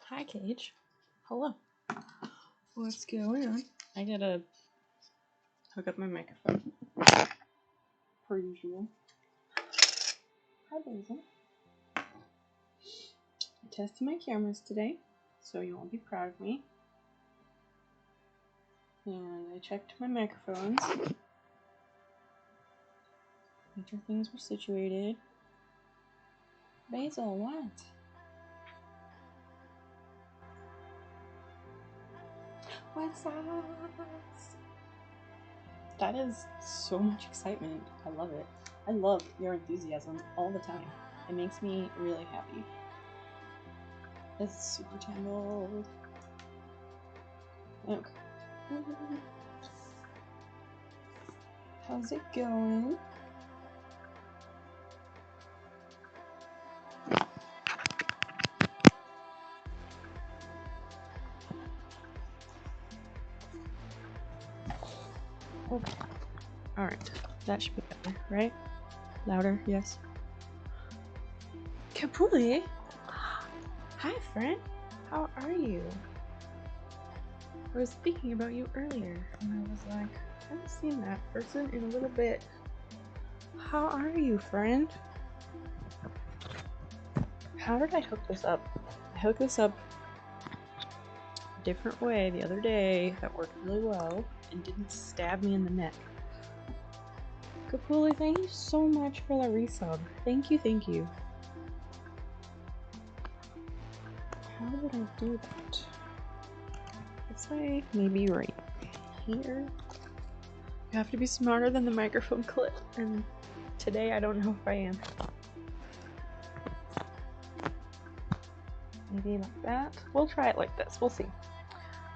Hi, Cage. Hello. What's going on? I gotta hook up my microphone. Per usual. Hi, Basil. I tested my cameras today, so you'll all be proud of me. And I checked my microphones. Made sure things were situated. Basil, what? What's up? That is so much excitement. I love it. I love your enthusiasm all the time. It makes me really happy. This is super tangled. Okay. How's it going? Okay. Alright. That should be better, right? Louder, yes. Kapuli! Hi, friend! How are you? I was thinking about you earlier, and I was like, I haven't seen that person in a little bit. How are you, friend? How did I hook this up? I hooked this up a different way the other day that worked really well and didn't stab me in the neck. Kapuli, thank you so much for the resub. Thank you, thank you. How did I do that? Let's say maybe right here. You have to be smarter than the microphone clip, and today I don't know if I am. Maybe like that. We'll try it like this. We'll see.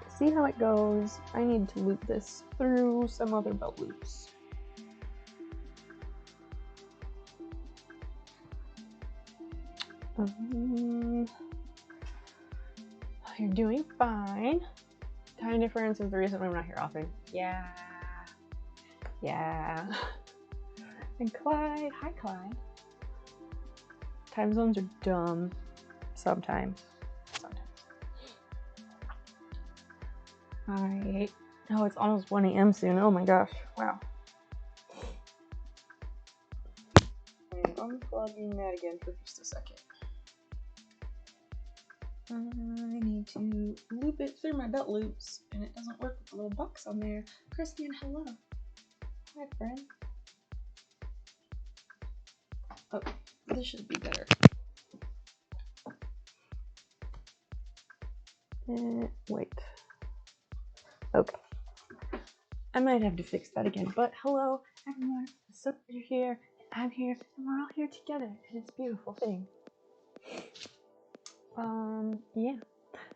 See how it goes. I need to loop this through some other belt loops. You're doing fine. Time difference is the reason I'm not here often. Yeah. And Clyde. Hi, Clyde. Time zones are dumb. Sometimes. Alright. Oh, it's almost 1 a.m. soon. Oh my gosh. Wow. I'm unplugging that again for just a second. I need to loop it through my belt loops, and it doesn't work with the little box on there. Christian, hello. Hi, friend. Oh, this should be better. Wait. Okay. I might have to fix that again, but hello, everyone. So glad you're here, and I'm here, and we're all here together, and it's a beautiful thing. Yeah.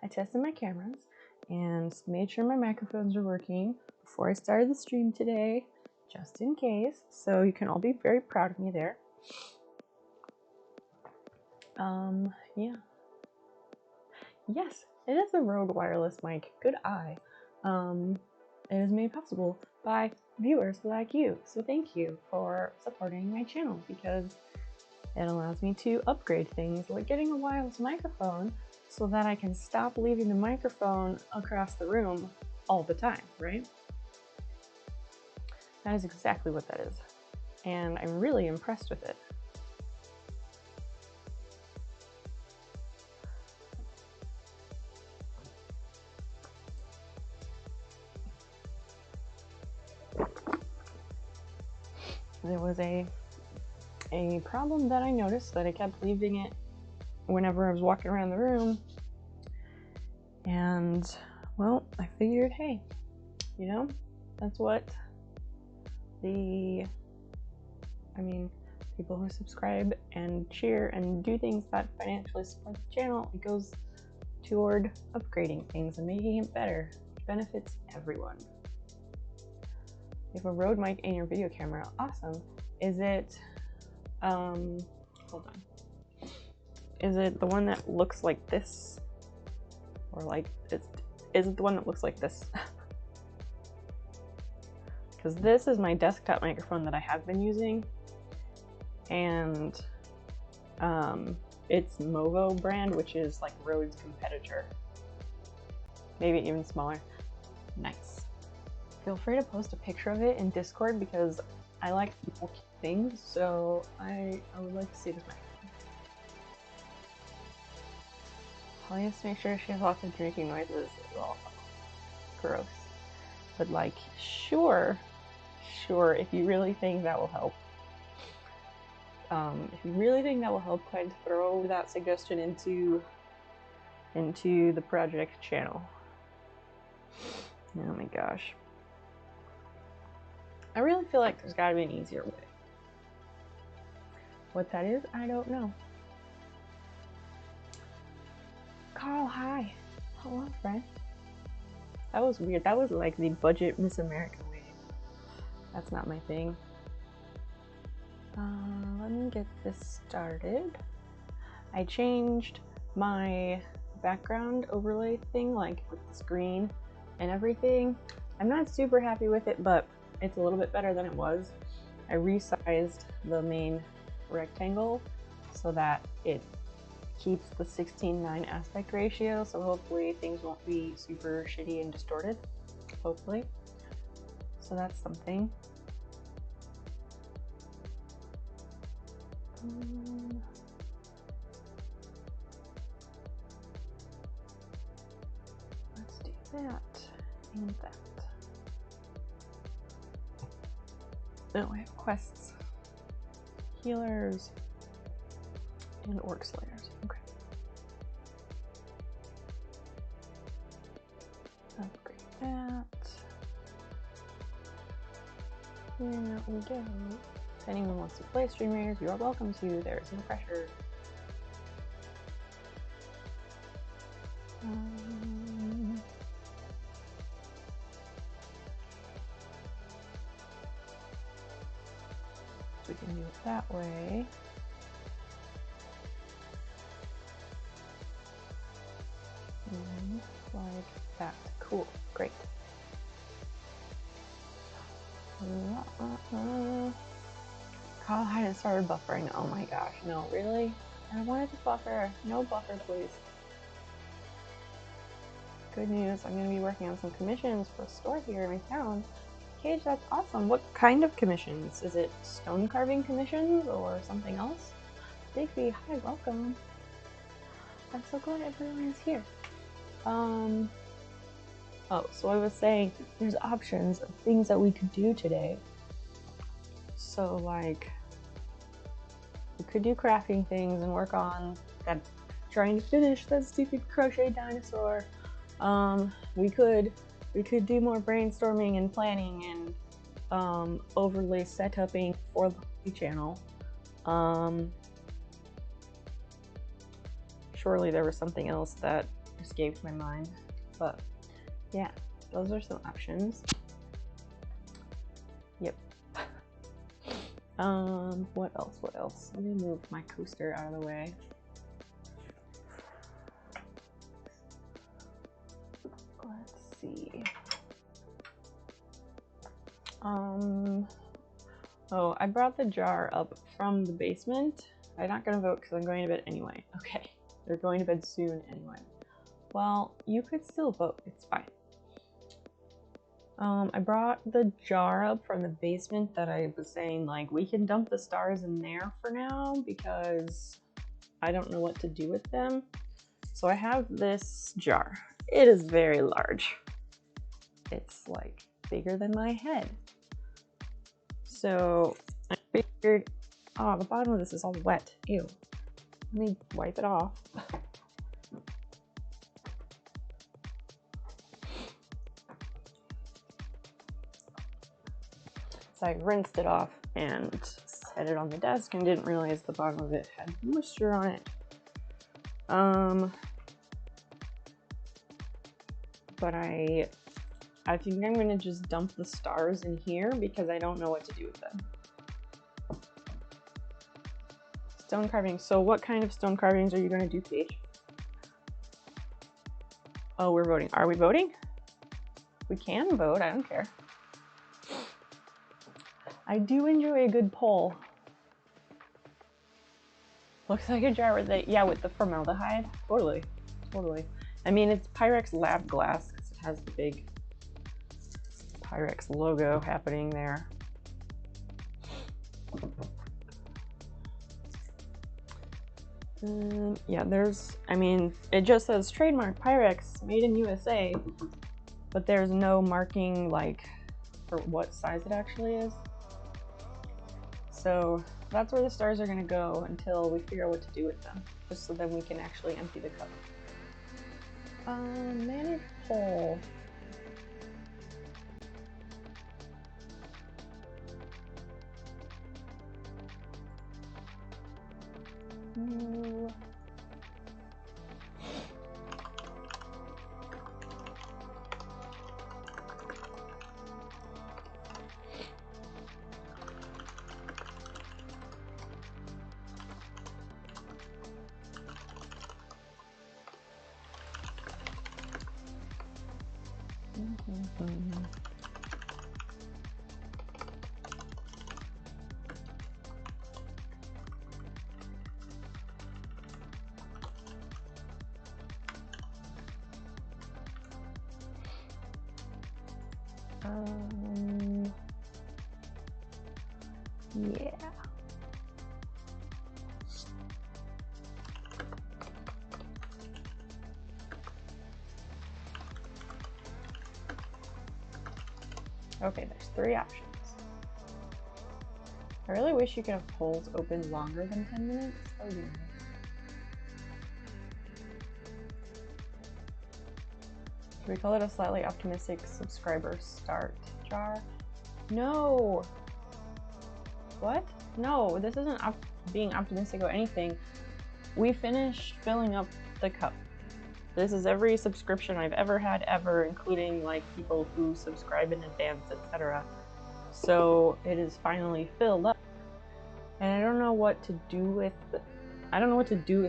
I tested my cameras and made sure my microphones are working before I started the stream today, just in case. So you can all be very proud of me there. Yeah. Yes, it is a Rode wireless mic. Good eye. It is made possible by viewers like you. So thank you for supporting my channel, because it allows me to upgrade things like getting a wireless microphone so that I can stop leaving the microphone across the room all the time, right? That is exactly what that is. And I'm really impressed with it. There was a problem that I noticed, that I kept leaving it whenever I was walking around the room. And, well, I figured, hey, you know, that's what people who subscribe and cheer and do things that financially support the channel, it goes toward upgrading things and making it better, which benefits everyone. You have a Rode mic in your video camera. Awesome. Is it, hold on. Is it the one that looks like this? Or like, is it the one that looks like this? Because this is my desktop microphone that I have been using. And It's Movo brand, which is like Rhode's competitor. Maybe even smaller. Nice. Feel free to post a picture of it in Discord because I like people keep things, so I would like to see this map. Holly has to make sure she has lots of drinking noises. Well, gross. But like, sure, if you really think that will help. If you really think that will help, go ahead and throw that suggestion into the project channel. Oh my gosh. I really feel like there's gotta be an easier way. What that is, I don't know. Carl, hi. Hello, friend. That was weird. That was like the budget Miss America wave. That's not my thing. Let me get this started. I changed my background overlay thing, like with the screen and everything. I'm not super happy with it, but it's a little bit better than it was. I resized the main rectangle so that it keeps the 16:9 aspect ratio, so hopefully things won't be super shitty and distorted. Hopefully. So that's something. Let's do that and that. Oh, I have quests, healers, and orc slayers. Okay. Upgrade that. Here we go. If anyone wants to play Stream Raiders, you are welcome to. There is no pressure. So we can do it that way. And like that. Cool. Great. Carl hadn't started buffering. Oh my gosh, no, really? I wanted to buffer. No buffer, please. Good news, I'm going to be working on some commissions for a store here in my town. Cage, that's awesome. What kind of commissions? Is it stone carving commissions or something else? Digby, hi, welcome. I'm so glad everyone is here. Oh, so I was saying there's options of things that we could do today. So like, we could do crafting things and work on that, trying to finish that stupid crochet dinosaur. We could do more brainstorming and planning and overlay setuping for the channel. Surely there was something else that escaped my mind, but yeah, those are some options. Yep. What else? Let me move my coaster out of the way. Let's see. Oh, I brought the jar up from the basement. I'm not gonna vote because I'm going to bed anyway. Okay, they're going to bed soon anyway. Well, you could still vote, it's fine. I brought the jar up from the basement that I was saying, like, we can dump the stars in there for now because I don't know what to do with them. So I have this jar. It is very large. It's like bigger than my head. So I figured, oh, the bottom of this is all wet. Ew. Let me wipe it off. So I rinsed it off and set it on the desk and didn't realize the bottom of it had moisture on it. But I think I'm gonna just dump the stars in here because I don't know what to do with them. Stone carving. So what kind of stone carvings are you gonna do, Paige? Oh, we're voting. Are we voting? We can vote, I don't care. I do enjoy a good poll. Looks like a jar with the, yeah, with the formaldehyde. Totally, totally. I mean, it's Pyrex lab glass because it has the big Pyrex logo happening there. Yeah, there's, I mean, it just says trademark Pyrex, made in USA, but there's no marking like for what size it actually is. So that's where the stars are gonna go until we figure out what to do with them, just so then we can actually empty the cup. Manage poll. Yeah. Okay, there's 3 options. I really wish you could have polls open longer than 10 minutes. That would be nice. Should we call it a slightly optimistic subscriber start jar? No! What? No, this isn't being optimistic or anything. We finished filling up the cup. This is every subscription I've ever had ever, including like people who subscribe in advance, etc. So it is finally filled up. And I don't know what to do with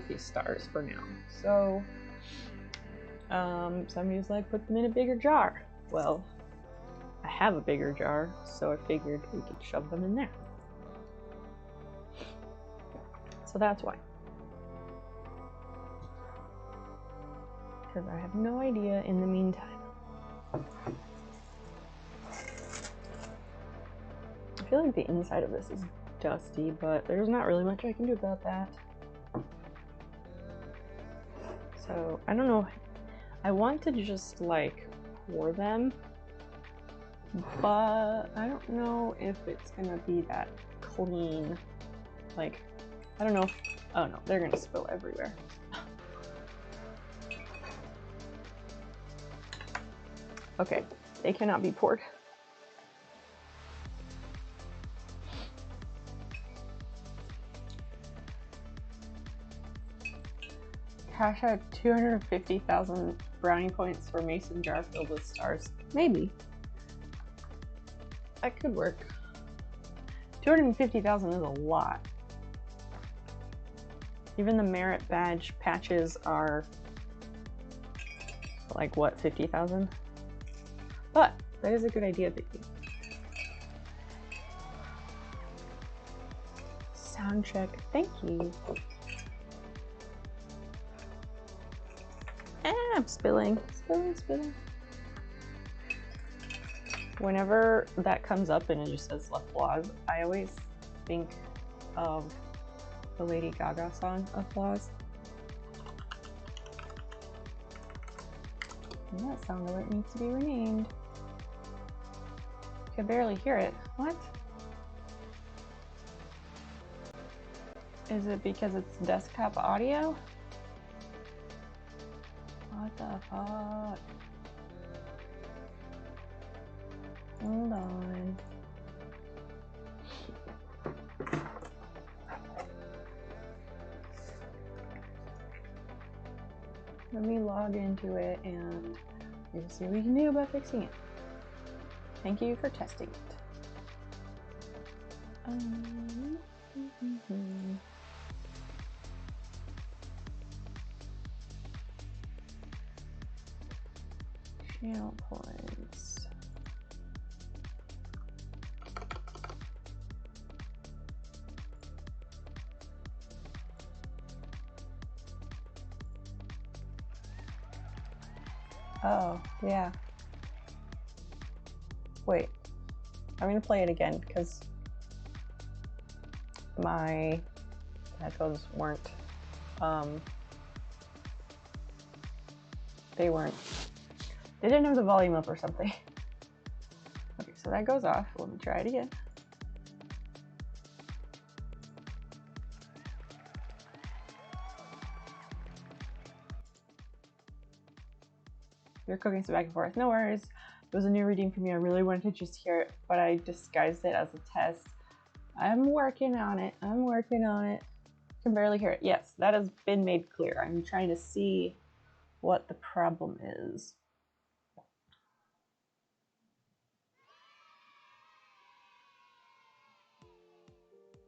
these stars for now. So somebody's like, put them in a bigger jar. Well, I have a bigger jar, so I figured we could shove them in there. So that's why. Because I have no idea in the meantime. I feel like the inside of this is dusty, but there's not really much I can do about that. So, I don't know. I want to just like pour them, but I don't know if it's gonna be that clean. Like, I don't know if, oh no, they're gonna spill everywhere. Okay, they cannot be poured. Cash out 250,000 brownie points for mason jar filled with stars. Maybe. That could work. 250,000 is a lot. Even the merit badge patches are like what, 50,000? But that is a good idea, Vicky. Sound check. Thank you. I'm spilling. Spilling. Whenever that comes up and it just says applause, I always think of the Lady Gaga song, Applause. And that sound alert needs to be renamed. I can barely hear it. What? Is it because it's desktop audio? What the fuck? Hold on. Let me log into it and we'll see what we can do about fixing it. Thank you for testing it. Channel points. Oh, yeah. Wait, I'm gonna play it again because my headphones weren't, they didn't have the volume up or something. Okay, so that goes off. Let me try it again. You're cooking some back and forth. No worries. It was a new reading for me. I really wanted to just hear it, but I disguised it as a test. I'm working on it. I'm working on it. I can barely hear it. Yes, that has been made clear. I'm trying to see what the problem is.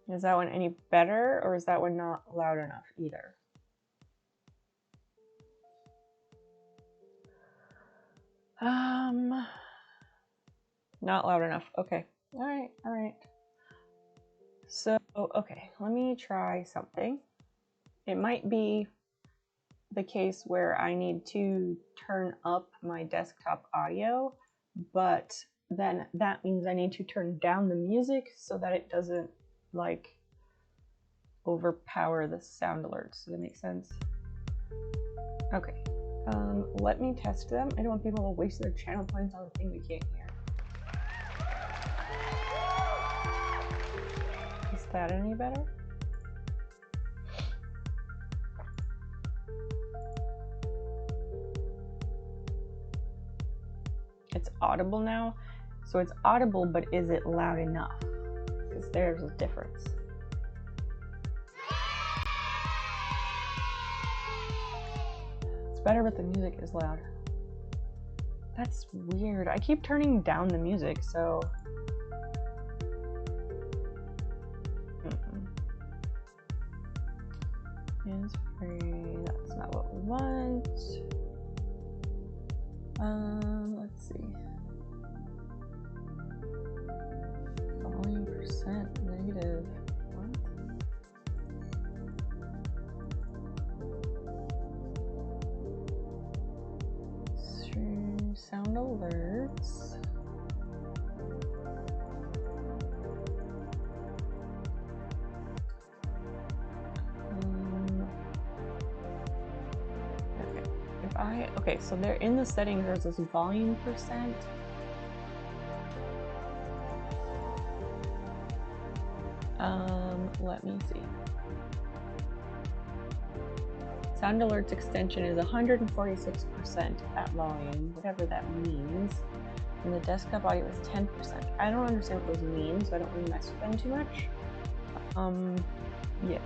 Is that one any better, or is that one not loud enough either? Not loud enough. Okay. All right. All right. So, okay, let me try something. It might be the case where I need to turn up my desktop audio, but then that means I need to turn down the music so that it doesn't like overpower the sound alerts. Does that make sense? Okay. Let me test them. I don't want people to waste their channel points on a thing we can't hear. Is that any better? It's audible now. So it's audible, but is it loud enough? Because there's a difference. It's better, but the music is loud. That's weird. I keep turning down the music, so... Is free. That's not what we want. Let's see. Volume percent negative. What? Stream sound alerts. Okay, so they're in the settings. There's this volume percent. Let me see. Sound alerts extension is 146% at volume, whatever that means. And the desktop audio is 10%. I don't understand what those mean, so I don't really mess with them too much. Yeah.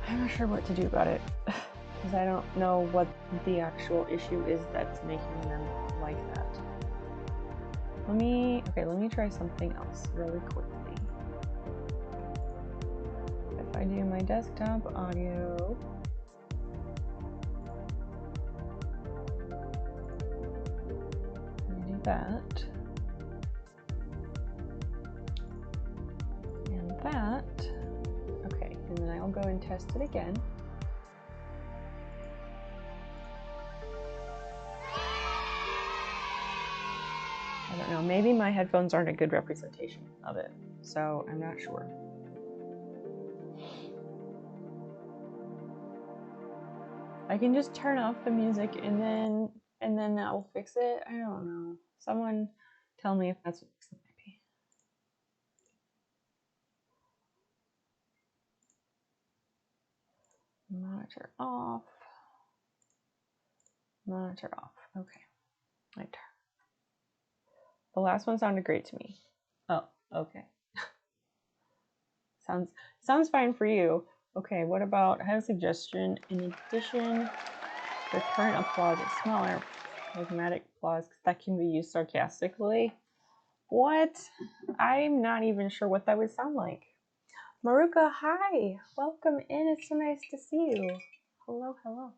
I'm not sure what to do about it because I don't know what the actual issue is that's making them like that. Let me try something else really quickly. If I do my desktop audio, I do that, and that. Okay, and then I'll go and test it again. I don't know, maybe my headphones aren't a good representation of it, so I'm not sure. I can just turn off the music and then that will fix it. I don't know. Someone tell me if that's what fix it might be. Monitor off. Monitor off. Okay. My turn. The last one sounded great to me. Oh, okay. Sounds fine for you. Okay, what about, I have a suggestion. In addition, the current applause is smaller. Pragmatic applause, that can be used sarcastically. What? I'm not even sure what that would sound like. Maruka, hi. Welcome in. It's so nice to see you. Hello, hello.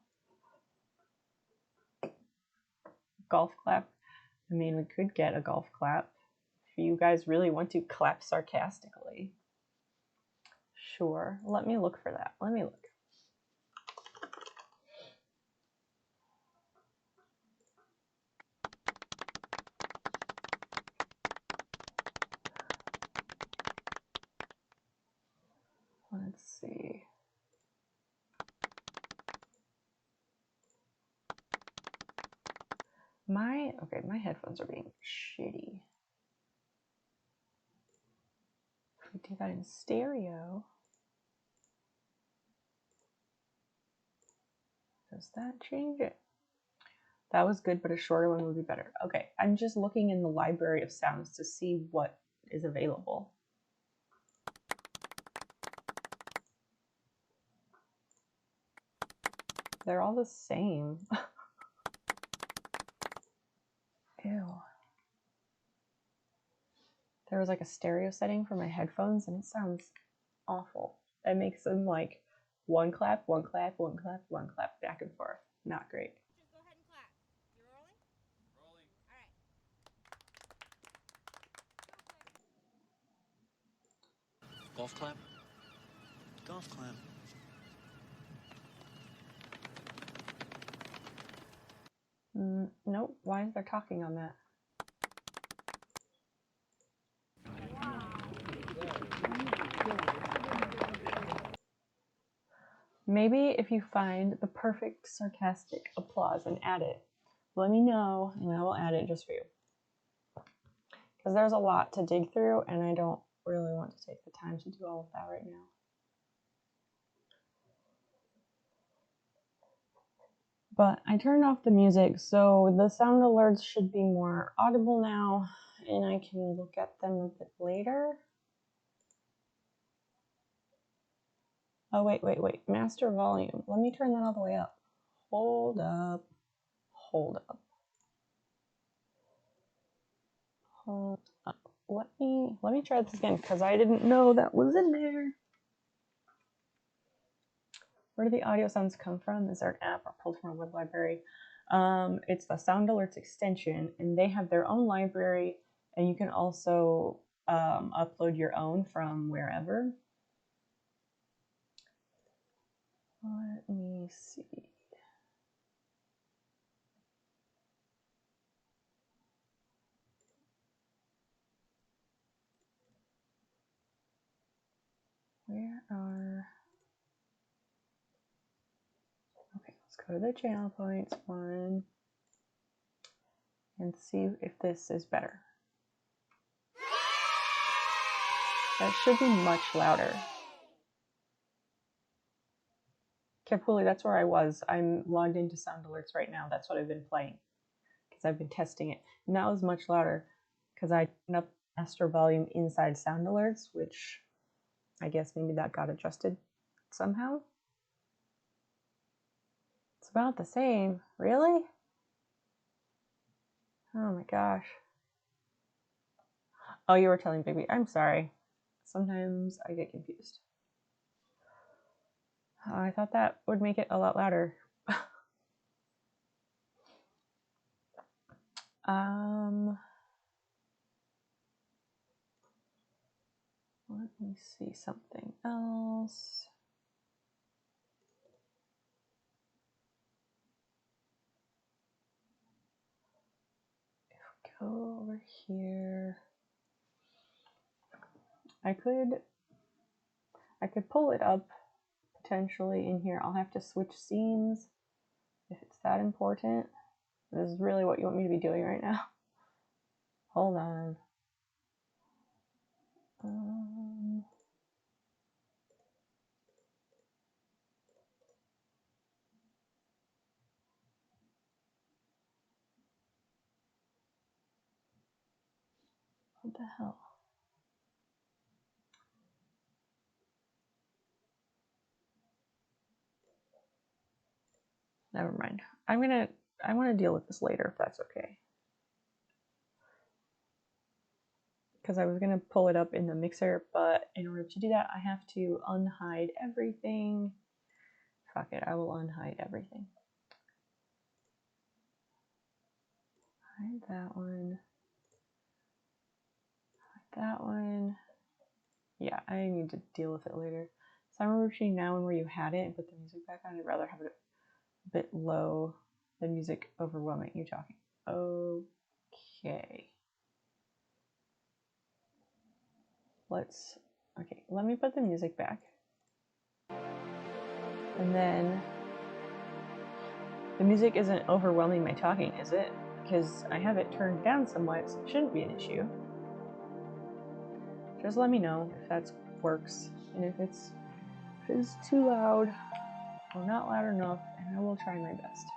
Golf clap. I mean, we could get a golf clap if you guys really want to clap sarcastically. Sure. Let me look for that. Let me look. Let's see. My headphones are being shitty. If we do that in stereo, does that change it? That was good, but a shorter one would be better. Okay, I'm just looking in the library of sounds to see what is available. They're all the same. Ew. There was like a stereo setting for my headphones and it sounds awful. It makes them like one clap, one clap, one clap, one clap, back and forth. Not great. Just go ahead and clap. You rolling? Rolling. All right. Golf clap? Golf clap. Nope. Why is there talking on that? Maybe if you find the perfect sarcastic applause and add it, let me know and I will add it just for you. Because there's a lot to dig through and I don't really want to take the time to do all of that right now. But I turned off the music, so the sound alerts should be more audible now, and I can look at them a bit later. Oh, wait. Master volume. Let me turn that all the way up. Hold up. Hold up. Hold up. Let me try this again, because I didn't know that was in there. Where do the audio sounds come from? Is there an app or pulled from a web library? It's the Sound Alerts extension, and they have their own library, and you can also upload your own from wherever. Let me see. Where are... Okay, let's go to the channel points one and see if this is better. That should be much louder. Carefully, that's where I was. I'm logged into Sound Alerts right now. That's what I've been playing because I've been testing it. And that was much louder because I turned up master volume inside Sound Alerts, which I guess maybe that got adjusted somehow. It's about the same. Really? Oh my gosh. Oh, you were telling Baby. I'm sorry. Sometimes I get confused. I thought that would make it a lot louder. Let me see something else. If we go over here, I could pull it up potentially in here. I'll have to switch scenes if it's that important. This is really what you want me to be doing right now. Hold on. What the hell? Never mind. I want to deal with this later if that's okay. Because I was going to pull it up in the mixer, but in order to do that, I have to unhide everything. Fuck it, I will unhide everything. Hide that one. Hide that one. Yeah, I need to deal with it later. So I'm routine now and where you had it and put the music back on. I'd rather have it a bit low, the music overwhelming you talking. Okay. Okay, let me put the music back. And then the music isn't overwhelming my talking, is it? Because I have it turned down somewhat, so it shouldn't be an issue. Just let me know if that works, and if it's too loud or not loud enough, and I will try my best.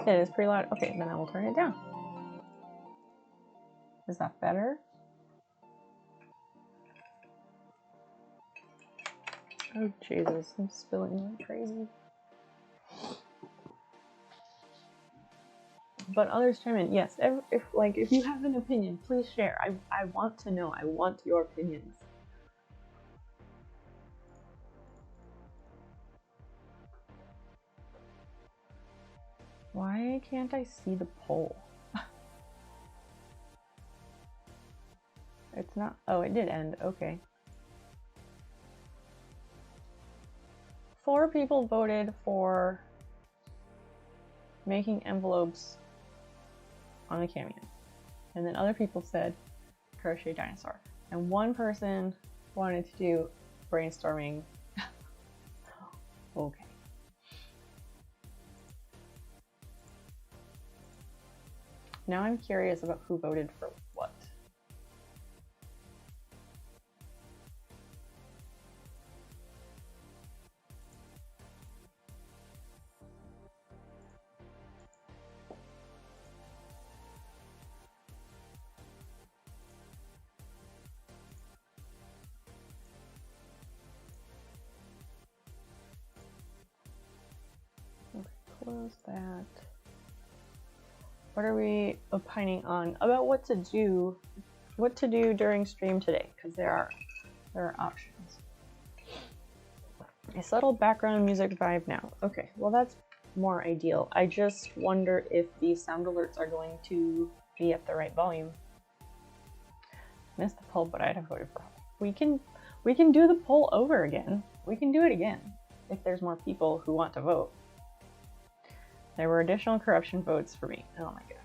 It is pretty loud. Okay, then I will turn it down. Is that better? Oh Jesus, I'm spilling like crazy. But others chime in. Yes, if you have an opinion, please share. I want to know. I want your opinions. Why can't I see the poll? It's not. Oh, it did end. Okay. 4 people voted for making envelopes on the Cameo. And then other people said crochet dinosaur. And 1 person wanted to do brainstorming. Okay. Now I'm curious about who voted for what. Okay, close that. What are we opining on about what to do during stream today? Because there are options. A subtle background music vibe now. Okay, well that's more ideal. I just wonder if the sound alerts are going to be at the right volume. Missed the poll, but I'd have voted for. We can do the poll over again. We can do it again if there's more people who want to vote. There were additional corruption votes for me. Oh my gosh.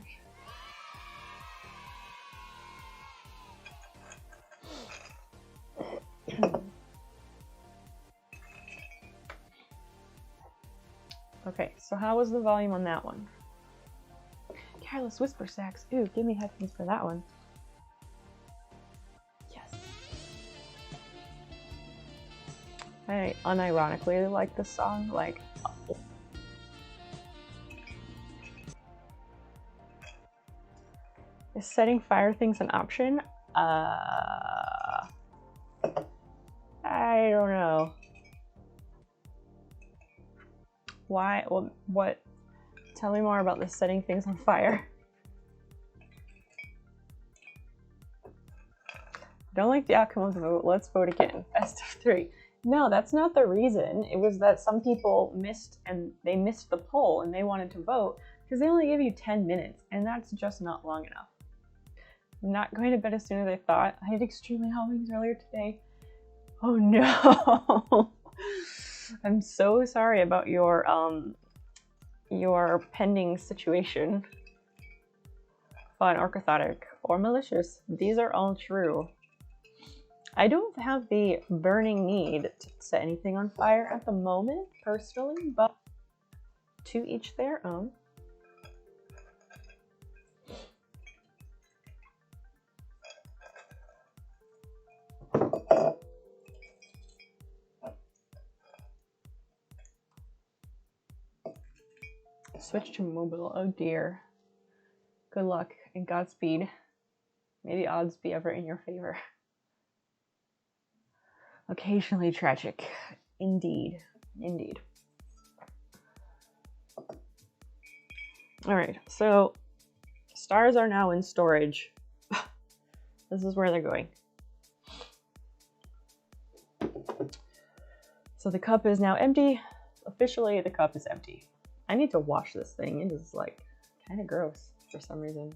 Okay, so how was the volume on that one? Careless Whisper Sax. Ooh, give me headphones for that one. Yes. I unironically like this song, like, oh. Is setting fire things an option? I don't know. Why? Well, what? Tell me more about this setting things on fire. Don't like the outcome of the vote. Let's vote again. Best of 3. No, that's not the reason. It was that some people missed the poll and they wanted to vote because they only give you 10 minutes and that's just not long enough. I'm not going to bed as soon as I thought. I had extremely hot wings earlier today. Oh no. I'm so sorry about your pending situation. Fun, orthotic, or malicious. These are all true. I don't have the burning need to set anything on fire at the moment, personally, but to each their own. Switch to mobile. Oh dear. Good luck and Godspeed. May the odds be ever in your favor. Occasionally tragic. Indeed. Indeed. Alright, so stars are now in storage. This is where they're going. So the cup is now empty. Officially, the cup is empty. I need to wash this thing. It is like kind of gross for some reason.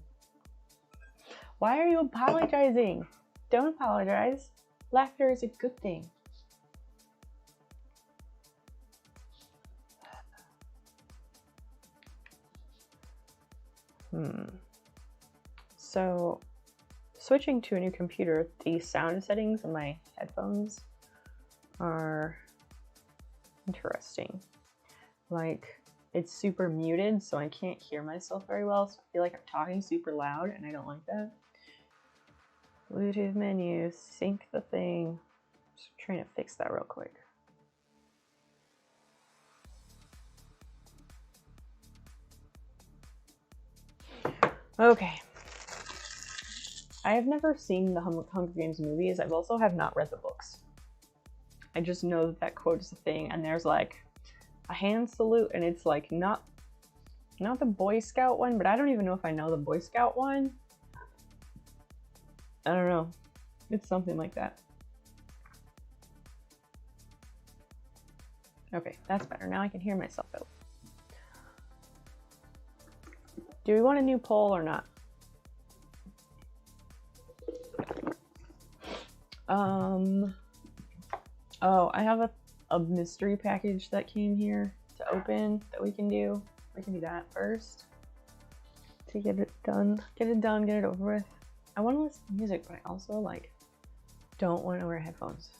Why are you apologizing? Don't apologize. Laughter is a good thing. So switching to a new computer, the sound settings on my headphones are interesting. Like, it's super muted, so I can't hear myself very well, so I feel like I'm talking super loud, and I don't like that. Bluetooth menu, sync the thing. Just trying to fix that real quick. Okay. I have never seen the Hunger Games movies. I've also have not read the books. I just know that that quote is a thing, and there's like a hand salute, and it's like not the Boy Scout one, but I don't even know if I know the Boy Scout one. I don't know. It's something like that. Okay, that's better. Now I can hear myself out. Do we want a new poll or not? Oh, I have a mystery package that came here to open that we can do. We can do that first to get it done. Get it done, get it over with. I want to listen to music, but I also like don't want to wear headphones.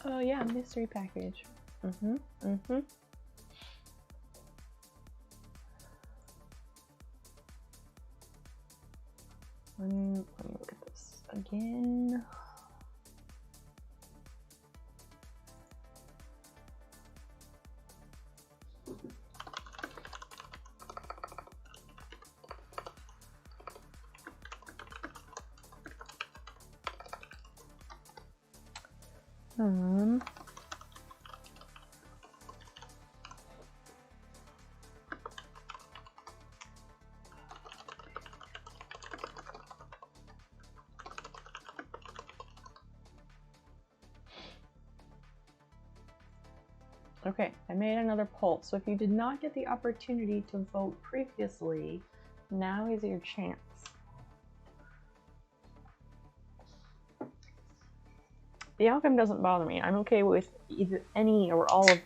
Oh yeah, mystery package. Let me look at this again. Okay, I made another poll. So if you did not get the opportunity to vote previously, now is your chance. The outcome doesn't bother me. I'm okay with either any or all of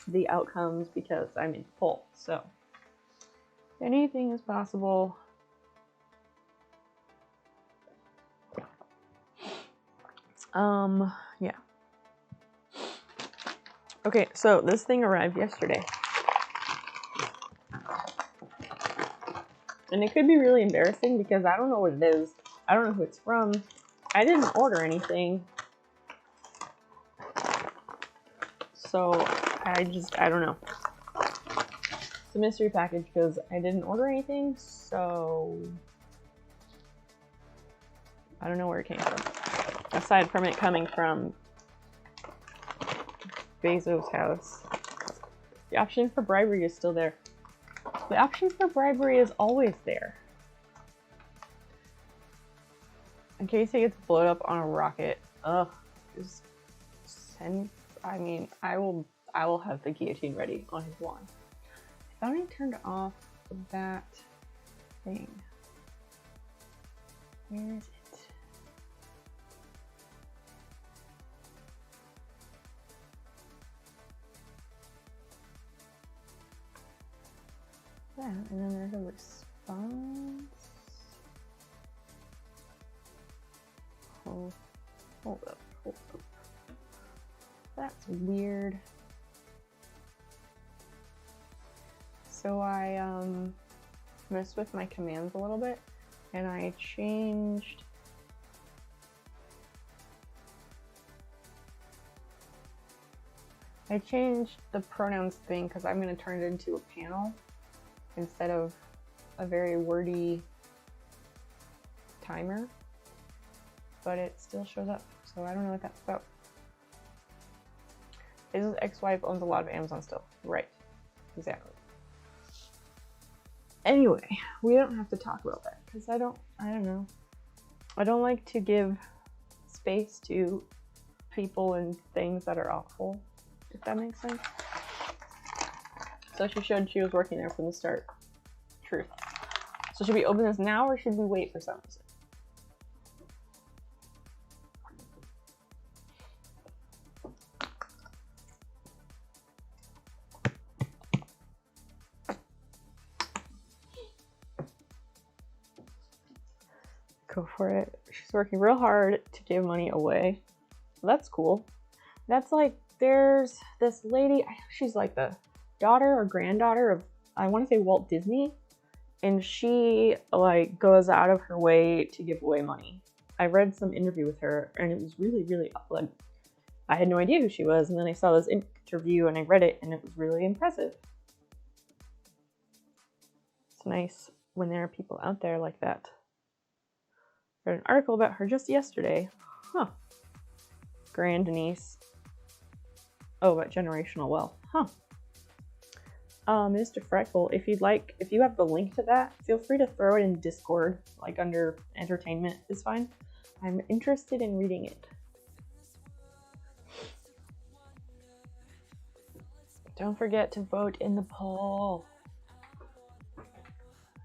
the outcomes because I'm in poll. So anything is possible. Yeah. Okay, so this thing arrived yesterday. And it could be really embarrassing because I don't know what it is. I don't know who it's from. I didn't order anything. So I don't know. It's a mystery package because I didn't order anything, so I don't know where it came from. Aside from it coming from Bezos' house. The option for bribery is still there. The option for bribery is always there. In case he gets blown up on a rocket. Ugh. Just send. I mean, I will have the guillotine ready on his lawn. I thought I turned off that thing. Where is it? That, and then there's a response. Oh, hold up. That's weird. So I messed with my commands a little bit, and I changed the pronouns thing because I'm going to turn it into a panel instead of a very wordy timer, but it still shows up, so I don't know what that's about. His ex-wife owns a lot of Amazon still. Right, exactly. Anyway, we don't have to talk about that because I don't know. I don't like to give space to people and things that are awful, if that makes sense. So she showed she was working there from the start. Truth. So should we open this now or should we wait for some reason? Go for it. She's working real hard to give money away. That's cool. That's like, there's this lady, she's like the daughter or granddaughter of, I want to say Walt Disney, and she like goes out of her way to give away money. I read some interview with her and it was really, really, like, I had no idea who she was, and then I saw this interview and I read it and it was really impressive. It's nice when there are people out there like that. I read an article about her just yesterday. Huh. Grandniece. Oh, about generational wealth. Huh. Mr. Freckle, if you'd like, if you have the link to that, feel free to throw it in Discord, like under entertainment is fine. I'm interested in reading it. Don't forget to vote in the poll.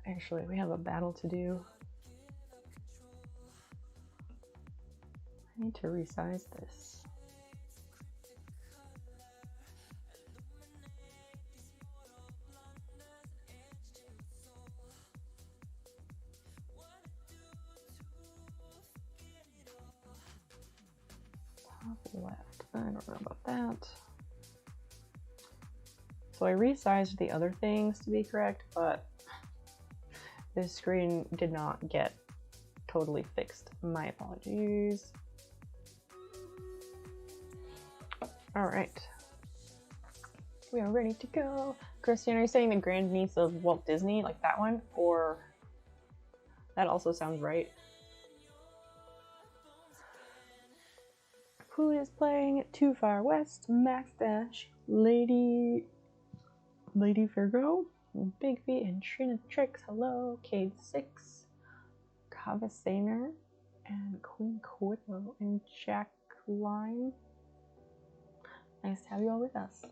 Actually, we have a battle to do. I need to resize this. Top left. I don't know about that. So I resized the other things to be correct, but this screen did not get totally fixed. My apologies. All right. We are ready to go. Christian, are you saying the grandniece of Walt Disney, like that one? Or that also sounds right. Who is playing Too Far West? Max Dash, Lady Virgo, Big V, and Trina Tricks. Hello, Cade 6, Kava Sainer, and Queen Quidlow, and Jacqueline. Nice to have you all with us.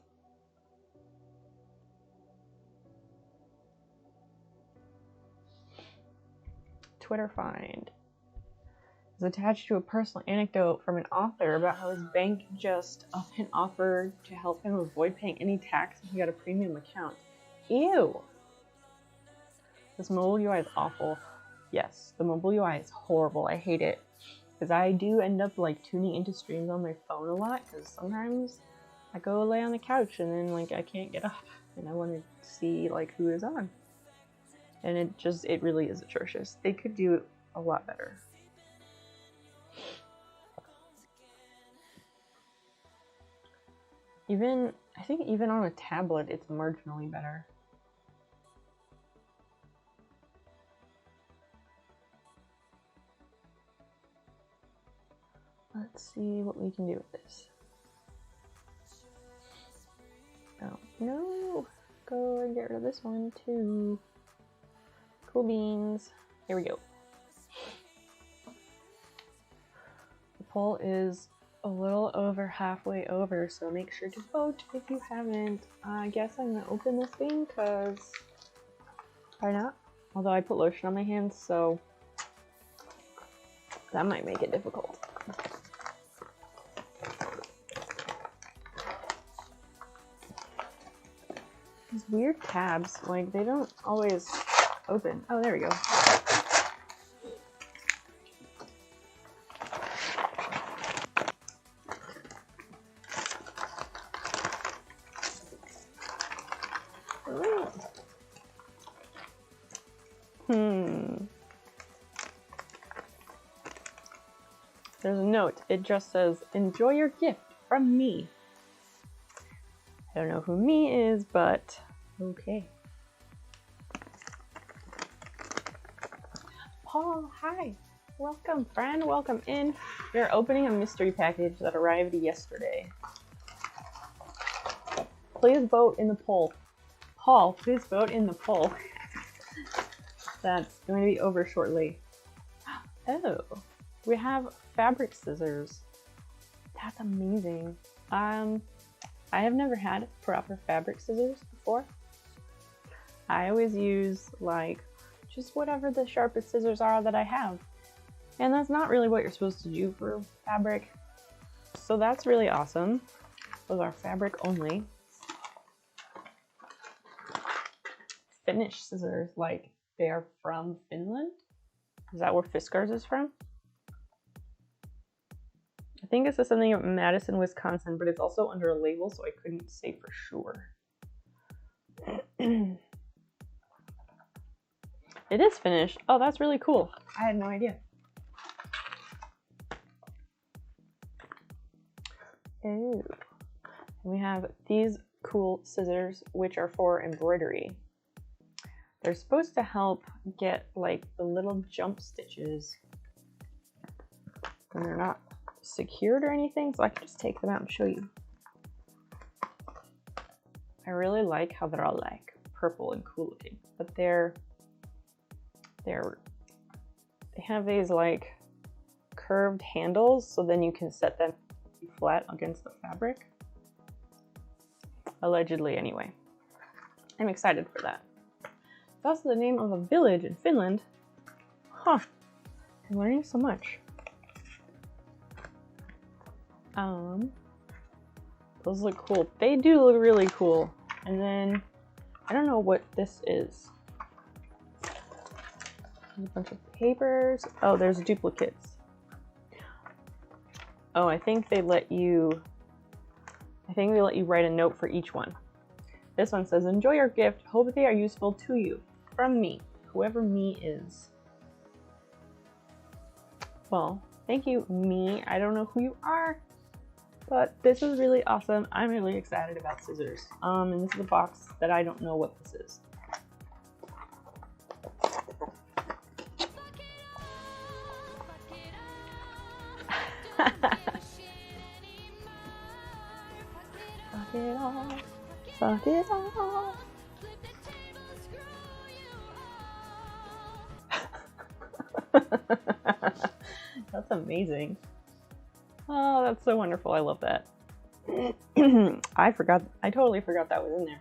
Twitter find is attached to a personal anecdote from an author about how his bank just up and offered to help him avoid paying any tax if he got a premium account. Ew! This mobile UI is awful. Yes, the mobile UI is horrible. I hate it. Because I do end up like tuning into streams on my phone a lot, because sometimes I go lay on the couch and then like I can't get up and I want to see like who is on. And it really is atrocious. They could do a lot better. I think even on a tablet, it's marginally better. Let's see what we can do with this. Oh, no! Go and get rid of this one too. Cool beans. Here we go. The poll is a little over halfway over, so make sure to vote if you haven't. I guess I'm gonna open this thing because why not? Although I put lotion on my hands, so that might make it difficult. These weird tabs, like they don't always open. Oh, there we go. There's a note. It just says, "Enjoy your gift from me." I don't know who me is, but okay. Paul, hi. Welcome, friend. Welcome in. We're opening a mystery package that arrived yesterday. Please vote in the poll. Paul, please vote in the poll. That's going to be over shortly. Oh, we have fabric scissors. That's amazing. I have never had proper fabric scissors before. I always use like just whatever the sharpest scissors are that I have. And that's not really what you're supposed to do for fabric. So that's really awesome. Those are fabric only. Finnish scissors, like they are from Finland. Is that where Fiskars is from? I think this is something in Madison, Wisconsin, but it's also under a label, so I couldn't say for sure. It is finished. Oh, that's really cool. I had no idea. Oh. We have these cool scissors, which are for embroidery. They're supposed to help get like the little jump stitches when they're not secured or anything, so I can just take them out and show you. I really like how they're all like purple and cool looking, but they have these like curved handles, so then you can set them flat against the fabric. Allegedly, anyway. I'm excited for that. It's also the name of a village in Finland. Huh. I'm learning so much. Those look cool. They do look really cool. And then, I don't know what this is. There's a bunch of papers. Oh, there's duplicates. Oh, I think they let you write a note for each one. This one says, enjoy your gift. Hope they are useful to you. From me, whoever me is. Well, thank you, me. I don't know who you are, but this is really awesome. I'm really excited about scissors. And this is a box that I don't know what this is. Fuck it off. Fuck it off. That's amazing. Oh, that's so wonderful. I love that. I totally forgot that was in there.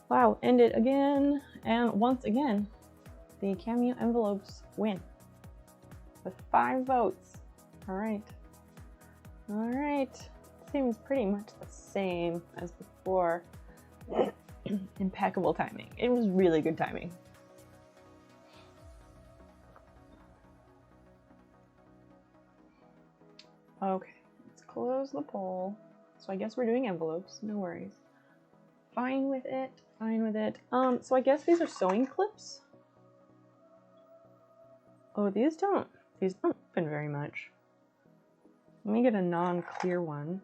Wow, end it again. And once again, the Cameo envelopes win with 5 votes. All right. All right. Seems pretty much the same as before. Impeccable timing. It was really good timing. Okay, let's close the poll. So I guess we're doing envelopes, no worries. Fine with it, fine with it. So I guess these are sewing clips. Oh, these don't open very much. Let me get a non-clear one.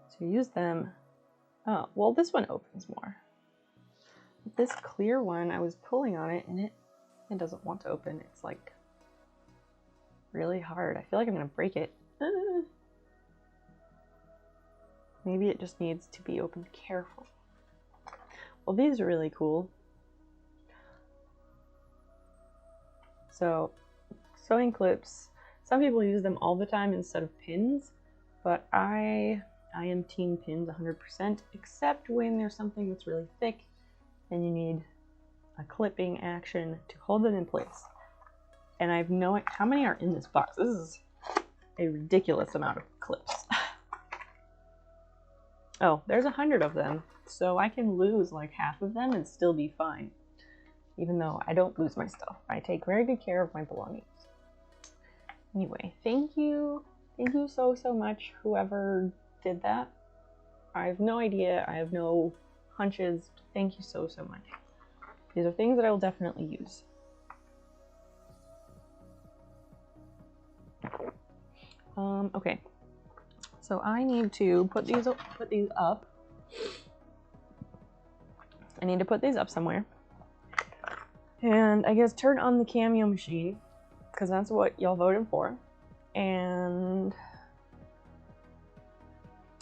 So use them. Oh, well, this one opens more. This clear one, I was pulling on it and it doesn't want to open. It's like really hard. I feel like I'm gonna break it. Maybe it just needs to be opened carefully. Well, these are really cool. So, sewing clips. Some people use them all the time instead of pins, but I am team pins 100%, except when there's something that's really thick and you need a clipping action to hold them in place. And I have no idea how many are in this box. This is a ridiculous amount of clips. Oh, there's 100 of them, so I can lose like half of them and still be fine. Even though I don't lose my stuff. I take very good care of my belongings. Anyway, thank you. Thank you so much, whoever did that. I have no idea. I have no hunches. Thank you so much. These are things that I will definitely use. Okay. So I need to put these up. I need to put these up somewhere. And I guess turn on the Cameo machine, because that's what y'all voted for. And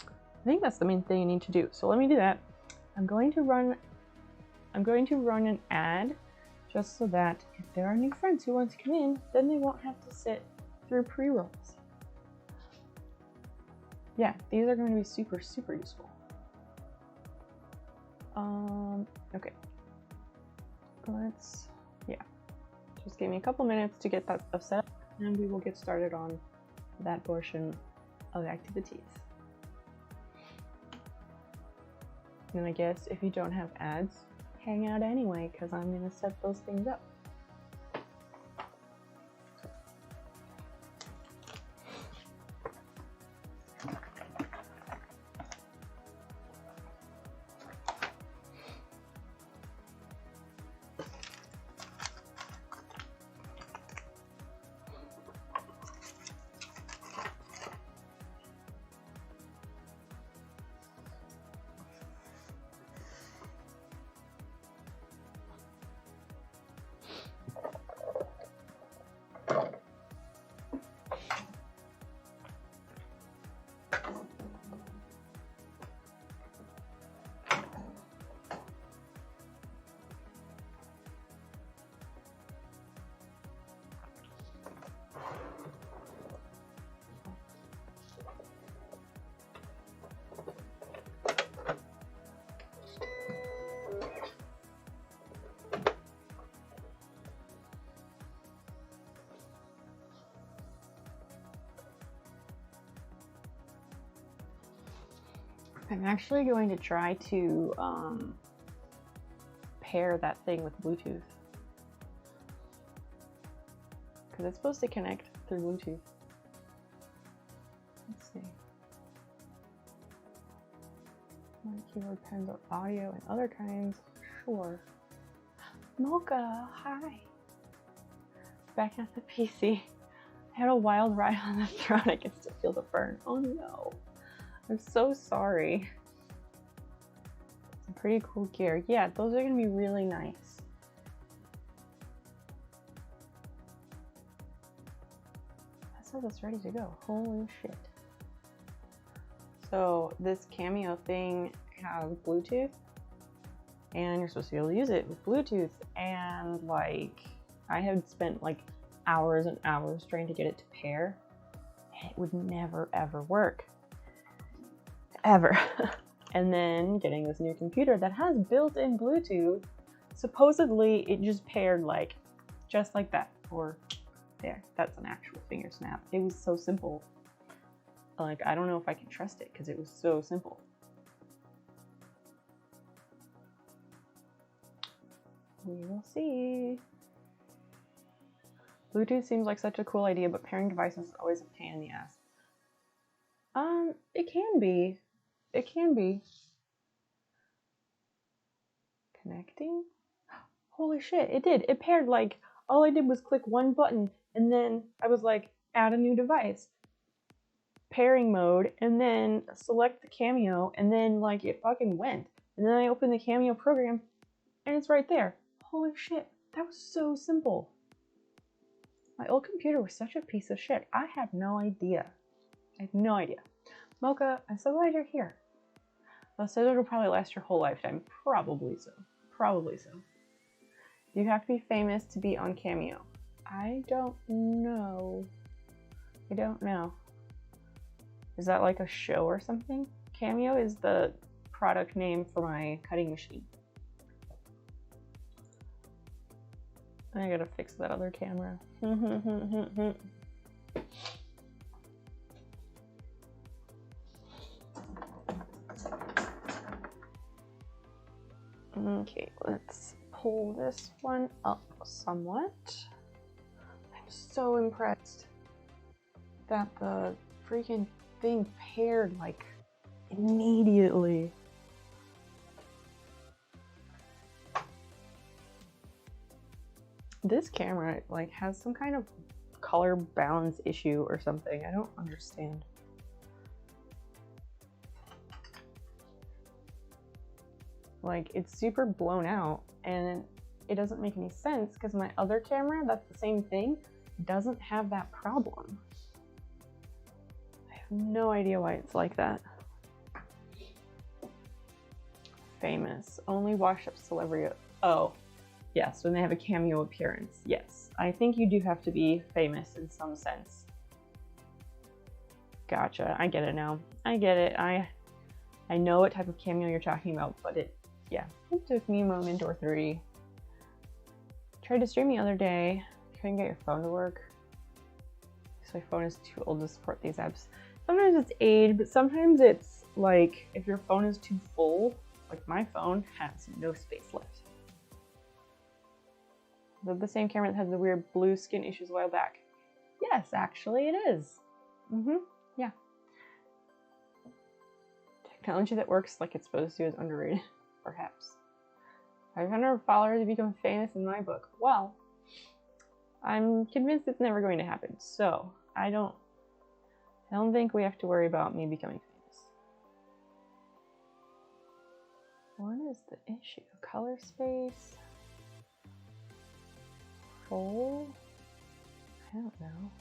I think that's the main thing you need to do. So let me do that. I'm going to run an ad just so that if there are new friends who want to come in, then they won't have to sit through pre-rolls. Yeah, these are going to be super useful. Okay. Just give me a couple minutes to get that stuff set up, and we will get started on that portion of activities. And I guess if you don't have ads, hang out anyway because I'm going to set those things up. I'm actually going to try to pair that thing with Bluetooth because it's supposed to connect through Bluetooth. Let's see. My keyboard pens or audio and other kinds. Sure. Mocha, hi. Back at the PC. I had a wild ride on the throne. I can still feel the burn. Oh no. I'm so sorry. Some pretty cool gear. Yeah, those are gonna be really nice. That says it's ready to go. Holy shit. So this Cameo thing has Bluetooth and you're supposed to be able to use it with Bluetooth, and like I had spent like hours and hours trying to get it to pair and it would never ever work. Ever. And then getting this new computer that has built-in Bluetooth, supposedly it just paired like just like that. Or there, that's an actual finger snap. It was so simple. Like I don't know if I can trust it because it was so simple. We will see. Bluetooth seems like such a cool idea, but pairing devices is always a pain in the ass. It can be. It can be. Connecting? Holy shit, it did. It paired, like, all I did was click one button, and then I was like, add a new device. Pairing mode, and then select the Cameo, and then, like, it fucking went. And then I opened the Cameo program, and it's right there. Holy shit, that was so simple. My old computer was such a piece of shit. I had no idea. I had no idea. Mocha, I'm so glad you're here. Those scissors will probably last your whole lifetime. Probably so. Probably so. You have to be famous to be on Cameo. I don't know. I don't know. Is that like a show or something? Cameo is the product name for my cutting machine. I gotta fix that other camera. Okay, let's pull this one up somewhat. I'm so impressed that the freaking thing paired like immediately. This camera like has some kind of color balance issue or something. I don't understand. Like it's super blown out and it doesn't make any sense because my other camera, that's the same thing, doesn't have that problem. I have no idea why it's like that. Famous, only washed up celebrity. Oh, yes, when they have a cameo appearance. Yes, I think you do have to be famous in some sense. Gotcha, I get it now. I get it. I know what type of cameo you're talking about, but it took me a moment or three. Tried to stream the other day. Couldn't get your phone to work. So my phone is too old to support these apps. Sometimes it's age, but sometimes it's like if your phone is too full, like my phone has no space left. Is that the same camera that had the weird blue skin issues a while back? Yes, actually it is. Yeah. Technology that works like it's supposed to is underrated, perhaps. 500 followers to become famous in my book. Well, I'm convinced it's never going to happen, so I don't think we have to worry about me becoming famous. What is the issue? Color space? Full? I don't know.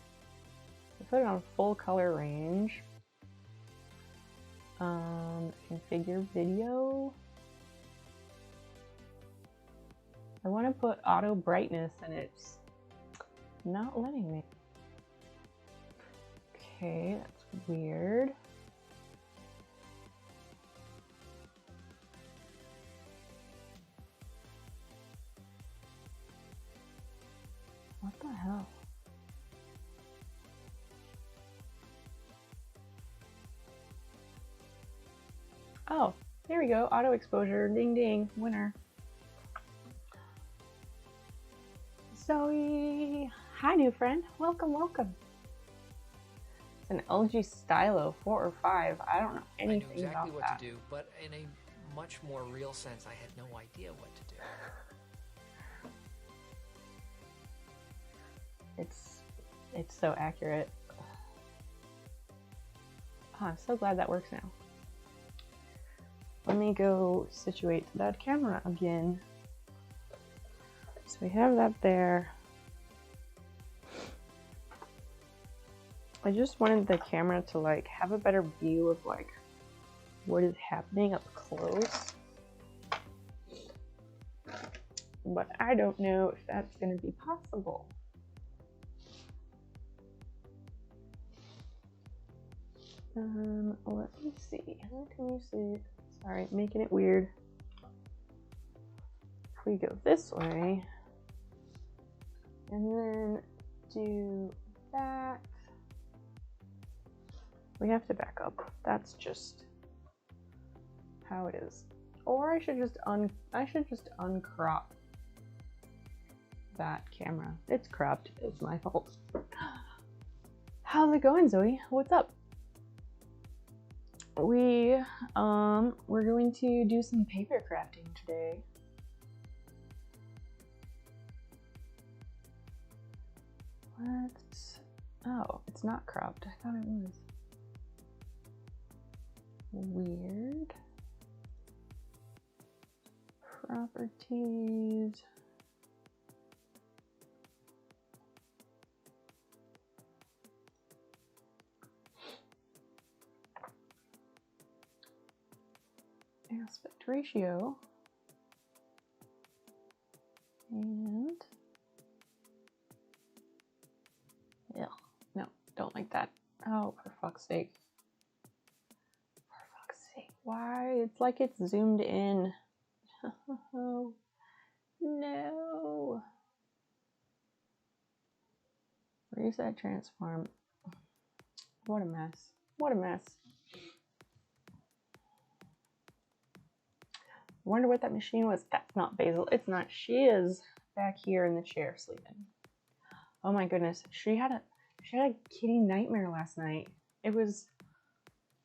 I put it on full color range. Configure video. I want to put auto brightness and it's not letting me. Okay, that's weird. What the hell? Oh, there we go. Auto exposure. Ding ding. Winner. Zoe. Hi, new friend. Welcome, welcome. It's an LG Stylo 4 or 5. I don't know anything I knew exactly about what that. to do, but in a much more real sense, I had no idea what to do. It's so accurate. Oh, I'm so glad that works now. Let me go situate that camera again. So we have that there. I just wanted the camera to like have a better view of like what is happening up close. But I don't know if that's going to be possible. Let me see. How can you see it? Sorry, making it weird. If we go this way, and then do that, we have to back up. That's just how it is. Or I should just uncrop that camera. It's cropped. It's my fault. How's it going, Zoe? What's up? We're going to do some paper crafting today. What? Oh, it's not cropped. I thought it was. Weird. Properties. Aspect ratio. And yeah, no, don't like that. Oh, for fuck's sake. For fuck's sake. Why? It's like it's zoomed in. Oh, no. Reset transform. What a mess. What a mess. I wonder what that machine was. That's not Basil. It's not. She is back here in the chair sleeping. Oh my goodness. She had a kitty nightmare last night. It was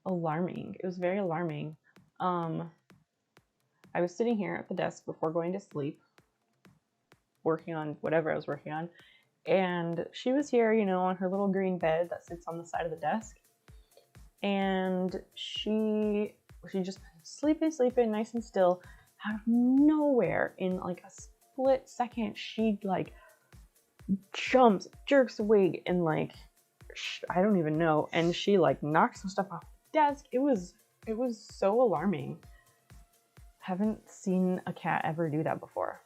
alarming. It was very alarming. I was sitting here at the desk before going to sleep, working on whatever I was working on, and she was here, you know, on her little green bed that sits on the side of the desk, and she just sleeping nice and still. Out of nowhere, in like a split second, she like jumps, jerks awake, and like I don't even know, and she like knocked some stuff off the desk. It was so alarming. Haven't seen a cat ever do that before.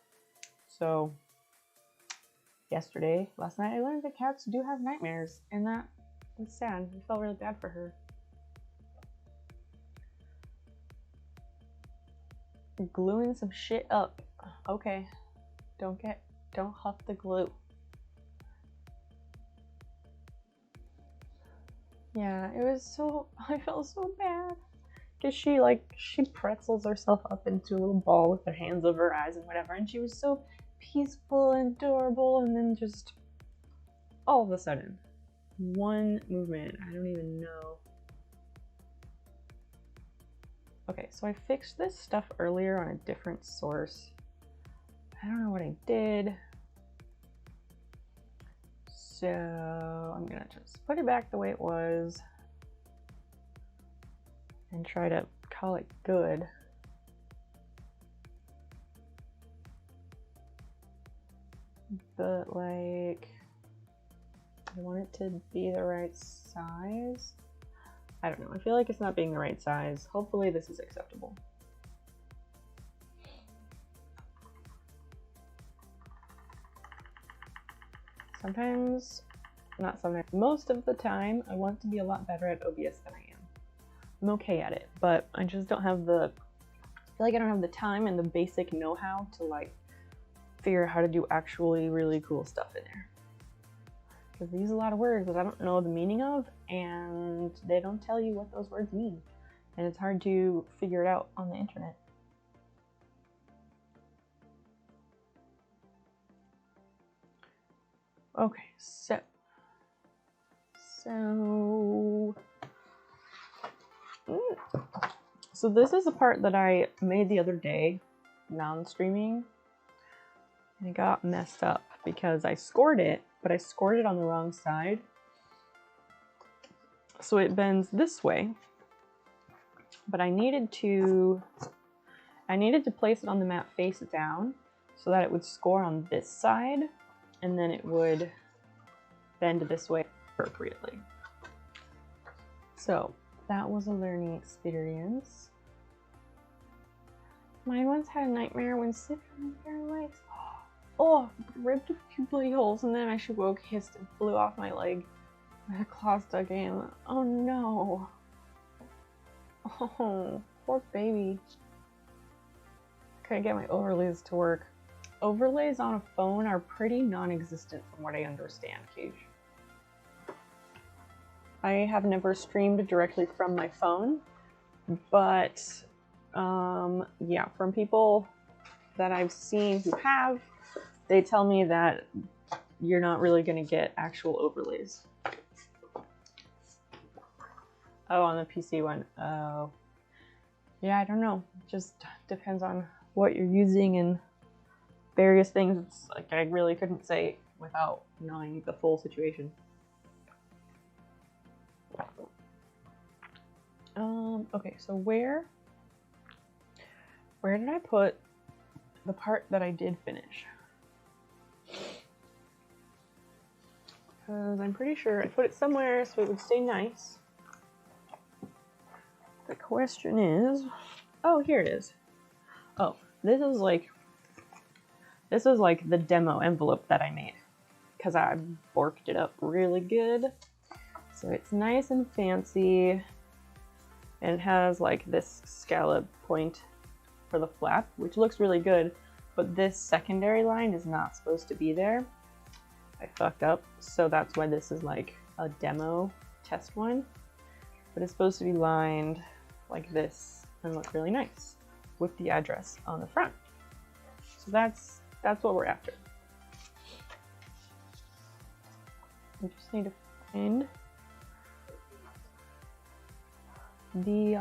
So last night, I learned that cats do have nightmares, and that was sad. I felt really bad for her. Gluing some shit up. Okay. Don't huff the glue. Yeah, it was so, I felt so bad. Cause she pretzels herself up into a little ball with her hands over her eyes and whatever, and she was so peaceful and adorable, and then just all of a sudden, one movement, I don't even know. Okay, so I fixed this stuff earlier on a different source. I don't know what I did. So I'm gonna just put it back the way it was and try to call it good. But like, I want it to be the right size. I don't know, I feel like it's not being the right size. Hopefully this is acceptable. Sometimes, not sometimes, most of the time, I want to be a lot better at OBS than I am. I'm okay at it, but I just don't have the, I feel like I don't have the time and the basic know-how to like figure out how to do actually really cool stuff in there. Because they use a lot of words that I don't know the meaning of, and they don't tell you what those words mean. And it's hard to figure it out on the internet. Okay, so this is a part that I made the other day, non-streaming, and it got messed up because I scored it, but I scored it on the wrong side. So it bends this way, but I needed to place it on the mat face down so that it would score on this side, and then it would bend this way appropriately. So that was a learning experience. Mine once had a nightmare when slipped on my bare legs. Oh, ripped a few bloody holes, and then I woke, hissed, and flew off my leg. My claw stuck in. Oh no. Oh, poor baby. Couldn't get my overlays to work. Overlays on a phone are pretty non-existent from what I understand, Cage. I have never streamed directly from my phone, but yeah, from people that I've seen who have, they tell me that you're not really going to get actual overlays. Oh, on the PC one. Oh. Yeah, I don't know. It just depends on what you're using and various things. It's like I really couldn't say without knowing the full situation. Okay, so where did I put the part that I did finish? Because I'm pretty sure I put it somewhere so it would stay nice. The question is, oh, here it is. Oh, this is like the demo envelope that I made because I borked it up really good. So it's nice and fancy, and it has like this scallop point for the flap, which looks really good, but this secondary line is not supposed to be there. I fucked up, so that's why this is like a demo test one, but it's supposed to be lined like this and look really nice with the address on the front. So that's what we're after. I just need to find the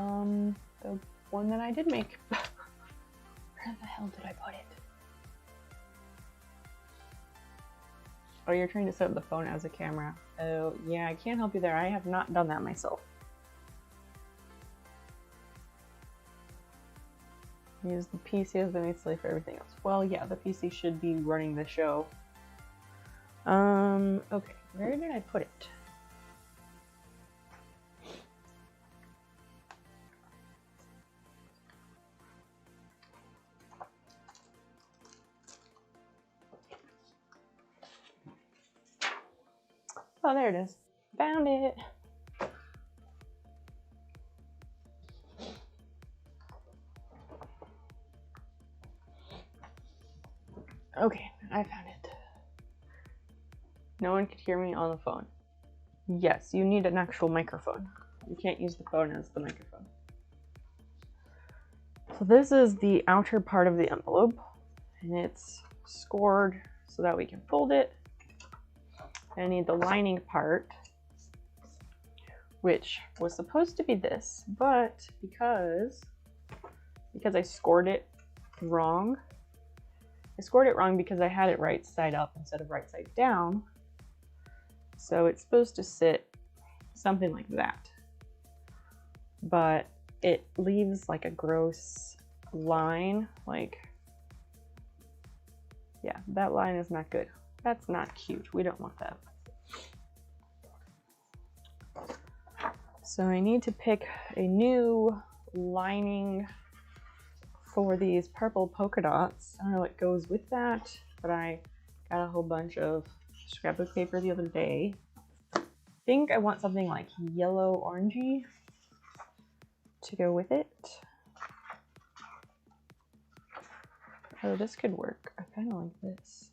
one that I did make. Where the hell did I put it? Oh, you're trying to set up the phone as a camera. Oh, yeah, I can't help you there. I have not done that myself. Use the PC as the main slave for everything else. Well, yeah, the PC should be running the show. Okay, where did I put it? Oh, there it is. Found it. Okay, I found it. No one could hear me on the phone. Yes, you need an actual microphone. You can't use the phone as the microphone. So this is the outer part of the envelope, and it's scored so that we can fold it. I need the lining part, which was supposed to be this, but because I scored it wrong. I scored it wrong because I had it right side up instead of right side down. So it's supposed to sit something like that. But it leaves like a gross line, like, yeah, that line is not good. That's not cute. We don't want that. So I need to pick a new lining for these purple polka dots. I don't know what goes with that, but I got a whole bunch of scrapbook paper the other day. I think I want something like yellow orangey to go with it. Oh, this could work. I kind of like this.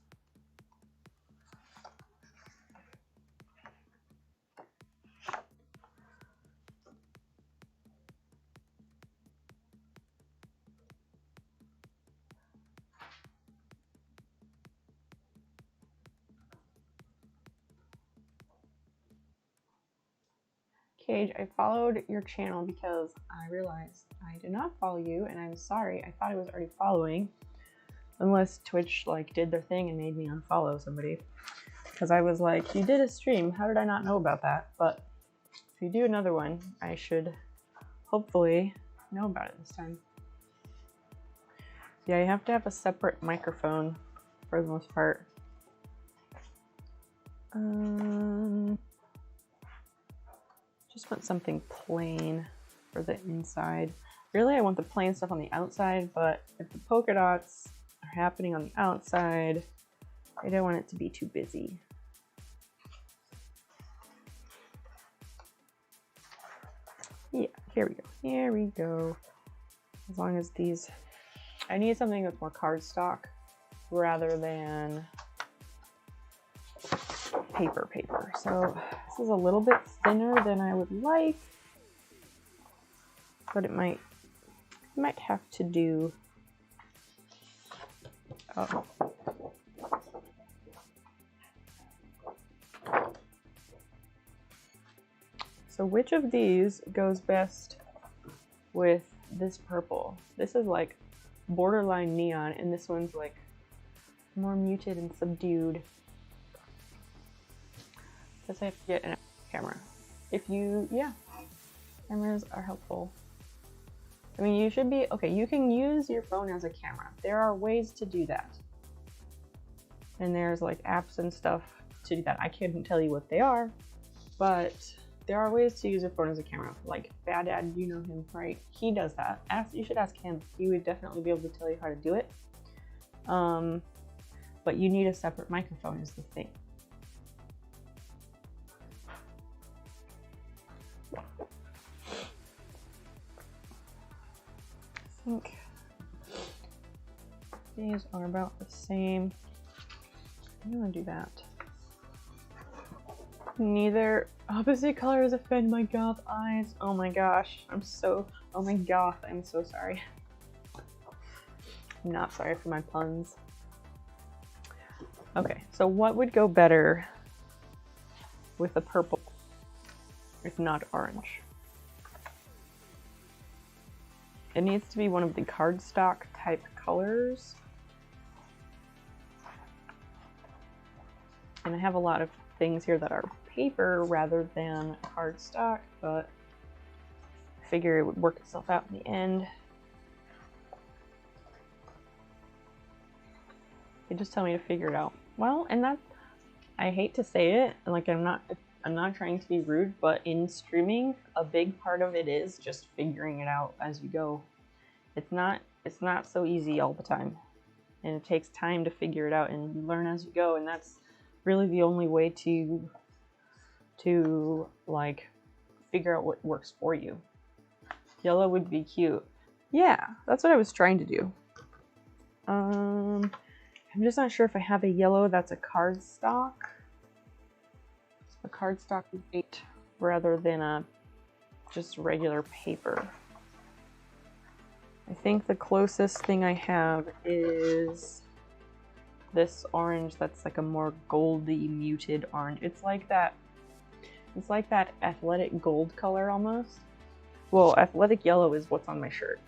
Cage, I followed your channel because I realized I did not follow you, and I'm sorry. I thought I was already following, unless Twitch like did their thing and made me unfollow somebody. Because I was like, you did a stream. How did I not know about that? But if you do another one, I should hopefully know about it this time. Yeah, you have to have a separate microphone for the most part. Just want something plain for the inside. Really, I want the plain stuff on the outside, but if the polka dots are happening on the outside, I don't want it to be too busy. Yeah, here we go. Here we go. As long as these, I need something with more cardstock rather than paper. So this is a little bit thinner than I would like, but it might have to do. Oh. So which of these goes best with this purple? This is like borderline neon, and this one's like more muted and subdued. Guess I have to get a camera. If you, yeah, cameras are helpful. I mean, you should be, okay, you can use your phone as a camera. There are ways to do that. And there's like apps and stuff to do that. I couldn't tell you what they are, but there are ways to use your phone as a camera. Like Bad Dad, you know him, right? He does that. You should ask him. He would definitely be able to tell you how to do it. But you need a separate microphone is the thing. I think these are about the same. I'm gonna do that. Neither opposite colors offend my goth eyes. Oh my gosh, oh my goth, I'm so sorry. I'm not sorry for my puns. Okay, so what would go better with the purple if not orange? It needs to be one of the cardstock type colors. And I have a lot of things here that are paper rather than cardstock, but I figure it would work itself out in the end. They just tell me to figure it out. Well, and that, I hate to say it, like I'm not trying to be rude, but in streaming, a big part of it is just figuring it out as you go. It's not so easy all the time, and it takes time to figure it out, and you learn as you go, and that's really the only way to like figure out what works for you. Yellow would be cute. Yeah, that's what I was trying to do. I'm just not sure if I have a yellow that's a cardstock. A cardstock weight rather than a just regular paper. I think the closest thing I have is this orange that's like a more goldy muted orange. It's like that athletic gold color almost. Well, athletic yellow is what's on my shirt,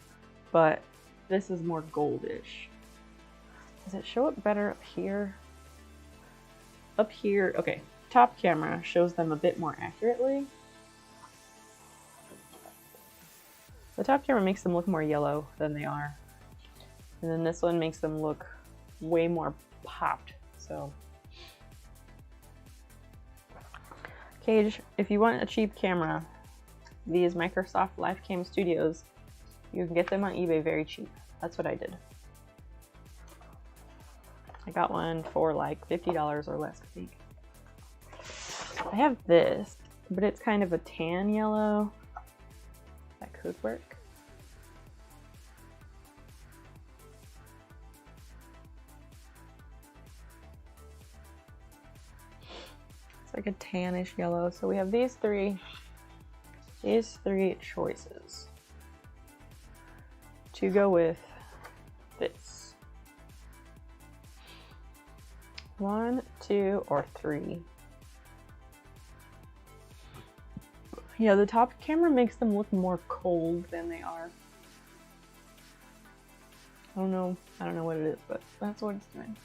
but this is more goldish. Does it show up better up here? Up here, okay, top camera shows them a bit more accurately. The top camera makes them look more yellow than they are. And then this one makes them look way more popped, so. Cage, if you want a cheap camera, these Microsoft LiveCam Studios, you can get them on eBay very cheap. That's what I did. I got one for like $50 or less, I think. I have this, but it's kind of a tan yellow. That could work. It's like a tannish yellow. So we have these three choices to go with this. 1, 2, or 3. Yeah, the top camera makes them look more cold than they are. I don't know what it is, but that's what it's doing.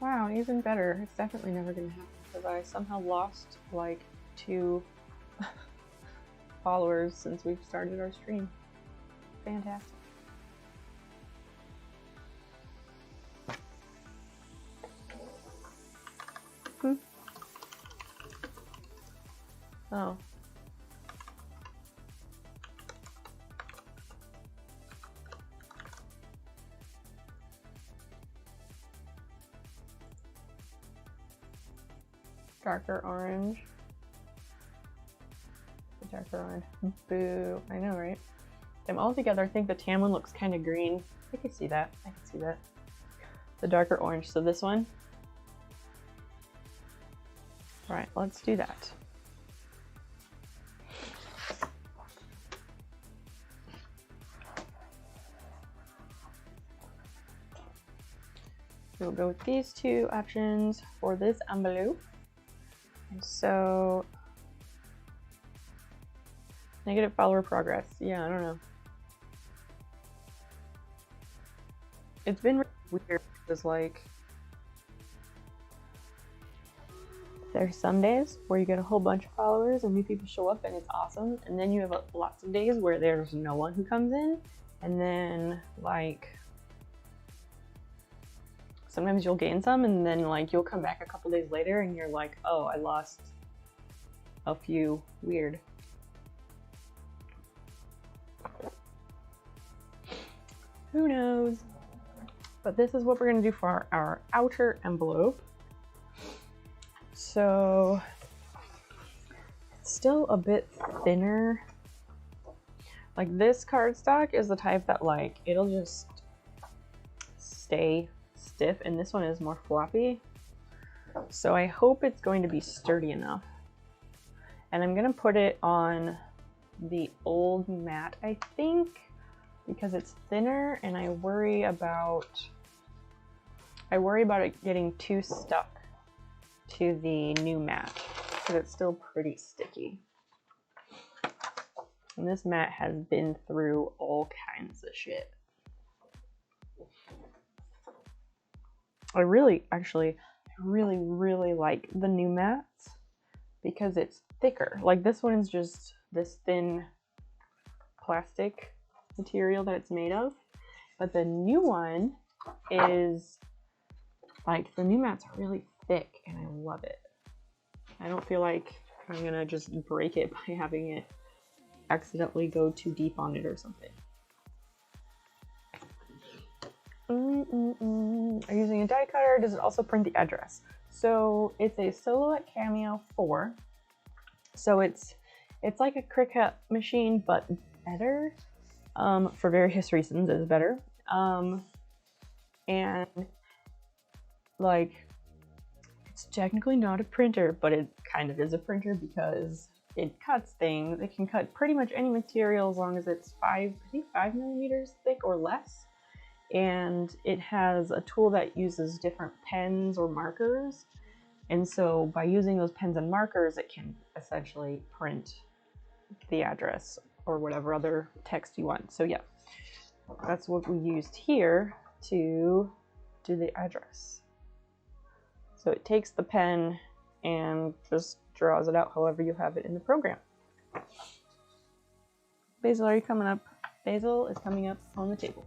Wow, even better. It's definitely never gonna happen because I somehow lost like 2 followers since we've started our stream. Fantastic. Oh. Darker orange. Darker orange. Boo. I know, right? Them all together, I think the tan one looks kind of green. I can see that. I can see that. The darker orange. So this one. All right, let's do that. We'll go with these 2 options for this envelope. And so, negative follower progress. Yeah, I don't know. It's been weird because like there's some days where you get a whole bunch of followers and new people show up and it's awesome, and then you have lots of days where there's no one who comes in, and then like sometimes you'll gain some and then like you'll come back a couple days later and you're like, oh, I lost a few. Weird. Who knows? But this is what we're going to do for our outer envelope. So it's still a bit thinner. Like this cardstock is the type that like it'll just stay stiff, and this one is more floppy. So I hope it's going to be sturdy enough. And I'm going to put it on the old mat, I think, because it's thinner, and I worry about it getting too stuck to the new mat because it's still pretty sticky. And this mat has been through all kinds of shit. I really like the new mats because it's thicker. Like this one is just this thin plastic material that it's made of, but the new one is like, the new mats are really thick and I love it. I don't feel like I'm gonna just break it by having it accidentally go too deep on it or something. I'm using a die cutter. Does it also print the address? So it's a Silhouette Cameo 4. So it's like a Cricut machine, but better. For various reasons, it's better. And like, it's technically not a printer, but it kind of is a printer because it cuts things. It can cut pretty much any material as long as it's 5 millimeters thick or less. And it has a tool that uses different pens or markers. And so by using those pens and markers, it can essentially print the address or whatever other text you want. So yeah, that's what we used here to do the address. So it takes the pen and just draws it out however you have it in the program. Basil, are you coming up? Basil is coming up on the table.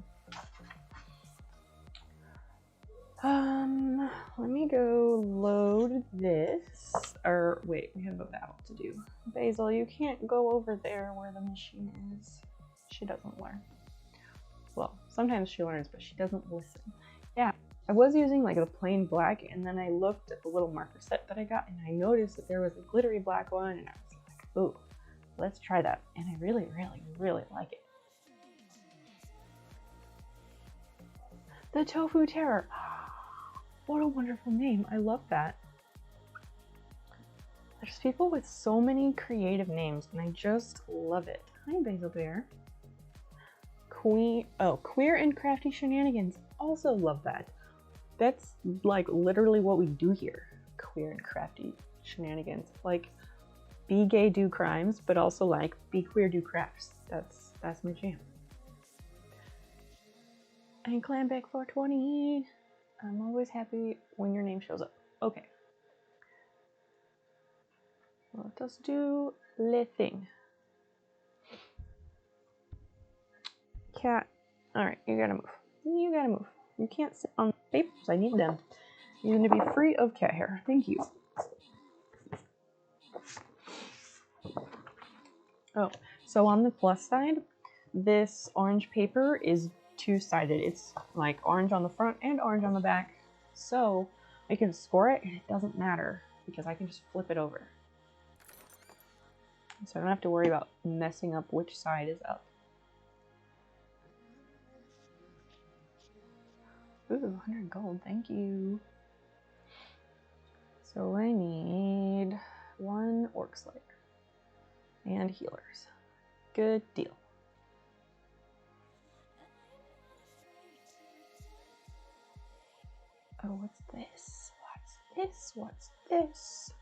Let me go load this, or wait, we have a battle to do. Basil, you can't go over there where the machine is. She doesn't learn. Well, sometimes she learns, but she doesn't listen. Yeah, I was using like the plain black, and then I looked at the little marker set that I got, and I noticed that there was a glittery black one, and I was like, ooh, let's try that. And I really, really, really like it. The Tofu Terror. What a wonderful name. I love that. There's people with so many creative names, and I just love it. Hi, Basil Bear. Queer and Crafty Shenanigans. Also love that. That's like literally what we do here. Queer and Crafty Shenanigans. Like, be gay, do crimes, but also like be queer, do crafts. That's my jam. And Clanback 420. I'm always happy when your name shows up. Okay. Let us do le thing. Cat. Alright, you gotta move. You gotta move. You can't sit on papers. I need them. You're gonna be free of cat hair. Thank you. Oh, so on the plus side, this orange paper is two-sided. It's like orange on the front and orange on the back. So I can score it and it doesn't matter because I can just flip it over. So I don't have to worry about messing up which side is up. Ooh, 100 gold, thank you. So I need 1 orc slayer and healers. Good deal. Oh, what's this? What's this? What's this?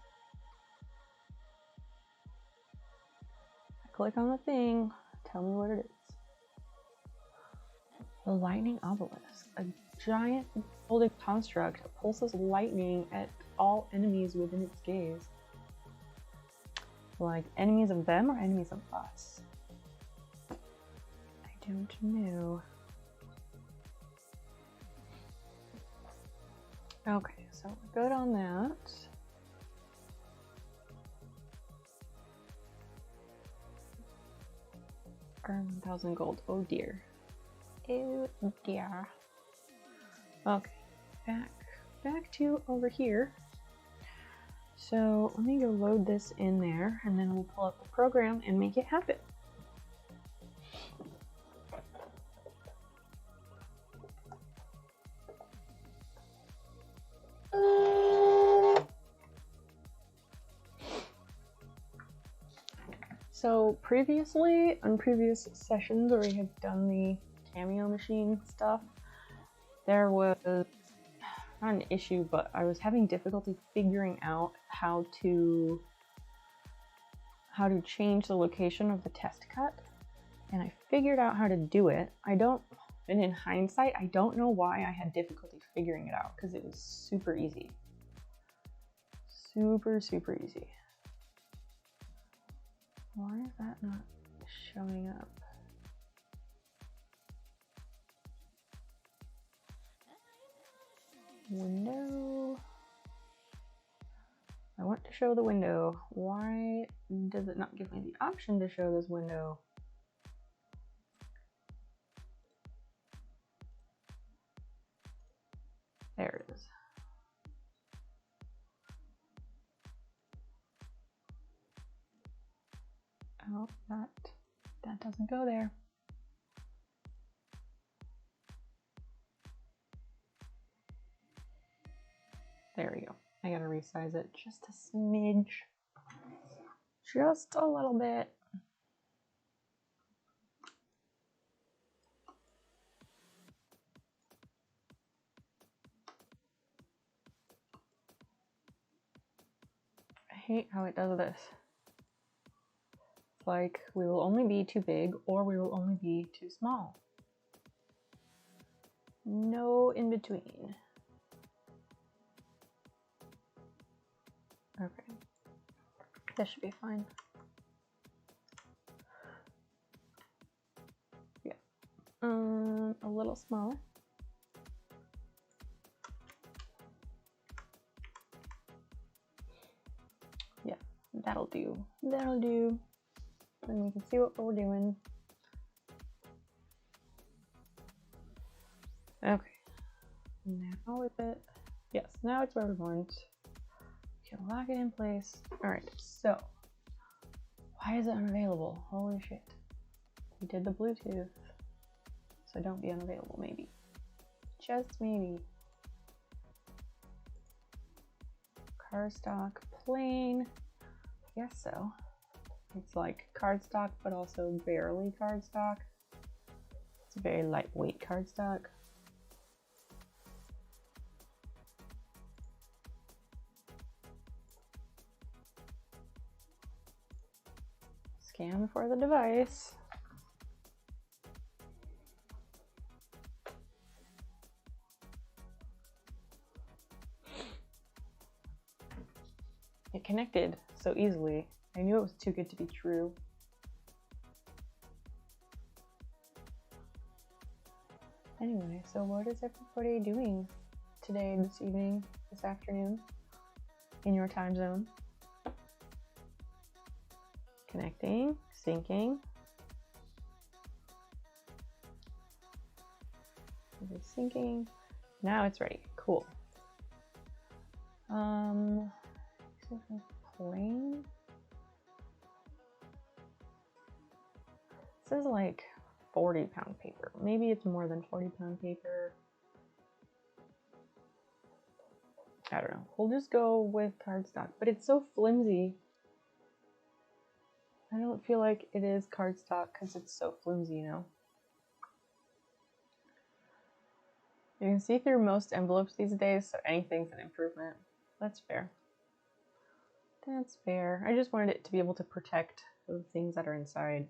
I click on the thing. Tell me what it is. The lightning obelisk. A giant folded construct that pulses lightning at all enemies within its gaze. Like enemies of them or enemies of us? I don't know. Okay, so we're good on that. Earn 1,000 gold. Oh dear. Oh dear. Okay, back to over here. So let me go load this in there and then we'll pull up the program and make it happen. So previously, on previous sessions where we had done the Cameo machine stuff, there was not an issue, but I was having difficulty figuring out how to change the location of the test cut, and I figured out how to do it. And in hindsight, I don't know why I had difficulty figuring it out, because it was super easy. Super, super easy. Why is that not showing up? Window. I want to show the window. Why does it not give me the option to show this window? There it is. Oh, that doesn't go there. There we go. I gotta resize it just a smidge. Just a little bit. I hate how it does this. It's like we will only be too big or we will only be too small. No in between. Okay. This should be fine. Yeah. A little smaller. Yeah, that'll do. That'll do. Then we can see what we're doing. Okay. Now with it. Yes, now it's where we want. We can lock it in place. Alright, so why is it unavailable? Holy shit. We did the Bluetooth. So don't be unavailable, maybe. Just maybe. Cardstock plain. I guess so. It's like cardstock, but also barely cardstock. It's a very lightweight cardstock. Scan for the device. It connected so easily. I knew it was too good to be true. Anyway, so what is everybody doing today, this evening, this afternoon, in your time zone? Connecting, syncing. It is syncing. Now it's ready. Cool. Plain. This is like 40-pound paper. Maybe it's more than 40-pound paper. I don't know. We'll just go with cardstock, but it's so flimsy. I don't feel like it is cardstock because it's so flimsy, you know? You can see through most envelopes these days, so anything's an improvement. That's fair. That's fair. I just wanted it to be able to protect the things that are inside.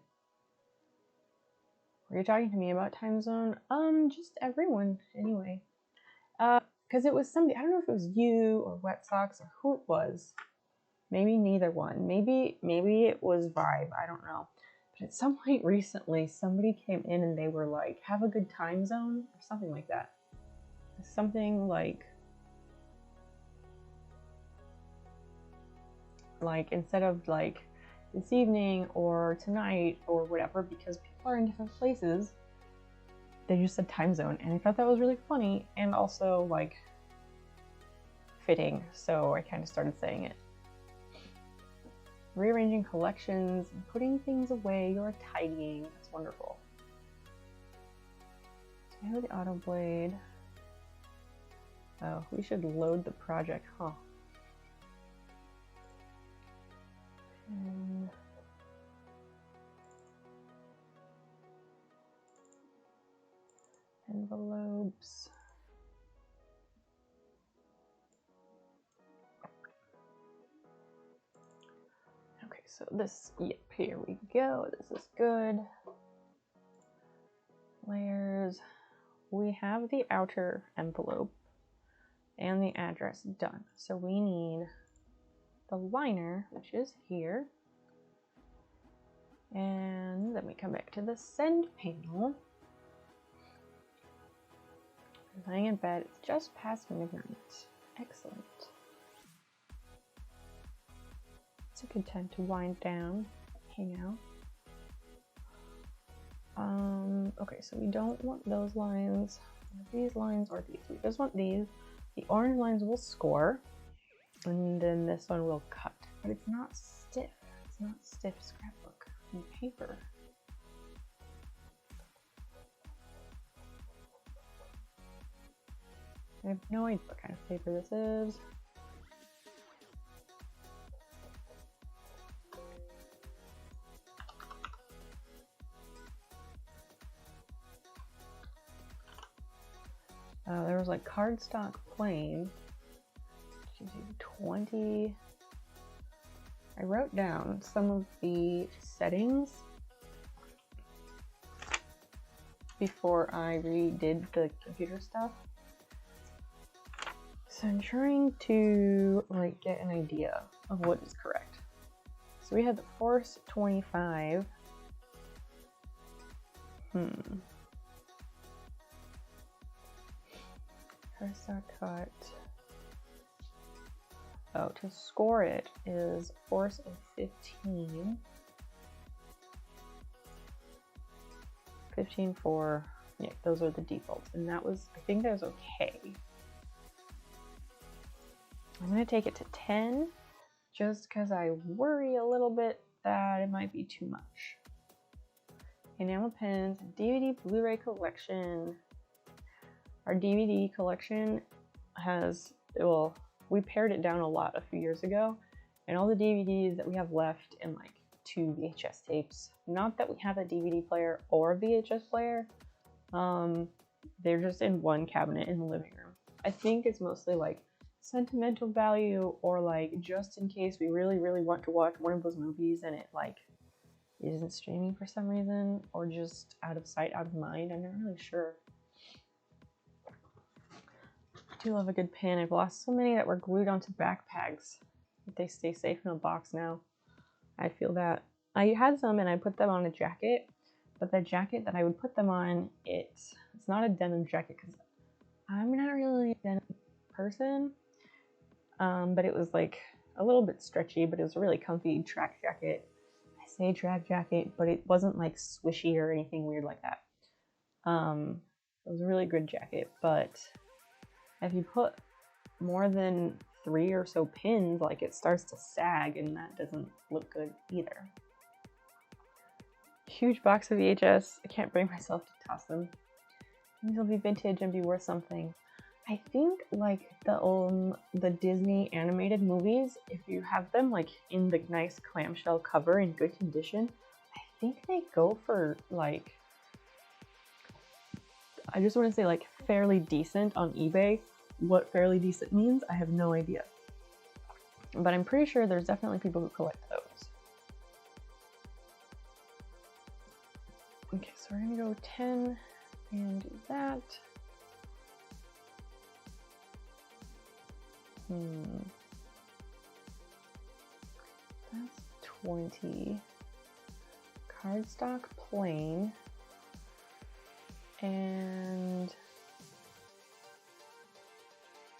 Were you talking to me about time zone? Just everyone, anyway. Because it was somebody, I don't know if it was you or Wet Socks or who it was. Maybe neither one. Maybe it was Vibe, I don't know. But at some point recently, somebody came in and they were like, have a good time zone or something like that. Something like instead of like this evening or tonight or whatever, because people are in different places, they just said time zone, and I thought that was really funny and also like fitting, so I kind of started saying it. Rearranging collections and putting things away. You're tidying. That's wonderful. I have the auto blade. Oh, we should load the project, huh? Envelopes. Okay, so this, yep, here we go. This is good. Layers. We have the outer envelope and the address done. So we need the liner, which is here. And then we come back to the send panel. Lying in bed, it's just past midnight. Excellent. It's a good time to wind down, hang out. Okay, so we don't want those lines, these lines, or these. We just want these. The orange lines will score, and then this one will cut. But it's not stiff. It's not stiff scrapbook paper. I have no idea what kind of paper this is. cardstock plain, 20. I wrote down some of the settings before I redid the computer stuff. So I'm trying to like get an idea of what is correct. So we had the force 25. Cardstock cut. Oh, to score it is force of 15. 15 for, yeah, those are the defaults. And that was, I think that was okay. I'm gonna take it to 10 just because I worry a little bit that it might be too much. Enamel pins, DVD Blu-ray collection. Our DVD collection has, well, we pared it down a lot a few years ago, and all the DVDs that we have left and like 2 VHS tapes, not that we have a DVD player or a VHS player, they're just in one cabinet in the living room. I think it's mostly like sentimental value, or like just in case we really want to watch one of those movies and it like isn't streaming for some reason, or just out of sight, out of mind. I'm not really sure. I do love a good pin. I've lost so many that were glued onto backpacks, but they stay safe in a box now. I feel that. I had some and I put them on a jacket, but the jacket that I would put them on, it's not a denim jacket because I'm not really a denim person, but it was like a little bit stretchy, but it was a really comfy track jacket. I say track jacket, but it wasn't like swishy or anything weird like that. It was a really good jacket, but if you put more than 3 or so pins, like it starts to sag, and that doesn't look good either. Huge box of VHS. I can't bring myself to toss them. These will be vintage and be worth something. I think like the Disney animated movies, if you have them like in the nice clamshell cover in good condition, I think they go for like, I just want to say like fairly decent on eBay. What fairly decent means, I have no idea. But I'm pretty sure there's definitely people who collect those. Okay, so we're gonna go 10 and do that. That's 20. Cardstock plain. And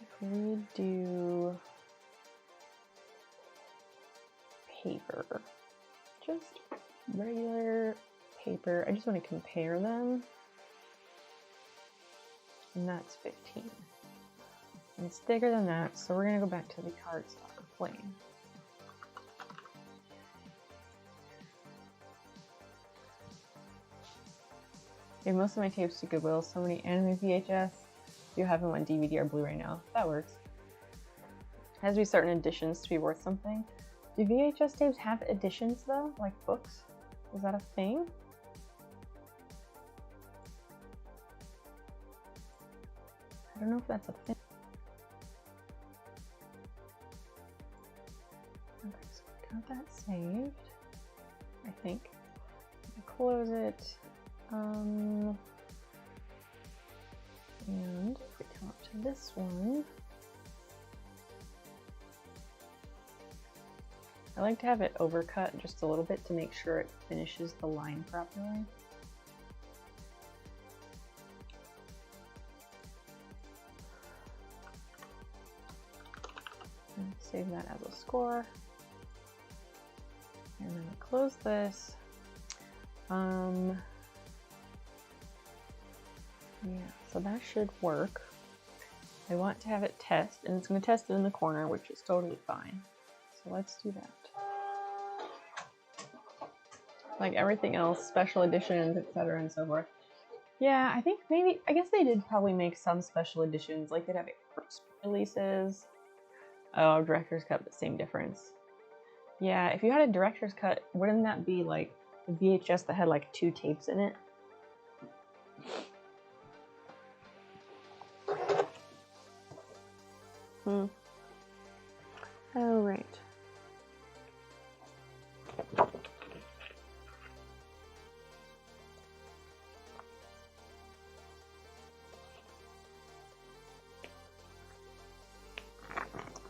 if we do paper, just regular paper, I just want to compare them, and that's 15. And it's thicker than that, so we're gonna go back to the cardstock plain. Gave most of my tapes to Goodwill, so many anime VHS. You have them on DVD or Blu-ray now. That works. Has to be certain editions to be worth something. Do VHS tapes have editions though, like books? Is that a thing? I don't know if that's a thing. Okay, so we got that saved, I think. Close it. And if we come up to this one, I like to have it overcut just a little bit to make sure it finishes the line properly. And save that as a score. And then we close this. Yeah, so that should work. I want to have it test, and it's going to test it in the corner, which is totally fine. So let's do that. Like everything else, special editions, etc. and so forth. Yeah, I think maybe, I guess they did probably make some special editions, like they'd have releases. Oh, director's cut, but same difference. Yeah, if you had a director's cut, wouldn't that be like the VHS that had like 2 tapes in it? Oh, right.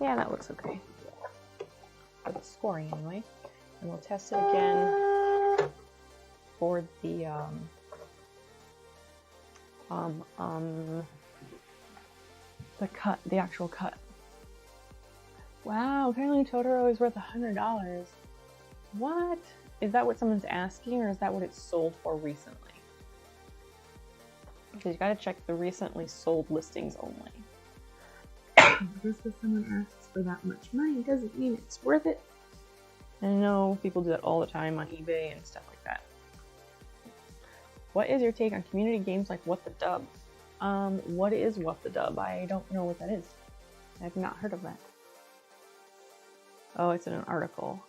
Yeah, that looks okay. For the scoring anyway. And we'll test it again for the cut, the actual cut. Wow, apparently Totoro is worth $100. What? Is that what someone's asking, or is that what it's sold for recently? Because you gotta check the recently sold listings only. Just because someone asks for that much money doesn't mean it's worth it. I know people do that all the time on eBay and stuff like that. What is your take on community games like What the Dub? What is What the Dub? I don't know what that is. I've not heard of that. Oh, it's in an article.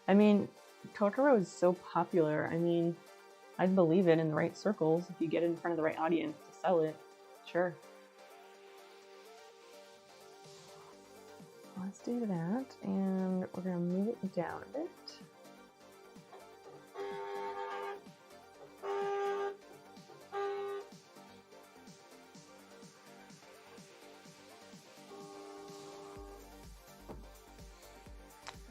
I mean, Totoro is so popular. I mean, I'd believe it in the right circles if you get it in front of the right audience to sell it. Sure. Let's do that, and we're gonna move it down a bit.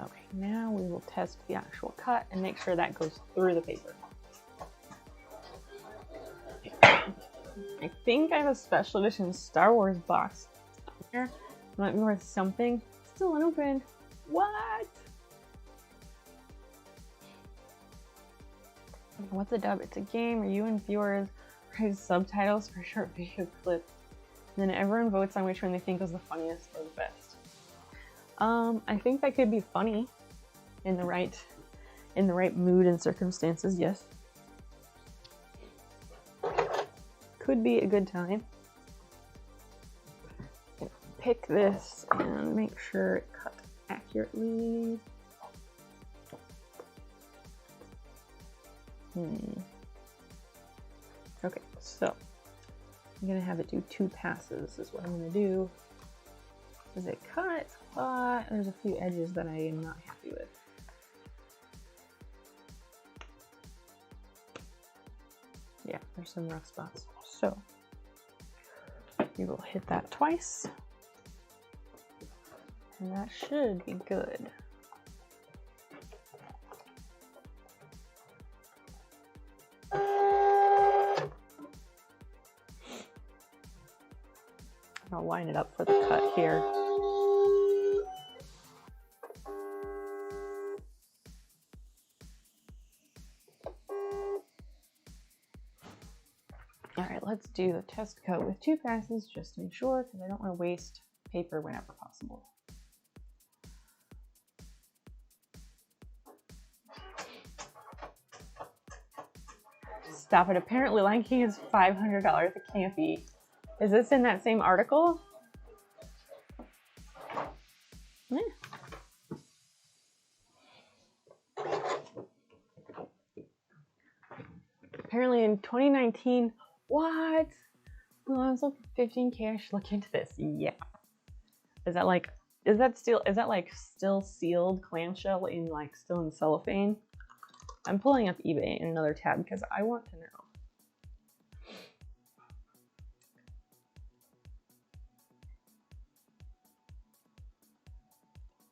Okay, now we will test the actual cut and make sure that goes through the paper. I think I have a special edition Star Wars box here. It might be worth something. Still unopened. What? What's the Dub? It's a game where you and viewers write subtitles for short video clips. And then everyone votes on which one they think was the funniest or the best. I think that could be funny in the right mood and circumstances, yes. Could be a good time. Pick this and make sure it cut accurately. Okay, so I'm gonna have it do 2 passes is what I'm gonna do. Does it cut? There's a few edges that I am not happy with. Yeah, there's some rough spots. So you will hit that twice. And that should be good. I'll line it up for the cut here. All right, let's do the test cut with 2 passes just to make sure, because I don't want to waste paper whenever possible. Stop it. Apparently Lion King is $500. It can't be. Is this in that same article? Yeah. Apparently in 2019, what? Mulan's looking 15K. I should look into this. Yeah. Is that like still sealed clamshell in still in cellophane? I'm pulling up eBay in another tab because I want to know.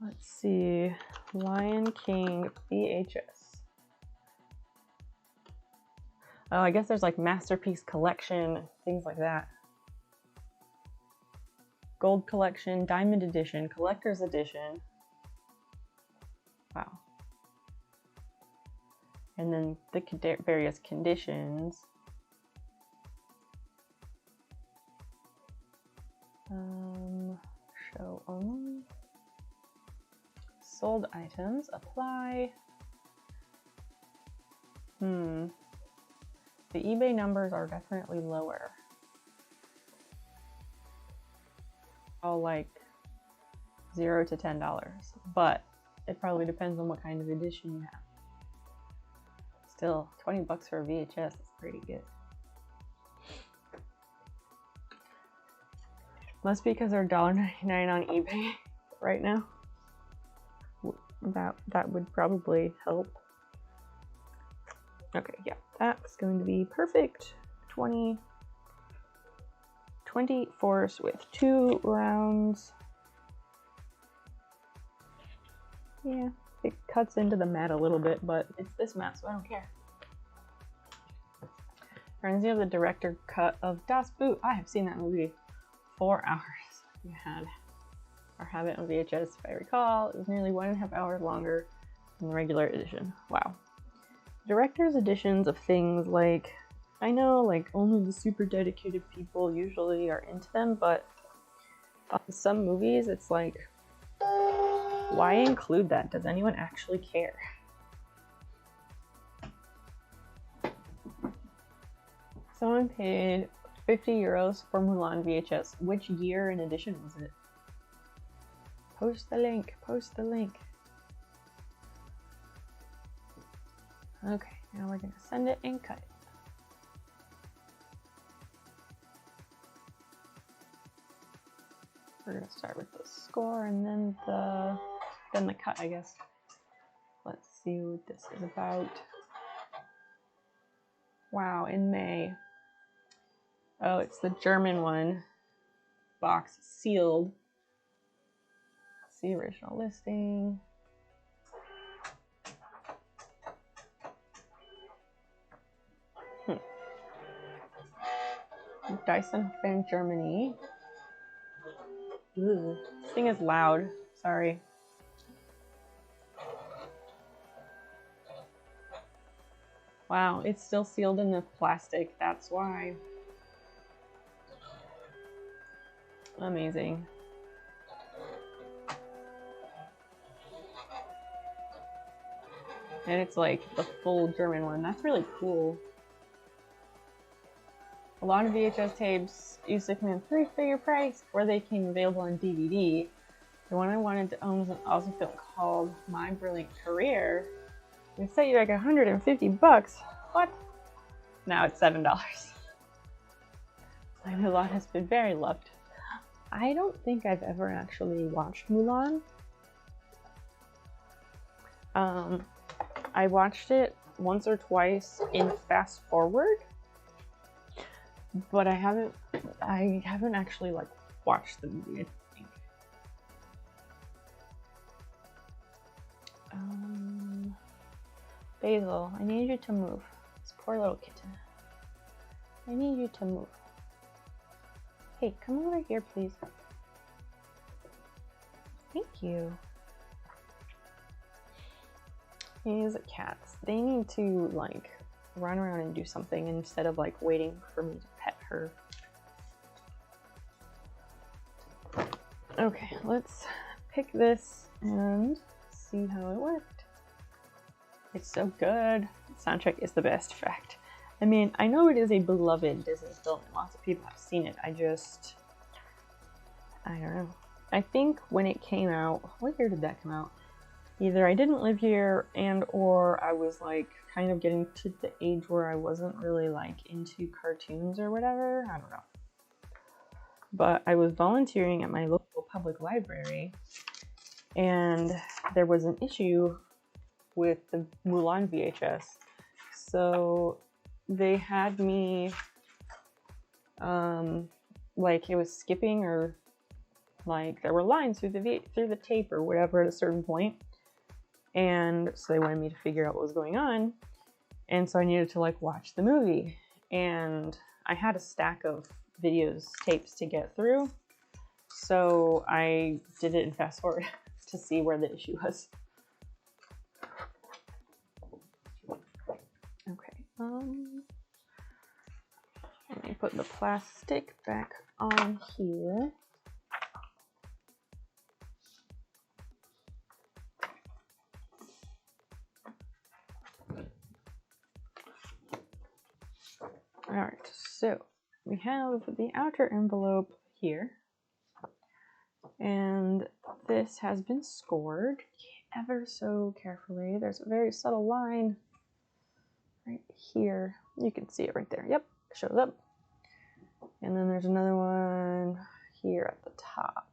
Let's see. Lion King VHS. Oh, I guess there's Masterpiece Collection, things like that. Gold Collection, Diamond Edition, Collector's Edition. Wow. And then the various conditions. Show only. Sold items, apply. The eBay numbers are definitely lower. All $0 to $10, but it probably depends on what kind of edition you have. Still, 20 bucks for a VHS is pretty good. Must be because they're $1.99 on eBay right now. That would probably help. Okay, yeah, that's going to be perfect. 20 force with 2 rounds. Yeah, it cuts into the mat a little bit, but it's this mat, so I don't care. Friends, you have the director cut of Das Boot. I have seen that movie 4 hours. You had or have it on VHS, if I recall. It was nearly 1.5 hours longer than the regular edition. Wow. Director's editions of things like, I know like only the super dedicated people usually are into them, but on some movies it's like, why include that? Does anyone actually care? Someone paid 50 euros for Mulan VHS. Which year and edition was it? Post the link, post the link. Okay, now we're gonna send it and cut it. We're gonna start with the score and then the cut, I guess. Let's see what this is about. Wow, in May. Oh, it's the German one. Box sealed. Let's see, original listing. Dyson Fan Germany. Ooh, this thing is loud. Sorry. Wow, it's still sealed in the plastic. That's why. Amazing. And it's like the full German one. That's really cool. A lot of VHS tapes used to come in 3-figure price before they came available on DVD. The one I wanted to own was an awesome film called My Brilliant Career. It set you like $150. What? Now it's $7. My Mulan has been very loved. I don't think I've ever actually watched Mulan. I watched it once or twice in fast forward, but I haven't actually like watched the movie, I think. Basil, I need you to move. This poor little kitten. I need you to move. Hey, come over here, please. Thank you. These cats, they need to like run around and do something instead of like waiting for me to pet her. Okay, let's pick this and see how it worked. It's so good. The soundtrack is the best fact. I mean, I know it is a beloved Disney film and lots of people have seen it. I don't know. I think when it came out, what year did that come out? Either I didn't live here and or I was like kind of getting to the age where I wasn't really like into cartoons or whatever. I don't know. But I was volunteering at my local public library and there was an issue with the Mulan VHS. So they had me like it was skipping or like there were lines through the tape or whatever at a certain point. And so they wanted me to figure out what was going on. And so I needed to like watch the movie. And I had a stack of tapes to get through. So I did it in fast forward to see where the issue was. Okay, let me put the plastic back on here. Alright, so we have the outer envelope here, and this has been scored ever so carefully. There's a very subtle line right here. You can see it right there. Yep, it shows up. And then there's another one here at the top.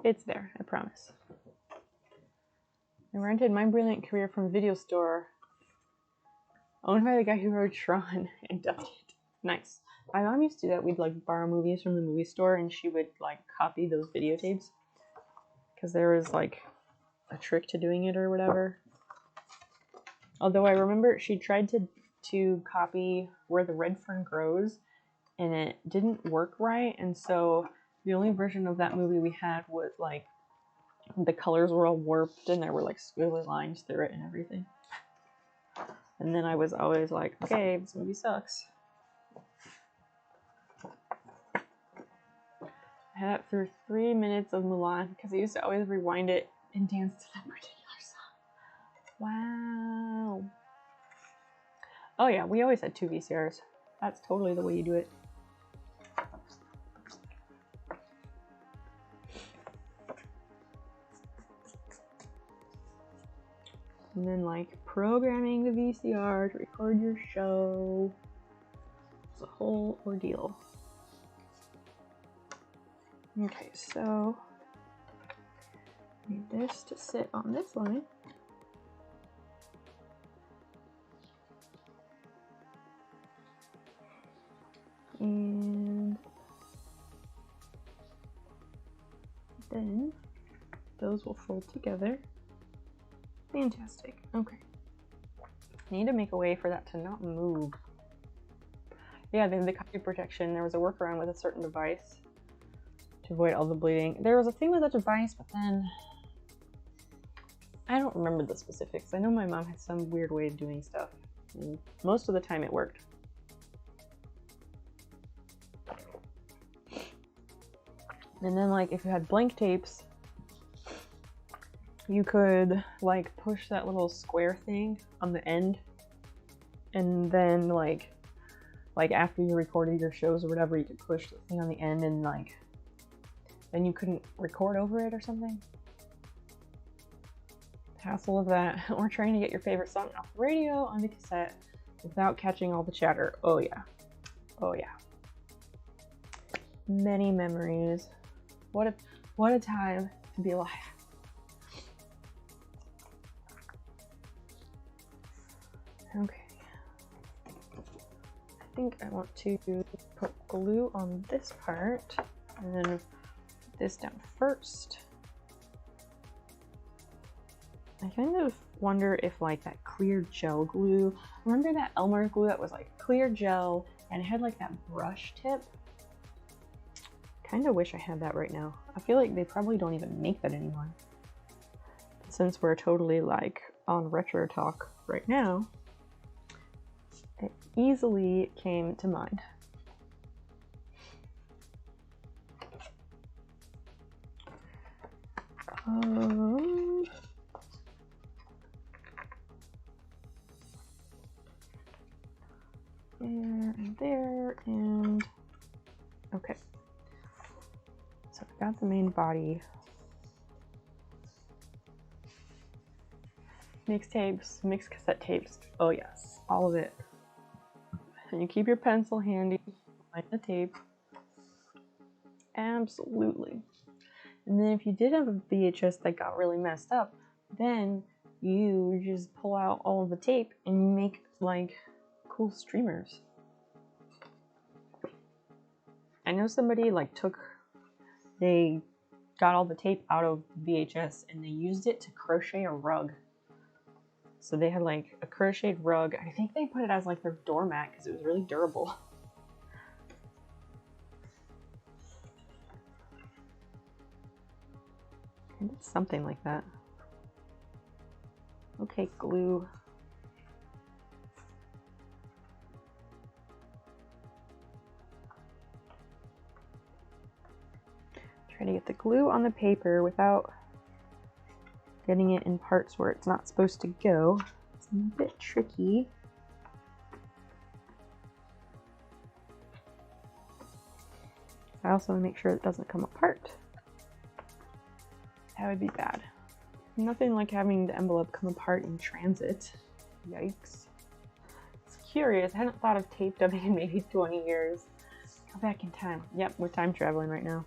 It's there, I promise. I rented My Brilliant Career from Video Store, owned by the guy who wrote Tron, and dubbed it. Nice. My mom used to do that. We'd like borrow movies from the movie store, and she would like copy those videotapes because there was like a trick to doing it or whatever. Although I remember she tried to copy Where the Red Fern Grows, and it didn't work right, and so the only version of that movie we had was like the colors were all warped and there were like squiggly lines through it and everything. And then I was always like, okay, this movie sucks. I had it through 3 minutes of Mulan because I used to always rewind it and dance to that particular song. Wow. Oh yeah, we always had 2 VCRs. That's totally the way you do it. And then like programming the VCR to record your show. It's a whole ordeal. Okay, so I need this to sit on this line. And then those will fold together. Fantastic. Okay. I need to make a way for that to not move. Yeah, the copy protection, there was a workaround with a certain device to avoid all the bleeding. There was a thing with that device, but then I don't remember the specifics. I know my mom had some weird way of doing stuff, and most of the time it worked. And then like if you had blank tapes, you could like push that little square thing on the end, and then like after you recorded your shows or whatever, you could push the thing on the end, and like then you couldn't record over it or something. Hassle of that. Or trying to get your favorite song off the radio onto cassette without catching all the chatter. Oh yeah. Oh yeah. Many memories. What a time to be alive. Okay. I think I want to put glue on this part and then put this down first. I kind of wonder if like that clear gel glue, remember that Elmer's glue that was like clear gel and it had like that brush tip? Kind of wish I had that right now. I feel like they probably don't even make that anymore. Since we're totally like on retro talk right now, it easily came to mind. There, and okay. So I got the main body. Mixtapes, mixed cassette tapes. Oh yes, all of it. And you keep your pencil handy, find the tape. Absolutely. And then if you did have a VHS that got really messed up, then you just pull out all of the tape and make like cool streamers. I know somebody like they got all the tape out of VHS and they used it to crochet a rug. So they had like a crocheted rug. I think they put it as like their doormat because it was really durable. I did something like that. Okay, glue. Try to get the glue on the paper without getting it in parts where it's not supposed to go. It's a bit tricky. I also want to make sure it doesn't come apart. That would be bad. Nothing like having the envelope come apart in transit. Yikes. It's furious. I hadn't thought of tape dubbing in maybe 20 years. Go back in time. Yep, we're time traveling right now.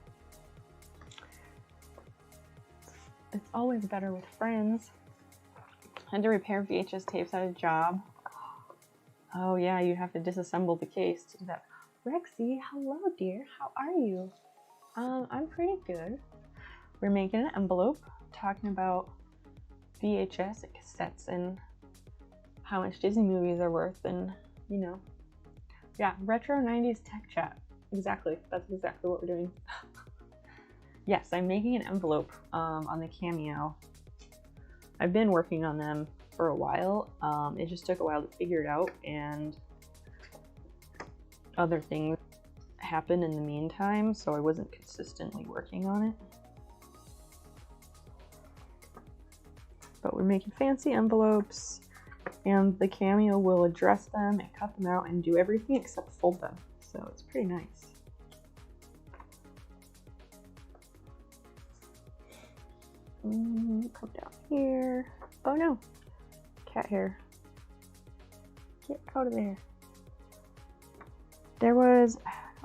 It's always better with friends. I had to repair VHS tapes at a job. Oh yeah, you have to disassemble the case to do that. Rexy, hello dear, how are you? I'm pretty good. We're making an envelope talking about VHS and cassettes and how much Disney movies are worth, and you know. Yeah, retro 90s tech chat. Exactly, that's exactly what we're doing. Yes, I'm making an envelope on the Cameo. I've been working on them for a while. It just took a while to figure it out, and other things happened in the meantime, so I wasn't consistently working on it. But we're making fancy envelopes, and the Cameo will address them and cut them out and do everything except fold them, so it's pretty nice. Come down here. Oh no, cat hair. Get out of there. There was,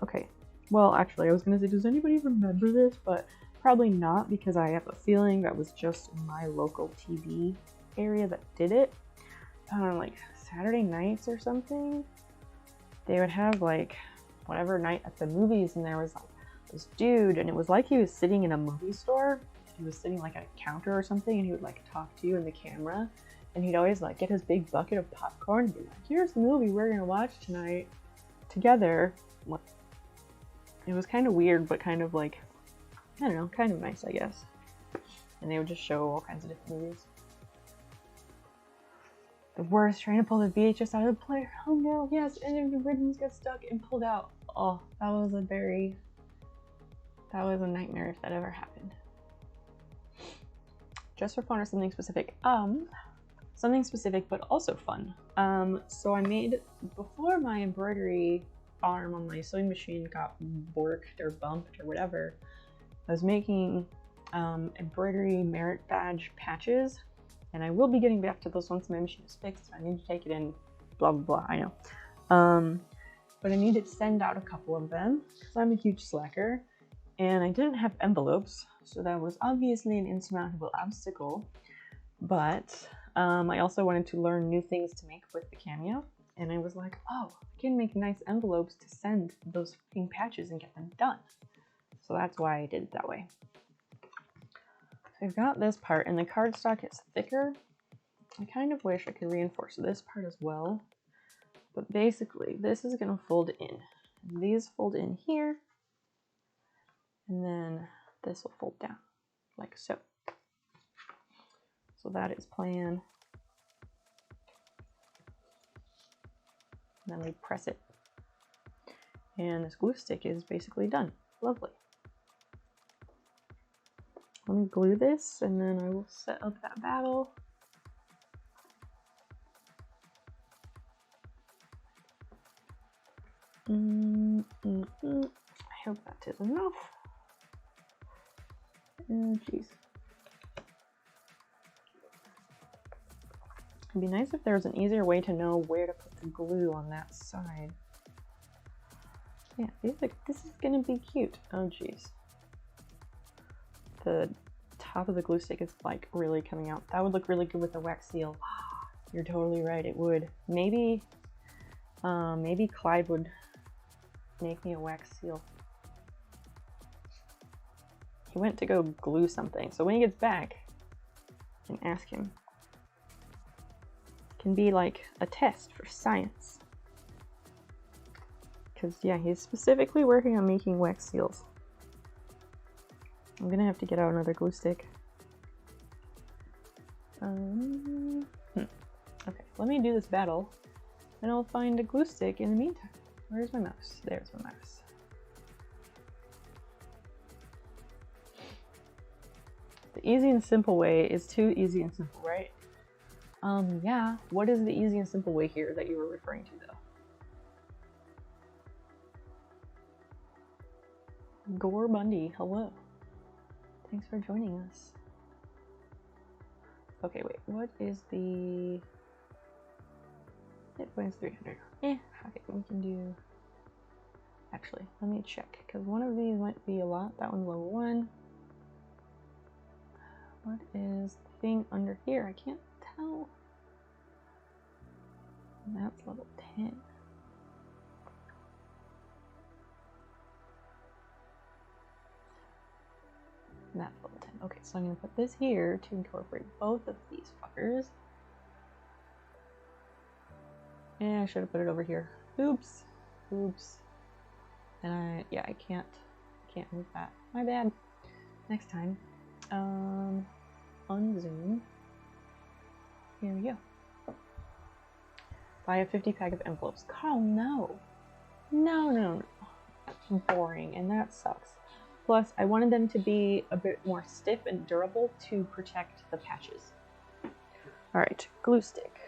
okay, well actually I was gonna say, does anybody remember this? But probably not, because I have a feeling that was just my local TV area that did it. I don't know, like Saturday nights or something. They would have like whatever night at the movies, and there was like this dude, and it was like he was sitting in a movie store. He was sitting like at a counter or something, and he would like talk to you in the camera, and he'd always like get his big bucket of popcorn and be like, here's the movie we're gonna watch tonight together. It was kind of weird, but kind of like, I don't know, kind of nice, I guess. And they would just show all kinds of different movies. The worst, trying to pull the VHS out of the player. Oh no, yes, and the ribbons got stuck and pulled out. Oh, that was a nightmare if that ever happened. Just for fun or something specific? Something specific, but also fun. So I made, before my embroidery arm on my sewing machine got borked or bumped or whatever, I was making embroidery merit badge patches, and I will be getting back to those once my machine is fixed. I need to take it in, blah blah blah, I know. But I need to send out a couple of them because I'm a huge slacker, and I didn't have envelopes, so that was obviously an insurmountable obstacle. But I also wanted to learn new things to make with the Cameo, and I was like, oh, I can make nice envelopes to send those fucking patches and get them done. So that's why I did it that way. So I've got this part, and the cardstock is thicker. I kind of wish I could reinforce this part as well, but basically this is going to fold in. These fold in here, and then this will fold down like so. So that is plan. And then we press it, and this glue stick is basically done. Lovely. Let me glue this, and then I will set up that battle. I hope that is enough. Oh, jeez. It'd be nice if there was an easier way to know where to put the glue on that side. Yeah, this is gonna be cute. Oh, jeez. The top of the glue stick is like really coming out. That would look really good with the wax seal. You're totally right, it would. Maybe Clyde would make me a wax seal. He went to go glue something, so when he gets back, I can ask him. It can be like a test for science. Because yeah, he's specifically working on making wax seals. I'm gonna have to get out another glue stick. Okay, let me do this battle, and I'll find a glue stick in the meantime. Where's my mouse? There's my mouse. The easy and simple way is too easy and simple, right? Yeah. What is the easy and simple way here that you were referring to, though? Gore Bundy, hello. Thanks for joining us. Okay, wait, what is the hit points? 300. Fuck it, we can do... Actually, let me check, because one of these might be a lot. That one's level 1. What is the thing under here? I can't tell. That's level 10. That's level 10. Okay, so I'm going to put this here to incorporate both of these fuckers. And I should have put it over here. Oops. Oops. And I can't move that. My bad. Next time. Unzoom. Here we go. Buy a 50 pack of envelopes. Carl, no. No. That's boring, and that sucks. Plus, I wanted them to be a bit more stiff and durable to protect the patches. Alright, glue stick.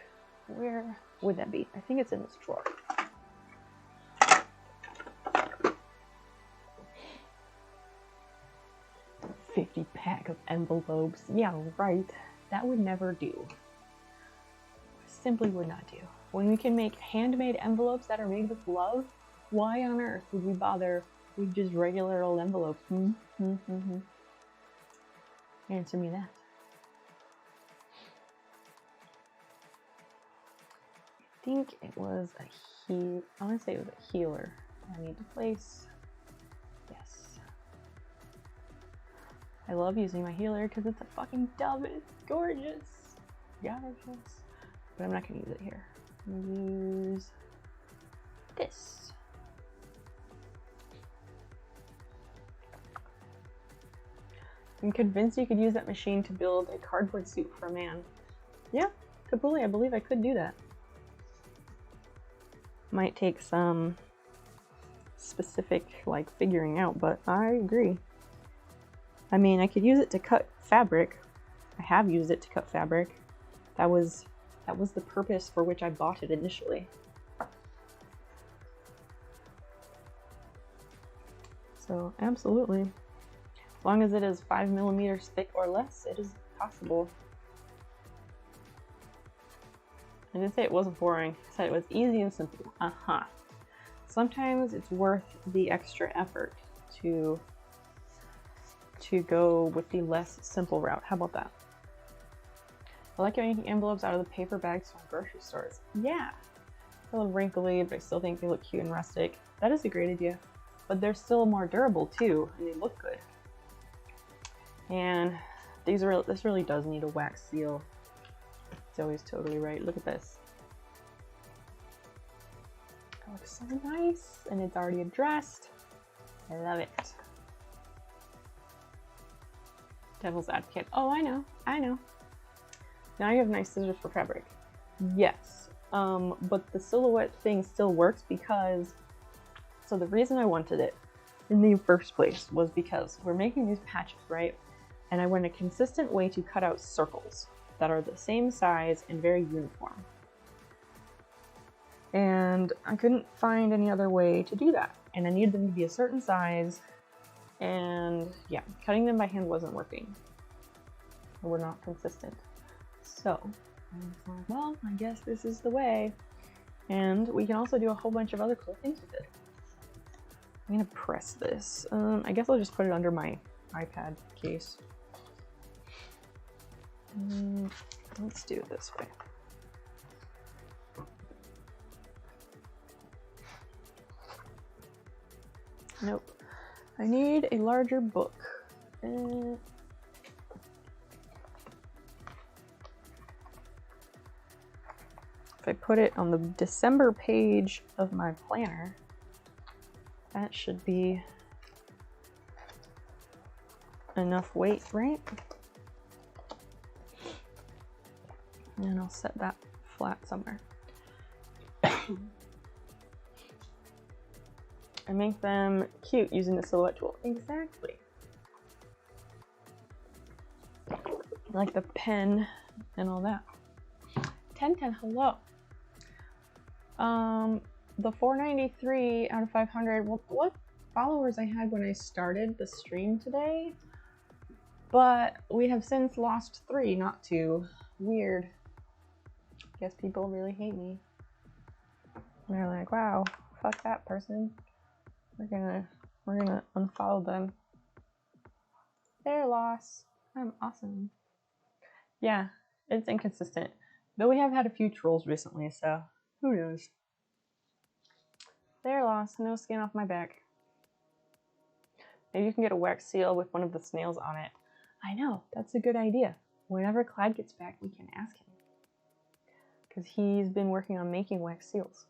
Where would that be? I think it's in this drawer. $50 pack of envelopes. Yeah, right. That would never do. Simply would not do. When we can make handmade envelopes that are made with love, why on earth would we bother with just regular old envelopes? Answer me that. I think it was a I want to say it was a healer. I need to place. Yes. I love using my healer because it's a fucking dove and it's gorgeous. Gorgeous. But I'm not going to use it here. I'm going to use this. I'm convinced you could use that machine to build a cardboard suit for a man. Yeah, completely. I believe I could do that. Might take some specific, like, figuring out, but I agree. I mean, I could use it to cut fabric. I have used it to cut fabric. That was the purpose for which I bought it initially. So, absolutely. As long as it is 5 millimeters thick or less, it is possible. I didn't say it wasn't boring. I said it was easy and simple. Sometimes it's worth the extra effort to go with the less simple route. How about that? I like making envelopes out of the paper bags from grocery stores. Yeah. They're a little wrinkly, but I still think they look cute and rustic. That is a great idea. But they're still more durable too, and they look good. And this really does need a wax seal. It's always totally right. Look at this. It looks so nice, and it's already addressed. I love it. Devil's advocate. Oh, I know. Now you have nice scissors for fabric. Yes, but the silhouette thing still works because, so the reason I wanted it in the first place was because we're making these patches, right? And I want a consistent way to cut out circles that are the same size and very uniform. And I couldn't find any other way to do that. And I needed them to be a certain size. And yeah, cutting them by hand wasn't working. We're not consistent. So I was like, well, I guess this is the way. And we can also do a whole bunch of other cool things with it. I'm gonna press this. I guess I'll just put it under my iPad case. Let's do it this way. Nope. I need a larger book. If I put it on the December page of my planner, that should be enough weight, right? And I'll set that flat somewhere. I make them cute using the silhouette tool. Exactly. Like the pen and all that. 1010, hello. The 493 out of 500. Well, what followers I had when I started the stream today, but we have since lost 3, not 2. Weird. Guess people really hate me. And they're like, wow, fuck that person. We're gonna unfollow them. Their loss. I'm awesome. Yeah, it's inconsistent. Though we have had a few trolls recently, so who knows? Their loss. No skin off my back. Maybe you can get a wax seal with one of the snails on it. I know, that's a good idea. Whenever Clyde gets back, we can ask him. Because he's been working on making wax seals.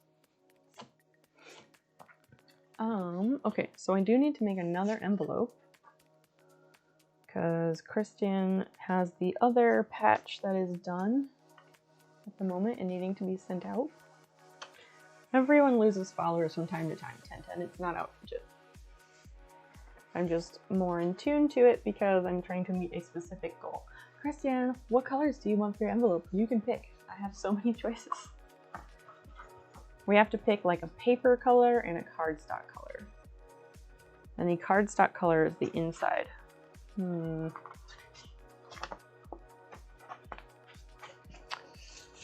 Okay, so I do need to make another envelope. Because Christian has the other patch that is done at the moment and needing to be sent out. Everyone loses followers from time to time, 1010. It's not outrageous. I'm just more in tune to it because I'm trying to meet a specific goal. Christian, what colors do you want for your envelope? You can pick. I have so many choices. We have to pick like a paper color and a cardstock color. And the cardstock color is the inside.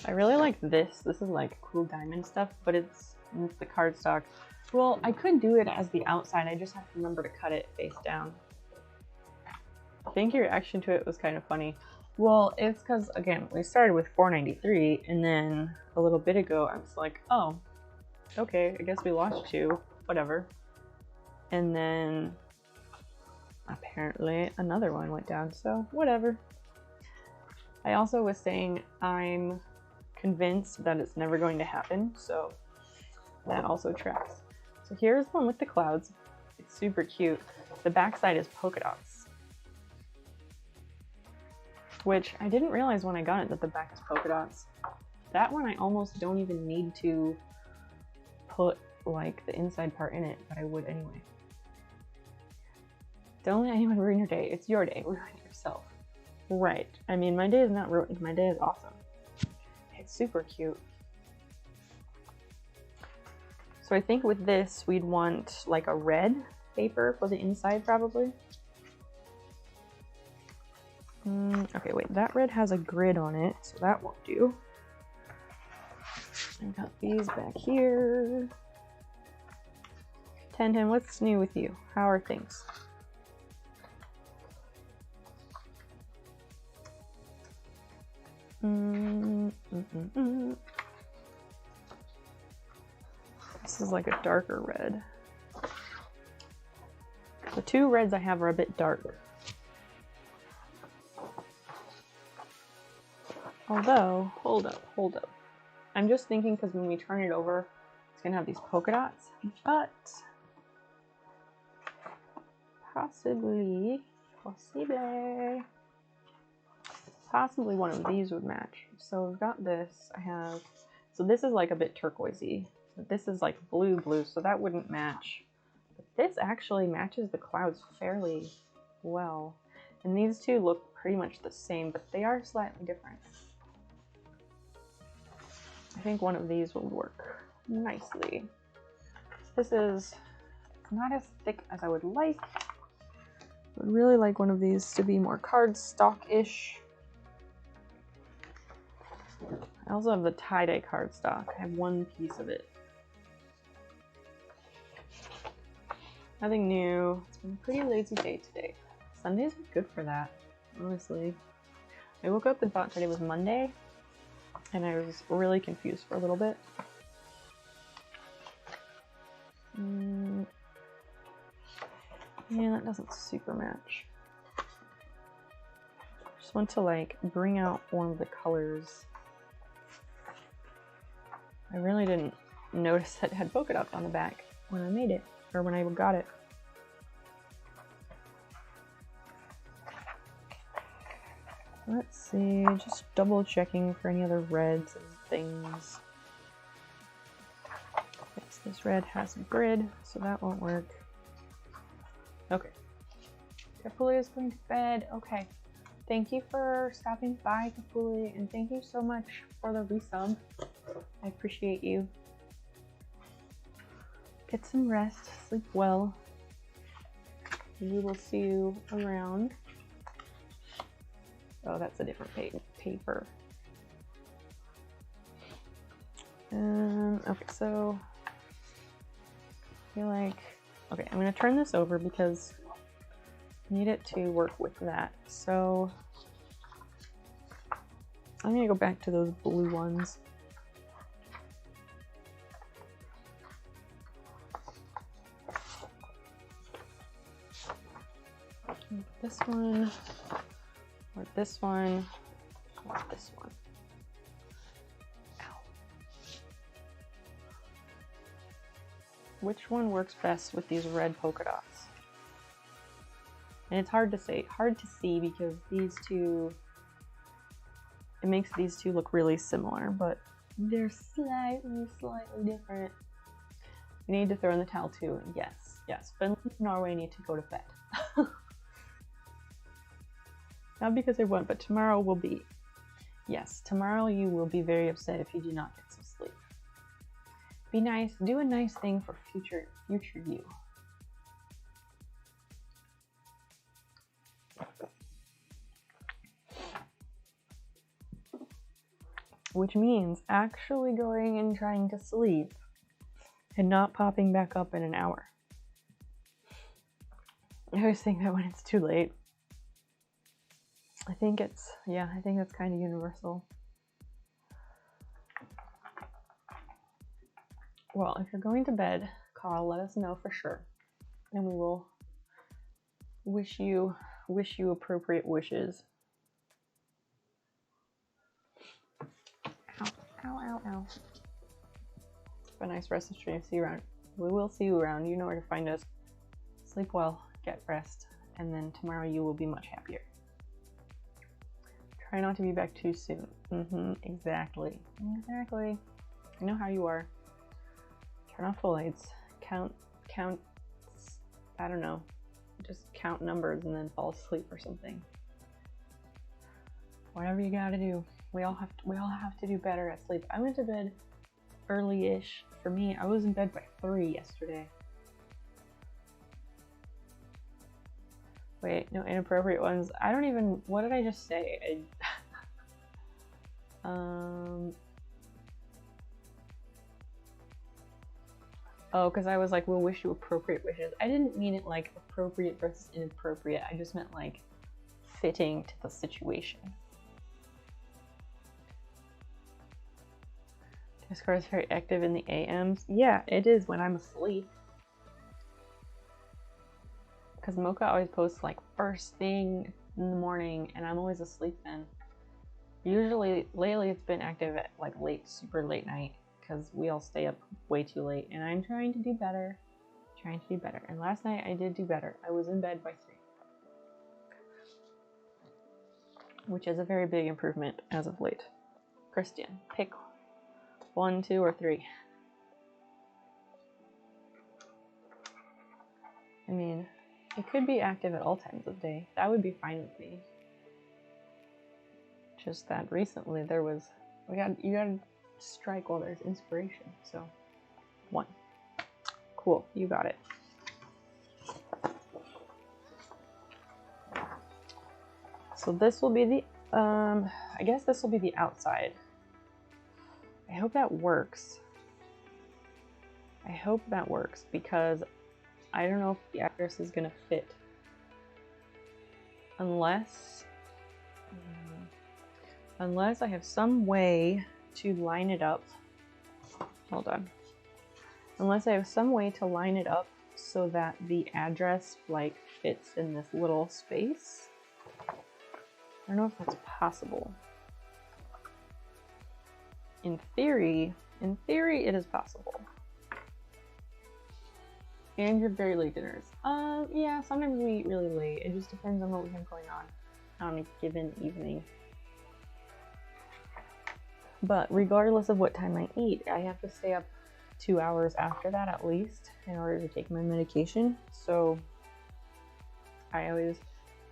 I really like this. This is like cool diamond stuff, but it's the cardstock. Well, I could do it as the outside. I just have to remember to cut it face down. I think your reaction to it was kind of funny. Well, it's because, again, we started with $4.93, and then a little bit ago, I was like, oh, okay, I guess we lost 2, whatever. And then apparently another one went down, so whatever. I also was saying I'm convinced that it's never going to happen, so that also tracks. So here's one with the clouds. It's super cute. The backside is polka dots, which I didn't realize when I got it that the back is polka dots. That one I almost don't even need to put like the inside part in it, but I would anyway. Don't let anyone ruin your day. It's your day. Ruin it yourself. Right. I mean, my day is not ruined. My day is awesome. It's super cute. So I think with this, we'd want like a red paper for the inside probably. Okay, wait, that red has a grid on it, so that won't do. I've got these back here. 1010, what's new with you? How are things? This is like a darker red. The 2 reds I have are a bit darker. Although, hold up. I'm just thinking because when we turn it over, it's gonna have these polka dots, but possibly one of these would match. So we've got this, so this is like a bit turquoisey. This is like blue, so that wouldn't match. But this actually matches the clouds fairly well. And these 2 look pretty much the same, but they are slightly different. I think one of these will work nicely. This is not as thick as I would like. I would really like one of these to be more cardstock-ish. I also have the tie-dye cardstock. I have 1 piece of it. Nothing new. It's been a pretty lazy day today. Sundays are good for that, honestly. I woke up and thought today was Monday, and I was really confused for a little bit. Yeah, that doesn't super match. Just want to like bring out one of the colors. I really didn't notice that it had polka dots on the back when I made it, or when I got it. Let's see, just double checking for any other reds and things. Yes, this red has a grid, so that won't work. Okay. Kapuli is going to bed. Okay. Thank you for stopping by, Kapuli, and thank you so much for the resub. I appreciate you. Get some rest, sleep well. We will see you around. Oh, that's a different paper. Okay, so I feel like, okay, I'm gonna turn this over because I need it to work with that. So I'm gonna go back to those blue ones. This one, or this one, or this one. Ow. Which one works best with these red polka dots? And it's hard to say, hard to see because these two, it makes these two look really similar, but they're slightly different. You need to throw in the towel too. Yes, yes. Finland and Norway need to go to bed. Not because I won't, but tomorrow will be. Yes, tomorrow you will be very upset if you do not get some sleep. Be nice. Do a nice thing for future you. Which means actually going and trying to sleep and not popping back up in an hour. I always think that when it's too late. I think it's, yeah, I think that's kind of universal. Well, if you're going to bed, Carl, let us know for sure. And we will wish you appropriate wishes. Ow, ow, ow, ow. Have a nice rest of stream. See you around. We will see you around. You know where to find us. Sleep well, get rest, and then tomorrow you will be much happier. Try not to be back too soon. Exactly. Exactly. I know how you are. Turn off the lights. Count, I don't know. Just count numbers and then fall asleep or something. Whatever you gotta do. We all have to do better at sleep. I went to bed early-ish. For me, I was in bed by 3 yesterday. Wait, no inappropriate ones. I don't even, what did I just say? Oh, because I was like, we'll wish you appropriate wishes. I didn't mean it like appropriate versus inappropriate. I just meant like fitting to the situation. Discord is very active in the AMs. Yeah, it is when I'm asleep. Because Mocha always posts like first thing in the morning and I'm always asleep then. Usually, lately it's been active at like late, super late night because we all stay up way too late and I'm trying to do better. And last night I did do better. I was in bed by 3. Which is a very big improvement as of late. Christian, pick 1, 2, or 3. I mean, it could be active at all times of day. That would be fine with me. Just that recently there was, you gotta strike while there's inspiration. So, 1. Cool, you got it. So this will be the, I guess this will be the outside. I hope that works. I hope that works because I don't know if the address is gonna fit. Unless I have some way to line it up. Hold on. Unless I have some way to line it up so that the address like fits in this little space. I don't know if that's possible. In theory it is possible. And your very late dinners. Yeah, sometimes we eat really late. It just depends on what we have going on a given evening. But regardless of what time I eat, I have to stay up 2 hours after that at least in order to take my medication. So I always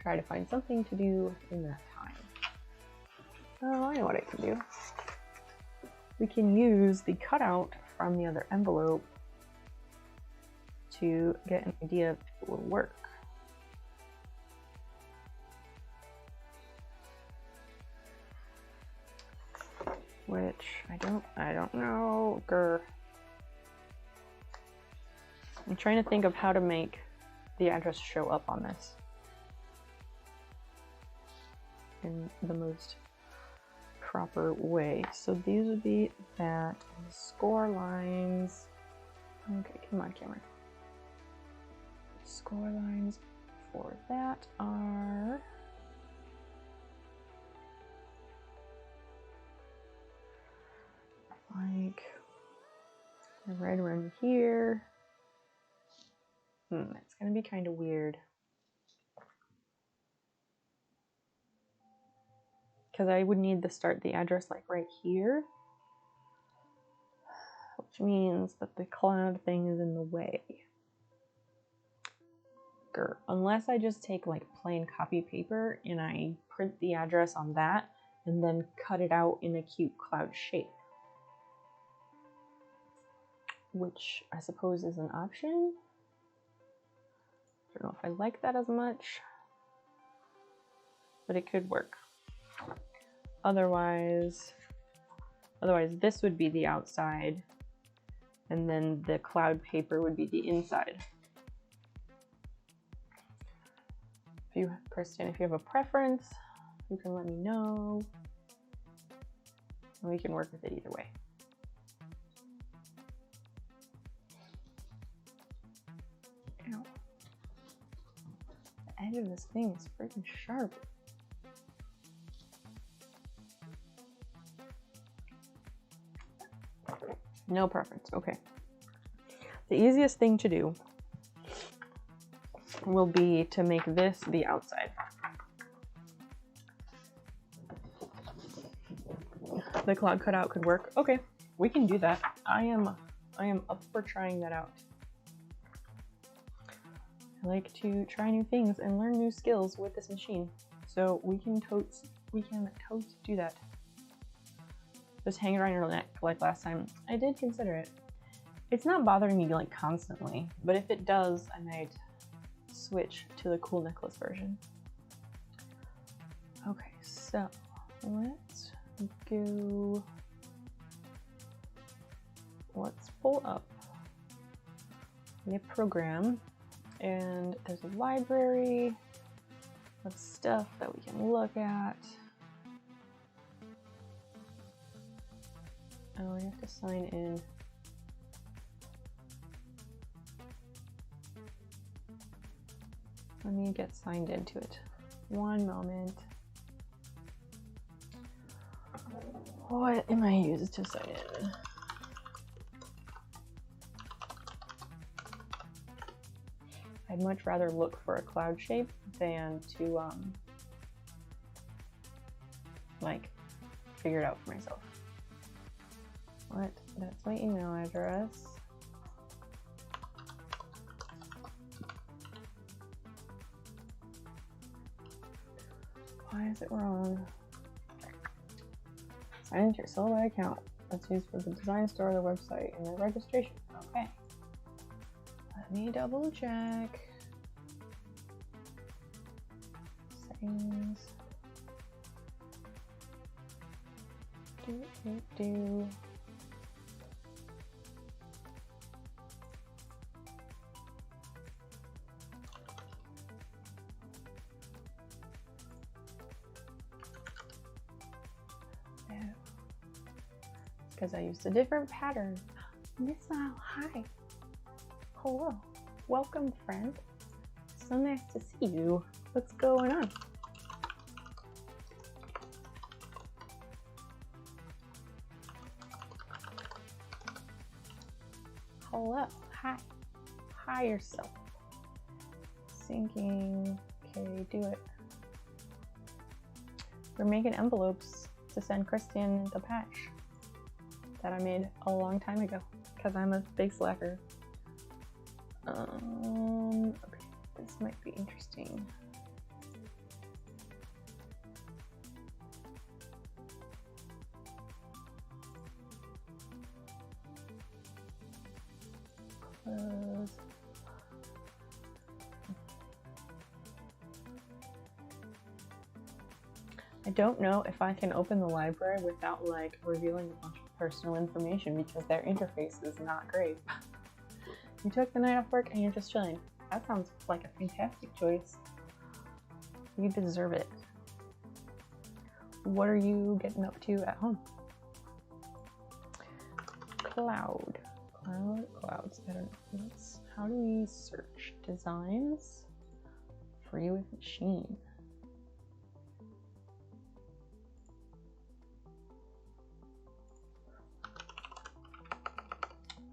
try to find something to do in that time. Oh, I know what I can do. We can use the cutout from the other envelope to get an idea if it will work. which I don't know. Grr. I'm trying to think of how to make the address show up on this in the most proper way. So these would be that, and the score lines. Okay, come on, camera. Score lines for that are like right around here. It's gonna be kind of weird because I would need to start the address like right here, which means that the cloud thing is in the way. Grr. Unless I just take like plain copy paper and I print the address on that and then cut it out in a cute cloud shape, which I suppose is an option. I don't know if I like that as much, but it could work. Otherwise this would be the outside, and then the cloud paper would be the inside. Kristen, if you have a preference, you can let me know. And we can work with it either way. Ow. The edge of this thing is freaking sharp. No preference, okay. The easiest thing to do will be to make this the outside. The cloud cutout could work. Okay, we can do that. I am up for trying that out. I like to try new things and learn new skills with this machine. So we can totes do that. Just hang it around your neck like last time. I did consider it. It's not bothering me like constantly, but if it does, I might switch to the cool necklace version. Okay, so let's pull up the program, and there's a library of stuff that we can look at. Oh, we have to sign in. Let me get signed into it. One moment. What am I used to sign in? I'd much rather look for a cloud shape than to like figure it out for myself. What? That's my email address. Why is it wrong? Sign into your solo account. That's used for the design store, the website, and the registration. Okay. Let me double check. Settings. Do. Because I used a different pattern. Missile, hi. Hello. Welcome, friend. So nice to see you. What's going on? Hello. Hi. Hi yourself. Syncing. Okay, do it. We're making envelopes to send Christian the patch that I made a long time ago because I'm a big slacker. Okay, this might be interesting. Close. I don't know if I can open the library without like revealing a bunch of personal information because their interface is not great. You took the night off work and you're just chilling. That sounds like a fantastic choice. You deserve it. What are you getting up to at home? Clouds. I don't know. How do we search designs? Free with machine.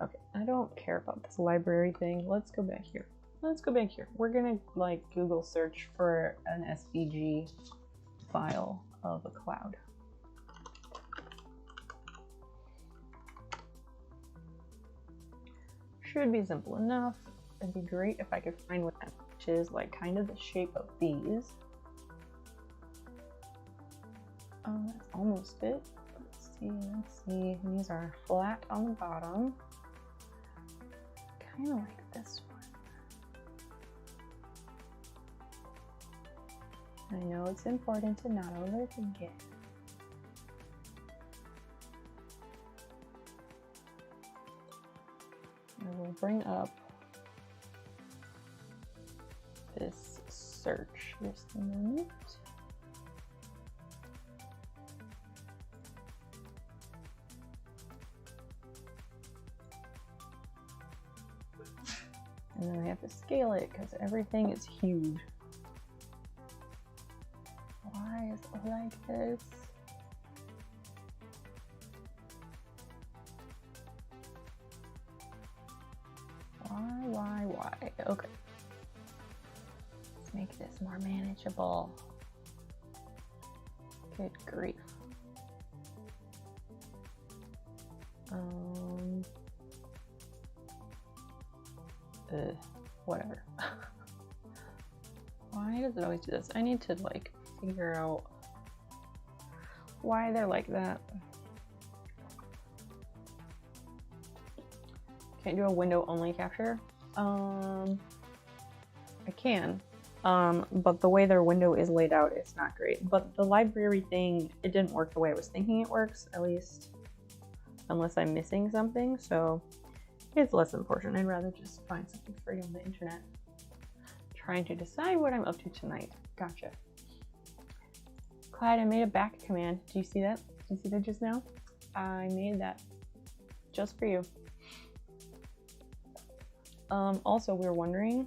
Okay, I don't care about this library thing. Let's go back here. We're gonna like Google search for an SVG file of a cloud. Should be simple enough. It'd be great if I could find one which is like kind of the shape of these. That's almost it. Let's see. These are flat on the bottom. Kind of like this one. I know it's important to not overthink it. I will bring up this search just a minute. And then I have to scale it because everything is huge. Why is it like this? Why? Okay. Let's make this more manageable. Good grief. Whatever. Why does it always do this? I need to like figure out why they're like that. Can't do a window only capture. I can, but the way their window is laid out, it's not great. But the library thing, it didn't work the way I was thinking it works, at least, unless I'm missing something. So it's less important. I'd rather just find something free on the internet. Trying to decide what I'm up to tonight. Gotcha. Clyde, I made a back command. Do you see that? Did you see that just now? I made that just for you. Also, we were wondering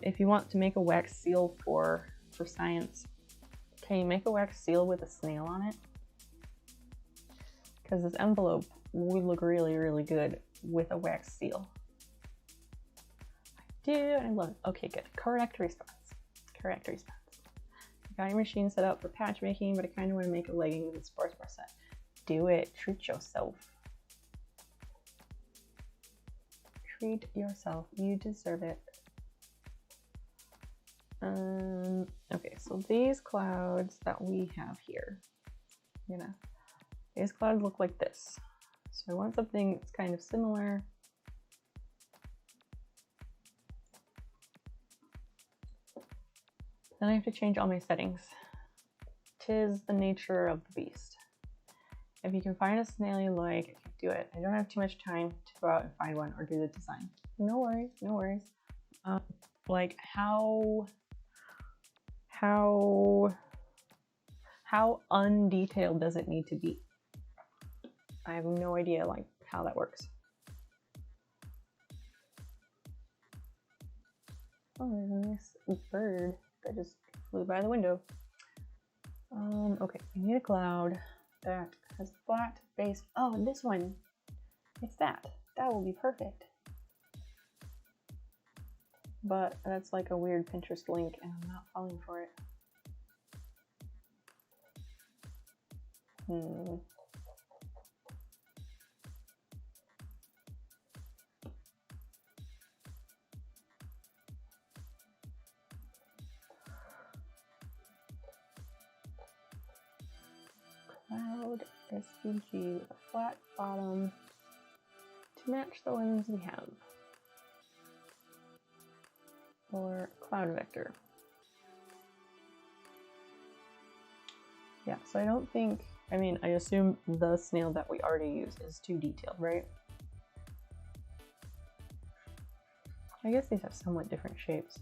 if you want to make a wax seal for science, can you make a wax seal with a snail on it? Because this envelope would look really, really good with a wax seal. I do, and I love it. Okay, good. Correct response. Correct response. I got your machine set up for patch making, but I kind of want to make a legging with a sports bra set. Do it. Treat yourself. Treat yourself. You deserve it. Okay, so these clouds that we have here, these clouds look like this. So I want something that's kind of similar. Then I have to change all my settings. 'Tis the nature of the beast. If you can find a snail you like, do it. I don't have too much time to go out and find one or do the design. No worries, no worries. Like how undetailed does it need to be? I have no idea like how that works. Oh, there's a nice bird that just flew by the window. Okay, I need a cloud that has flat base. Oh, this one. It's that. That will be perfect. But that's like a weird Pinterest link and I'm not falling for it. Cloud SVG with a flat bottom to match the ones we have. Or cloud vector. Yeah, so I don't think, I mean, I assume the snail that we already use is too detailed, right? I guess these have somewhat different shapes.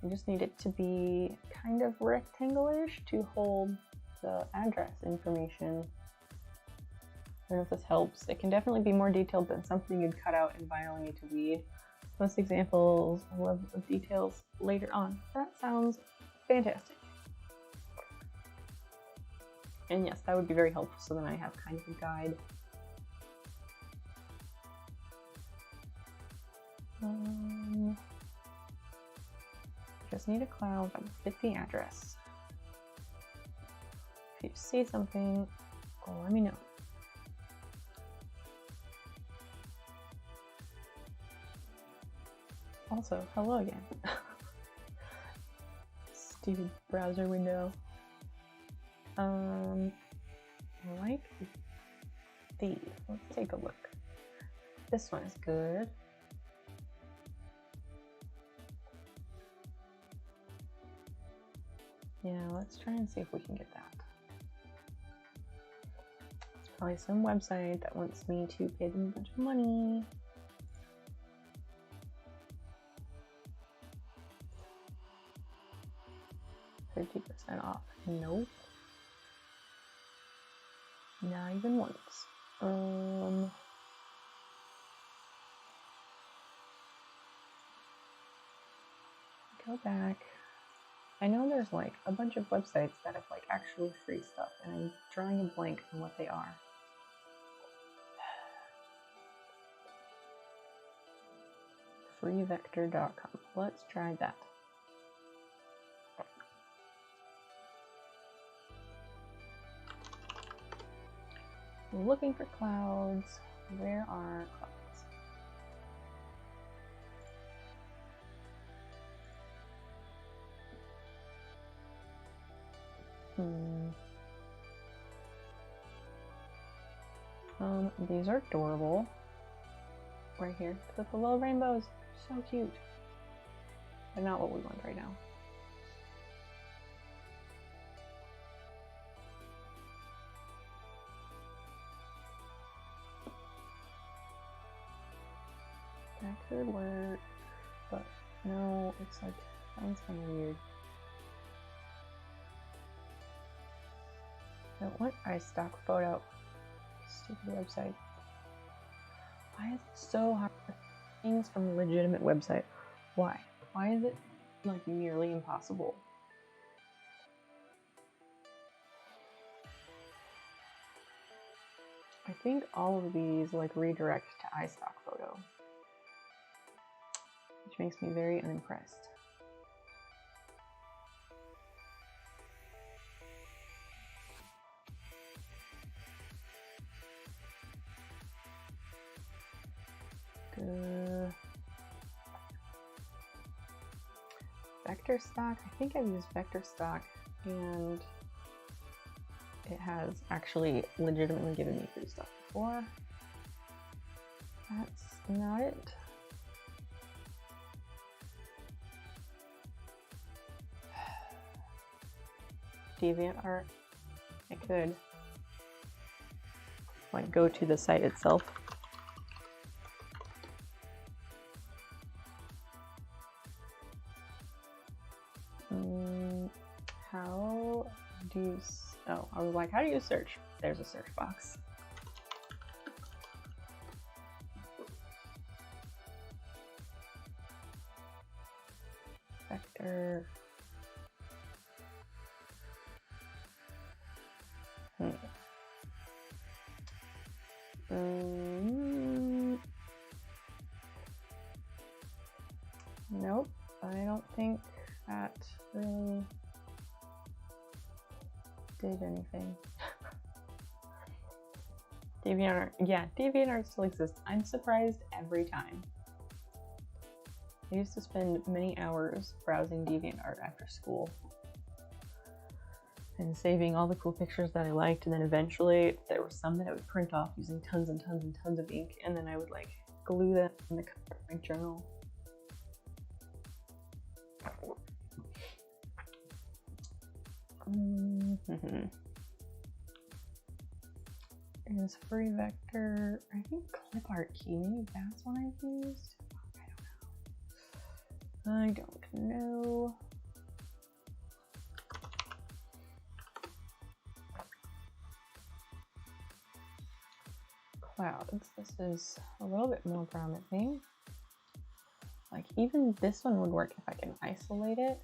I just need it to be kind of rectangle-ish to hold the address information. I don't know if this helps. It can definitely be more detailed than something you'd cut out and vinyl need to weed. Most examples of details later on. That sounds fantastic. And yes, that would be very helpful, so then I have kind of a guide. Just need a cloud that will fit the address. If you see something, let me know. Also, hello again. Stupid browser window. Like these. Let's take a look. This one is good. Yeah, let's try and see if we can get that. It's probably some website that wants me to pay them a bunch of money. %50 off. Nope. Not even once. Go back. I know there's like a bunch of websites that have like actually free stuff, and I'm drawing a blank on what they are. Freevector.com. Let's try that. I'm looking for clouds. Where are clouds? These are adorable. Right here, with the little rainbows. So cute. But not what we want right now. That could work, but no, it's like, that one's kind of weird. I don't want iStock photo. Stupid website. Why is it so hard? Things from a legitimate website. Why? Why is it like nearly impossible? I think all of these like redirect to iStock photo, which makes me very unimpressed. Vector stock. I think I've used vector stock, and it has actually legitimately given me free stuff before. That's not it. DeviantArt. I could like go to the site itself. How do you, oh, I was like, how do you search? There's a search box. Vector. Nope, I don't think that really did anything. DeviantArt, yeah, DeviantArt still exists. I'm surprised every time. I used to spend many hours browsing DeviantArt after school and saving all the cool pictures that I liked, and then eventually there were some that I would print off using tons and tons and tons of ink, and then I would like glue them in the cover of my journal. Is free vector, I think clip art key, maybe that's what I've used. I don't know. Clouds, this is a little bit more promising. Like even this one would work if I can isolate it.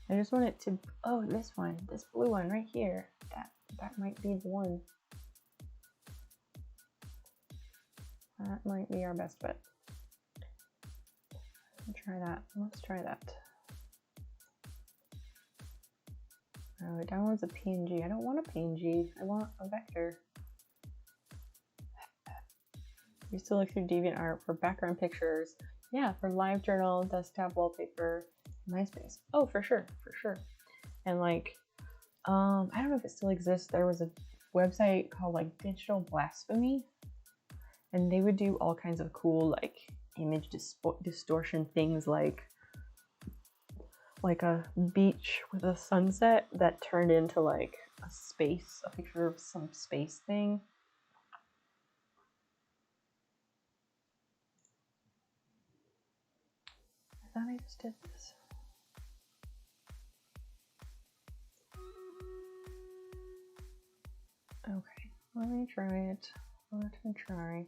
I just want it to, oh, this one, this blue one right here. That might be the one. That might be our best bet. Let's try that. Let's try that. Oh, that one's a PNG. I don't want a PNG. I want a vector. Used to look through DeviantArt for background pictures. Yeah, for LiveJournal, desktop wallpaper, MySpace. Oh, for sure, for sure. And like, I don't know if it still exists. There was a website called like Digital Blasphemy, and they would do all kinds of cool like image distortion things, like a beach with a sunset that turned into like a picture of some space thing. I thought I just did this. Okay, let me try it. Let me try.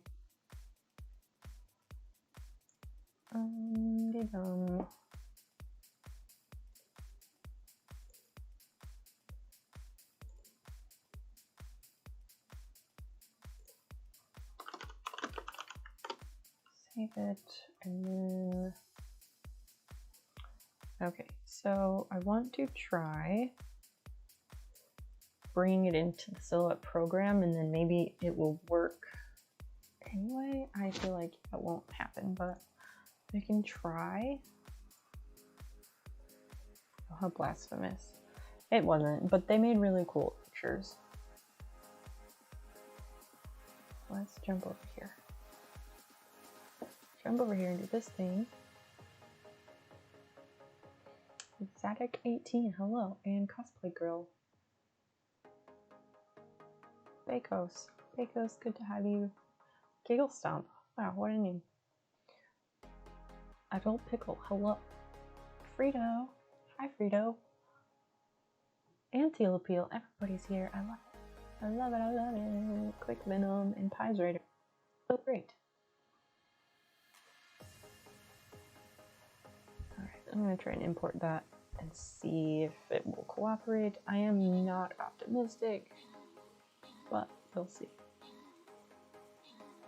Save it, and then okay, so I want to try bringing it into the Silhouette program, and then maybe it will work anyway. I feel like that won't happen, but I can try. Oh, how blasphemous. It wasn't, but they made really cool pictures. Let's jump over here. Jump over here and do this thing. Exotic 18, hello, and Cosplay Girl. Bakos, good to have you. Giggle Stomp, wow, what a name. Adult Pickle, hello. Frito, hi Frito. And Teal Appeal, everybody's here, I love it. I love it, I love it. Quick Venom and Pies Raider, oh great. Alright, I'm gonna try and import that and see if it will cooperate. I am not optimistic, but we'll see.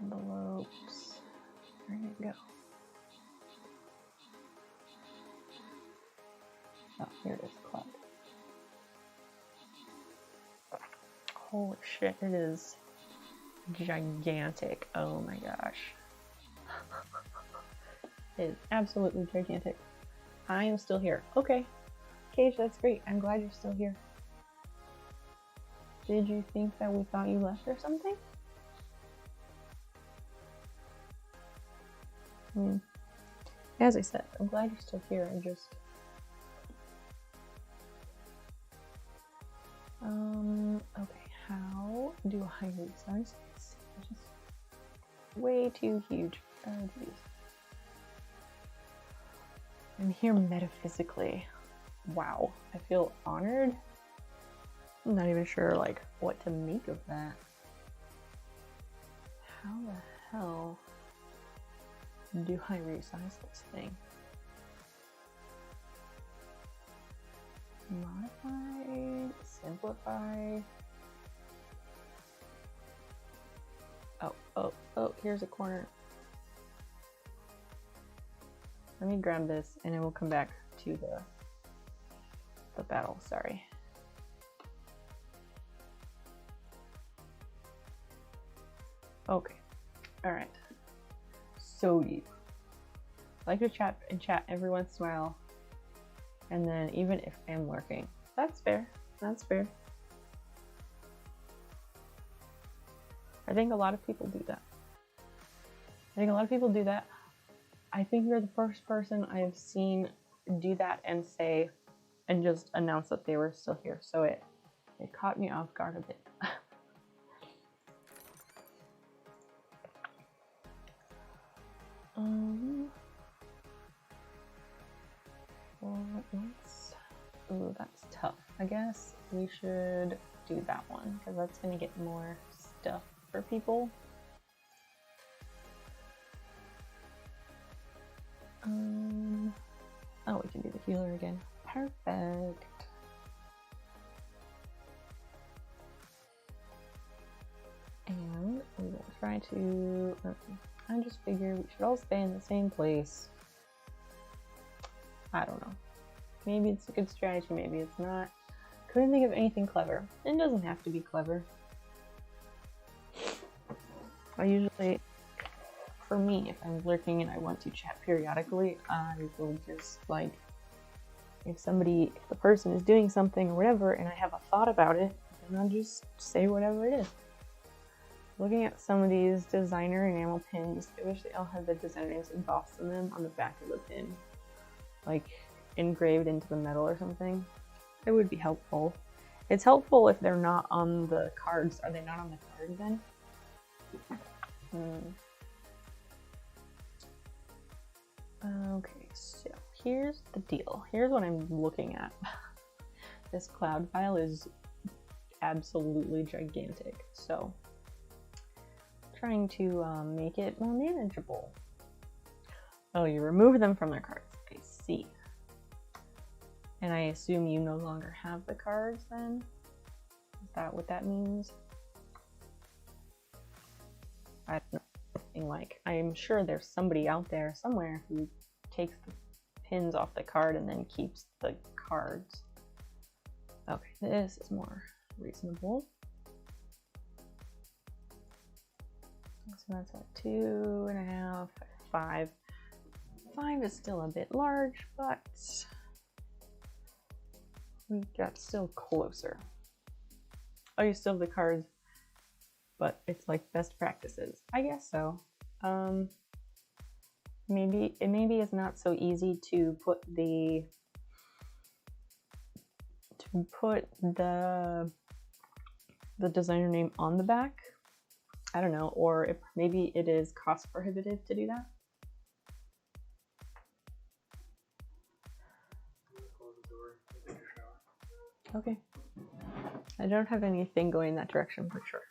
Envelopes, where did it go? Oh, here it is, cloud. Holy shit, it is gigantic. Oh my gosh. It is absolutely gigantic. I am still here. Okay. Cage, that's great. I'm glad you're still here. Did you think that we thought you left or something? As I said, I'm glad you're still here. I just... okay, how do I resize this? It's just way too huge. Oh, geez. I'm here metaphysically. Wow, I feel honored. I'm not even sure like what to make of that. How the hell do I resize this thing? Modify, simplify. Oh, here's a corner. Let me grab this and it will come back to the battle, sorry. Okay, all right. So deep. I like to chat every once in a while. And then even if I'm working, that's fair, that's fair. I think a lot of people do that. I think you're the first person I have seen do that and say, and just announce that they were still here. So it caught me off guard a bit. Ooh, that's tough. I guess we should do that one because that's gonna get more stuff for people. Oh, we can do the healer again. Perfect. And we will try to. I just figure we should all stay in the same place. I don't know. Maybe it's a good strategy, maybe it's not. Couldn't think of anything clever. It doesn't have to be clever. I usually, for me, if I'm lurking and I want to chat periodically, I will just like, if the person is doing something or whatever, and I have a thought about it, then I'll just say whatever it is. Looking at some of these designer enamel pins, I wish they all had the designer names embossed in them on the back of the pin. Like, engraved into the metal or something. It would be helpful. It's helpful if they're not on the cards. Are they not on the card then? Okay, so here's the deal. Here's what I'm looking at. This cloud file is absolutely gigantic, so trying to make it more manageable. Oh, you remove them from their cards. I see. And I assume you no longer have the cards then? Is that what that means? I don't know. Like, I'm sure there's somebody out there somewhere who takes the pins off the card and then keeps the cards. Okay, this is more reasonable. So that's at 2.5, 5. 5 is still a bit large, but we got still closer. Oh, you still have the cards, but it's like best practices. I guess so. Maybe it's not so easy to put the designer name on the back. I don't know, or if maybe it is cost prohibitive to do that. Okay. I don't have anything going that direction for sure.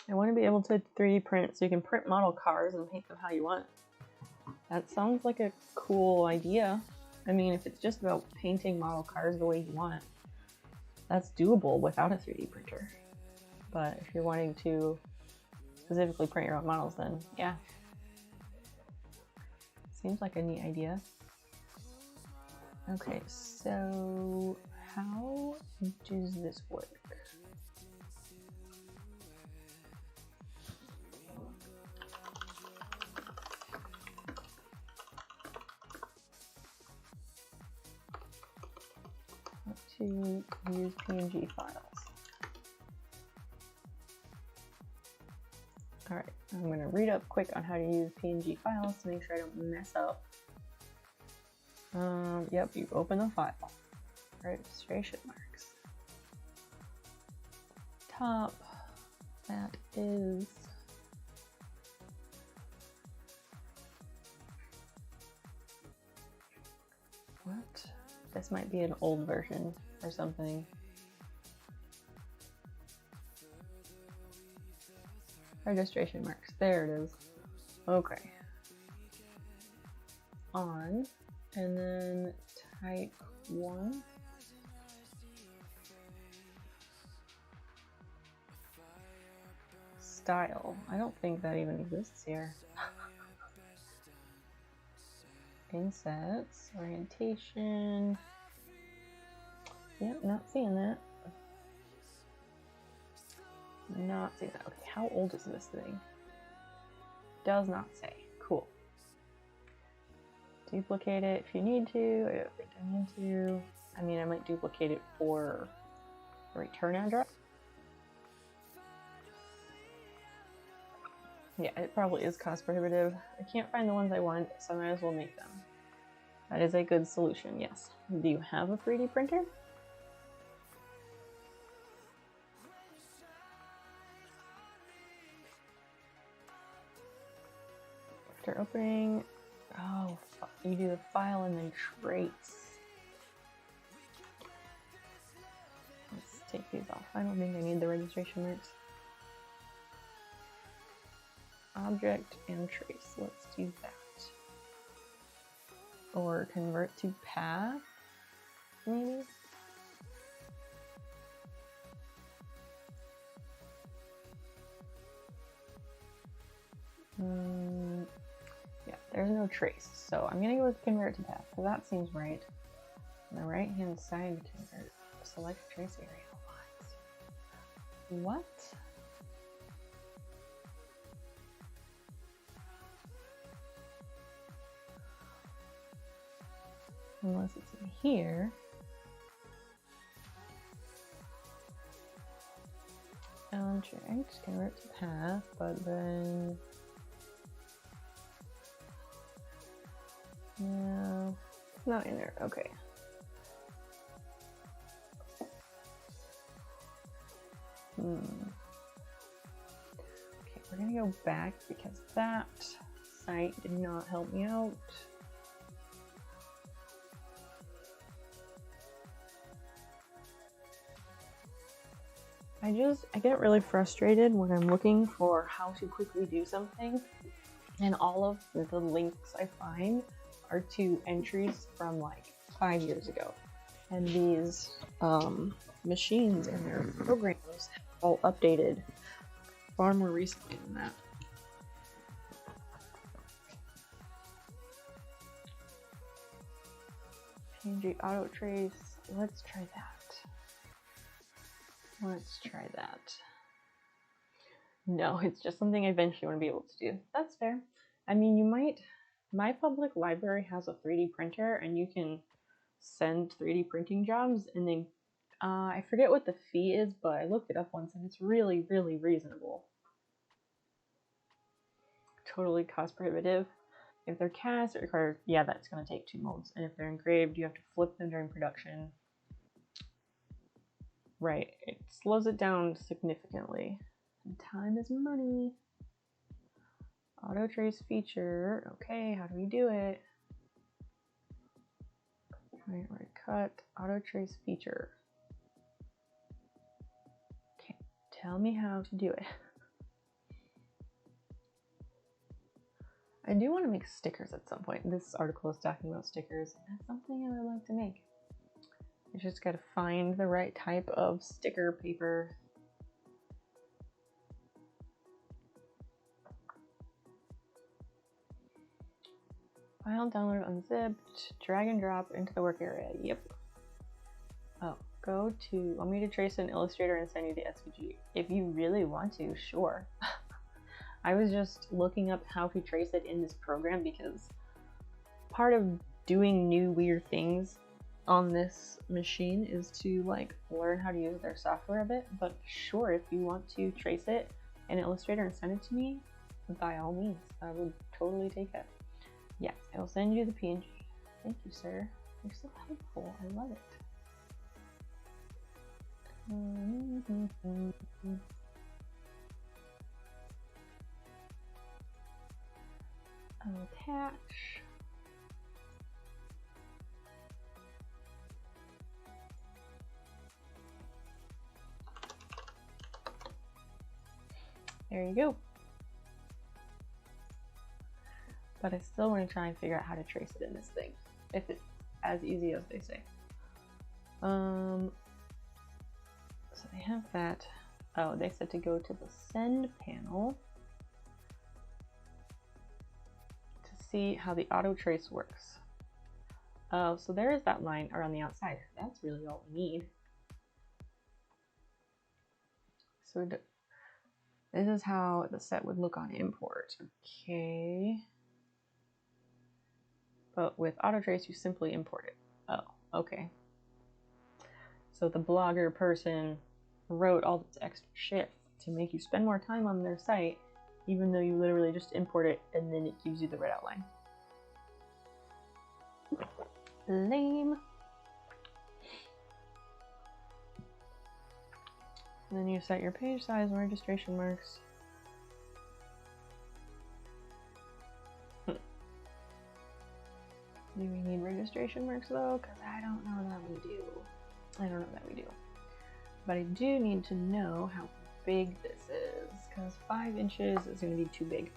I want to be able to 3D print so you can print model cars and paint them how you want. That sounds like a cool idea. I mean, if it's just about painting model cars the way you want, that's doable without a 3D printer. But if you're wanting to specifically print your own models, then yeah. Seems like a neat idea. Okay, so how does this work? To use PNG files. Alright, I'm going to read up quick on how to use PNG files to make sure I don't mess up. Yep, you open the file. Registration marks. Top, that is what? This might be an old version or something. Registration marks, there it is. Okay. On, and then type 1. Style, I don't think that even exists here. Insets, orientation. Yep, not seeing that. Not seeing that. Okay, how old is this thing? Does not say. Cool. Duplicate it if you need to. I don't think I need to. I mean, I might duplicate it for a return address. Yeah, it probably is cost prohibitive. I can't find the ones I want, so I might as well make them. That is a good solution, yes. Do you have a 3D printer? After opening, oh, you do the file and then trace. Let's take these off. I don't think I need the registration marks. Object and trace. Let's do that. Or convert to path, maybe? Yeah, there's no trace, so I'm gonna go with convert to path, because that seems right. On the right hand side, convert. Select trace area. What? Unless it's in here. Object, convert to path, but then no, it's not in there. Okay. Okay, we're gonna go back because that site did not help me out. I get really frustrated when I'm looking for how to quickly do something, and all of the links I find are to entries from like 5 years ago. And these machines and their programs have all updated far more recently than that. PNG auto trace, let's try that. Let's try that. No, it's just something I eventually want to be able to do. That's fair. I mean, you might, my public library has a 3D printer and you can send 3D printing jobs, and then I forget what the fee is, but I looked it up once and it's really, really reasonable. Totally cost prohibitive. If they're cast, it requires, yeah, that's going to take 2 molds. And if they're engraved, you have to flip them during production. Right, it slows it down significantly. And time is money. Auto trace feature. Okay, how do we do it? Right, cut. Auto trace feature. Okay, tell me how to do it. I do want to make stickers at some point. This article is talking about stickers, and that's something I would like to make. You just gotta find the right type of sticker paper. File download unzipped, drag and drop into the work area. Yep. Oh, go to, want me to trace an Illustrator and send you the SVG? If you really want to, sure. I was just looking up how to trace it in this program because part of doing new weird things on this machine is to like learn how to use their software a bit. But sure, if you want to trace it in Illustrator and send it to me, by all means, I would totally take it. Yes, I'll send you the PNG. Thank you, sir. You're so helpful. I love it. Attach. There you go. But I still want to try and figure out how to trace it in this thing, if it's as easy as they say. So they have that. Oh, they said to go to the send panel to see how the auto trace works. Oh, so there is that line around the outside. That's really all we need. So this is how the set would look on import. Okay. But with auto trace, you simply import it. Oh, okay. So the blogger person wrote all this extra shit to make you spend more time on their site even though you literally just import it and then it gives you the red outline. Lame. And then you set your page size and registration marks. Do we need registration marks though? Because I don't know that we do. But I do need to know how big this is, because 5 inches is going to be too big.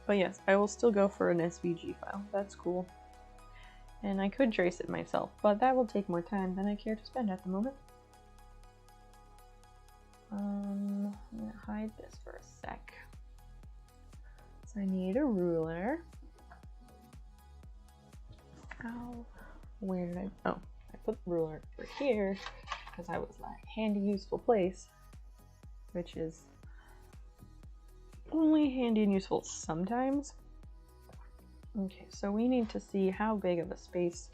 But yes, I will still go for an SVG file. That's cool. And I could trace it myself, but that will take more time than I care to spend at the moment. I'm going to hide this for a sec. So I need a ruler. Where did I? Oh, I put the ruler over here because I was like handy, useful place, which is only handy and useful sometimes. Okay, so we need to see how big of a space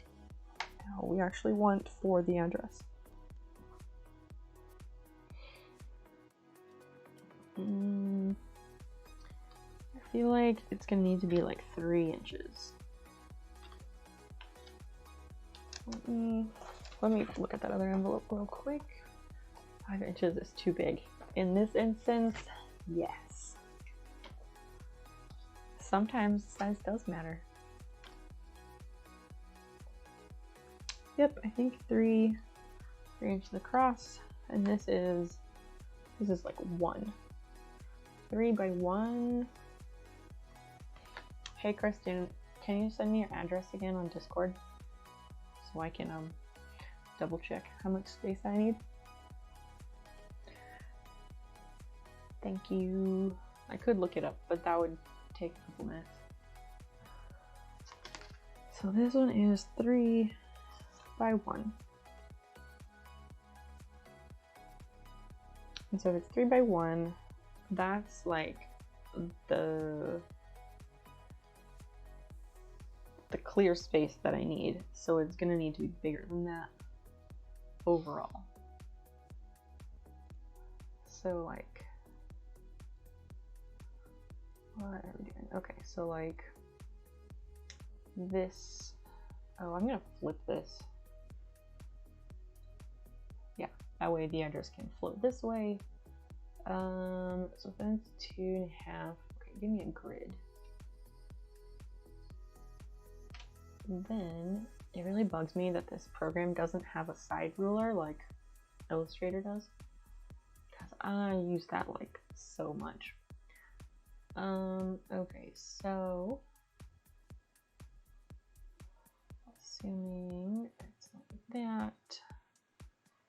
we actually want for the address. I feel like it's gonna need to be like 3 inches. Let me look at that other envelope real quick. 5 inches is too big. In this instance, yes. Sometimes size does matter. Yep, I think 3 inches across, and this is like 1. 3 by 1. Hey Kristen, can you send me your address again on Discord so I can double check how much space I need? Thank you. I could look it up, but that would take a couple minutes. So this one is 3 by 1. And so if it's 3 by 1, that's like the clear space that I need. So it's gonna need to be bigger than that overall. So like, what are we doing? Okay, so like this. Oh, I'm gonna flip this. Yeah, that way the address can float this way. So then it's 2.5. Okay, give me a grid. And then it really bugs me that this program doesn't have a side ruler like Illustrator does, because I use that like so much. Okay, so assuming it's like that,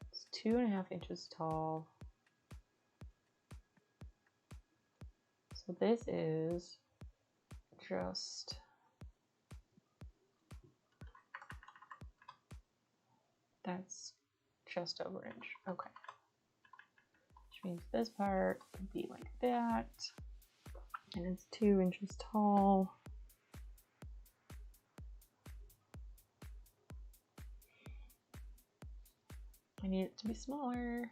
it's 2.5 inches tall. So this is just just over an inch. Okay. Which means this part would be like that. And it's 2 inches tall. I need it to be smaller.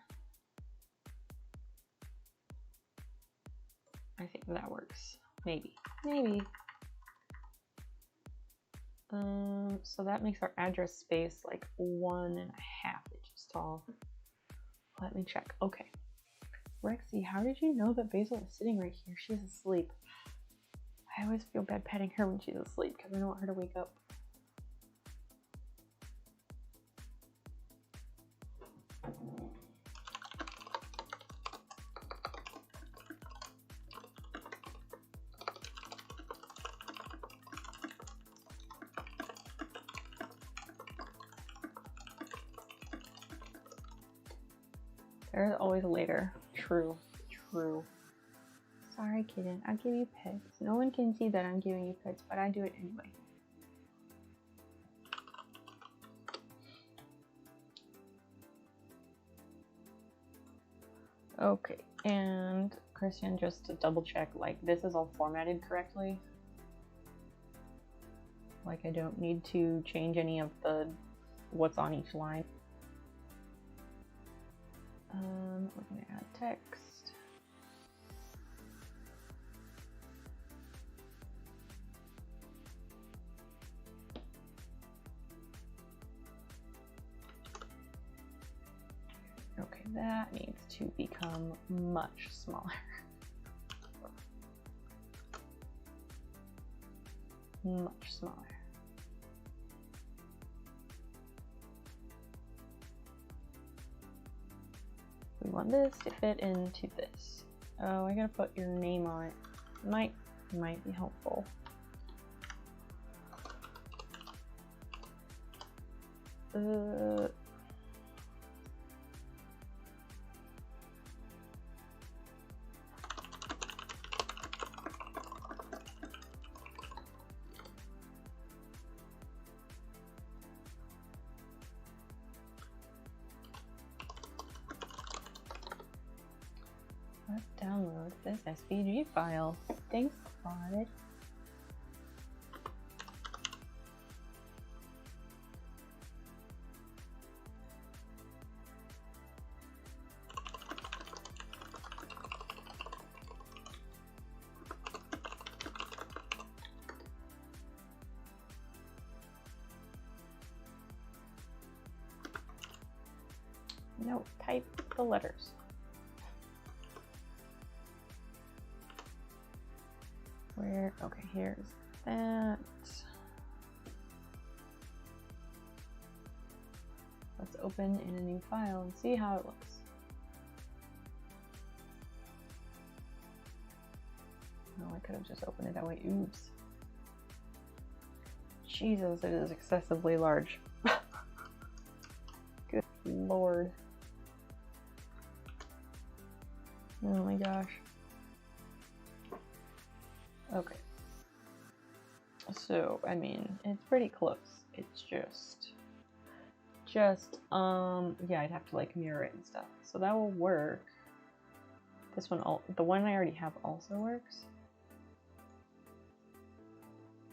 I think that works. Maybe. So that makes our address space like 1.5 inches tall. Let me check. Okay. Rexy, how did you know that Basil is sitting right here? She's asleep. I always feel bad petting her when she's asleep because I don't want her to wake up. There's always later. True. Sorry, kitten. I'll give you pets. No one can see that I'm giving you pets, but I do it anyway. Okay, and Christian, just to double check, like this is all formatted correctly. Like I don't need to change any of the what's on each line. We're going to add text. Okay, that needs to become much smaller. Much smaller. We want this to fit into this. Oh, I gotta put your name on it. Might be helpful. Let's download this SVG file. Thanks, Claude. No, type the letters. Where? Okay, here's that. Let's open in a new file and see how it looks. No, I could have just opened it that way. Oops. Jesus, it is excessively large. Good Lord. Oh my gosh. Okay. So, I mean, it's pretty close. It's yeah, I'd have to like mirror it and stuff. So that will work. This one, the one I already have also works.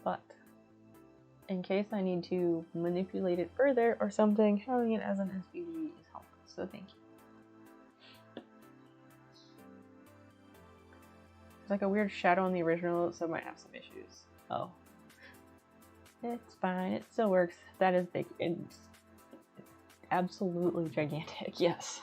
But in case I need to manipulate it further or something, having it as an SVG is helpful. So thank you. It's like a weird shadow on the original, so it might have some issues. Oh. It's fine. It still works. That is big. It's absolutely gigantic. Yes.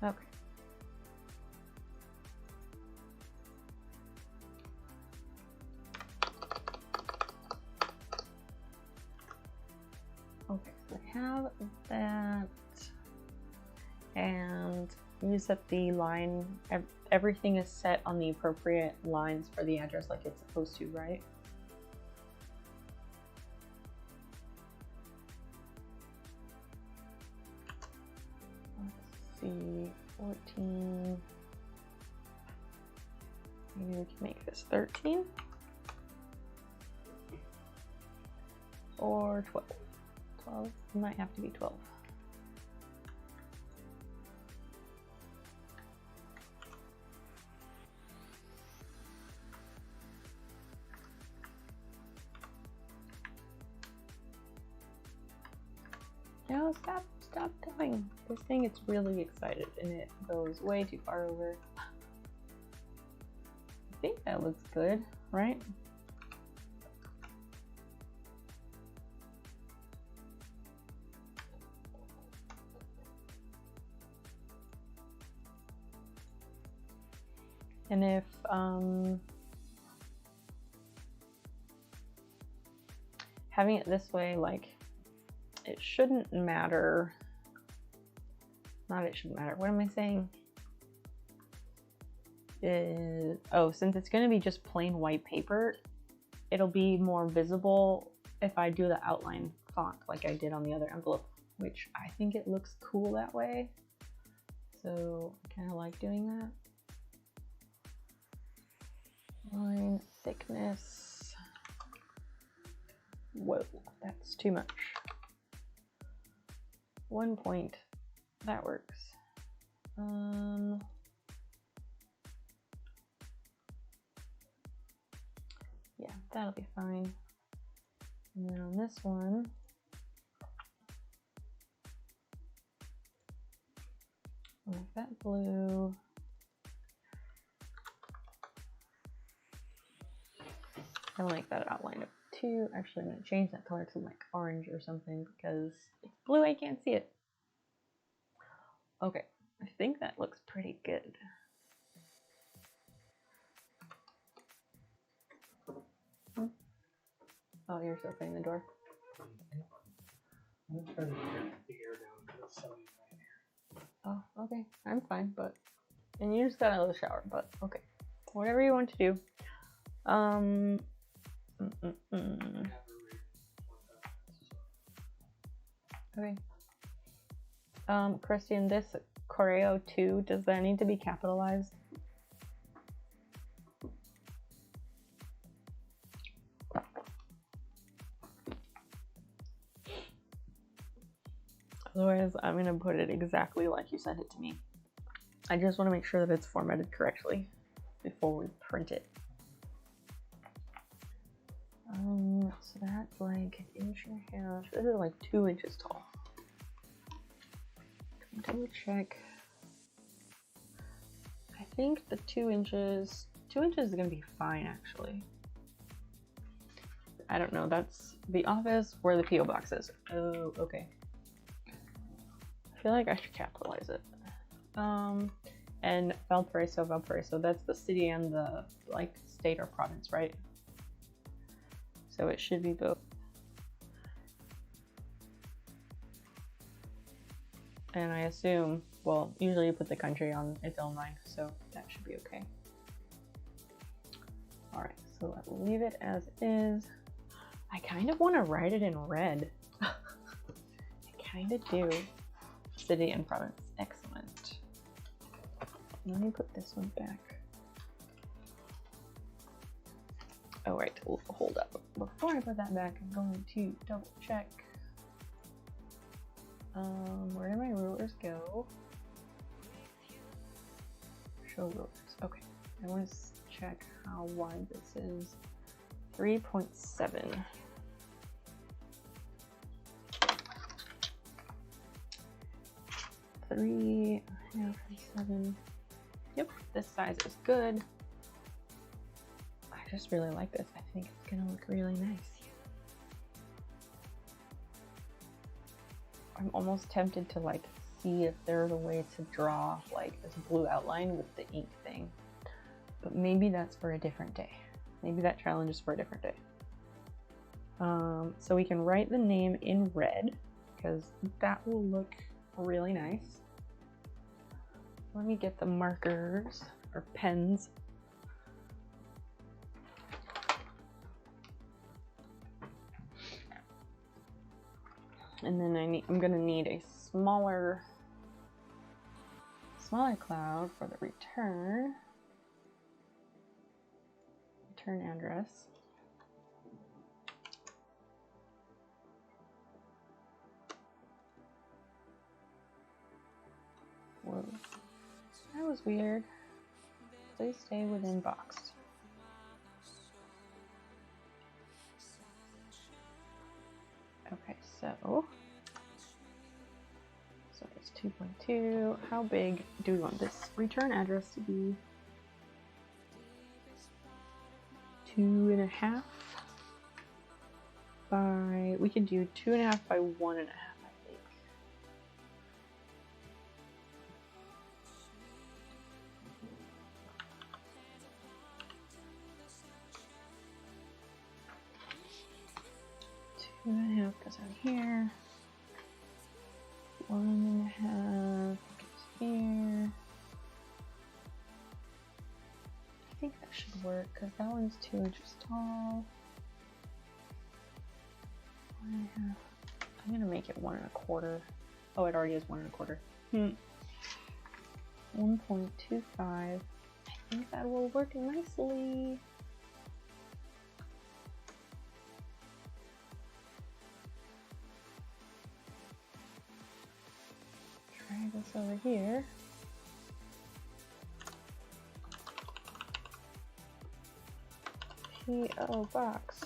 Okay. Okay, so I have that, and you set the line, everything is set on the appropriate lines for the address like it's supposed to, right? Let's see, 14, maybe we can make this 13, or 12. 12, it might have to be 12. No, stop going. This thing gets really excited and it goes way too far over. I think that looks good, right? And if having it this way, like, it shouldn't matter. Not it shouldn't matter. What am I saying? Oh, since it's going to be just plain white paper, it'll be more visible if I do the outline font like I did on the other envelope, which I think it looks cool that way. So I kind of like doing that. Line thickness. Whoa, that's too much. 1 point, that works. Yeah, that'll be fine. And then on this one, I'll make that blue. I'll make that outline up too. Actually, I'm gonna change that color to like orange or something because it's blue, I can't see it. Okay, I think that looks pretty good. Oh, you're still opening the door. I'm gonna try to get the air down to 79 here. Oh, okay, I'm fine, but and you just got out of the shower, but okay, whatever you want to do. Okay. Christian, this Choreo 2, does that need to be capitalized? Otherwise, I'm gonna put it exactly like you sent it to me. I just want to make sure that it's formatted correctly before we print it. So that's like 1.5 inches. This is like 2 inches tall. Double check. I think the 2 inches is gonna be fine actually. I don't know, that's the office where the PO box is. Oh, okay. I feel like I should capitalize it. And Valparaiso, that's the city and the like state or province, right? So it should be both. And I assume, well, usually you put the country on its own line, so that should be okay. All right, so I'll leave it as is. I kind of want to write it in red. I kind of do. City and province, excellent. Let me put this one back. Oh, right, hold up. Before I put that back, I'm going to double check. Where did my rulers go? Show rulers. Okay, I want to check how wide this is. 3.7. Three, half, 7. Yep, this size is good. I just really like this. I think it's gonna look really nice. I'm almost tempted to like see if there's a way to draw like this blue outline with the ink thing, but maybe that's for a different day. Maybe that challenge is for a different day. So we can write the name in red because that will look really nice. Let me get the markers or pens. And then I'm gonna need a smaller cloud for the return address. Whoa, that was weird. Please stay within box. Okay, so it's 2.2. How big do we want this return address to be? 2.5 by, we can do 2.5 by 1.5, I think. Two and a half goes out here. 1.5 goes here. I think that should work because that one's 2 inches tall. 1.5. I'm gonna make it 1.25. Oh, it already is 1.25. 1.25. I think that will work nicely. over here. P.O. box.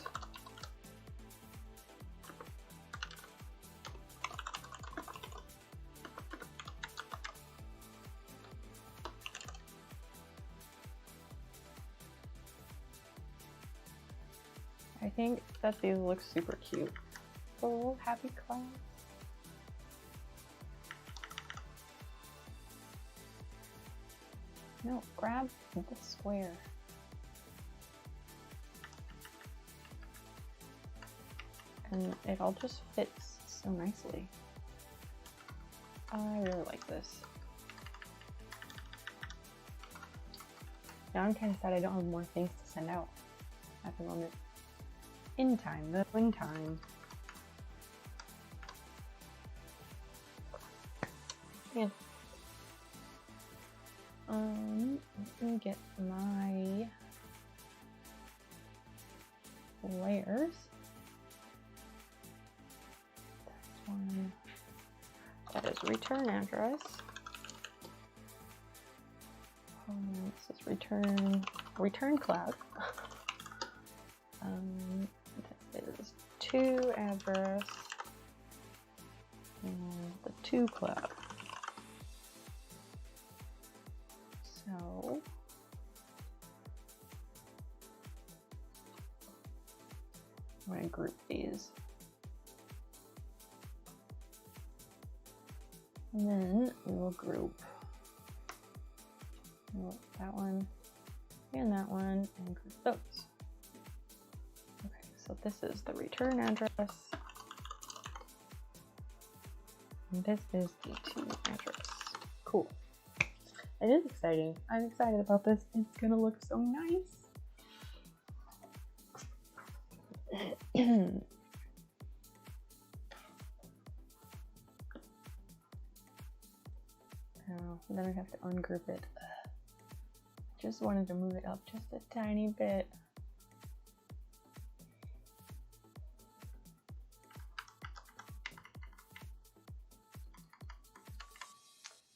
I think that these look super cute. Oh, happy class. No, grab the square. And it all just fits so nicely. I really like this. Now I'm kind of sad I don't have more things to send out at the moment. In time, though, in time. Yeah. Let me get my layers. That's one. That is return address. This is return cloud. This is to address and the to cloud. So I'm going to group these. And then we will group that one and that one and group those. Okay, so this is the return address. And this is the to address. Cool. It is exciting. I'm excited about this. It's gonna look so nice. Oh, then I have to ungroup it. Just wanted to move it up just a tiny bit.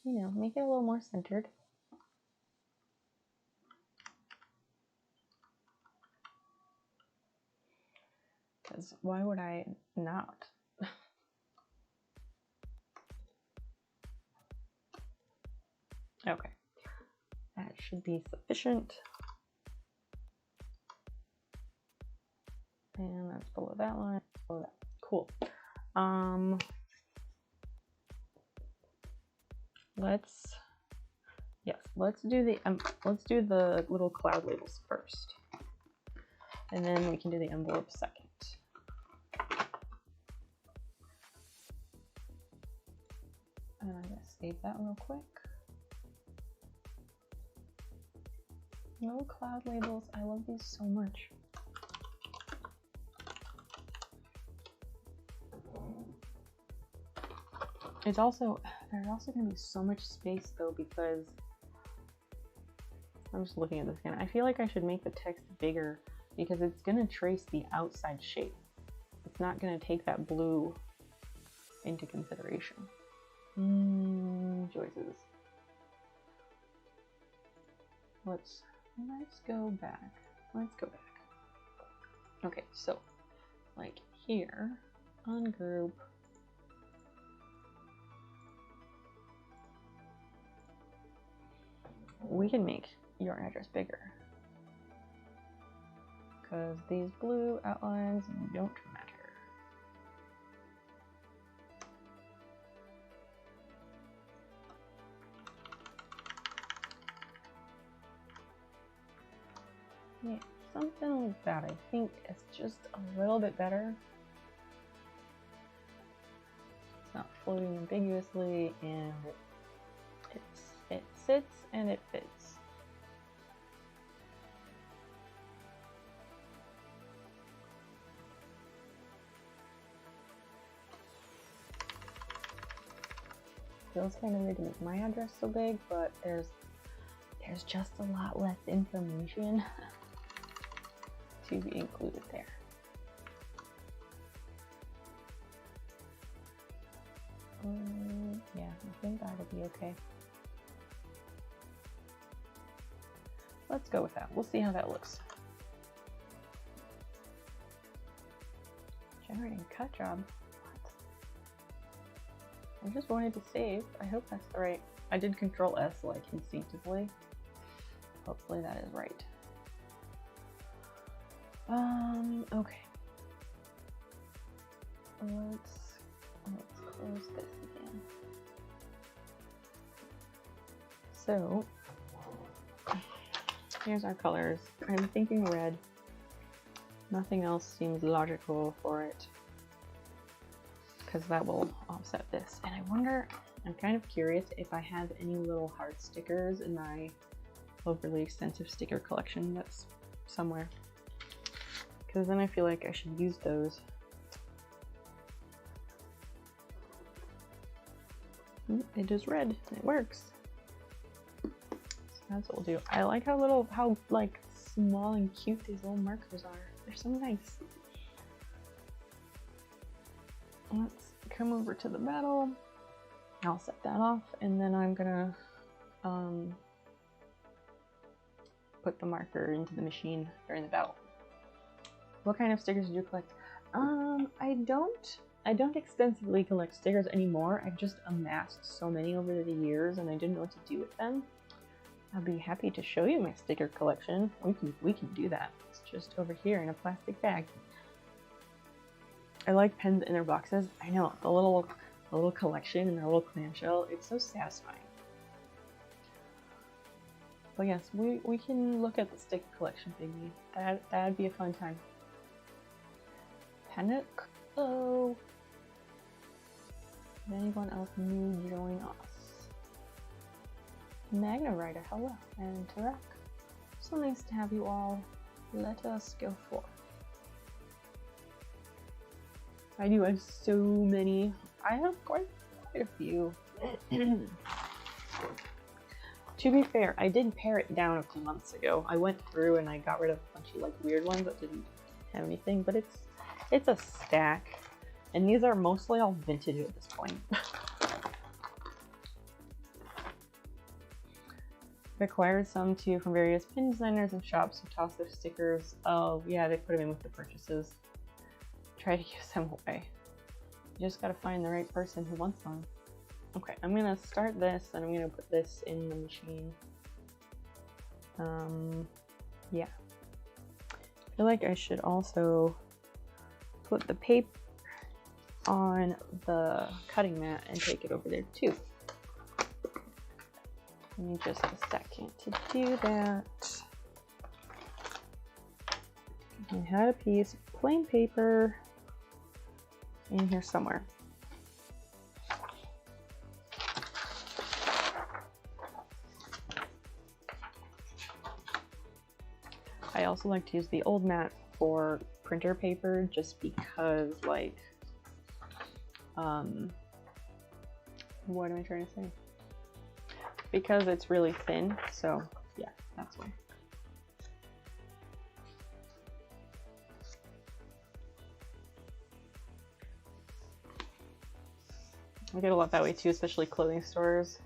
You know, make it a little more centered. Because why would I not? Okay, that should be sufficient. And that's below that line, below that. Cool. Let's do the little cloud labels first, and then we can do the envelope second. And I'm gonna save that real quick. No cloud labels. I love these so much. There's also going to be so much space though, because I'm just looking at this again. I feel like I should make the text bigger because it's going to trace the outside shape. It's not going to take that blue into consideration. Choices. Let's go back. Okay, so like here, ungroup. We can make your address bigger because these blue outlines don't matter. Yeah, something like that. I think it's just a little bit better. It's not floating ambiguously, and it sits and it fits. Feels kind of weird to make my address so big, but there's just a lot less information to be included there. Yeah, I think that be okay. Let's go with that. We'll see how that looks. Generating cut job. What? I just wanted to save. I hope that's the right. I did Control S like instinctively. Hopefully that is right. Okay. Let's close this again. So here's our colors. I'm thinking red. Nothing else seems logical for it because that will offset this. And I wonder, I'm kind of curious if I have any little heart stickers in my overly extensive sticker collection that's somewhere, because then I feel like I should use those. It is red. It works. So that's what we'll do. I like how like small and cute these little markers are. They're so nice. Let's come over to the metal. I'll set that off, and then I'm gonna put the marker into the machine during the battle. What kind of stickers do you collect? I don't extensively collect stickers anymore. I've just amassed so many over the years, and I didn't know what to do with them. I'll be happy to show you my sticker collection. We can do that. It's just over here in a plastic bag. I like pens in their boxes. I know, the little collection and their little clamshell. It's so satisfying. But yes, we can look at the sticker collection thingy. That'd be a fun time. Panic. Hello. Did anyone else new join us? Magna Rider, hello, and Tarak. So nice to have you all. Let us go forth. I do have so many. I have quite a few. To be fair, I did pare it down a few months ago. I went through and I got rid of a bunch of like weird ones that didn't have anything, but it's a stack. And these are mostly all vintage at this point. Acquired some too from various pin designers and shops who toss their stickers. Oh yeah, they put them in with the purchases. Try to use them away. You just gotta find the right person who wants them. Okay, I'm gonna start this and I'm gonna put this in the machine. Yeah. I feel like I should also put the paper on the cutting mat and take it over there too. Give me just a second to do that. I had a piece of plain paper in here somewhere. I also like to use the old mat for printer paper just because, like, what am I trying to say? Because it's really thin, so yeah, that's why. I get a lot that way too, especially clothing stores.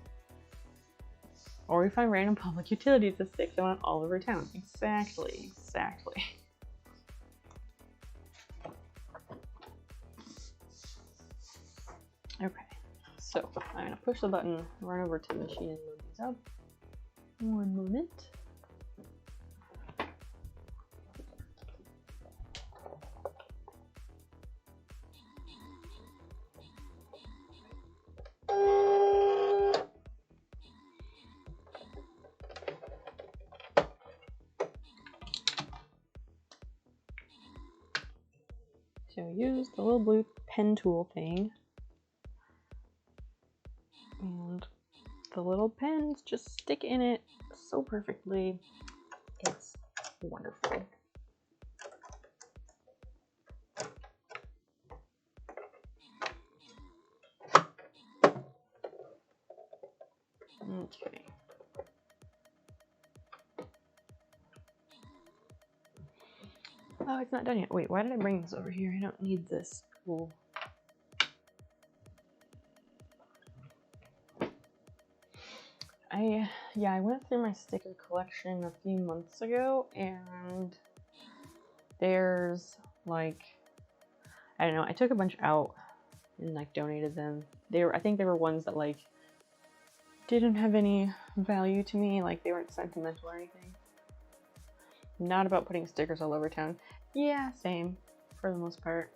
Or we find random public utilities to stick them on all over town. Exactly. Okay, so I'm gonna push the button, run over to the machine and load these up. One moment. So use the little blue pen tool thing. And the little pens just stick in it so perfectly. It's wonderful. Okay. Oh, it's not done yet. Wait, why did I bring this over here? I don't need this tool. I went through my sticker collection a few months ago, and there's like, I don't know, I took a bunch out and like donated them. I think they were ones that like didn't have any value to me, like they weren't sentimental or anything. Not about putting stickers all over town. Yeah, same for the most part.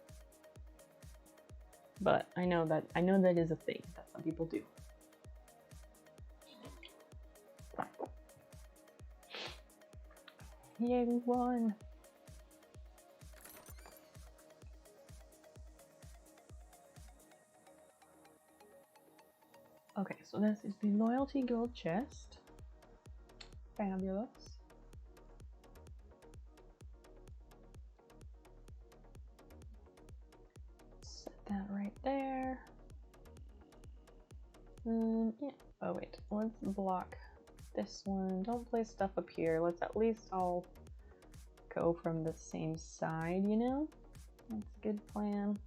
But I know that is a thing that some people do. Yay, we won! Okay, so this is the Loyalty Gold Chest. Fabulous. Set that right there. Yeah. Oh wait, let's block this one. Don't place stuff up here. Let's at least all go from the same side, you know? That's a good plan.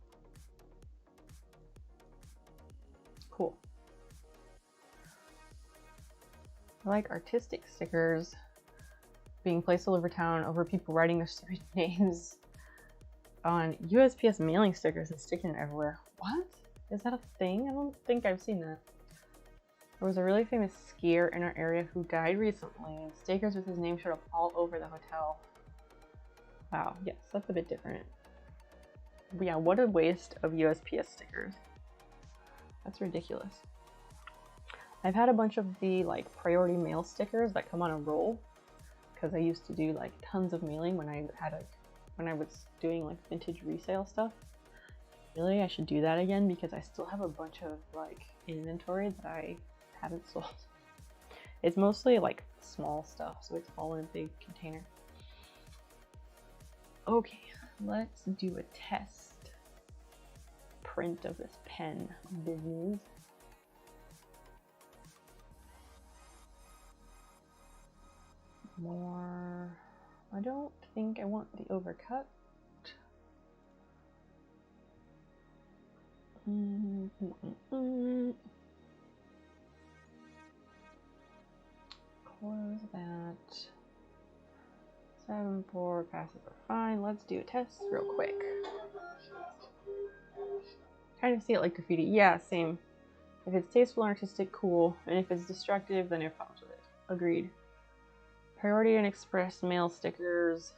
Cool. I like artistic stickers being placed all over town over people writing their stupid names on USPS mailing stickers and sticking it everywhere. What? Is that a thing? I don't think I've seen that. There was a really famous skier in our area who died recently, and stickers with his name showed up all over the hotel. Wow, yes, that's a bit different. But yeah, what a waste of USPS stickers. That's ridiculous. I've had a bunch of the like priority mail stickers that come on a roll, because I used to do like tons of mailing when I was doing like vintage resale stuff. Really, I should do that again because I still have a bunch of like inventory that I haven't sold. It's mostly like small stuff, so it's all in a big container. Okay, let's do a test print of this pen business. More. I don't think I want the overcut. Close that. 7/4 passes are fine. Let's do a test real quick. Kind of see it like graffiti. Yeah, same. If it's tasteful and artistic, cool. And if it's destructive, then I have problems with it. Agreed. Priority and express mail stickers.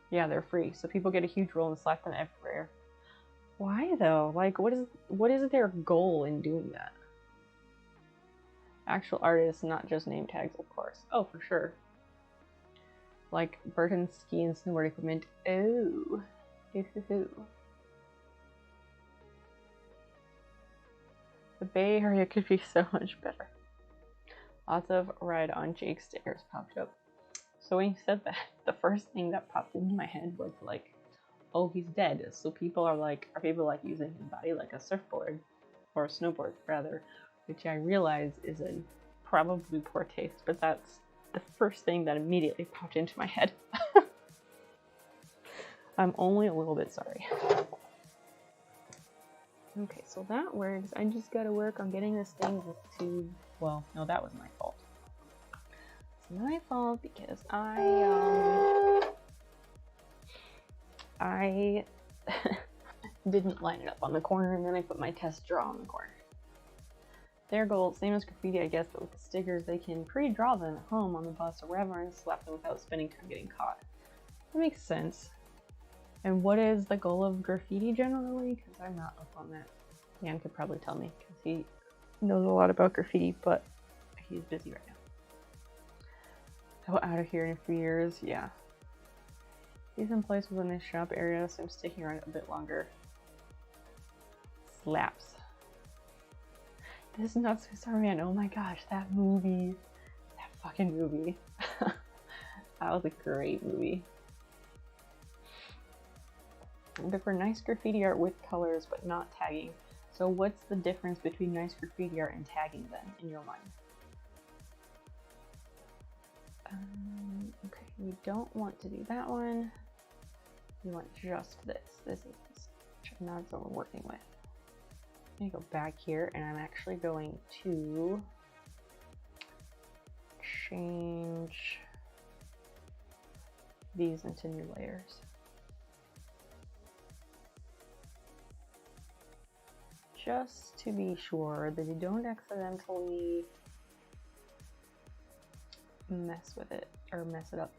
Yeah, they're free, so people get a huge roll and slap them everywhere. Why though? Like, what is their goal in doing that? Actual artists, not just name tags, of course. Oh, for sure. Like Burton ski and snowboard equipment. Oh. The Bay Area could be so much better. Lots of Ride on Jake stickers popped up. So when you said that, the first thing that popped into my head was like, oh, he's dead. So people are people like using his body like a surfboard, or a snowboard rather, which I realize is in probably poor taste, but that's the first thing that immediately popped into my head. I'm only a little bit sorry. Okay, so that works. I just gotta work on getting this thing to, well, no, that was my fault. It's my fault because I didn't line it up on the corner, and then I put my test draw on the corner. Their goal, same as graffiti, I guess, but with the stickers, they can pre-draw them at home on the bus or wherever and slap them without spending time getting caught. That makes sense. And what is the goal of graffiti generally? Because I'm not up on that. Dan could probably tell me because he knows a lot about graffiti, but he's busy right now. So out of here in a few years, yeah. He's in place within this shop area, so I'm sticking around a bit longer. Slaps. This is Not So Sorry Man. Oh my gosh, that movie. That fucking movie. That was a great movie. But for nice graffiti art with colors but not tagging. So what's the difference between nice graffiti art and tagging then, in your mind? Okay, we don't want to do that one. We want just this. This is not what we're working with. I'm gonna go back here and I'm actually going to change these into new layers. Just to be sure that you don't accidentally mess with it or mess it up.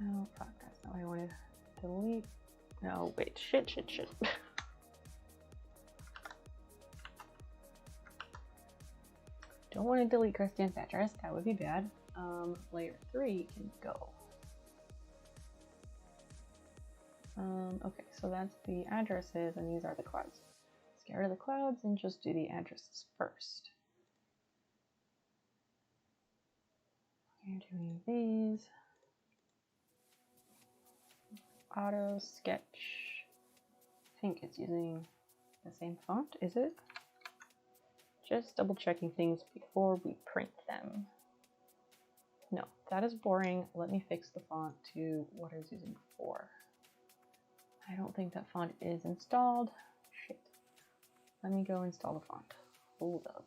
Oh fuck, that's not what I wanted. Delete. No, wait, shit. Don't want to delete Christian's address, that would be bad. Layer 3 can go. Okay, so that's the addresses and these are the clouds. Let's get rid of the clouds and just do the addresses first. You're doing these. Auto sketch. I think it's using the same font, is it? Just double checking things before we print them. No, that is boring. Let me fix the font to what I was using before. I don't think that font is installed. Shit. Let me go install the font. Hold up.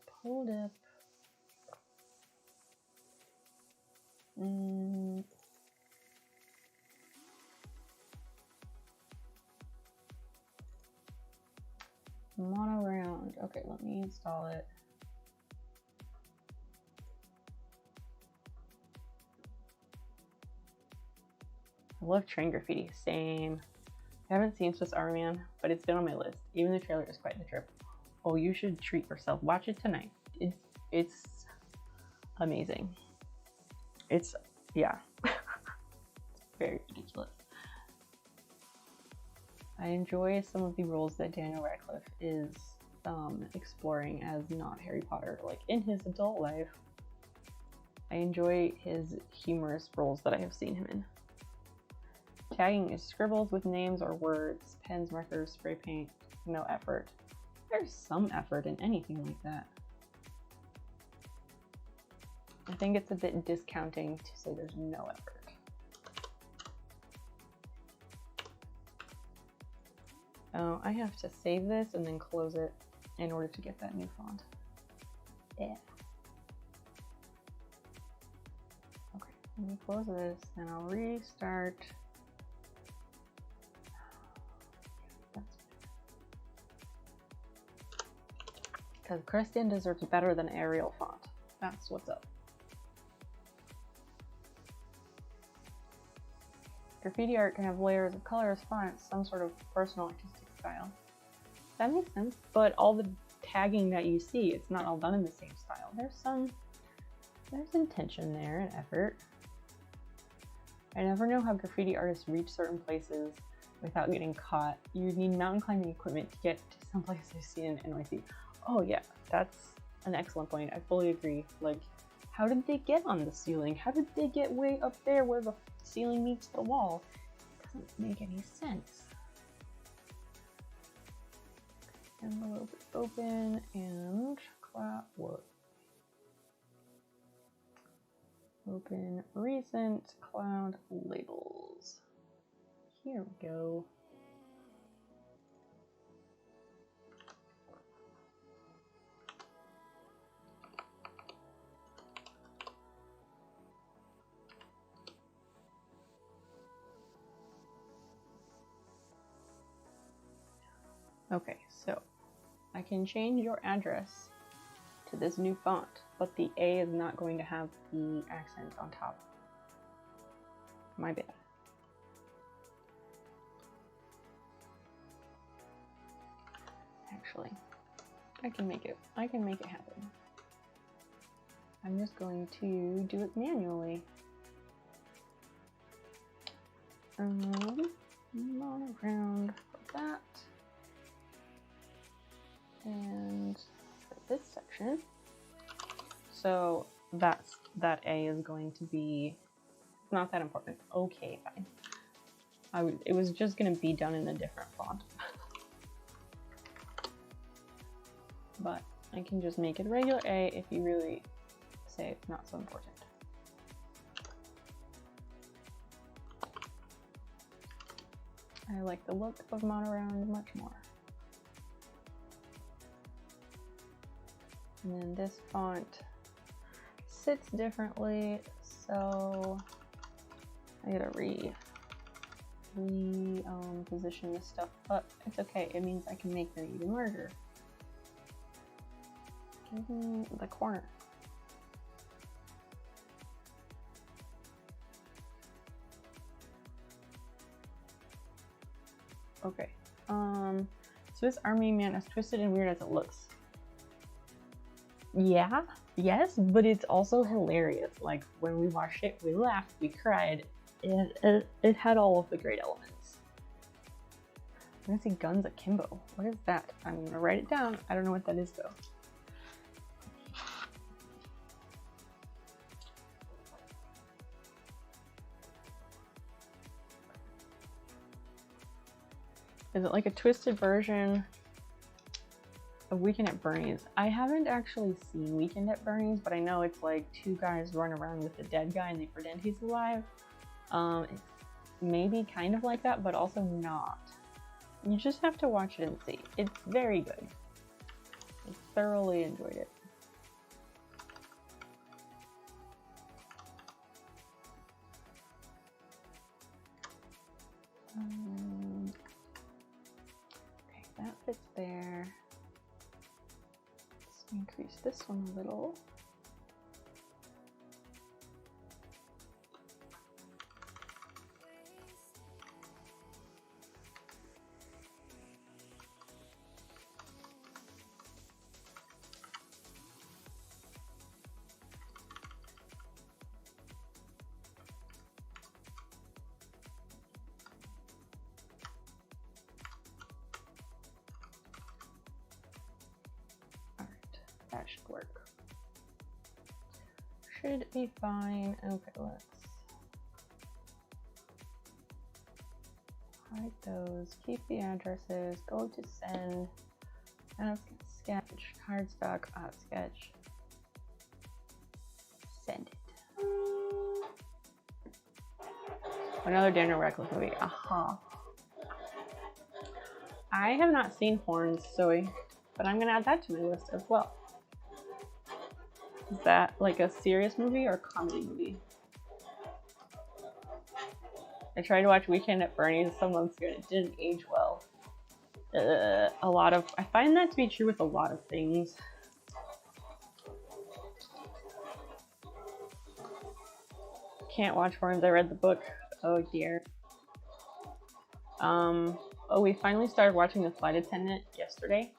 Mono round. Okay, let me install it. I love train graffiti. Same. I haven't seen Swiss Army Man, but it's been on my list. Even the trailer is quite the trip. Oh, you should treat yourself. Watch it tonight. It's amazing. It's, yeah. It's very ridiculous. I enjoy some of the roles that Daniel Radcliffe is exploring as not Harry Potter. Like in his adult life, I enjoy his humorous roles that I have seen him in. Tagging is scribbles with names or words, pens, markers, spray paint, no effort. There's some effort in anything like that. I think it's a bit discounting to say there's no effort. Oh, I have to save this and then close it in order to get that new font. Yeah. Okay, let me close this and I'll restart. Because Christian deserves better than Arial font. That's what's up. Graffiti art can have layers of colors, fonts, some sort of personal artistic style. That makes sense, but all the tagging that you see, it's not all done in the same style. There's intention there and effort. I never know how graffiti artists reach certain places without getting caught. You need mountain climbing equipment to get to some place I've seen in NYC. Oh yeah, that's an excellent point. I fully agree. Like, how did they get on the ceiling? How did they get way up there where the ceiling meets the wall? It doesn't make any sense. Envelope open and clap work. Open recent cloud labels. Here we go. Okay, so I can change your address to this new font, but the A is not going to have the accent on top. My bad. Actually, I can make it happen. I'm just going to do it manually. Monoground for that. And for this section, so that A is going to be not that important. Okay, fine. It was just going to be done in a different font, but I can just make it regular A if you really say it's not so important. I like the look of Monoground much more. And then this font sits differently, so I gotta position this stuff, but it's okay. It means I can make them even larger. The corner. Okay. Swiss Army Man, as twisted and weird as it looks. Yeah, yes, but it's also hilarious. Like, when we watched it, we laughed, we cried. It had all of the great elements. I'm gonna see Guns Akimbo. What is that? I'm gonna write it down. I don't know what that is though. Is it like a twisted version of Weekend at Bernie's? I haven't actually seen Weekend at Bernie's, but I know it's like two guys run around with a dead guy and they pretend he's alive. It's maybe kind of like that, but also not. You just have to watch it and see. It's very good. I thoroughly enjoyed it. Okay, that fits there. Let's increase this one a little. That should work. Should be fine. Okay, let's hide those. Keep the addresses. Go to send. Sketch. Cardstock. Sketch. Send it. Another Daniel Radcliffe movie. Aha. I have not seen Horns, Zoe, but I'm gonna add that to my list as well. Is that like a serious movie or a comedy movie? I tried to watch Weekend at Bernie's some months ago and it didn't age well. I find that to be true with a lot of things. Can't watch Horns, I read the book. Oh dear. Oh, we finally started watching The Flight Attendant yesterday.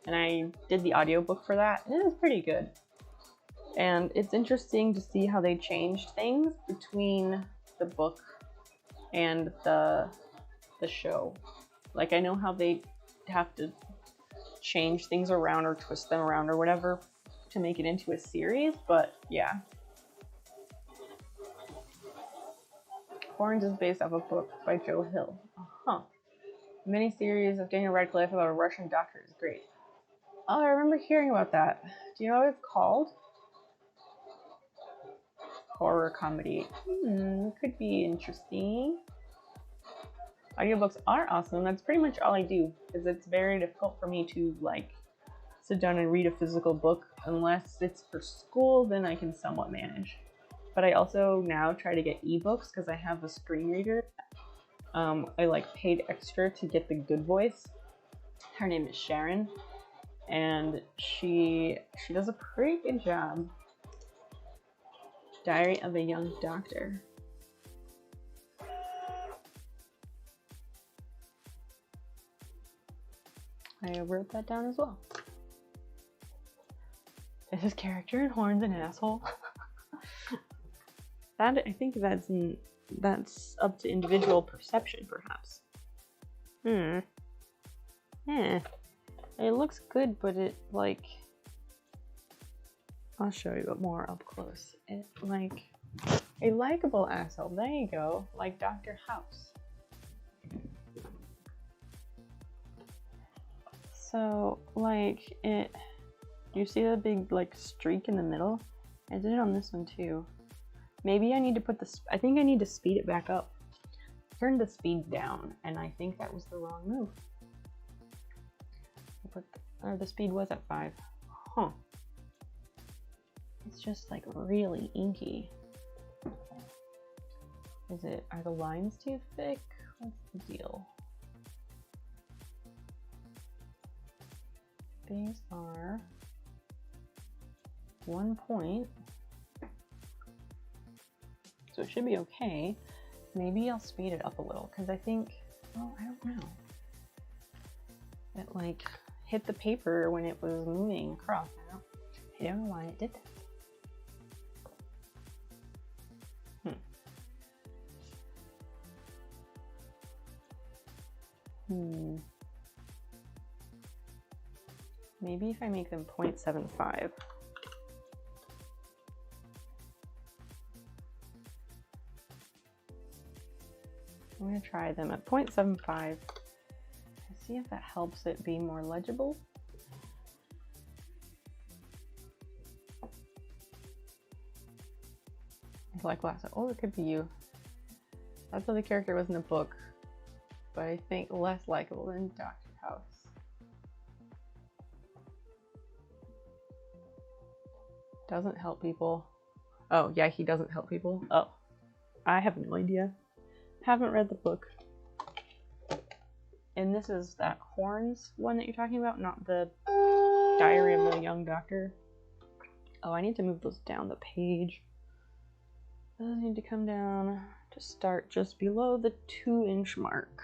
And I did the audiobook for that. And it was pretty good. And it's interesting to see how they changed things between the book and the show. Like, I know how they have to change things around or twist them around or whatever to make it into a series, but yeah. Horns is based off a book by Joe Hill. A miniseries of Daniel Radcliffe about a Russian doctor is great. Oh, I remember hearing about that. Do you know what it's called? Horror comedy. Could be interesting. Audiobooks are awesome. That's pretty much all I do, because it's very difficult for me to like sit down and read a physical book unless it's for school. Then I can somewhat manage. But I also now try to get ebooks because I have a screen reader. I like paid extra to get the good voice. Her name is Sharon, and she does a pretty good job. Diary of a Young Doctor. I wrote that down as well. Is his character in Horns an asshole? That, I think that's up to individual perception, perhaps. It looks good, but it like, I'll show you more up close. It like a likable asshole. There you go, like Dr. House. So like it, you see the big like streak in the middle? I did it on this one too. Maybe I need to put I think I need to speed it back up. Turn the speed down, and I think that was the wrong move. The speed was at 5. Huh. It's just like really inky. Are the lines too thick? What's the deal? These are 1 point. So it should be okay. Maybe I'll speed it up a little because I think, well, I don't know. It like hit the paper when it was moving across. I don't know why it did that. Maybe if I make them 0.75. I'm going to try them at 0.75 and see if that helps it be more legible. Like last, oh, it could be you. That's how the character was in the book, but I think less likable than Dr. House. Doesn't help people. Oh, yeah, he doesn't help people. Oh, I have no idea. Haven't read the book. And this is that Horns one that you're talking about, not the Diary of the Young Doctor. Oh, I need to move those down the page. Those need to come down to start just below the 2-inch mark.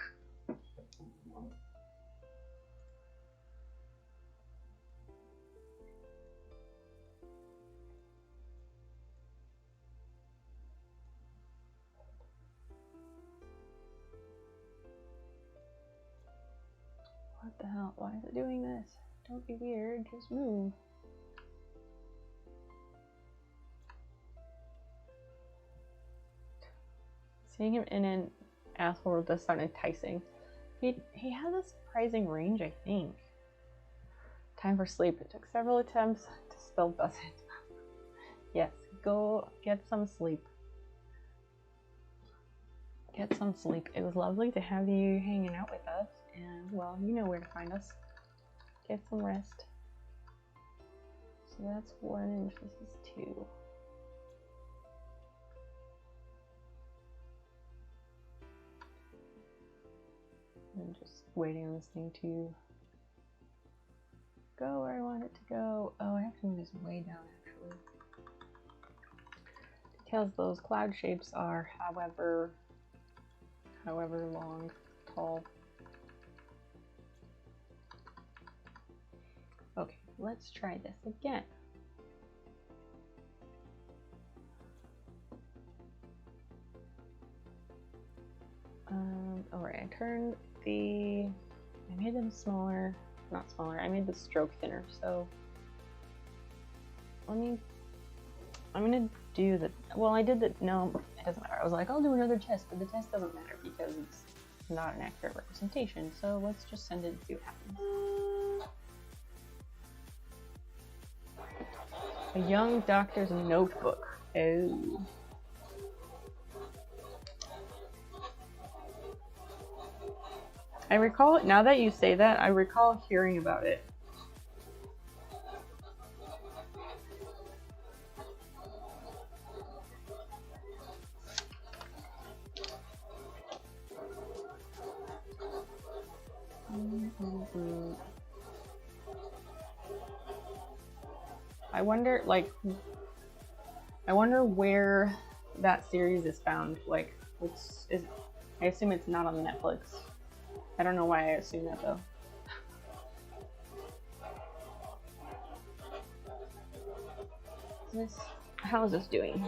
What the hell? Why is it doing this? Don't be weird, just move. Seeing him in an asshole does sound enticing. He has a surprising range, I think. Time for sleep. It took several attempts to still does it. Yes, go get some sleep. Get some sleep. It was lovely to have you hanging out with us, and well, you know where to find us. Get some rest. So that's 1 inch, this is 2. I'm just waiting on this thing to go where I want it to go. Oh, I have to move this way down actually. Details, those cloud shapes are however long, tall. Okay, let's try this again. Alright, I made them smaller, not smaller, I made the stroke thinner, so I'm gonna do the, well, I did the, no, it doesn't matter. I was like, I'll do another test, but the test doesn't matter because it's not an accurate representation, so let's just send it and see what happens. A young doctor's notebook. Oh. I recall, now that you say that, I recall hearing about it. I wonder, like, I wonder where that series is found. Like, I assume it's not on Netflix. I don't know why I assume that though. How is this doing?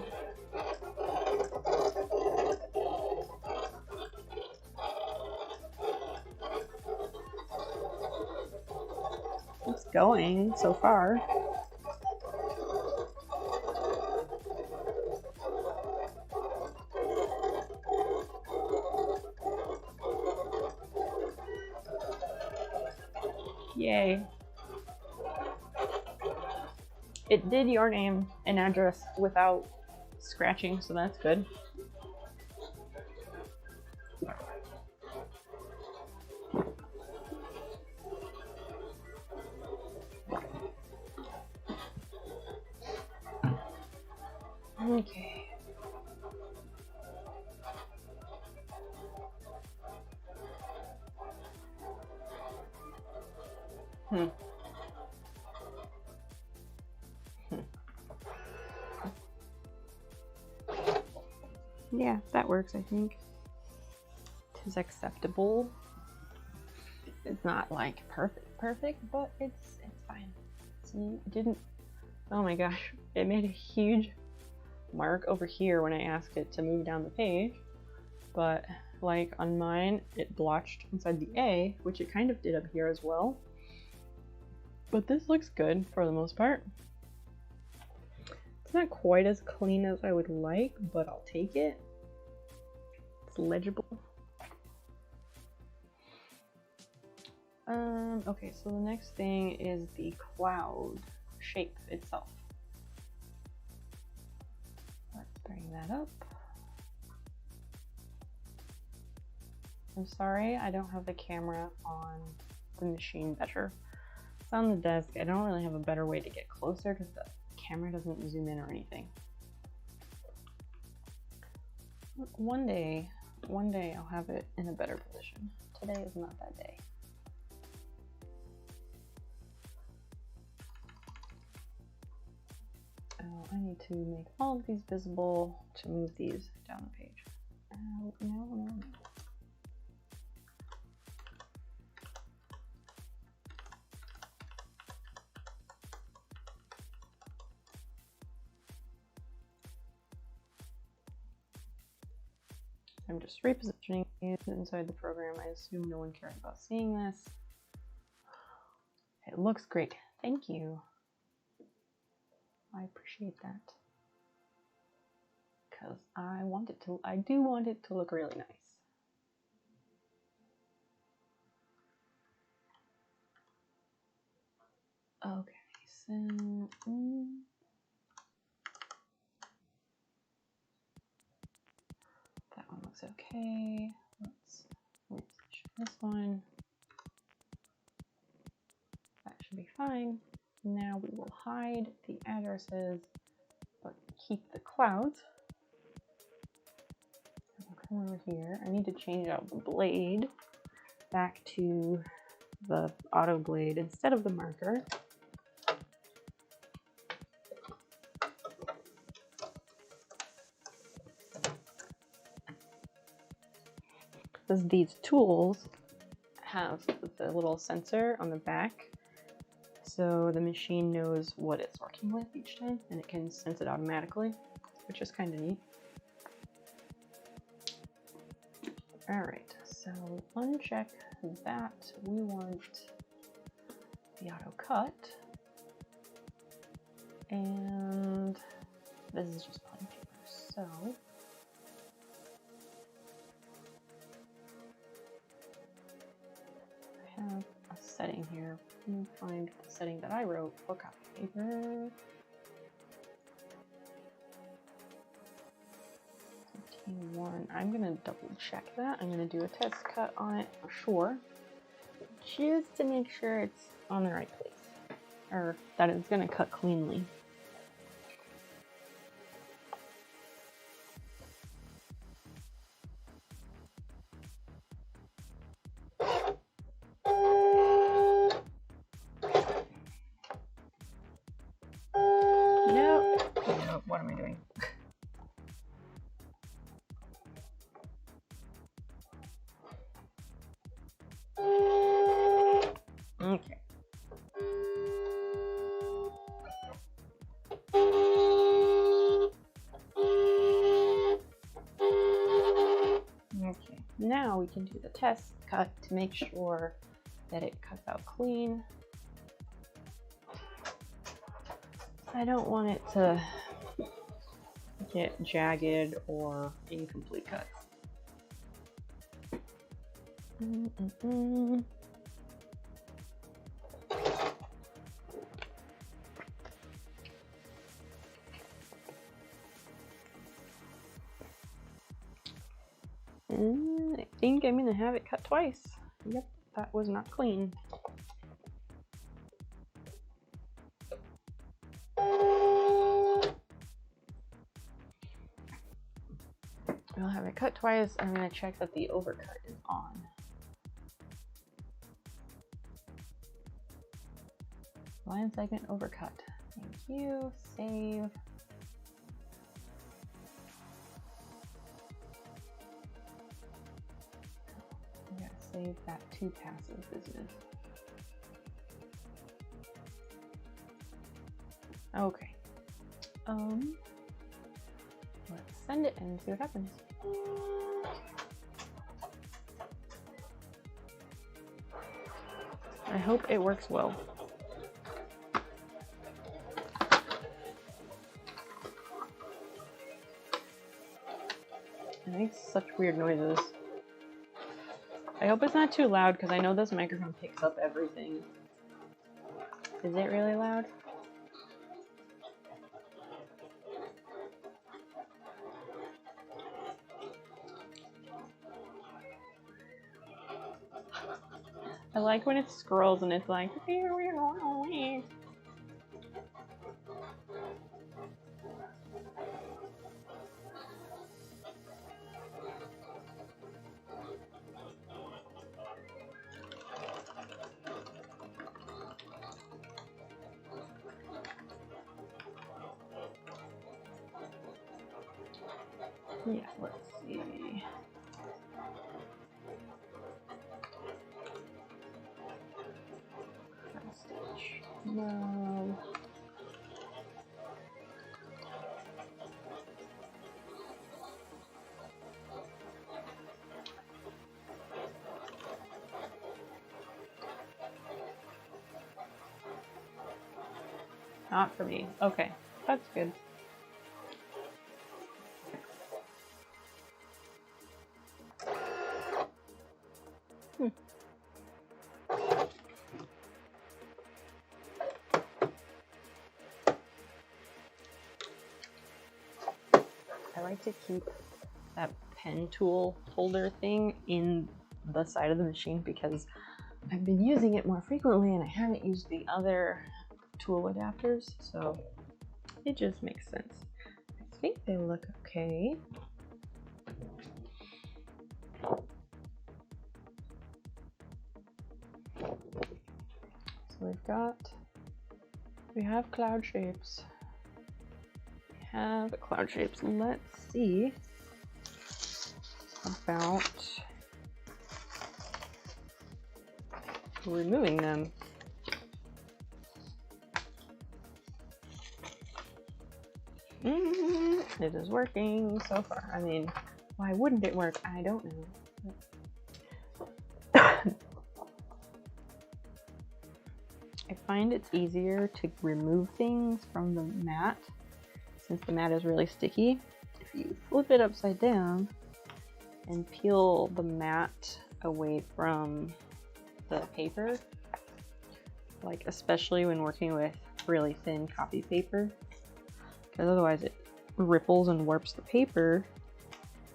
It's going so far. Yay. It did your name and address without scratching, so that's good. Okay. Hmm. Yeah, that works, I think. It is acceptable. It's not like perfect, but it's fine. See, it didn't. Oh my gosh, it made a huge mark over here when I asked it to move down the page, but like on mine, it blotched inside the A, which it kind of did up here as well. But this looks good for the most part. It's not quite as clean as I would like, but I'll take it. It's legible. Okay, so the next thing is the cloud shape itself. Let's bring that up. I'm sorry I don't have the camera on the machine better. It's on the desk. I don't really have a better way to get closer because the camera doesn't zoom in or anything. One day I'll have it in a better position. Today is not that day. I need to make all of these visible to move these down the page. No. I'm just repositioning it inside the program. I assume no one cares about seeing this. It looks great. Thank you. I appreciate that. Because I do want it to look really nice. Okay, so that one looks okay. Let's reposition this one. That should be fine. Now we will hide the addresses, but keep the clouds. I'll come over here. I need to change out the blade back to the auto blade instead of the marker. Because these tools have the little sensor on the back, so the machine knows what it's working with each time and it can sense it automatically, which is kind of neat. Alright, so uncheck that. We want the auto cut, and this is just plain paper, so I have a setting here. Let me find the setting that I wrote for copy paper. 15.1. I'm gonna double check that. I'm gonna do a test cut on it for sure, just to make sure it's on the right place, or that it's gonna cut cleanly. Nope. What am I doing? Okay. Okay, now we can do the test cut to make sure that it cuts out clean. I don't want it to get jagged or incomplete cuts. I think I'm gonna have it cut twice. Yep, that was not clean. cut twice, I'm going to check that the overcut is on. Line segment overcut. Thank you. Save. We gotta save that 2 passes business. Okay. Let's send it and see what happens. I hope it works well. It makes such weird noises. I hope it's not too loud because I know this microphone picks up everything. Is it really loud? I like when it scrolls and it's like, yeah, let's see. Stitch. No. Not for me. Okay, that's good. I like to keep that pen tool holder thing in the side of the machine because I've been using it more frequently and I haven't used the other tool adapters, so it just makes sense. I think they look okay. So we have cloud shapes. Have cloud shapes. Let's see about removing them. It is working so far. I mean, why wouldn't it work? I don't know. I find it's easier to remove things from the mat since the mat is really sticky. If you flip it upside down and peel the mat away from the paper, like especially when working with really thin copy paper, because otherwise it ripples and warps the paper,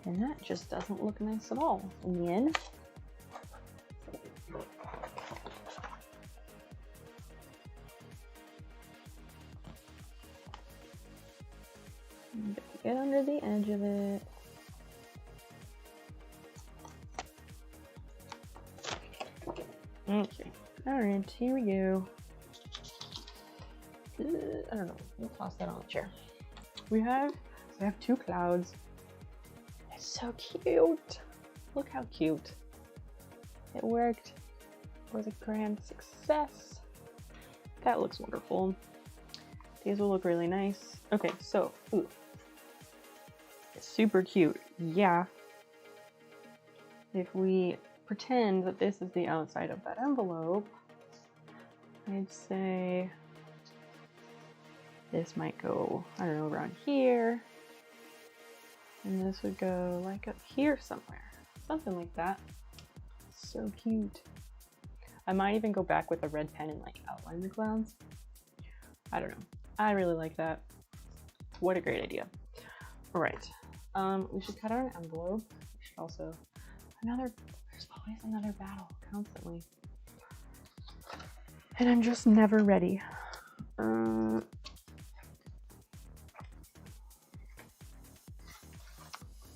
and that just doesn't look nice at all in the end. Get under the edge of it. Okay, alright, here we go. I don't know, we'll toss that on the chair. We have 2 clouds. It's so cute. Look how cute. It worked. It was a grand success. That looks wonderful. These will look really nice. Okay, so, ooh. It's super cute. Yeah. If we pretend that this is the outside of that envelope, I'd say this might go, I don't know, around here. And this would go like up here somewhere. Something like that. So cute. I might even go back with a red pen and like outline the clouds. I don't know. I really like that. What a great idea. All right. We should cut out an envelope. We should also, there's always another battle constantly. And I'm just never ready.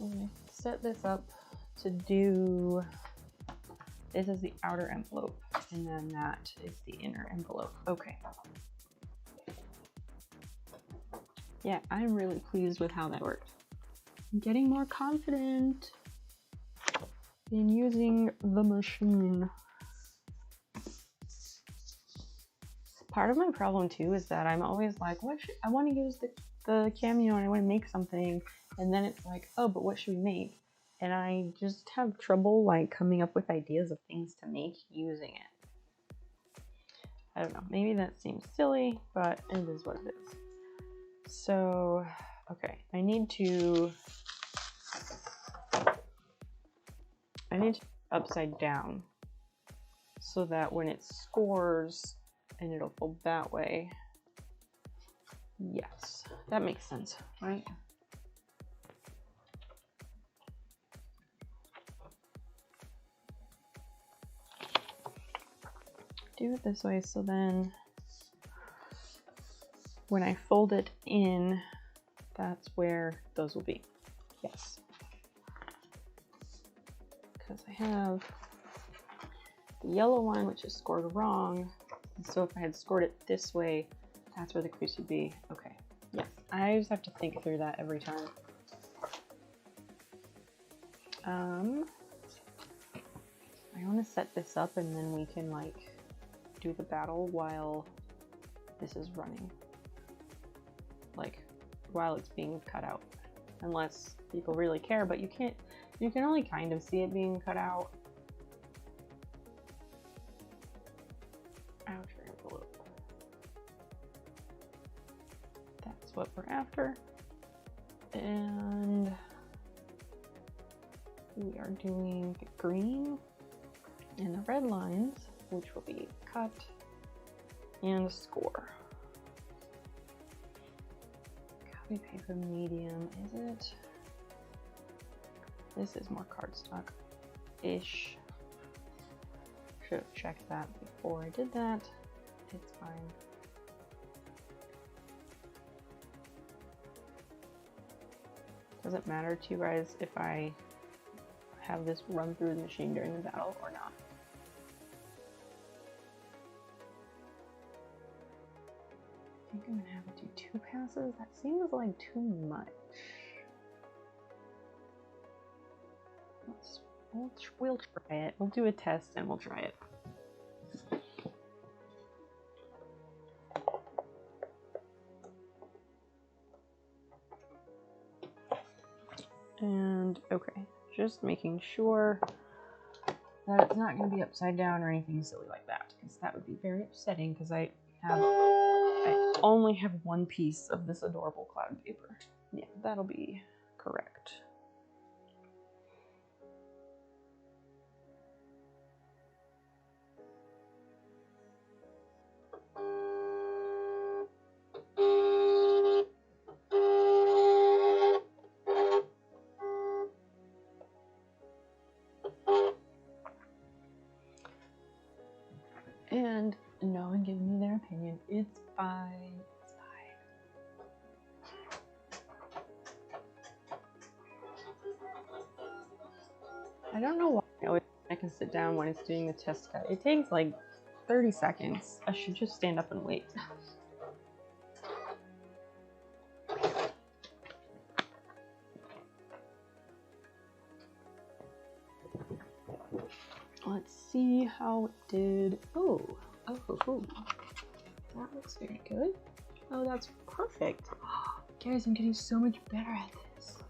Let's set this up to do, this is the outer envelope, and then that is the inner envelope. Okay. Yeah, I'm really pleased with how that worked. I'm getting more confident in using the machine. Part of my problem too is that I'm always like, I want to use the Cameo and I want to make something, and then it's like, oh, but what should we make? And I just have trouble like coming up with ideas of things to make using it. I don't know, maybe that seems silly, but it is what it is. So, okay, I need to upside down so that when it scores and it'll fold that way. Yes, that makes sense, right? Do it this way, so then when I fold it in, that's where those will be. Yes. Because I have the yellow one, which is scored wrong. And so if I had scored it this way, that's where the crease would be. Okay. Yes. I just have to think through that every time. I want to set this up and then we can like do the battle while this is running. Like while it's being cut out. Unless people really care, but you can only kind of see it being cut out. Outer envelope. That's what we're after. And we are doing the green and the red lines, which will be cut and score. Copy paper medium, is it? This is more cardstock-ish. Should have checked that before I did that. It's fine. Does it matter to you guys if I have this run through the machine during the battle or not? I think I'm gonna have to do 2 passes. That seems like too much. We'll try it. We'll do a test and we'll try it. And okay, just making sure that it's not going to be upside down or anything silly like that, because that would be very upsetting, because I only have 1 piece of this adorable cloud paper. Yeah, that'll be correct. And no one giving me their opinion. It's fine. It's fine. I don't know why I can sit down when it's doing the test cut. It takes like 30 seconds. I should just stand up and wait. Let's see how it did. Oh, that looks very good. Oh, that's perfect. Guys, I'm getting so much better at this.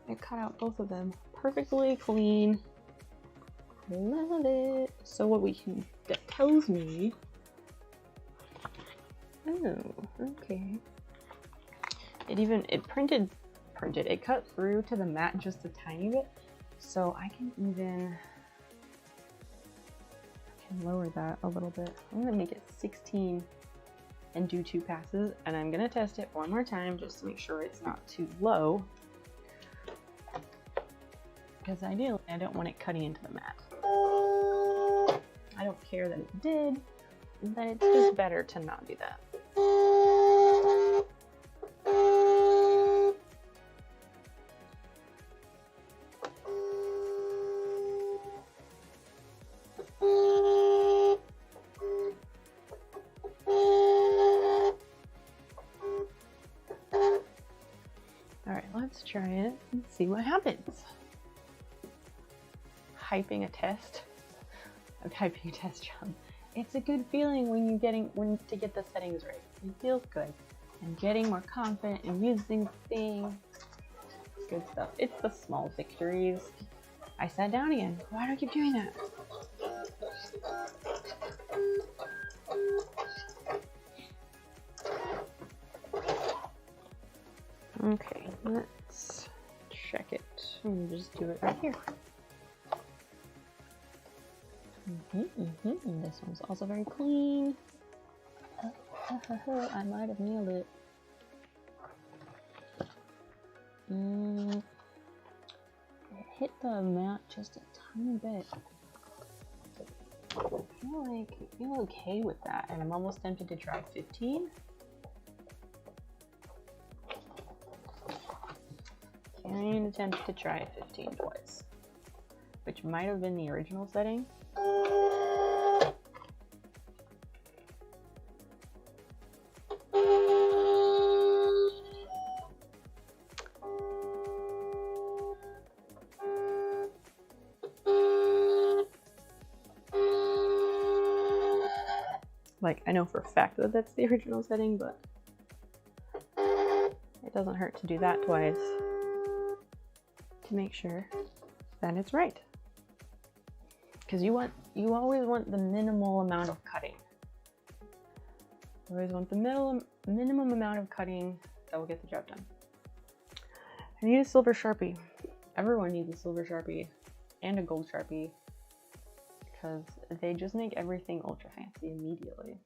I cut out both of them perfectly clean. Love it. So what that tells me. Oh, okay. It cut through to the mat just a tiny bit. So I can lower that a little bit. I'm gonna make it 16 and do 2 passes, and I'm gonna test it one more time just to make sure it's not too low, because ideally I don't want it cutting into the mat. I don't care that it did, but it's just better to not do that. try it and see what happens. Hyping a test. I'm hyping a test job. It's a good feeling when to get the settings right. It feels good. And getting more confident and using things. Good stuff. It's the small victories. I sat down again. Why do I keep doing that? Okay, let's check it. I'm gonna just do it right here. This one's also very clean. I might have nailed it. It hit the mat just a tiny bit. I feel okay with that, and I'm almost tempted to try 15. Can't attempt to try 15 twice, which might have been the original setting. Like, I know for a fact that that's the original setting, but it doesn't hurt to do that twice to make sure that it's right. Because you always want the minimal amount of cutting. You always want the minimum amount of cutting that will get the job done. I need a silver Sharpie. Everyone needs a silver Sharpie and a gold Sharpie, because they just make everything ultra fancy immediately.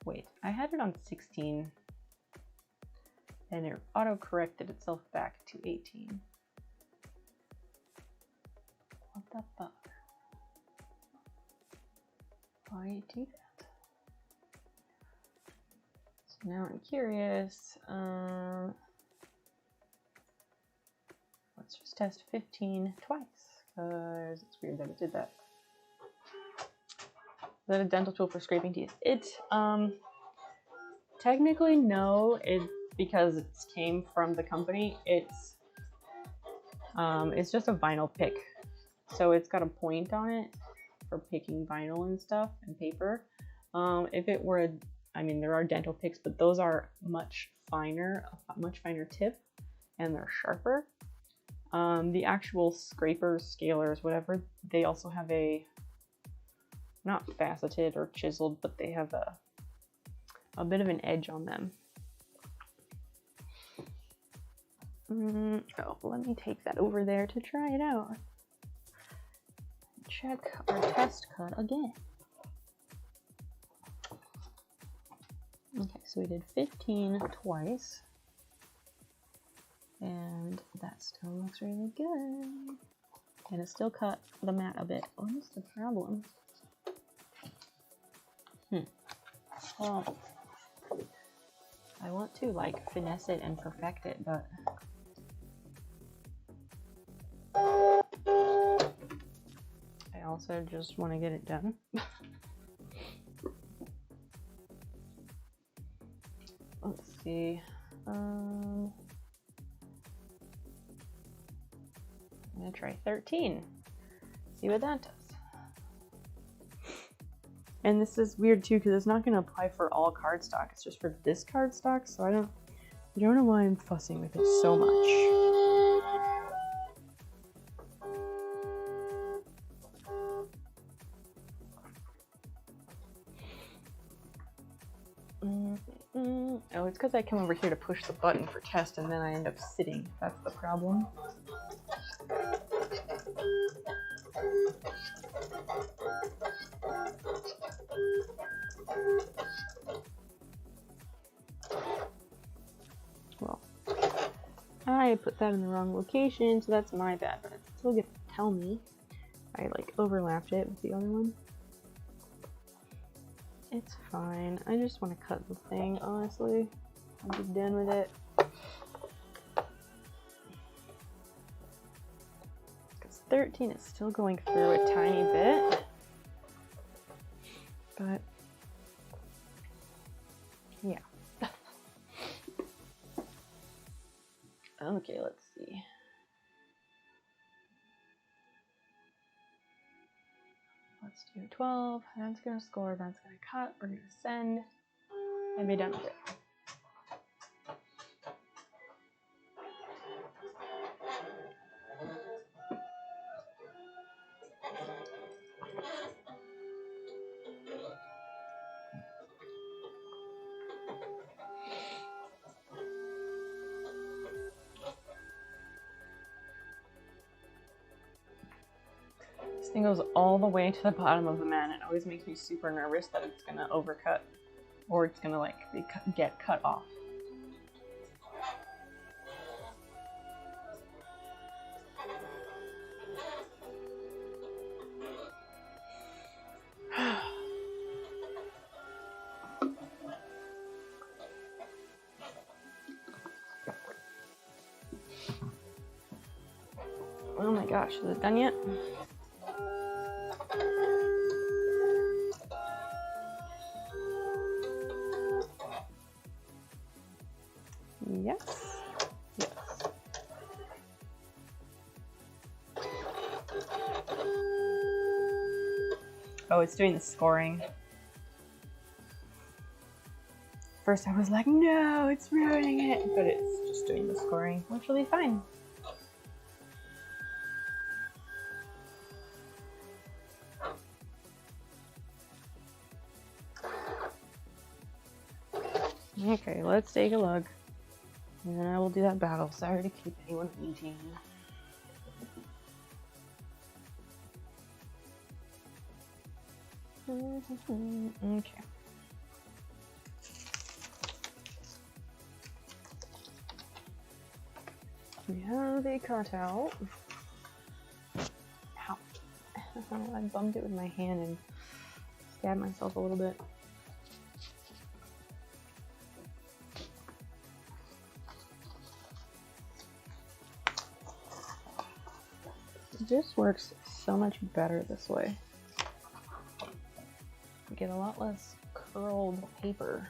Wait, I had it on 16 and it auto-corrected itself back to 18. What the fuck? Why do you do that? So now I'm curious. Let's just test 15 twice, because it's weird that it did that. Is that a dental tool for scraping teeth? It, technically no, because it came from the company. It's just a vinyl pick. So it's got a point on it for picking vinyl and stuff and paper. If it were, I mean, there are dental picks, but those are much finer tip, and they're sharper. The actual scrapers, scalers, whatever, they also have a, not faceted or chiseled, but they have a bit of an edge on them. Oh, let me take that over there to try it out. Check our test cut again. Okay, so we did 15 twice. And that still looks really good. And it still cut the mat a bit. Oh, that's the problem. Well, I want to like finesse it and perfect it, but I also just want to get it done. Let's see. I'm gonna try 13. See what that does. And this is weird too, because it's not gonna apply for all cardstock. It's just for this cardstock, so I don't know why I'm fussing with it so much. Oh, it's because I come over here to push the button for test and then I end up sitting. That's the problem. Well, I put that in the wrong location, so that's my bad, but it's still gonna tell me I like overlapped it with the other one. It's fine. I just want to cut the thing, honestly. I'm just done with it. Because 13 is still going through a tiny bit. But, yeah. Okay, let's see. Let's do 12. That's gonna score. That's gonna cut. We're gonna send and be done with it. This thing goes all the way to the bottom of the mat. It always makes me super nervous that it's gonna overcut or it's gonna like get cut off. Oh my gosh, is it done yet? Yes. Yes. Oh, it's doing the scoring. First I was like, no, it's ruining it. But it's just doing the scoring, which will be fine. Okay, let's take a look. And then I will do that battle. Sorry to keep anyone waiting. Okay. We have a cutout. Ow. I bumped it with my hand and stabbed myself a little bit. This works so much better this way. We get a lot less curled paper.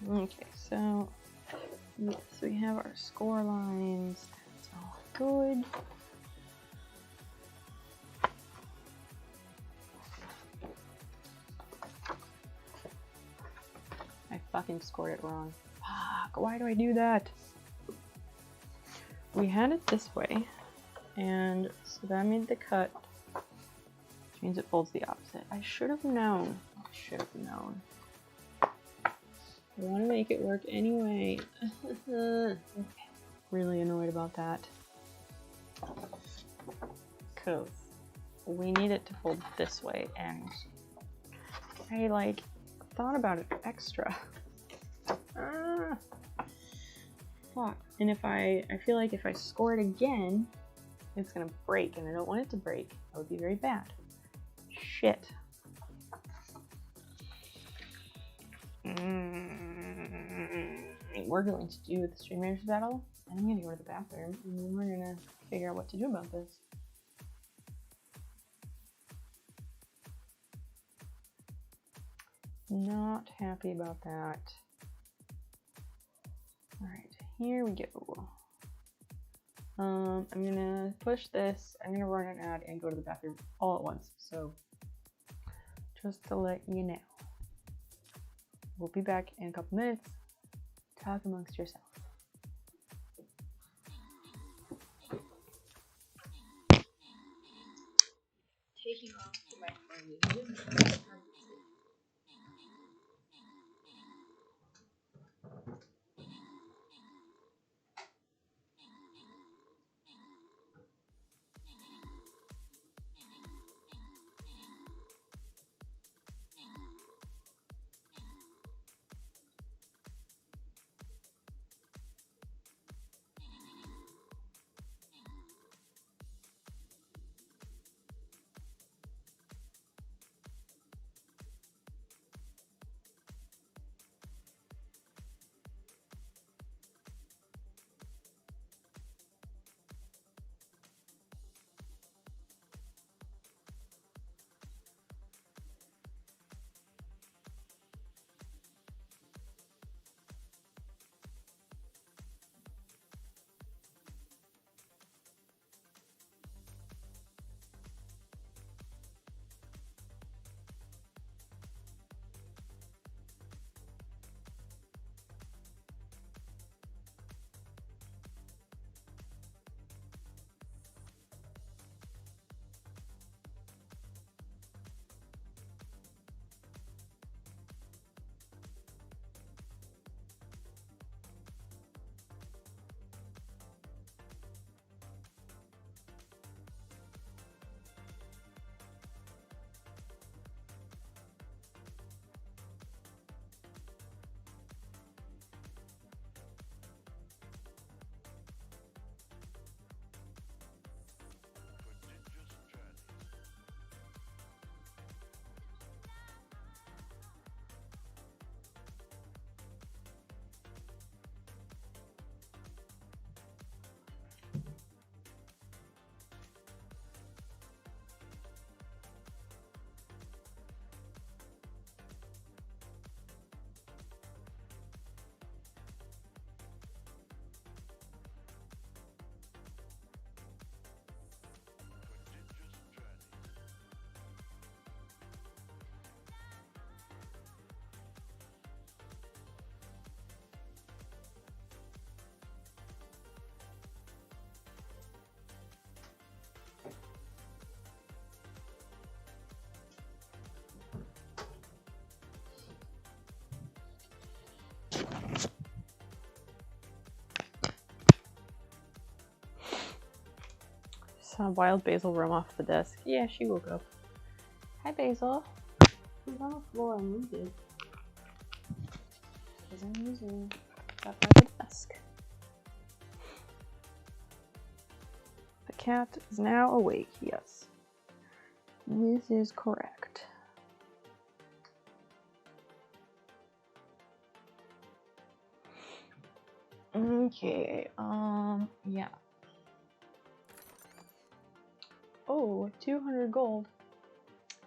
Okay, so yes, we have our score lines. That's all good. I fucking scored it wrong. Fuck, why do I do that? We had it this way. And so that made the cut, which means it folds the opposite. I should have known. I should have known. I want to make it work anyway. Really annoyed about that. Because we need it to fold this way, and I like thought about it extra. Fuck. And if I feel like if I score it again, it's gonna break, and I don't want it to break. That would be very bad. Shit. We're going to do the Stream Raiders battle, and I'm gonna go to the bathroom, and then we're gonna figure out what to do about this. Not happy about that. Alright, here we go. I'm gonna push this, I'm gonna run an ad and go to the bathroom all at once. So, just to let you know. We'll be back in a couple minutes. Talk amongst yourselves. Taking off to my phone. Saw Wild Basil roam off the desk. Yeah, she woke up. Hi, Basil. She's on the floor. I moved it. Because I'm using that by the desk. The cat is now awake, yes. This is correct. Okay, yeah. Oh, 200 gold.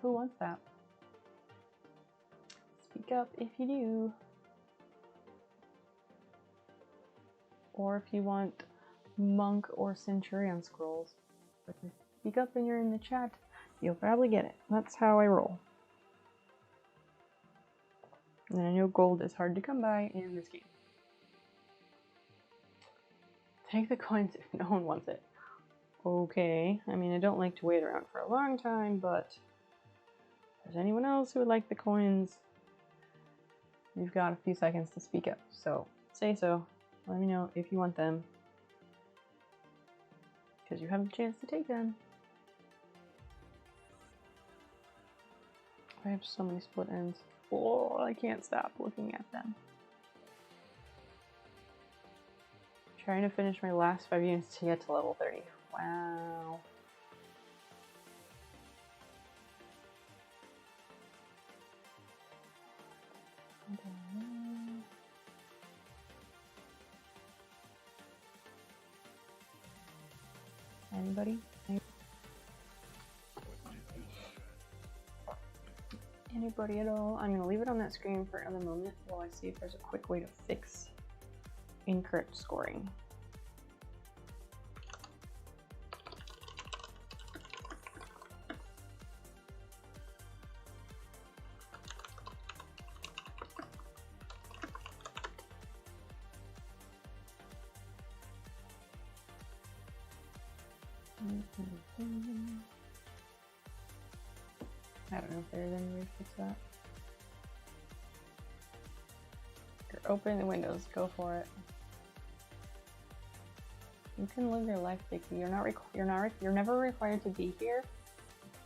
Who wants that? Speak up if you do. Or if you want monk or centurion scrolls. Speak up and you're in the chat, you'll probably get it. That's how I roll. And I know gold is hard to come by in this game. Take the coins if no one wants it. Okay, I mean, I don't like to wait around for a long time, but if there's anyone else who would like the coins, you've got a few seconds to speak up. So, say so. Let me know if you want them, because you have a chance to take them. I have so many split ends. Oh, I can't stop looking at them. Trying to finish my last 5 units to get to level 30. Wow. Anybody? Anybody at all? I'm gonna leave it on that screen for another moment while I see if there's a quick way to fix incorrect scoring. I don't know if there's any way to fix that. You're opening the windows, go for it. You can live your life, Vicky. You're never required to be here,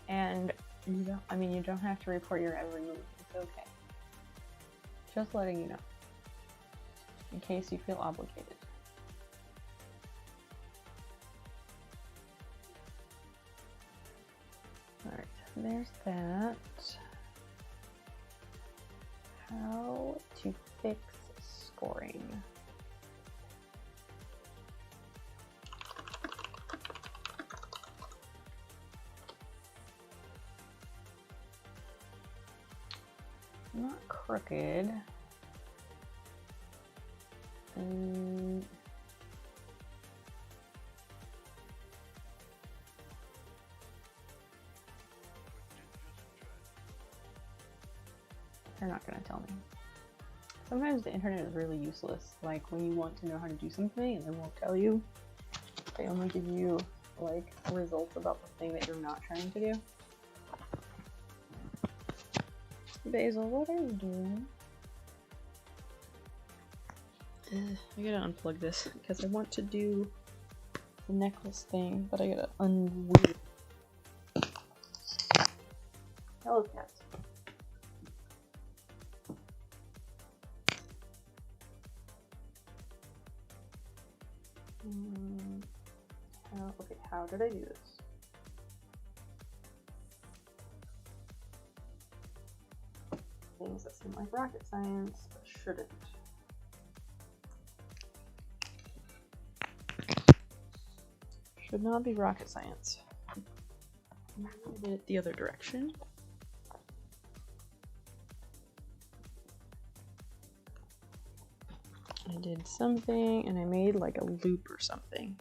and you don't have to report your every move. It's okay. Just letting you know, in case you feel obligated. Alright, there's that. How to fix scoring. Not crooked. They're not gonna tell me. Sometimes the internet is really useless. Like when you want to know how to do something and they won't tell you. They only give you like results about the thing that you're not trying to do. Basil, what are you doing? I gotta unplug this because I want to do the necklace thing, but I gotta undo it. Hello, cats. Okay, how did I do this? Things that seem like rocket science, but shouldn't. Should not be rocket science. I did it the other direction. I did something and I made like a loop or something.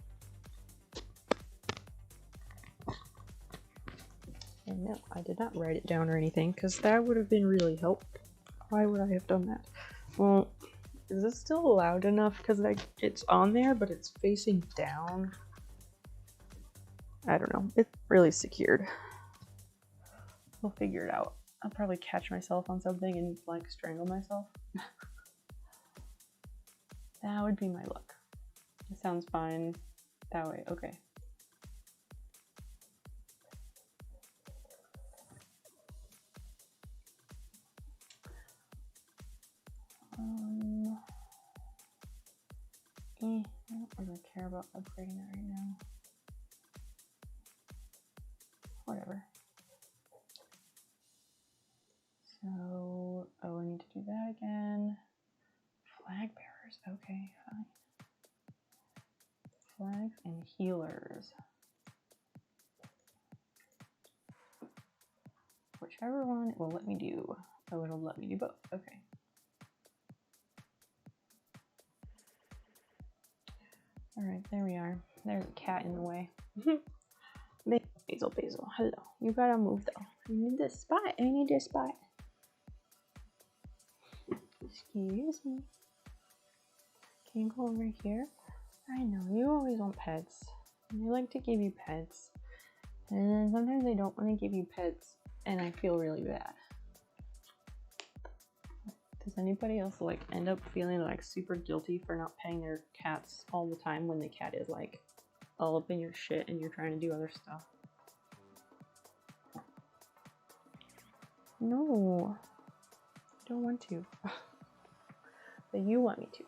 And no, I did not write it down or anything because that would have been really helpful. Why would I have done that? Well, is this still loud enough? Because it's on there, but it's facing down. I don't know. It's really secured. We'll figure it out. I'll probably catch myself on something and like strangle myself. That would be my luck. It sounds fine that way. Okay. about upgrading that right now. Whatever. So, oh, I need to do that again. Flag bearers, okay, fine. Flags and healers. Whichever one it will let me do. Oh, it'll let me do both, okay. All right, there we are. There's a cat in the way. Basil, hello. You gotta move though. I need this spot, I need this spot. Excuse me. Can you go over here? I know, you always want pets. They like to give you pets. And then sometimes they don't want to give you pets, and I feel really bad. Does anybody else like end up feeling like super guilty for not petting their cats all the time when the cat is like all up in your shit and you're trying to do other stuff? No, I don't want to. But you want me to.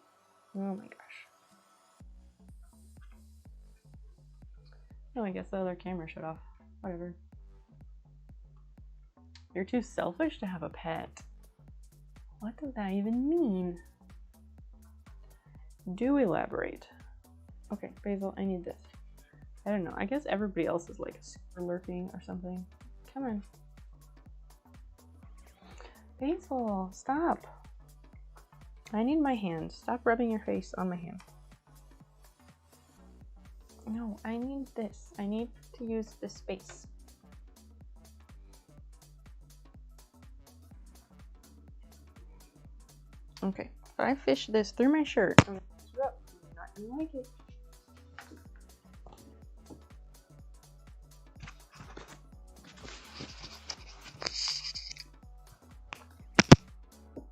Oh my gosh. Oh, I guess the other camera shut off. Whatever. You're too selfish to have a pet. What does that even mean? Do elaborate. Okay, Basil, I need this. I don't know. I guess everybody else is like super lurking or something. Come on. Basil, stop. I need my hand. Stop rubbing your face on my hand. No, I need this. I need to use this space. Okay, if I fish this through my shirt, I'm gonna mess you up. You're not gonna like it.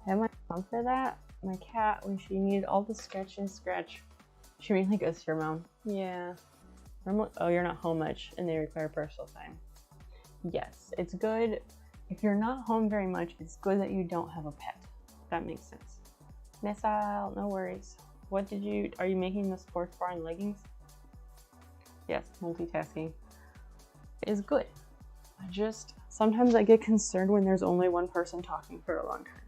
I have my mom for that. My cat, when she needed all the scratch and scratch, she really goes to your mom. Yeah. Oh, you're not home much and they require personal time. Yes, it's good. If you're not home very much, it's good that you don't have a pet. That makes sense. Missile, no worries. What did you, are you making the sports bar and leggings? Yes, multitasking is good. Sometimes I get concerned when there's only one person talking for a long time.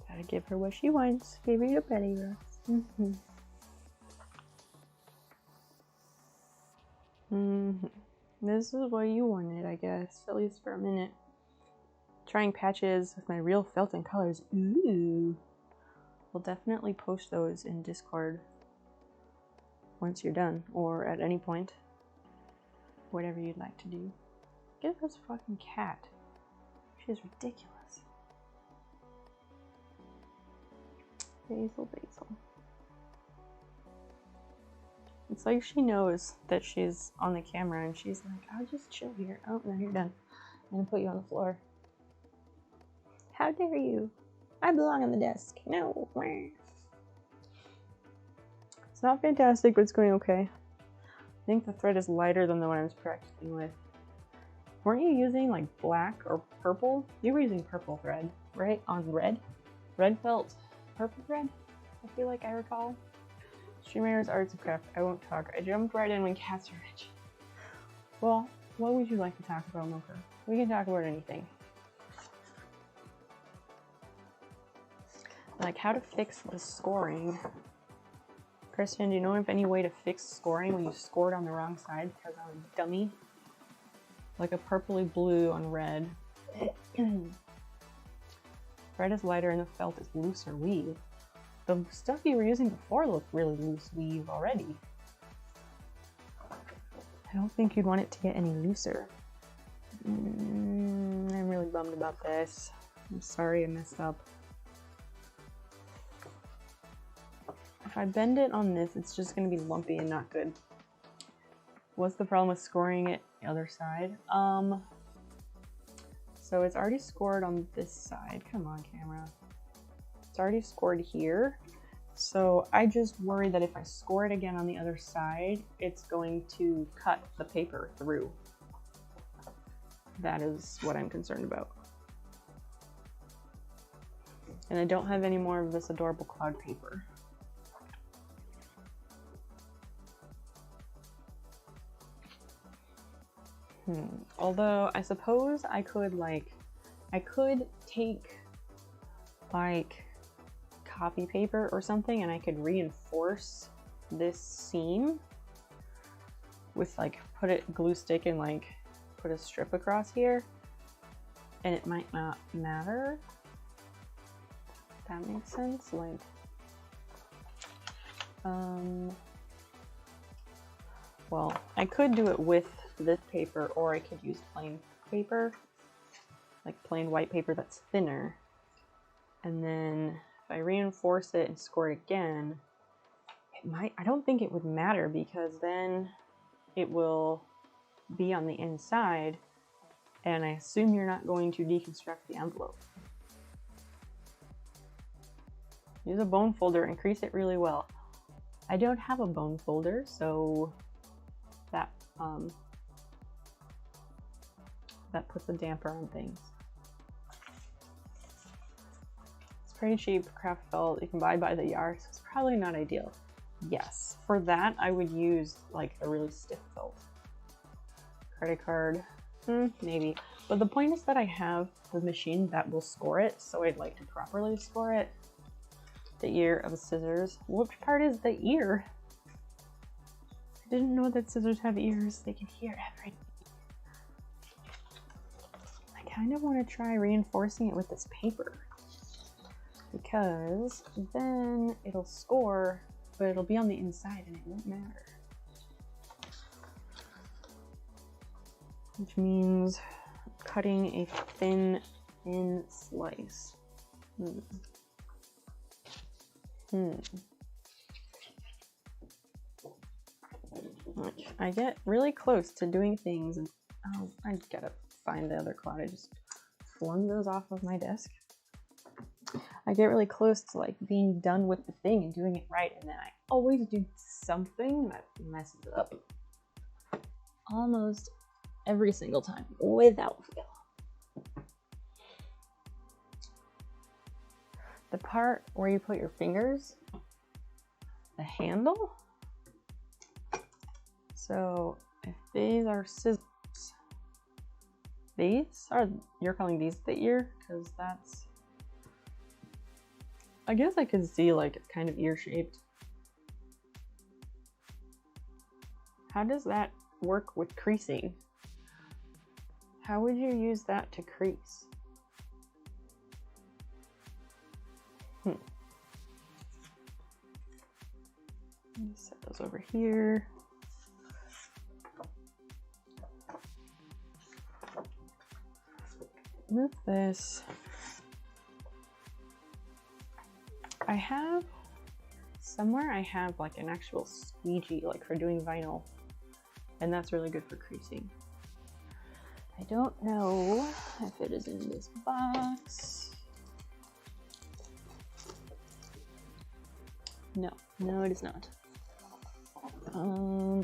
Gotta give her what she wants. Give her your Betty Rocks. This is what you wanted, I guess, at least for a minute. Trying patches with my real felt and colors. Ooh. We'll definitely post those in Discord once you're done, or at any point. Whatever you'd like to do. Get this fucking cat. She's ridiculous. Basil. It's like she knows that she's on the camera and she's like, I'll just chill here. Oh, no, you're done. I'm gonna put you on the floor. How dare you? I belong on the desk. No. It's not fantastic, but it's going okay. I think the thread is lighter than the one I was practicing with. Weren't you using like black or purple? You were using purple thread, right? On red? Red felt purple thread? I feel like I recall. Streamers, arts, and craft. I won't talk. I jumped right in when cats are rich. Well, what would you like to talk about, Mocha? We can talk about anything. Like how to fix the scoring. Christian, do you know of any way to fix scoring when you scored on the wrong side because I'm a dummy? Like a purpley blue on red. Red is lighter and the felt is looser weave. The stuff you were using before looked really loose weave already. I don't think you'd want it to get any looser. I'm really bummed about this. I'm sorry I messed up. If I bend it on this, it's just going to be lumpy and not good. What's the problem with scoring it the other side? So it's already scored on this side. Come on, camera. It's already scored here. So I just worry that if I score it again on the other side, it's going to cut the paper through. That is what I'm concerned about. And I don't have any more of this adorable cloud paper. Although I suppose I could take like copy paper or something and I could reinforce this seam with like glue stick and like put a strip across here, and it might not matter. That makes sense. Like well, I could do it with this paper, or I could use plain paper, like plain white paper that's thinner, and then if I reinforce it and score it again, I don't think it would matter, because then it will be on the inside, and I assume you're not going to deconstruct the envelope. Use a bone folder and crease it really well. I don't have a bone folder, so that that puts a damper on things. It's pretty cheap craft felt. You can buy by the yard, so it's probably not ideal. Yes, for that I would use like a really stiff felt. Credit card, maybe. But the point is that I have the machine that will score it, so I'd like to properly score it. The ear of a scissors. Which part is the ear? I didn't know that scissors have ears. They can hear everything. I kind of want to try reinforcing it with this paper, because then it'll score, but it'll be on the inside and it won't matter. Which means cutting a thin slice. I get really close to doing things, and oh, I gotta find the other cloud. I just flung those off of my desk. I get really close to like being done with the thing and doing it right, and then I always do something that messes it up. Almost every single time, without fail. The part where you put your fingers, the handle. So if these are scissors, you're calling these the ear, because that's, I guess I could see like it's kind of ear shaped. How does that work with creasing? How would you use that to crease? Let me set those over here. Move this. I have like an actual squeegee, like for doing vinyl, and that's really good for creasing. I don't know if it is in this box. No, it is not.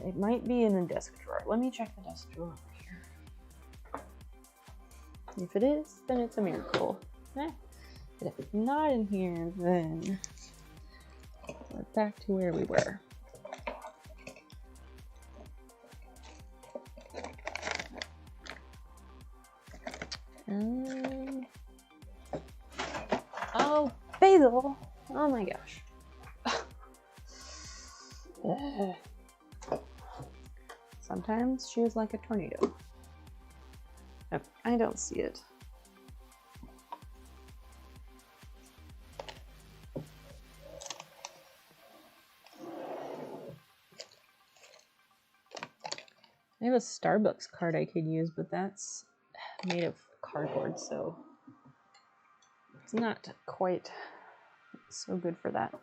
It might be in the desk drawer. Let me check the desk drawer over here. If it is, then it's a miracle. But if it's not in here, then we're back to where we were. Oh, basil! Oh my gosh. Sometimes she is like a tornado. Oh, I don't see it. I have a Starbucks card I could use, but that's made of cardboard, so it's not quite so good for that.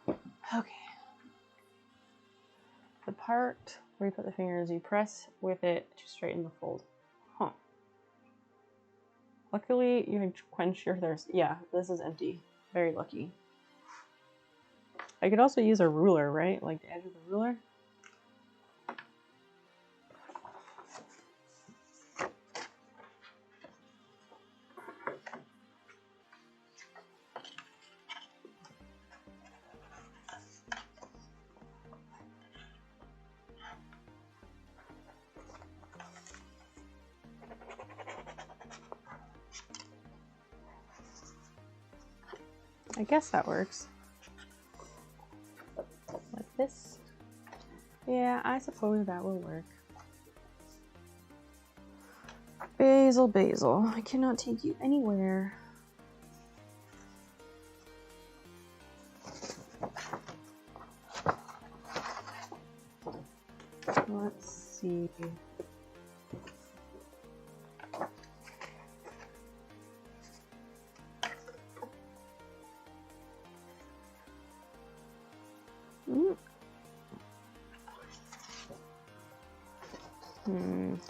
Okay. The part where you put the fingers, you press with it to straighten the fold. Huh. Luckily, you can quench your thirst. Yeah, this is empty. Very lucky. I could also use a ruler, right? Like the edge of the ruler. I guess that works. Like this. Yeah, I suppose that will work. Basil, Basil, I cannot take you anywhere. Let's see.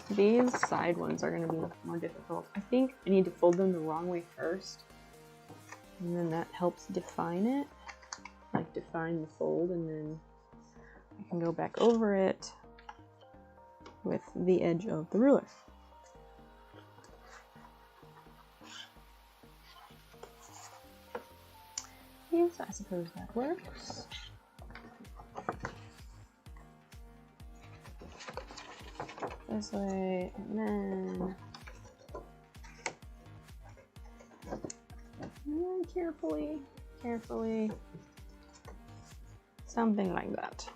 These side ones are going to be more difficult. I think I need to fold them the wrong way first, and then that helps define it, like define the fold, and then I can go back over it with the edge of the ruler. Yes, I suppose that works. This way, and then carefully, carefully, something like that.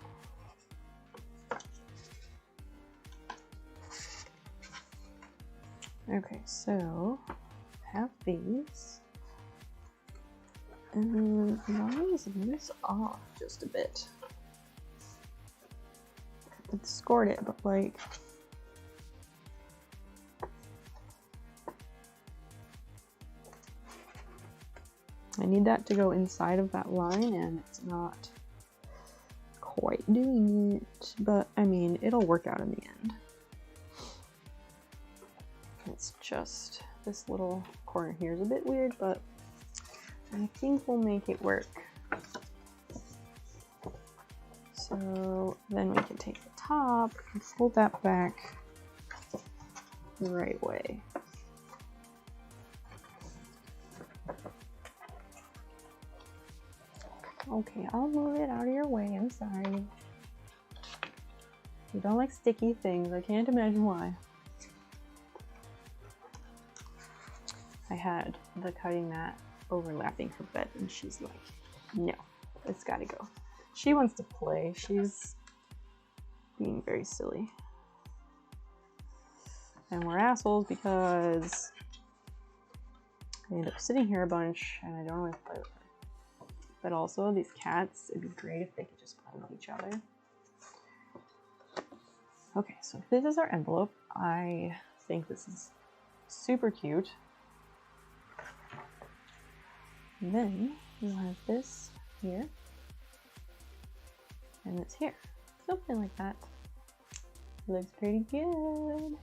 Okay, so have these, and line this off just a bit. It scored it, but like. I need that to go inside of that line, and it's not quite doing it, but I mean, it'll work out in the end. It's just this little corner here is a bit weird, but I think we'll make it work. So then we can take the top and fold that back the right way. Okay, I'll move it out of your way. I'm sorry. You don't like sticky things. I can't imagine why. I had the cutting mat overlapping her bed, and she's like, no, it's gotta go. She wants to play. She's being very silly. And we're assholes because I end up sitting here a bunch, and I don't always play with her. But also, these cats, it'd be great if they could just play with each other. Okay, so this is our envelope. I think this is super cute. And then we'll have this here. And it's here. Something like that. Looks pretty good.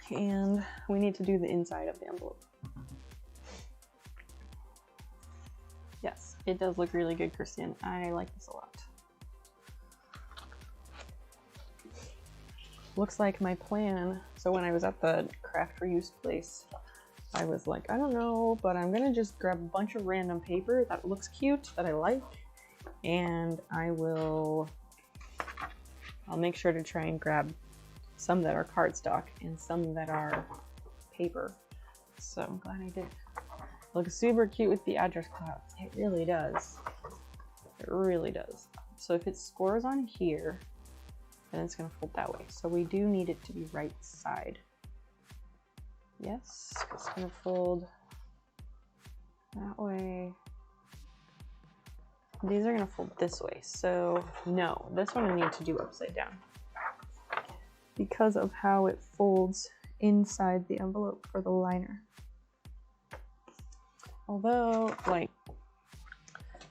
And we need to do the inside of the envelope. Yes, it does look really good, Christian. I like this a lot. Looks like my plan. So when I was at the craft reuse place, I was like, I don't know, but I'm gonna just grab a bunch of random paper that looks cute, that I like, and I'll make sure to try and grab some that are cardstock and some that are paper. So I'm glad I did. It looks super cute with the address clouds. It really does. It really does. So if it scores on here, then it's gonna fold that way. So we do need it to be right side. Yes, it's gonna fold that way. These are gonna fold this way. So no, this one I need to do upside down, because of how it folds inside the envelope for the liner. Although, like,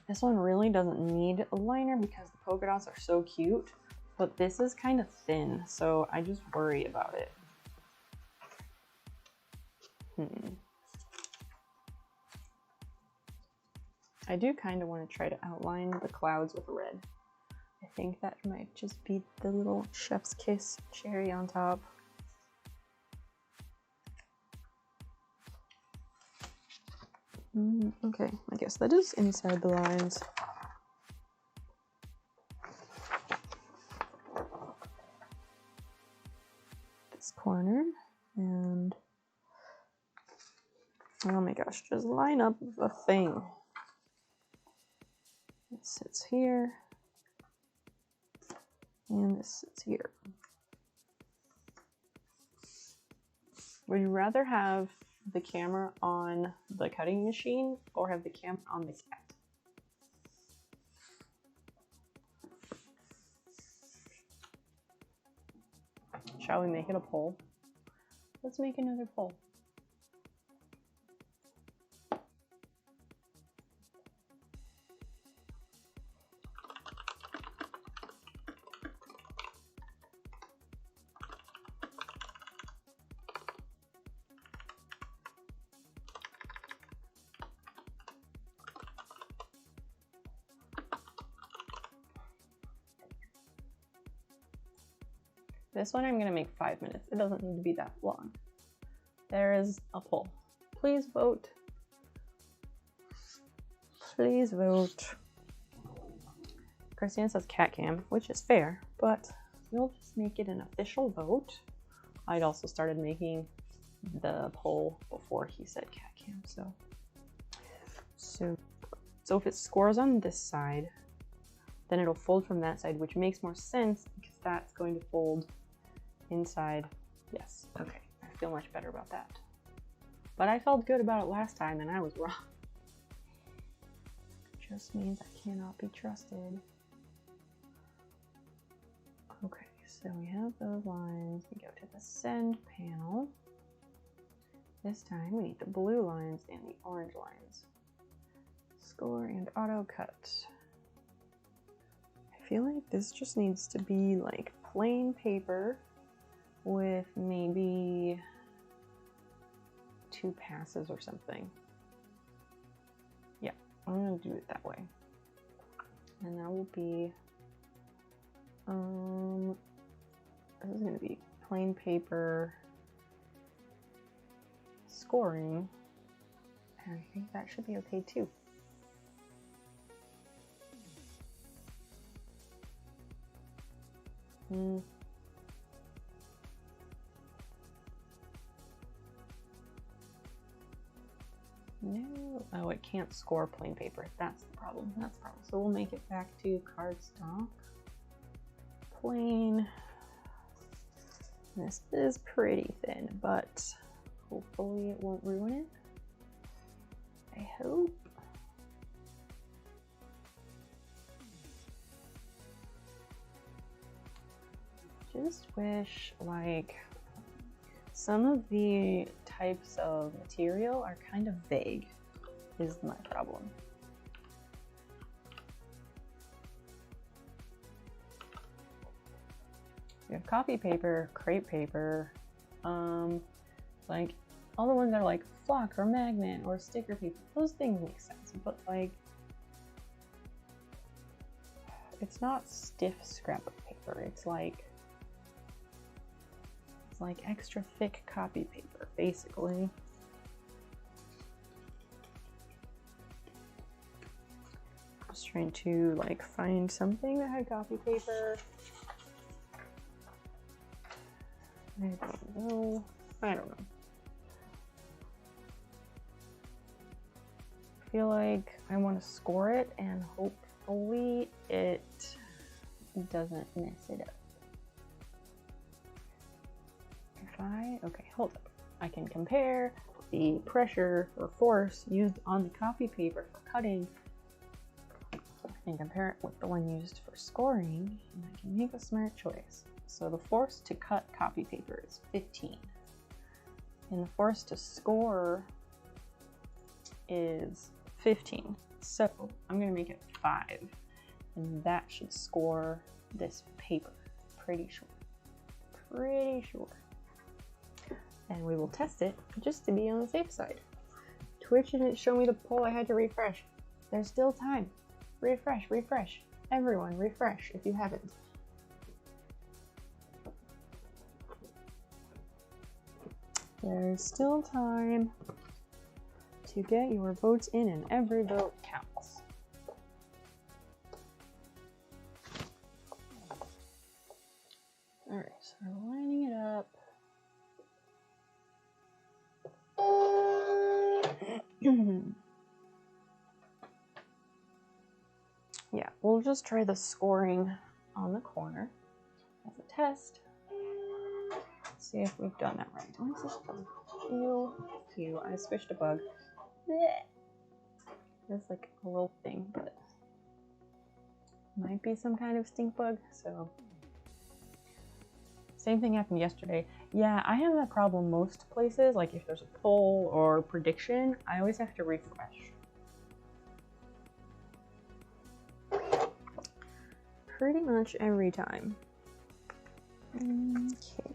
this one really doesn't need a liner because the polka dots are so cute, but this is kind of thin, so I just worry about it. I do kind of want to try to outline the clouds with red. I think that might just be the little chef's kiss cherry on top. Okay, I guess that is inside the lines. corner, and oh my gosh, just line up the thing. It sits here, and this sits here. Would you rather have the camera on the cutting machine or have the camera on the cat? Shall we make it a poll? Let's make another poll. This one I'm going to make 5 minutes. It doesn't need to be that long. There is a poll. Please vote. Please vote. Christina says cat cam, which is fair, but we'll just make it an official vote. I'd also started making the poll before he said cat cam, so if it scores on this side, then it'll fold from that side, which makes more sense because that's going to fold inside. Yes, okay, I feel much better about that. But I felt good about it last time and I was wrong. Just means I cannot be trusted. Okay, so we have those lines. We go to the send panel. This time we need the blue lines and the orange lines. Score and auto cut. I feel like this just needs to be like plain paper with maybe 2 passes or something. Yeah, I'm gonna do it that way. And that will be, this is gonna be plain paper scoring. And I think that should be okay too. No, oh, it can't score plain paper. That's the problem. That's the problem. So we'll make it back to cardstock. Plain. This is pretty thin, but hopefully it won't ruin it. I hope. Just wish like some of the types of material are kind of vague, is my problem. We have copy paper, crepe paper, like all the ones that are like flock or magnet or sticker paper. Those things make sense, but like it's not stiff scrapbook paper. It's like extra thick copy paper, basically. Just trying to like find something that had copy paper. I don't know. I feel like I want to score it and hopefully it doesn't mess it up. Okay, hold up. I can compare the pressure or force used on the copy paper for cutting and compare it with the one used for scoring, and I can make a smart choice. So the force to cut copy paper is 15, and the force to score is 15. So I'm gonna make it 5, and that should score this paper. Pretty sure. Pretty sure. And we will test it just to be on the safe side. Twitch didn't show me the poll. I had to refresh. There's still time. Refresh, refresh. Everyone, refresh if you haven't. There's still time to get your votes in, and every vote counts. All right, so we're lining it up. Yeah, we'll just try the scoring on the corner as a test. See if we've done that right. What is this bug? Ew. Ew, I squished a bug. Blech. It's like a little thing, but might be some kind of stink bug, so. Same thing happened yesterday. Yeah, I have that problem most places, like if there's a poll or prediction, I always have to refresh. Pretty much every time. Okay.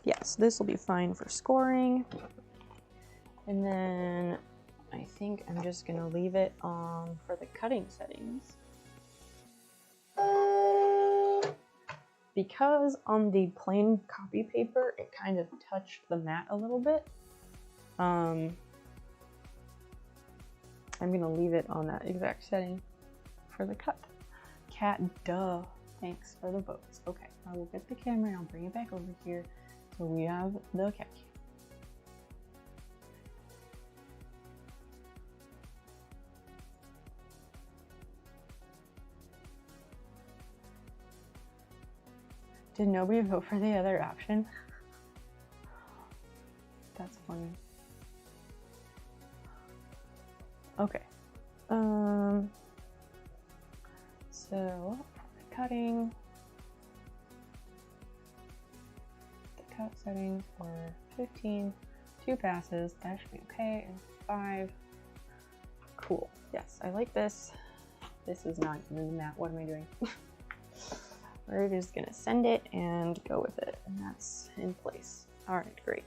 Yes, this will be fine for scoring. And then I think I'm just gonna leave it on for the cutting settings. Because on the plain copy paper, it kind of touched the mat a little bit. I'm gonna leave it on that exact setting for the cut. Cat, duh. Thanks for the votes. Okay, I will get the camera and I'll bring it back over here. So we have the cat cam. Did nobody vote for the other option? That's funny. Okay. So cutting. The cut settings were 15, 2 passes. That should be okay. And 5. Cool. Yes, I like this. This is not even the mat. What am I doing? We're just gonna send it and go with it, and that's in place. All right, great.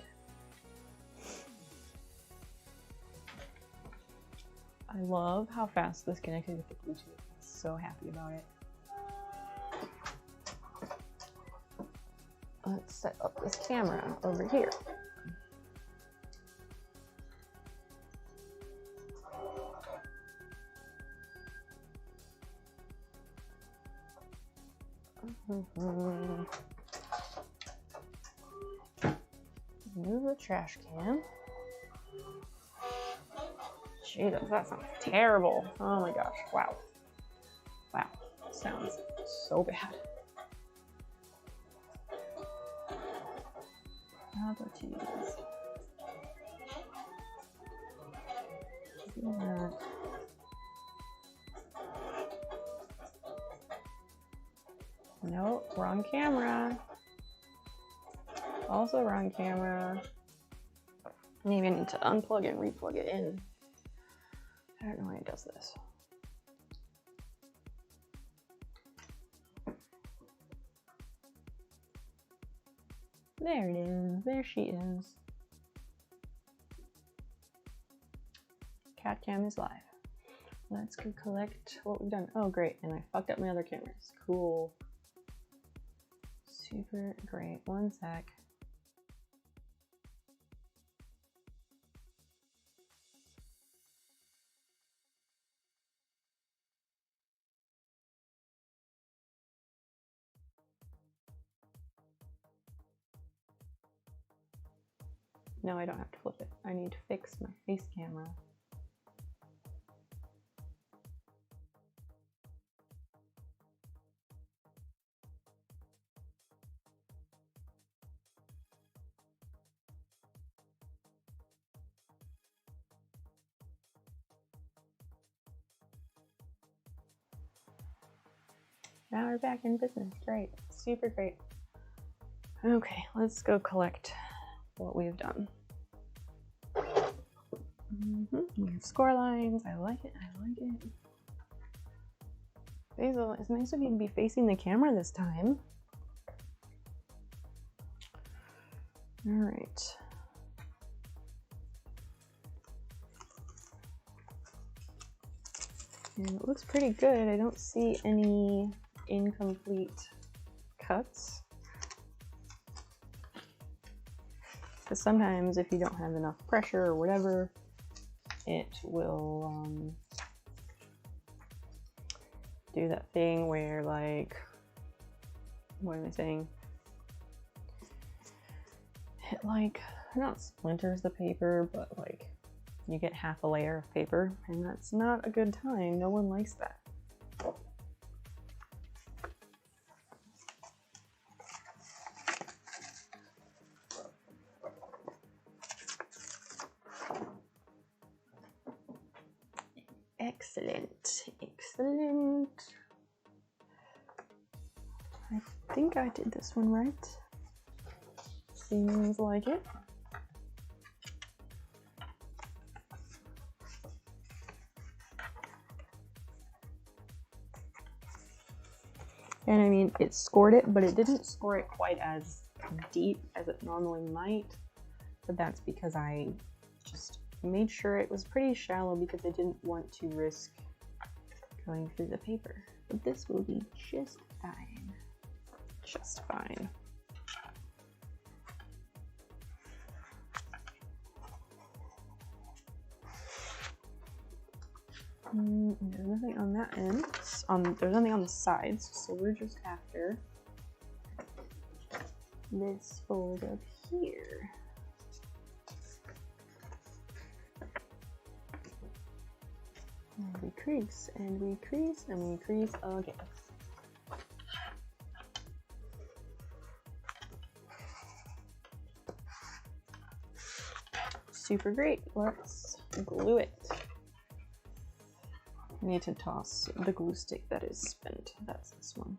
I love how fast this connected with the Bluetooth. I'm so happy about it. Let's set up this camera over here. Move the trash can. Jesus, that sounds terrible. Oh my gosh, wow. Wow, sounds so bad. Properties. Do that. Nope, wrong camera. Also wrong camera. Maybe I need to unplug and replug it in. I don't know why it does this. There it is. There she is. Cat cam is live. Let's go collect what we've done. Oh, great. And I fucked up my other cameras. Cool. Super great. One sec. No, I don't have to flip it. I need to fix my face camera. Now we're back in business. Great. Super great. Okay, let's go collect what we've done. We have score lines. I like it. I like it. Basil, it's nice of you to be facing the camera this time. All right. And it looks pretty good. I don't see any incomplete cuts. Because sometimes if you don't have enough pressure or whatever, it will do that thing where, like, what am I saying? It like not splinters the paper, but like you get half a layer of paper, and that's not a good time. No one likes that. Excellent, excellent. I think I did this one right. Seems like it. And I mean, it scored it, but it didn't score it quite as deep as it normally might. But that's because I just made sure it was pretty shallow because I didn't want to risk going through the paper. But this will be just fine. Just fine. There's nothing on that end. There's nothing on the sides, so we're just after this fold up here. And we crease, and we crease, and we crease again. Super great. Let's glue it. I need to toss the glue stick that is spent. That's this one.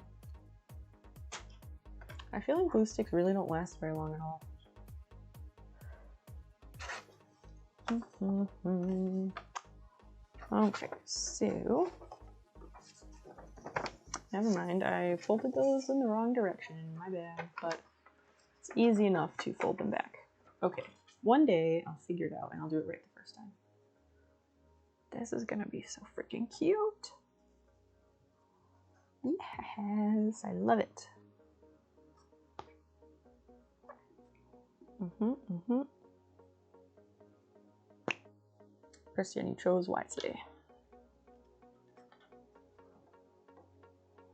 I feel like glue sticks really don't last very long at all. Okay, so never mind. I folded those in the wrong direction. My bad, but it's easy enough to fold them back. Okay, one day I'll figure it out and I'll do it right the first time. This is gonna be so freaking cute. Yes, I love it. Christian, you chose wisely.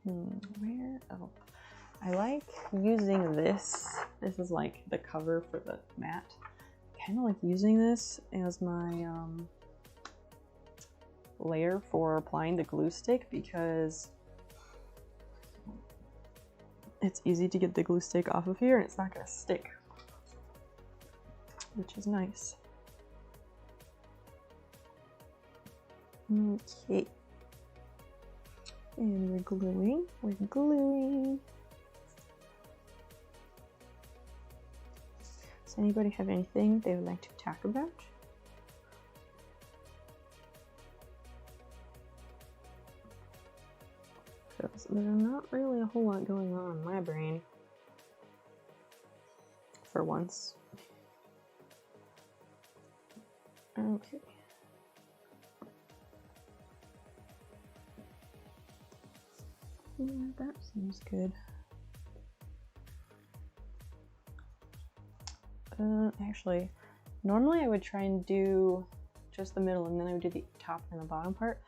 Where? Oh, I like using this. This is like the cover for the mat. Kind of like using this as my layer for applying the glue stick because it's easy to get the glue stick off of here and it's not going to stick, which is nice. Okay, and we're gluing, Does anybody have anything they would like to talk about? Because there's not really a whole lot going on in my brain. For once. Okay. Yeah, that seems good. Actually, normally I would try and do just the middle and then I would do the top and the bottom part.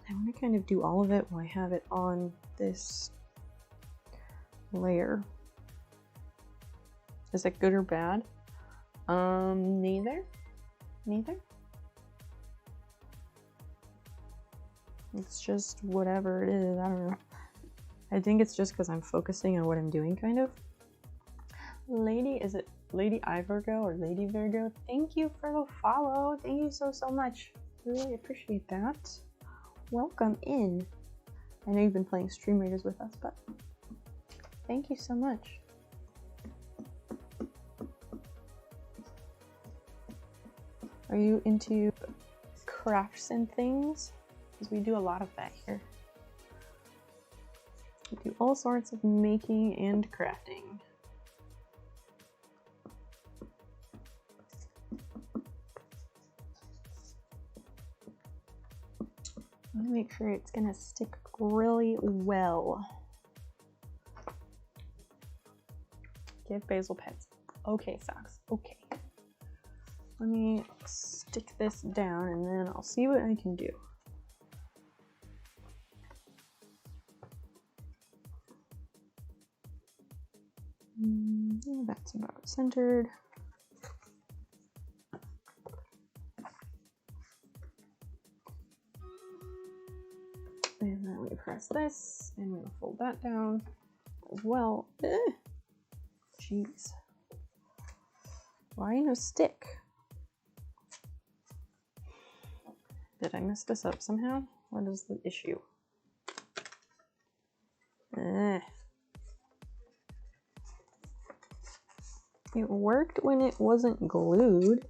I want to kind of do all of it while I have it on this layer. Is it good or bad? Neither. Neither. It's just whatever it is. I don't know. I think it's just because I'm focusing on what I'm doing, kind of. Lady, is it Lady iVirgo or Lady Virgo? Thank you for the follow. Thank you so much. Really appreciate that. Welcome in. I know you've been playing Stream Raiders with us, but thank you so much. Are you into crafts and things? Because we do a lot of that here. We do all sorts of making and crafting. I want to make sure it's gonna stick really well. Give Basil pets. Okay, socks. Okay. Let me stick this down and then I'll see what I can do. Yeah, that's about centered. press this, and we're gonna fold that down as well. Jeez. Why no stick? Did I mess this up somehow? What is the issue? It worked when it wasn't glued.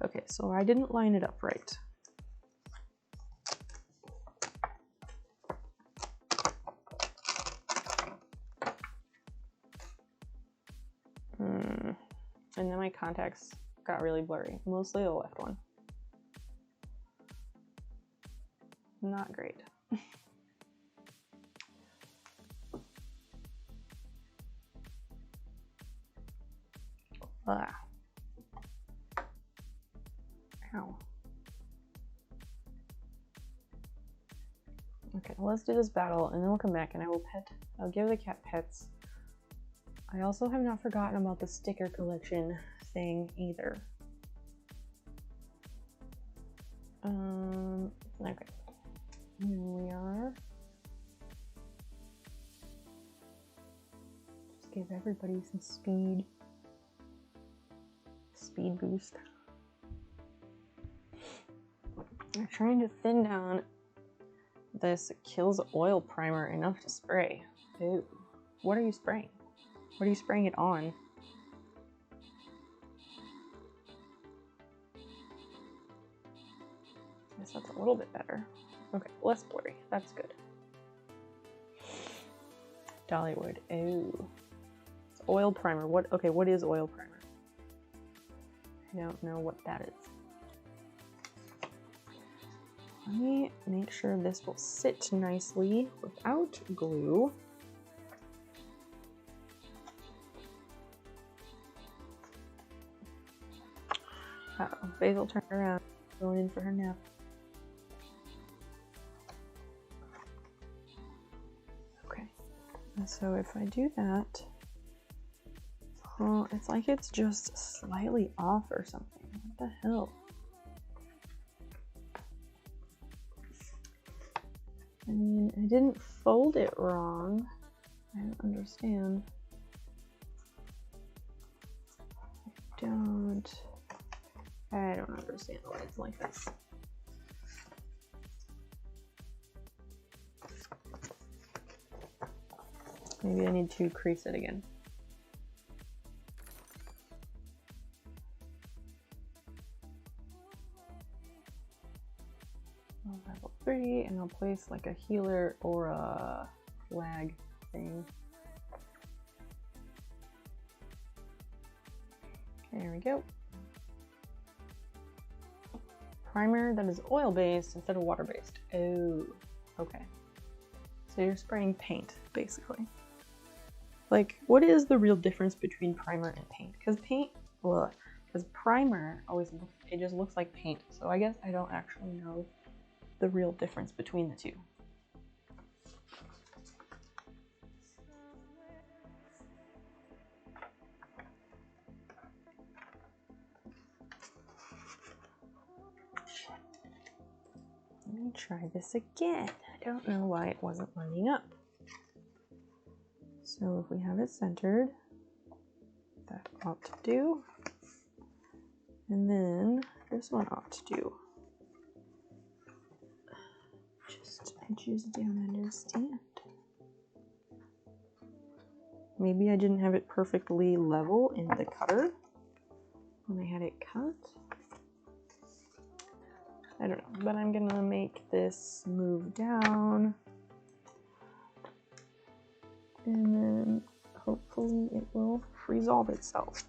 Okay, so I didn't line it up right. And then my contacts got really blurry, mostly the left one. Not great. Ah. Ow. Okay, well, let's do this battle and then we'll come back and I'll give the cat pets. I also have not forgotten about the sticker collection thing either. Okay. Here we are. Just give everybody some speed boost. I'm trying to thin down this Kills Oil Primer enough to spray. Ew. What are you spraying? What are you spraying it on? I guess that's a little bit better. Okay, less blurry. That's good. Dollywood. Oh. It's oil primer. Okay, what is oil primer? I don't know what that is. Let me make sure this will sit nicely without glue. Uh-oh, Basil turned around, going in for her nap. Okay, and so if I do that, oh, it's like it's just slightly off or something. What the hell? I mean, I didn't fold it wrong. I don't understand. I don't understand why it's like this. Maybe I need to crease it again. Level 3, and I'll place like a healer or a flag thing. There we go. Primer that is oil-based instead of water-based. Oh, okay. So you're spraying paint, basically. Like, what is the real difference between primer and paint? Because primer always it just looks like paint. So I guess I don't actually know the real difference between the two. Let me try this again. I don't know why it wasn't lining up. So if we have it centered, that ought to do. And then this one ought to do. Just edges down, I understand. Maybe I didn't have it perfectly level in the cutter when I had it cut. I don't know, but I'm gonna make this move down. And then hopefully it will resolve itself.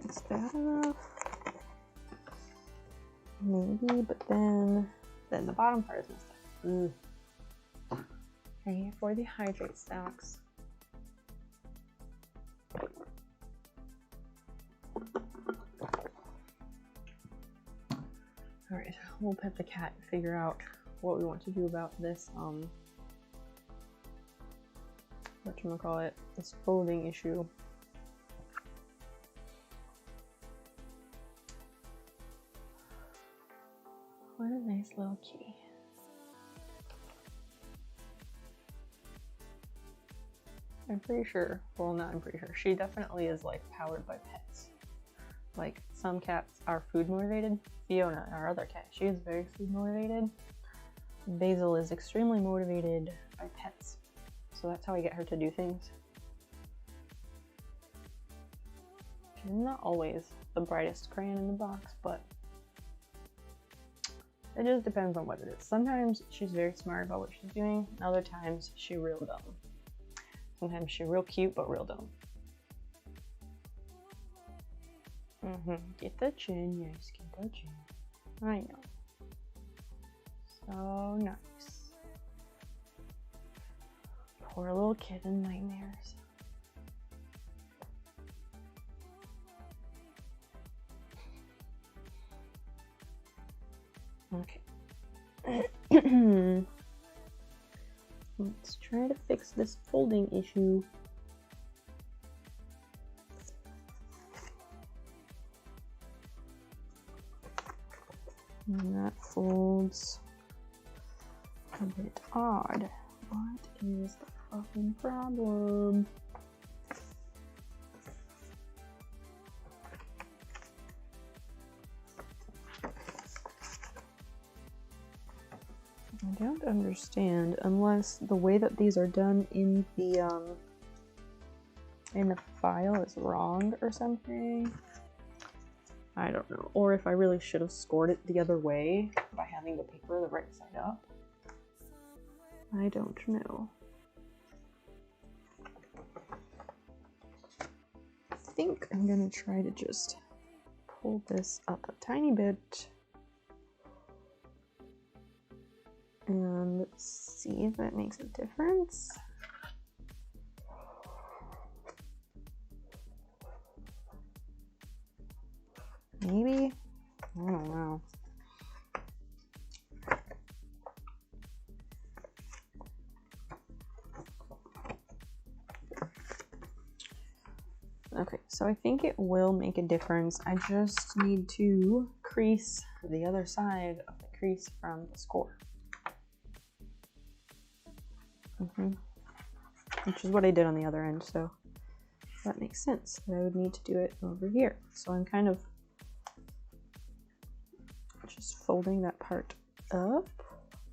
Is that enough? Maybe, but then the bottom part is messed up. Okay, for the hydrate stocks. Alright, we'll pet the cat and figure out what we want to do about this, whatchamacallit, this folding issue. What a nice little kitty. I'm pretty sure, well not I'm pretty sure, she definitely is like powered by pets. Like some cats are food motivated. Fiona, our other cat, she is very food motivated. Basil is extremely motivated by pets. So that's how I get her to do things. She's not always the brightest crayon in the box, but it just depends on what it is. Sometimes she's very smart about what she's doing, and other times she's real dumb. Sometimes she's real cute, but real dumb. Get the chin, yes, get the chin. I know. So nice. Poor little kid in nightmares. Okay. Let's try to fix this folding issue. And that folds a bit odd. What is the fucking problem? I don't understand unless the way that these are done in the file is wrong or something. I don't know. Or if I really should have scored it the other way by having the paper the right side up. I don't know. I think I'm gonna try to just pull this up a tiny bit and see if that makes a difference. Maybe? I don't know. Okay, so I think it will make a difference. I just need to crease the other side of the crease from the score. Which is what I did on the other end, so that makes sense. I would need to do it over here. So I'm kind of just folding that part up,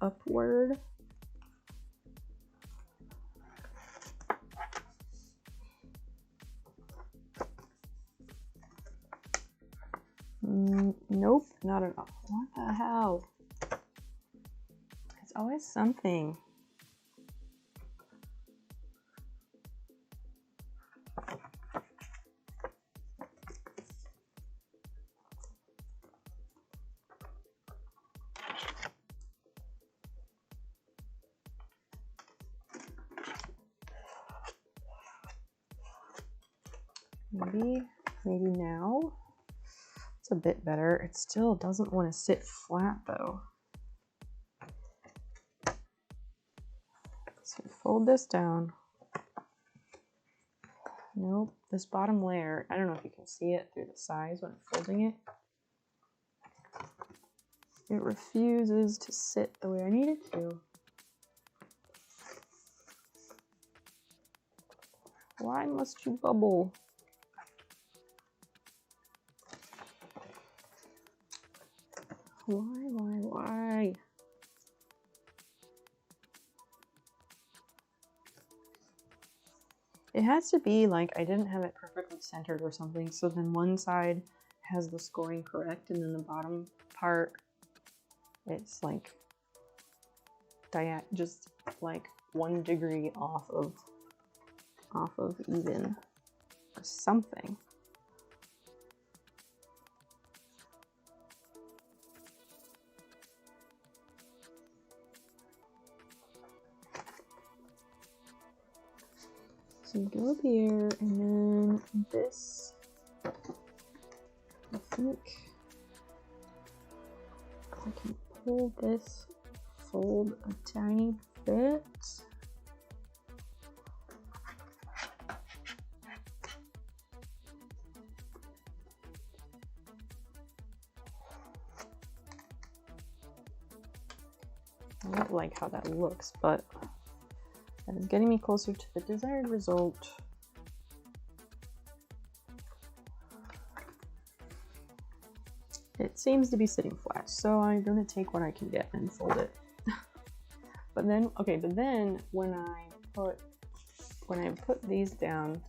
upward. Nope, not at all. What the hell? It's always something. Maybe now. It's a bit better. It still doesn't want to sit flat though. So fold this down. Nope, this bottom layer, I don't know if you can see it through the sides when I'm folding it. It refuses to sit the way I need it to. Why must you bubble? Why? It has to be like I didn't have it perfectly centered or something, so then one side has the scoring correct and then the bottom part it's like just like 1 degree off of even or something. So you go up here, and then this, I think, I can pull this fold a tiny bit. I don't like how that looks, but that is getting me closer to the desired result. It seems to be sitting flat, so I'm gonna take what I can get and fold it. But then, okay, but then when I put these down,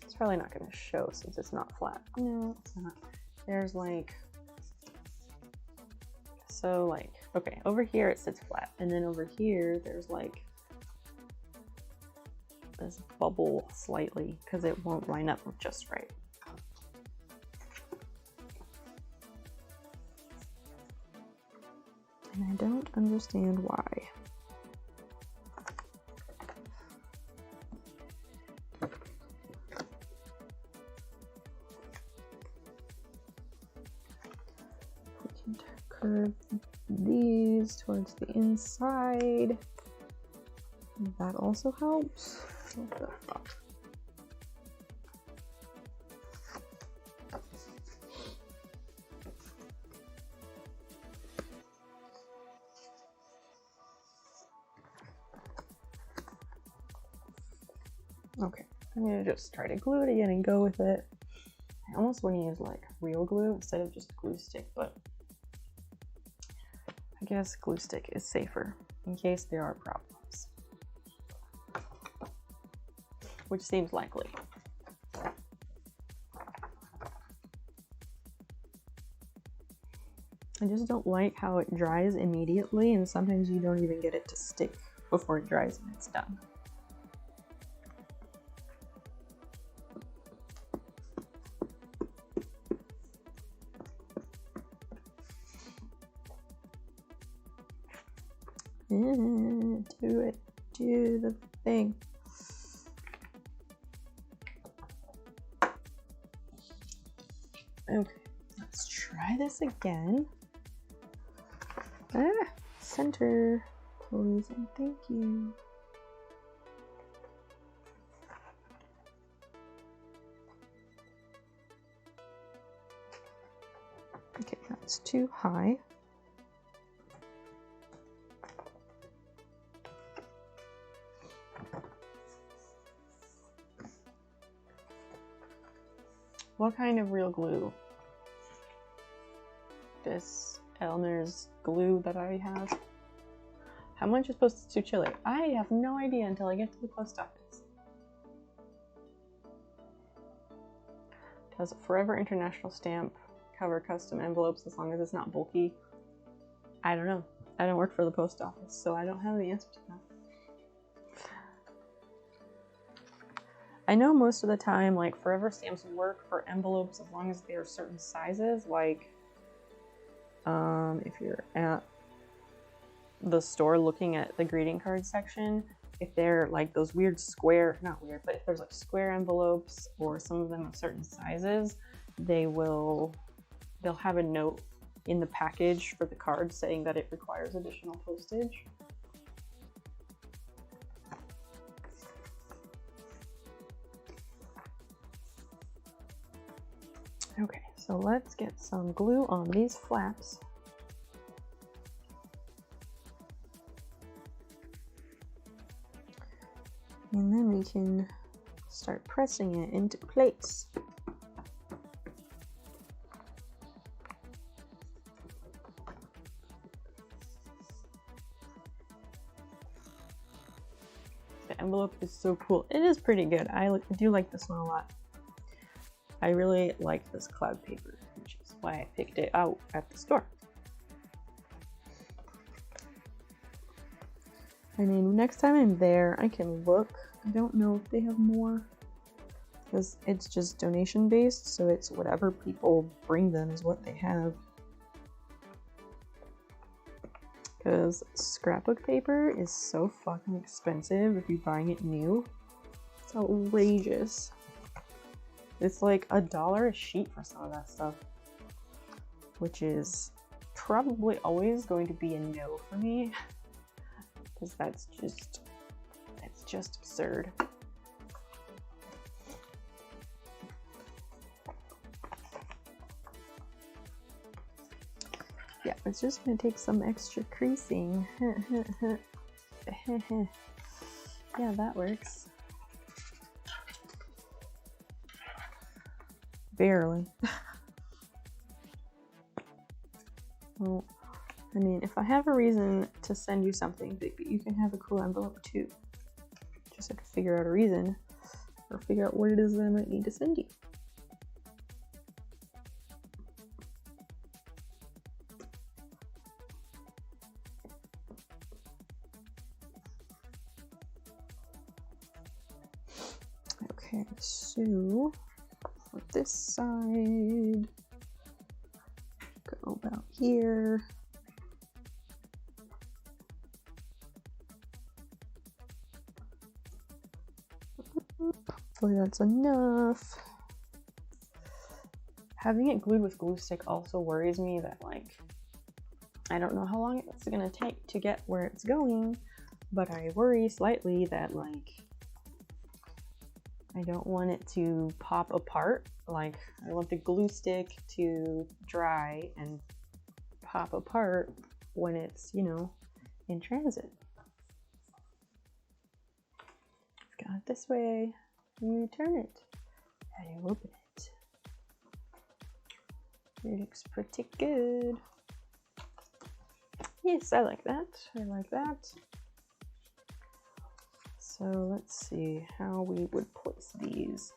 it's probably not gonna show since it's not flat. No, it's not. There's like, so like, okay, over here it sits flat, and then over here there's like this bubble slightly because it won't line up just right. And I don't understand why. We can curve these towards the inside. That also helps. What the fuck? Okay, I'm gonna just try to glue it again and go with it. I almost want to use like real glue instead of just glue stick, but I guess glue stick is safer in case there are problems, which seems likely. I just don't like how it dries immediately, and sometimes you don't even get it to stick before it dries and it's done. Do it. Do the thing. Okay, let's try this again. Center, please, and thank you. Okay, that's too high. What kind of real glue? This Elmer's glue that I have. How much is supposed to chill it? I have no idea until I get to the post office. Does Forever International stamp cover custom envelopes as long as it's not bulky? I don't know. I don't work for the post office, so I don't have the answer to that. I know most of the time, like, Forever stamps work for envelopes as long as they're certain sizes. Like, if you're at the store looking at the greeting card section, if they're like those weird square, not weird, but if there's like square envelopes or some of them of certain sizes, they'll have a note in the package for the card saying that it requires additional postage. Okay, so let's get some glue on these flaps. And then we can start pressing it into place. The envelope is so cool. It is pretty good. I do like this one a lot. I really like this cloud paper, which is why I picked it out at the store. I mean, next time I'm there, I can look. I don't know if they have more, because it's just donation based, so it's whatever people bring them is what they have. Because scrapbook paper is so fucking expensive if you're buying it new. It's outrageous. It's like $1 a sheet for some of that stuff. which is probably always going to be a no for me, because that's just absurd. Yeah, it's just gonna take some extra creasing. Yeah, that works. Barely. Well, I mean, if I have a reason to send you something, baby, you can have a cool envelope too. Just have to figure out a reason, or figure out what it is that I might need to send you. Okay, so for this side, go about here. Hopefully that's enough. Having it glued with glue stick also worries me that, like, I don't know how long it's gonna take to get where it's going, but I worry slightly that, like, I don't want it to pop apart. Like, I want the glue stick to dry and pop apart when it's, you know, in transit. Got it this way. You turn it and you open it. It looks pretty good. Yes, I like that. I like that. So let's see how we would place these.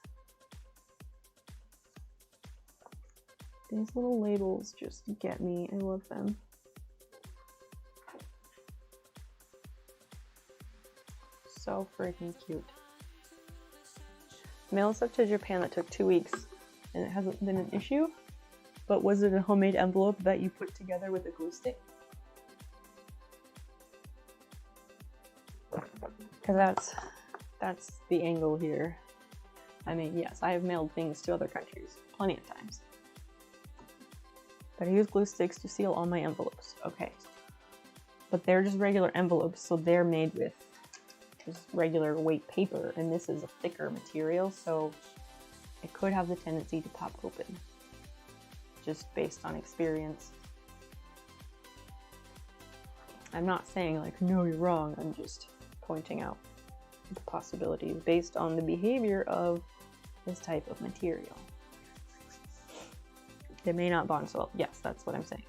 These little labels just get me. I love them. So freaking cute. Mail stuff to Japan that took 2 weeks and it hasn't been an issue. But was it a homemade envelope that you put together with a glue stick? Because that's the angle here. I mean, yes, I have mailed things to other countries plenty of times. But I use glue sticks to seal all my envelopes. Okay. But they're just regular envelopes, so they're made with just regular weight paper, and this is a thicker material, so it could have the tendency to pop open, just based on experience. I'm not saying, like, no, you're wrong. I'm just pointing out the possibilities based on the behavior of this type of material. They may not bond so well. Yes, that's what I'm saying.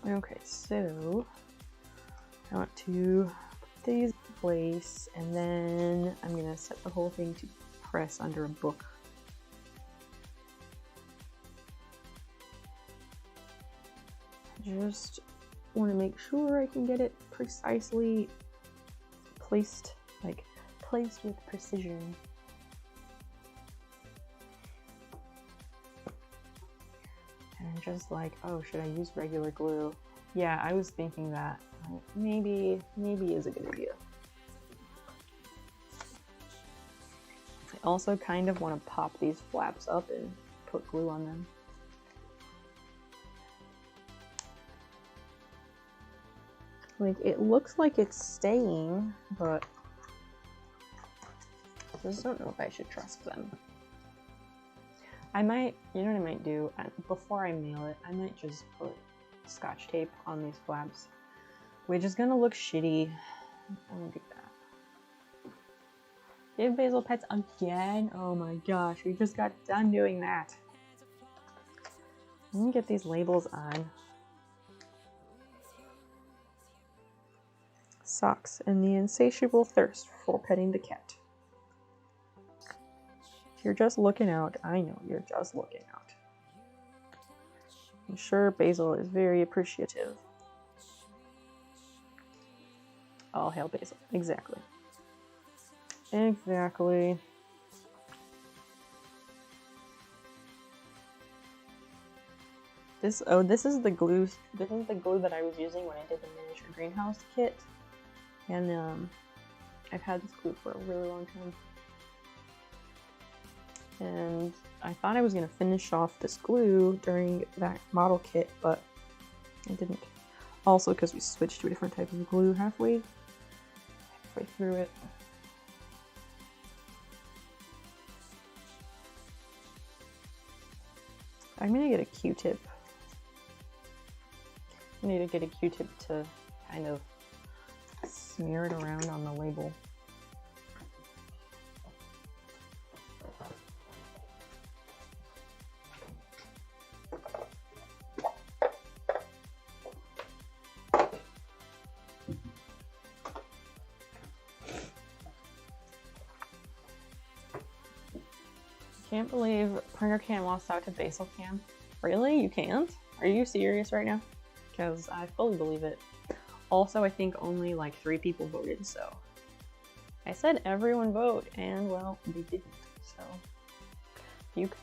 Okay, so I want to put these in place, and then I'm gonna set the whole thing to press under a book. Just want to make sure I can get it precisely placed, like placed with precision. And just like, oh, should I use regular glue? Yeah, I was thinking that maybe is a good idea. I also kind of want to pop these flaps up and put glue on them. Like, it looks like it's staying, but I just don't know if I should trust them. I might, you know what I might do? Before I mail it, I might just put Scotch tape on these flaps, which is gonna look shitty. I won't do that. Give Basil pets again? Oh my gosh, we just got done doing that. Let me get these labels on. Socks and the insatiable thirst for petting the cat. You're just looking out. I know, you're just looking out. I'm sure Basil is very appreciative. All hail Basil. Exactly. Exactly. This is the glue. This is the glue that I was using when I did the miniature greenhouse kit. And I've had this glue for a really long time. And I thought I was going to finish off this glue during that model kit, but I didn't. Also because we switched to a different type of glue halfway through it. I'm going to get a Q-tip. I need to get a Q-tip to kind of smear it around on the label. Can't believe printer cam lost out to basil cam. Really? You can't? Are you serious right now? Because I fully believe it. Also, I think only like 3 people voted, so I said everyone vote, and well, they didn't. So,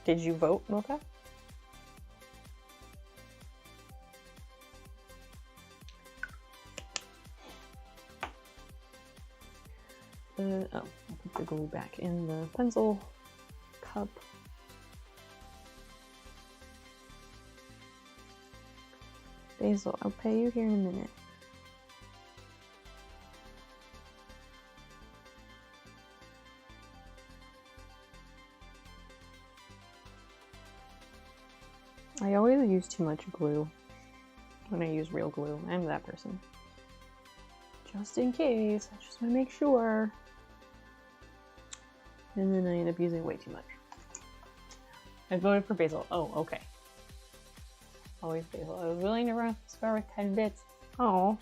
did you vote, Mocha? Oh, I'll put the glue back in the pencil cup. Basil, I'll pay you here in a minute. I always use too much glue when I use real glue. I'm that person. Just in case, I just want to make sure. And then I end up using way too much. I voted for basil. Oh, okay. Always basil. I was willing to run start with 10 bits. Oh,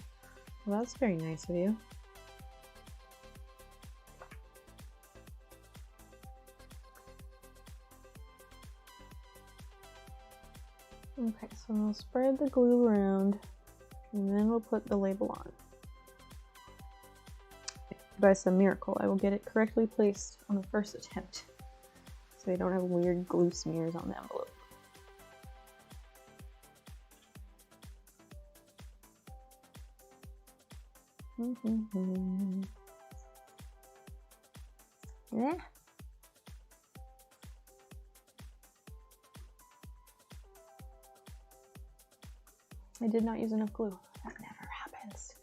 well, that's very nice of you. Okay, so I'll spread the glue around, and then we'll put the label on. By some miracle, I will get it correctly placed on the first attempt, so I don't have weird glue smears on the envelope. Yeah. I did not use enough glue. That never happens.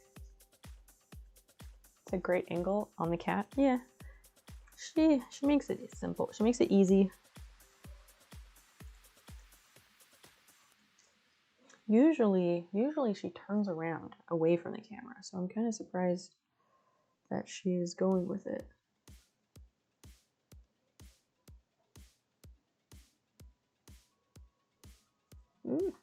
It's a great angle on the cat. Yeah. She makes it simple. She makes it easy. Usually she turns around away from the camera, so I'm kind of surprised that she is going with it. Ooh.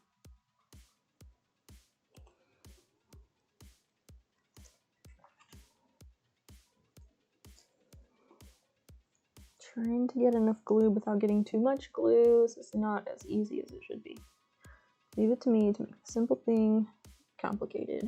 Trying to get enough glue without getting too much glue, so it's not as easy as it should be. Leave it to me to make a simple thing complicated.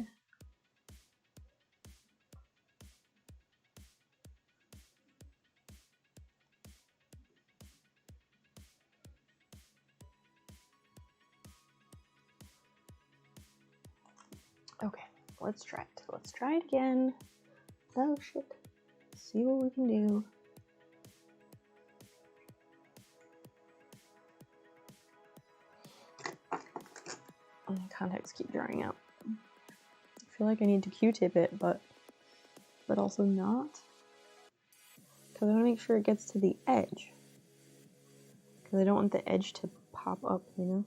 Okay, let's try it. Let's try it again. Oh shit. See what we can do. My contacts keep drying out. I feel like I need to Q-tip it, but also not. Because I want to make sure it gets to the edge. Because I don't want the edge to pop up, you know?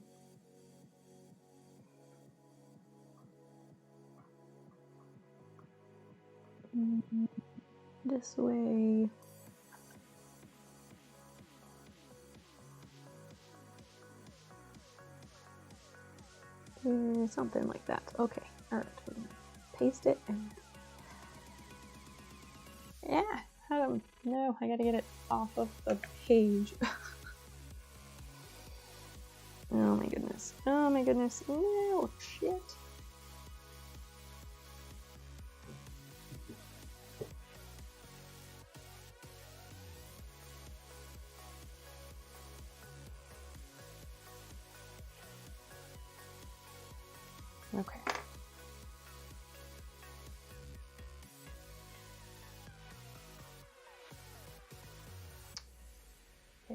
This way. Something like that. Okay, alright. Paste it and... Yeah! No, I gotta get it off of the page. Oh my goodness. Oh my goodness. No, shit. Okay.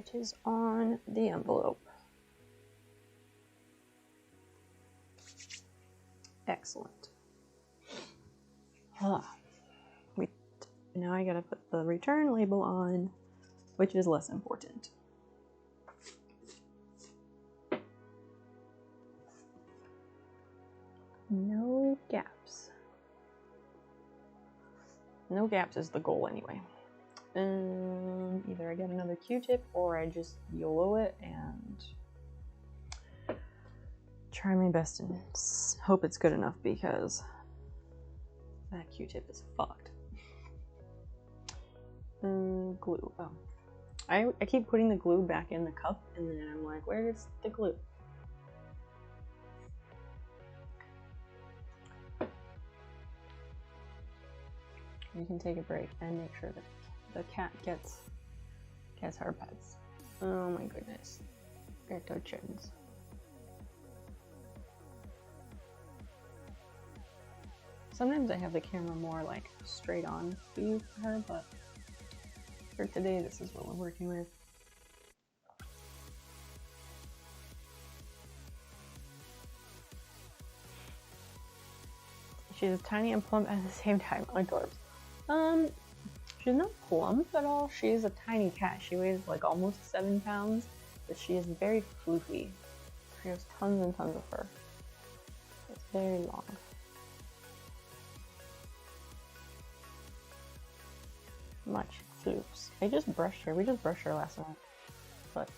It is on the envelope. Excellent. Now I gotta put the return label on, which is less important. No gaps. No gaps is the goal anyway. Either I get another Q-tip or I just YOLO it and try my best and hope it's good enough, because that Q-tip is fucked. Glue. Oh. I keep putting the glue back in the cup and then I'm like, where's the glue? You can take a break and make sure that the cat gets her pets. Oh my goodness. Ghetto chickens. Sometimes I have the camera more like straight on view for her, but for today this is what we're working with. She's tiny and plump at the same time. Adorbs. She's not plump at all. She's a tiny cat. She weighs like almost 7 pounds, but she is very floofy. She has tons and tons of fur. It's very long. Much floofs. I just brushed her. We just brushed her last night, but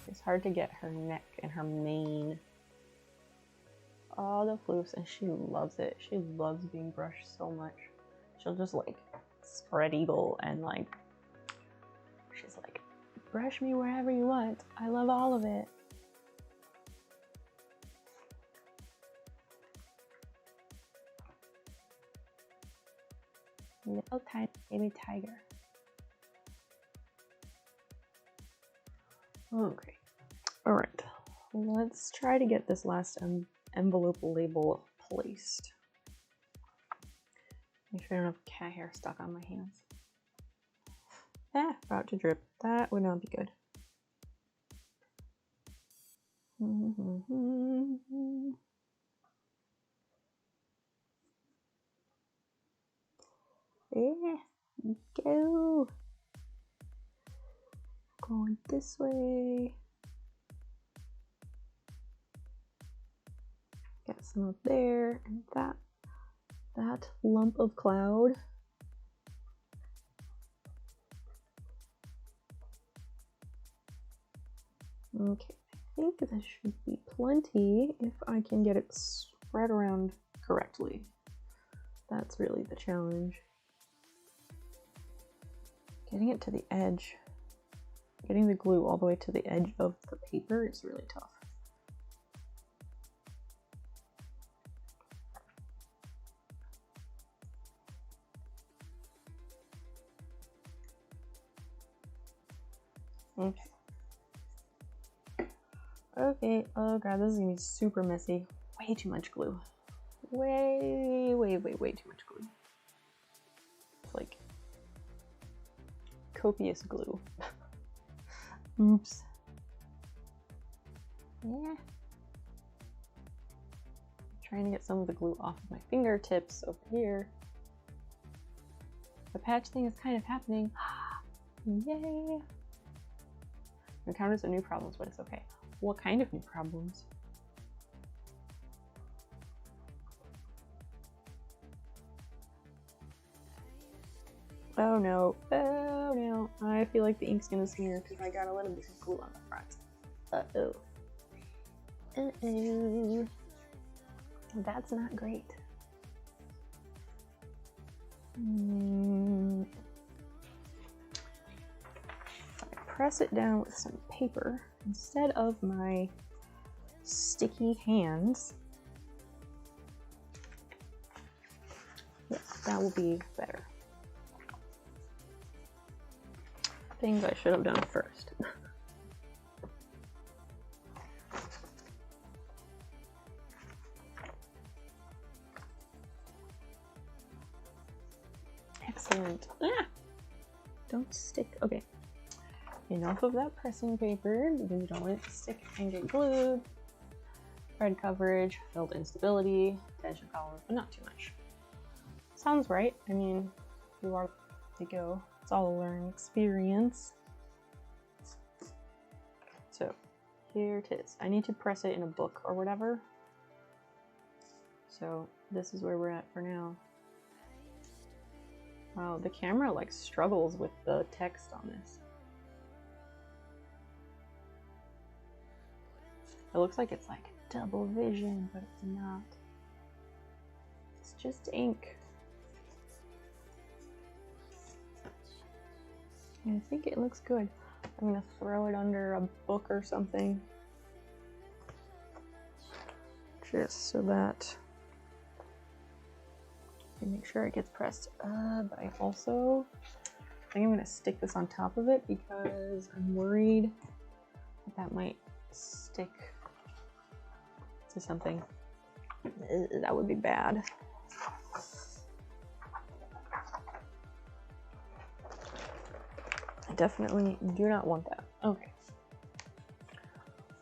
it's hard to get her neck and her mane. All the floofs, and she loves it. She loves being brushed so much. She'll just like spread eagle and like, she's like, brush me wherever you want. I love all of it. Little tiny baby tiger. Okay. Alright. Let's try to get this last envelope label placed. Make sure I don't have cat hair stuck on my hands. Ah, about to drip. That would not be good. Yeah, go. Going this way. Get some up there, and that lump of cloud. Okay, I think this should be plenty if I can get it spread around correctly. That's really the challenge. Getting it to the edge, getting the glue all the way to the edge of the paper is really tough. Okay. Okay, oh god, this is gonna be super messy. Way too much glue. Way too much glue. It's like copious glue. Oops. Yeah. Trying to get some of the glue off of my fingertips over here. The patch thing is kind of happening. Yay! Encounters some new problems, but it's okay. What kind of new problems? Oh no, oh no. I feel like the ink's gonna smear because I got a little bit of glue on the front. Uh-oh. Uh-oh. That's not great. I press it down with some paper instead of my sticky hands. Yeah, that will be better. Things I should have done first. Excellent. Ah! Don't stick. Okay. Enough of that pressing paper because you don't want it to stick and get glued. Thread coverage, filled instability, tension column, but not too much. Sounds right. I mean, you are to go. It's all a learning experience. So here it is. I need to press it in a book or whatever. So this is where we're at for now. Wow, the camera like struggles with the text on this. It looks like it's like double vision, but it's not. It's just ink. And I think it looks good. I'm gonna throw it under a book or something. Just so that I make sure it gets pressed. But I also think I'm gonna stick this on top of it because I'm worried that might stick to something. That would be bad. I definitely do not want that. Okay.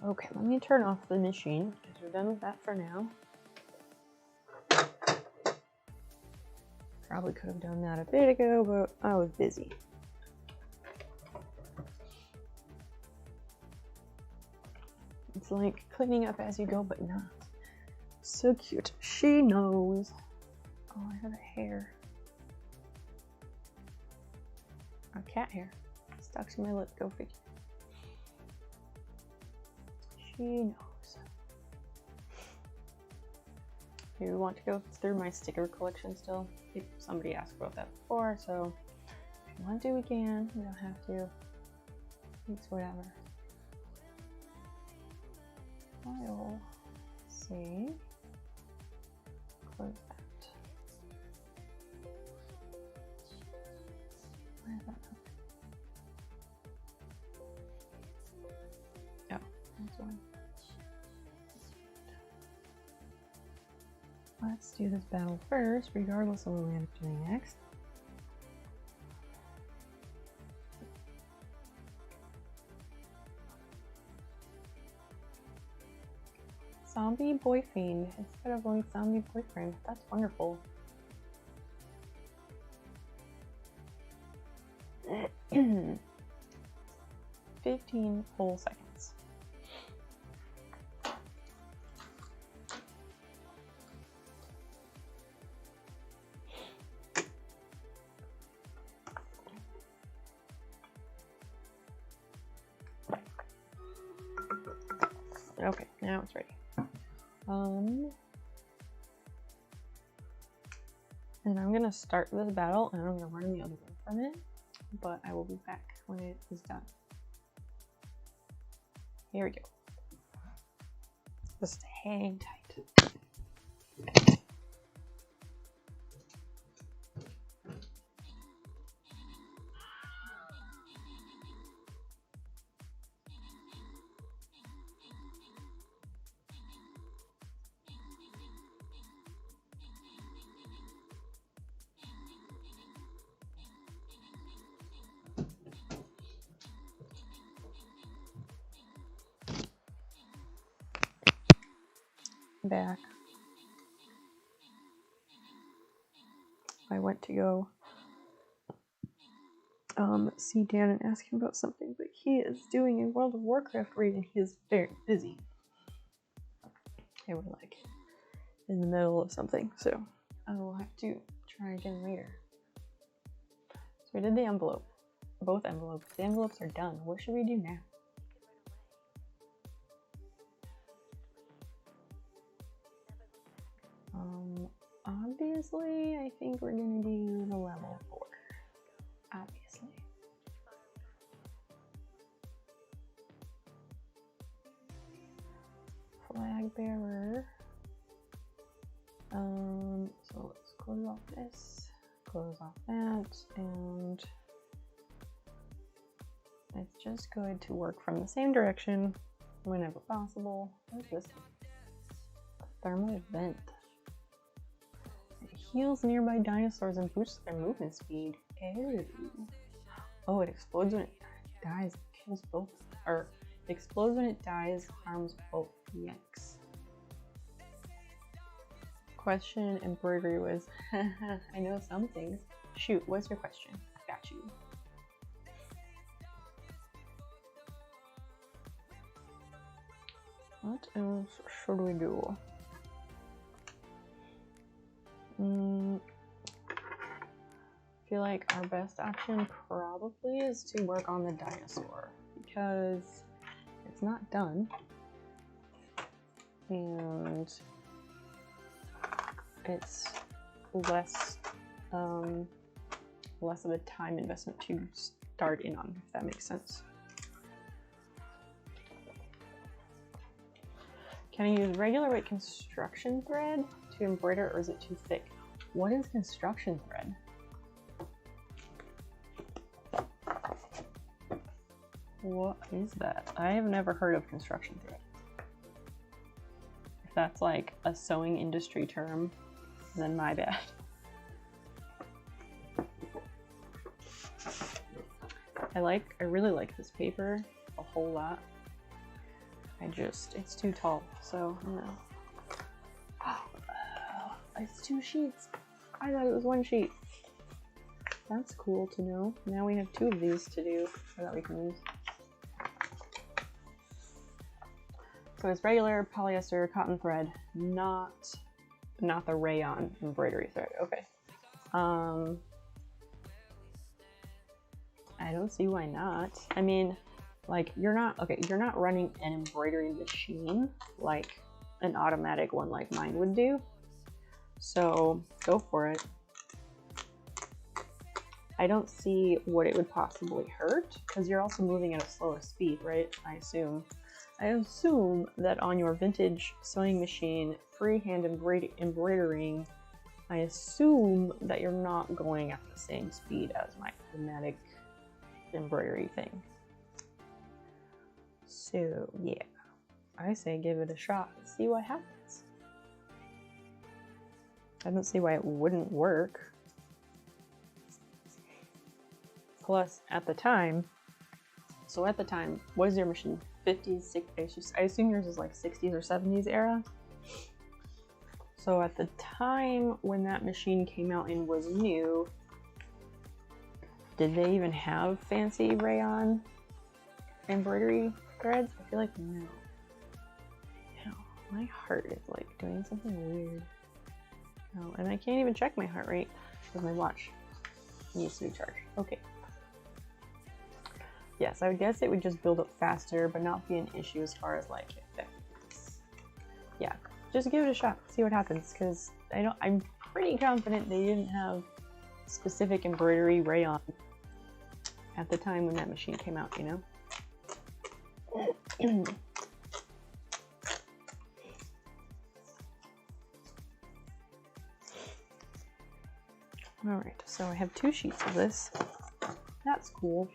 Okay, let me turn off the machine because we're done with that for now. Probably could have done that a bit ago, but I was busy. It's like cleaning up as you go, but not. So cute. She knows. Oh, I have a hair. A cat hair. Stuck to my lip. Go figure. She knows. You want to go through my sticker collection still? Somebody asked about that before, so if you want to, we can. We don't have to. It's whatever. I'll see. Close that. Where is that? Oh, that's one. Let's do this battle first, regardless of what we end up doing next. Zombie boy fiend instead of going zombie boyfriend. That's wonderful. 15 whole seconds. Okay, now it's ready. And I'm gonna start this battle and I'm gonna run the other one for a minute, but I will be back when it is done. Here we go. Just hang tight. Back. I went to go see Dan and ask him about something, but he is doing a World of Warcraft raid and he is very busy. They were like in the middle of something, so I will have to try again later. So we did the envelope, both envelopes. The envelopes are done. What should we do now? Obviously, I think we're gonna do the level 4. Obviously. Flag bearer. So let's close off this, close off that, and it's just good to work from the same direction whenever possible. What is this? A thermal vent. It heals nearby dinosaurs and boosts their movement speed. Ew. Oh, it explodes when it dies and kills both, or explodes when it dies, harms both. Yikes. Question embroidery was, I know some things. Shoot, what's your question? Got you. What else should we do? I feel like our best option probably is to work on the dinosaur because it's not done and it's less less of a time investment to start in on, if that makes sense. Can I use regular weight construction thread to embroider, or is it too thick? What is construction thread? What is that? I have never heard of construction thread. If that's like a sewing industry term, then my bad. I really like this paper a whole lot. It's too tall, so no. Oh, it's 2 sheets. I thought it was 1 sheet. That's cool to know. Now we have 2 of these to do, or that we can use. So it's regular polyester cotton thread, not the rayon embroidery thread. Okay. I don't see why not. I mean, like, you're not running an embroidery machine like an automatic one like mine would do. So go for it. I don't see what it would possibly hurt because you're also moving at a slower speed, right? I assume that on your vintage sewing machine, freehand embroidering, I assume that you're not going at the same speed as my automatic embroidery thing. So yeah, I say give it a shot and see what happens. I don't see why it wouldn't work. Plus, at the time, what is your machine? 50s, 60s? I assume yours is like 60s or 70s era. So at the time when that machine came out and was new, did they even have fancy rayon embroidery threads? I feel like no. No, my heart is like doing something weird. No, and I can't even check my heart rate because my watch needs to be charged. Okay. Yes, I would guess it would just build up faster, but not be an issue as far as like effectiveness. Yeah, just give it a shot, see what happens, because I'm pretty confident they didn't have specific embroidery rayon at the time when that machine came out, you know? All right, so I have 2 sheets of this. That's cool.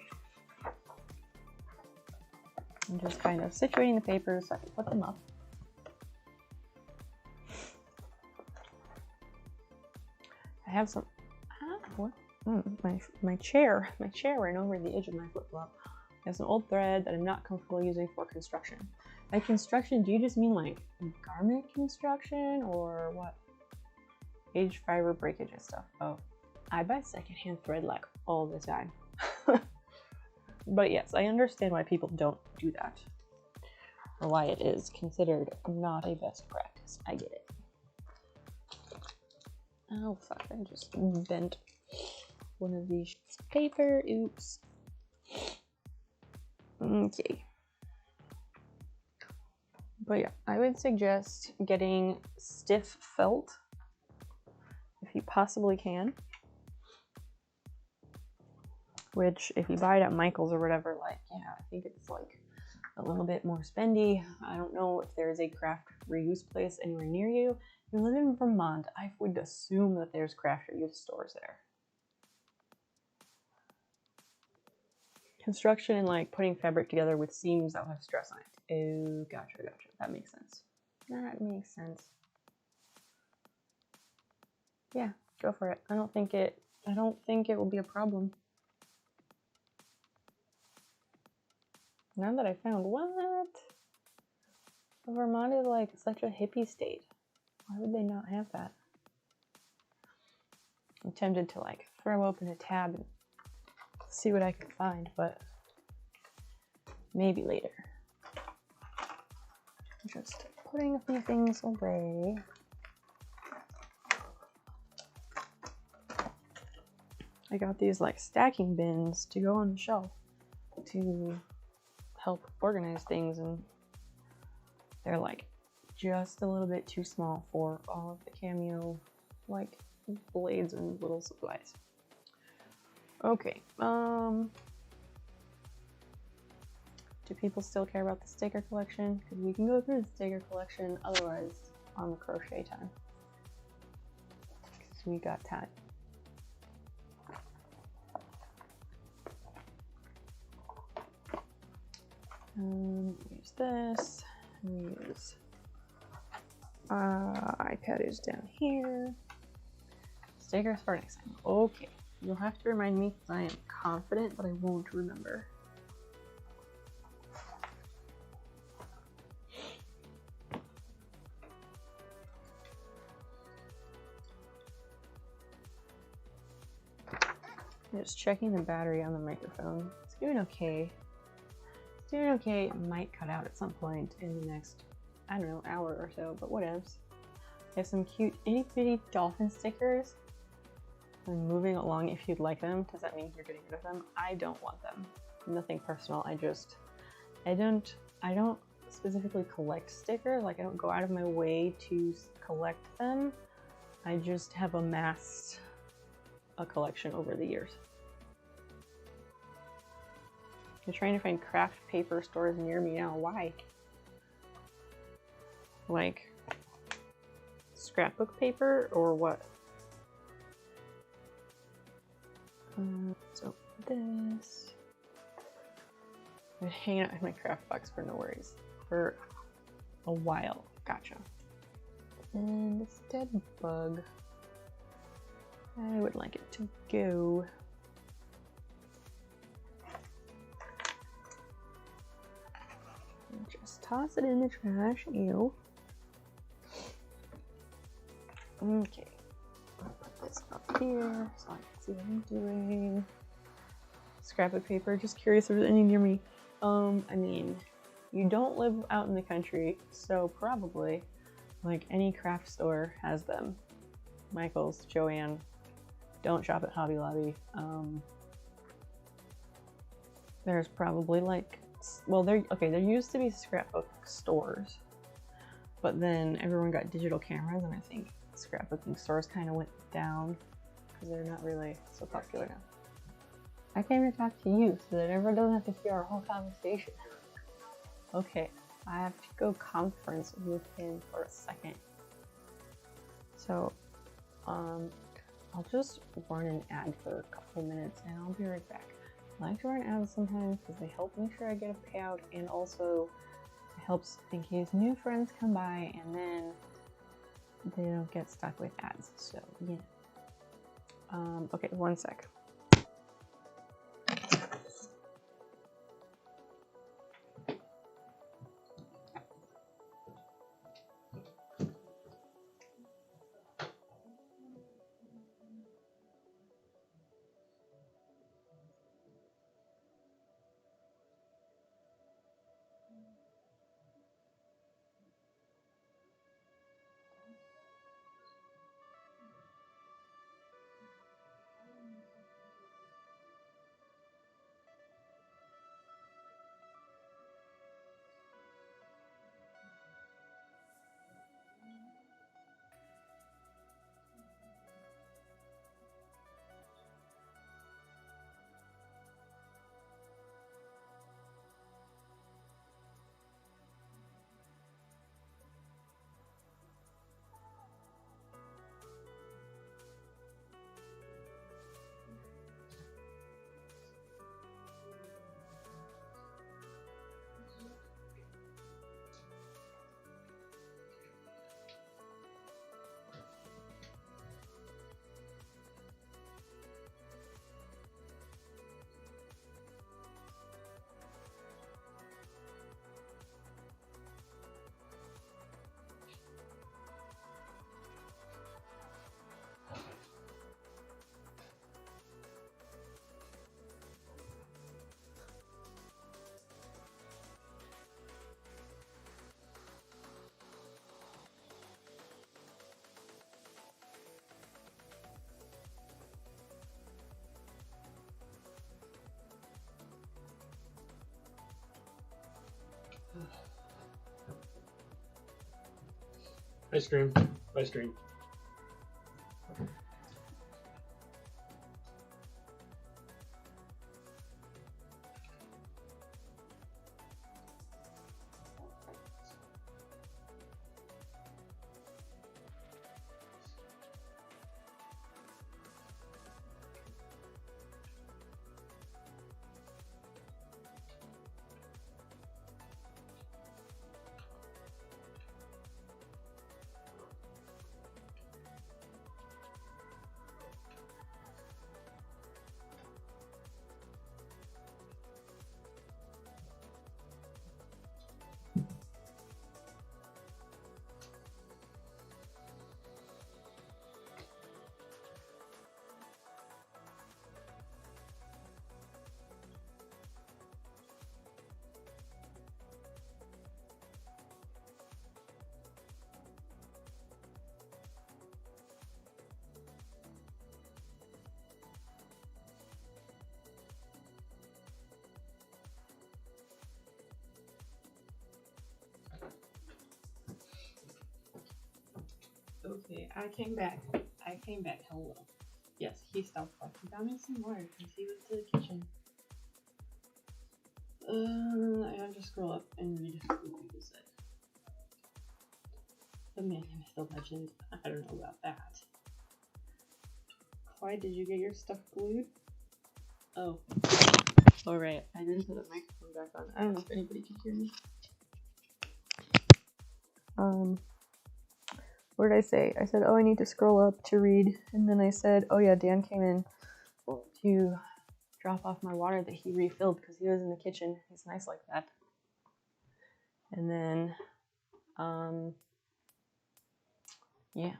I'm just kind of situating the papers so I can put them up. I have some, what? My chair ran over the edge of my flip-flop. I have some old thread that I'm not comfortable using for construction. By construction, do you just mean like garment construction or what? Aged fiber breakage and stuff. Oh, I buy secondhand thread like all the time. But yes, I understand why people don't do that, or why it is considered not a best practice. I get it. Oh fuck, I just bent one of these sheets of paper. Oops. Okay. But yeah, I would suggest getting stiff felt if you possibly can. Which, if you buy it at Michael's or whatever, like, yeah, I think it's like a little bit more spendy. I don't know if there is a craft reuse place anywhere near you. If you live in Vermont, I would assume that there's craft reuse stores there. Construction and like putting fabric together with seams that will have stress on it. Oh, gotcha. That makes sense. That makes sense. Yeah, go for it. I don't think it will be a problem. Now that I found what? Vermont is like such a hippie state. Why would they not have that? I'm tempted to like throw open a tab and see what I can find, but maybe later. Just putting a few things away. I got these like stacking bins to go on the shelf to help organize things, and they're like just a little bit too small for all of the Cameo like blades and little supplies. Okay, do people still care about the sticker collection? Because we can go through the sticker collection otherwise on the crochet time. Because we got time. Use this. Use iPad is down here. Stickers for next time. Okay, you'll have to remind me because I am confident, but I won't remember. Just checking the battery on the microphone. It's doing okay. It's doing okay. It might cut out at some point in the next, I don't know, hour or so, but whatevs. I have some cute itty bitty dolphin stickers. I'm moving along if you'd like them. Does that mean you're getting rid of them? I don't want them. Nothing personal. I don't specifically collect stickers. Like I don't go out of my way to collect them. I just have amassed a collection over the years. I'm trying to find craft paper stores near me now. Why? Like scrapbook paper or what? So this. I've been hanging out in my craft box for no worries for a while. Gotcha. And this dead bug. I would like it to go. And just toss it in the trash. Ew. Okay. I'll put this up here so I can see what I'm doing. Scrapbook paper. Just curious if there's any near me. I mean, you don't live out in the country, so probably like any craft store has them. Michael's, Joanne. Don't shop at Hobby Lobby. There's probably like, well, there used to be scrapbook stores, but then everyone got digital cameras, and I think scrapbooking stores kind of went down because they're not really so popular now. I came to talk to you so that everyone doesn't have to hear our whole conversation. Okay, I have to go conference with him for a second. So, I'll just run an ad for a couple minutes and I'll be right back. I like to run ads sometimes because they help make sure I get a payout, and also it helps in case new friends come by and then they don't get stuck with ads. So, yeah. Okay, 1 sec. Ice cream. Ice cream. Okay, I came back. Hello. Yes, he stopped collecting. Got me some water because he went to the kitchen. I have to scroll up and read what people said. The man name is the legend. I don't know about that. Clyde, did you get your stuff glued? Oh. Alright, I didn't put the microphone back on. I don't know if anybody can hear me. What did I say? I said, oh, I need to scroll up to read. And then I said, oh yeah, Dan came in to drop off my water that he refilled because he was in the kitchen. He's nice like that. And then, yeah.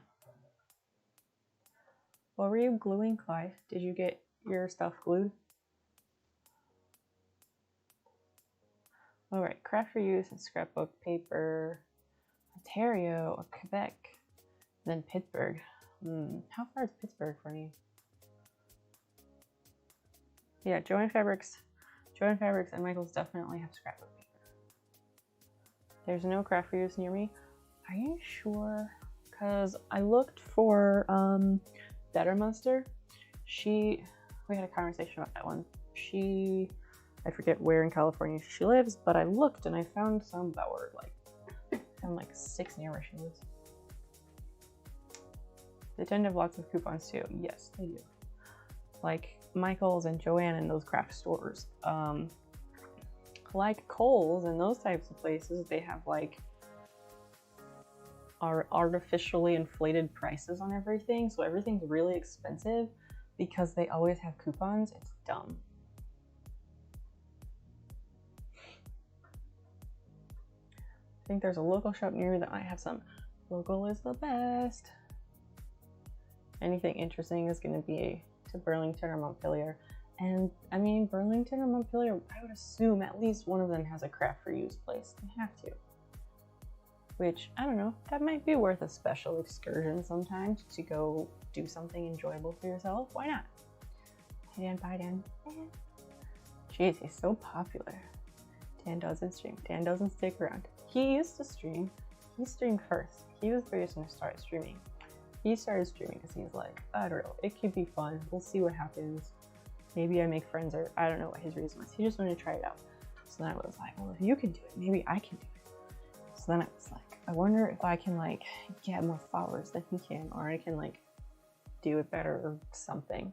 What were you gluing, Clyde? Did you get your stuff glued? Alright, craft for use and scrapbook paper. Ontario, Quebec, then Pittsburgh. How far is Pittsburgh from you? Yeah, Joanne Fabrics and Michaels definitely have scrapbook paper. There's no craft for use near me. Are you sure? Because I looked for Better Monster. We had a conversation about that one. I forget where in California she lives, but I looked and I found some that were like 6 near where she lives. They tend to have lots of coupons too. Yes, they do. Like Michaels and Joanne and those craft stores. Like Kohl's and those types of places, they have like artificially inflated prices on everything. So everything's really expensive because they always have coupons. It's dumb. I think there's a local shop near me that might have some. Local is the best. Anything interesting is going to be to Burlington or Montpelier. And I mean, Burlington or Montpelier, I would assume at least one of them has a craft for use place. They have to. Which, I don't know, that might be worth a special excursion sometimes to go do something enjoyable for yourself. Why not? Hey Dan, bye Dan. Jeez, he's so popular. Dan doesn't stream. Dan doesn't stick around. He used to stream. He streamed first. He was the reason to start streaming. He started streaming because he's like, I don't know, it could be fun. We'll see what happens. Maybe I make friends, or I don't know what his reason was. He just wanted to try it out. So then I was like, well, if you can do it, maybe I can do it. So then I was like, I wonder if I can like get more followers than he can, or I can like do it better or something.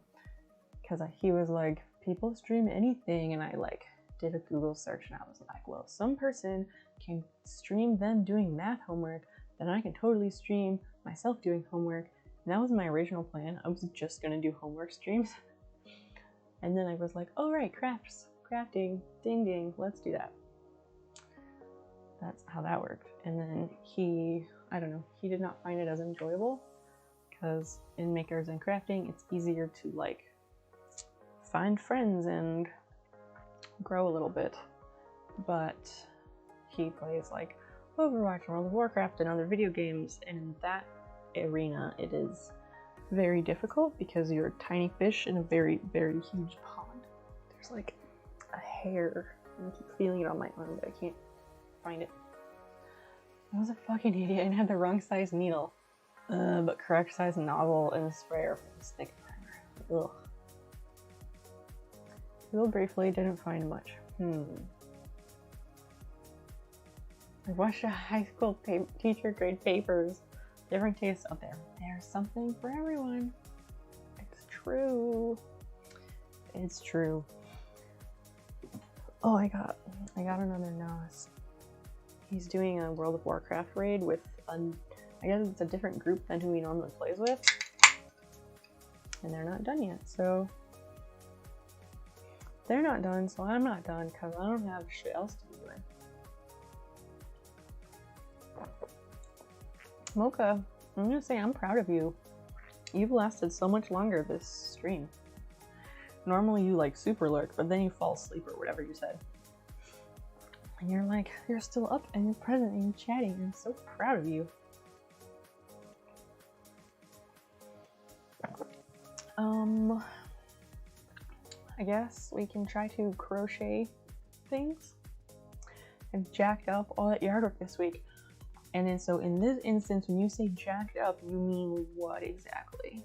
Because he was like, people stream anything, and I like did a Google search and I was like, well, some person can stream them doing math homework, then I can totally stream myself doing homework. And that was my original plan. I was just gonna do homework streams. And then I was like, oh right, crafting, ding ding, let's do that. That's how that worked. And then I don't know, he did not find it as enjoyable because in makers and crafting, it's easier to like find friends and grow a little bit. But he plays like Overwatch and World of Warcraft and other video games, and in that arena it is very difficult because you're a tiny fish in a very, very huge pond. There's like a hair, and I keep feeling it on my arm, but I can't find it. I was a fucking idiot and had the wrong size needle. But correct size nozzle and a sprayer for the stick primer. Ugh. Googled briefly, didn't find much. I watched a high school teacher grade papers. Different tastes out there. There's something for everyone. It's true. It's true. Oh, I got another NOS. He's doing a World of Warcraft raid with I guess it's a different group than who he normally plays with. And they're not done yet, so they're not done, so I'm not done because I don't have shit else to be doing. Mocha, I'm gonna say I'm proud of you. You've lasted so much longer this stream. Normally you like super lurk, but then you fall asleep or whatever you said. And you're like, you're still up and you're present and you're chatting. I'm so proud of you. I guess we can try to crochet things. I've jacked up all that yard work this week. And then so in this instance, when you say jacked up, you mean what exactly?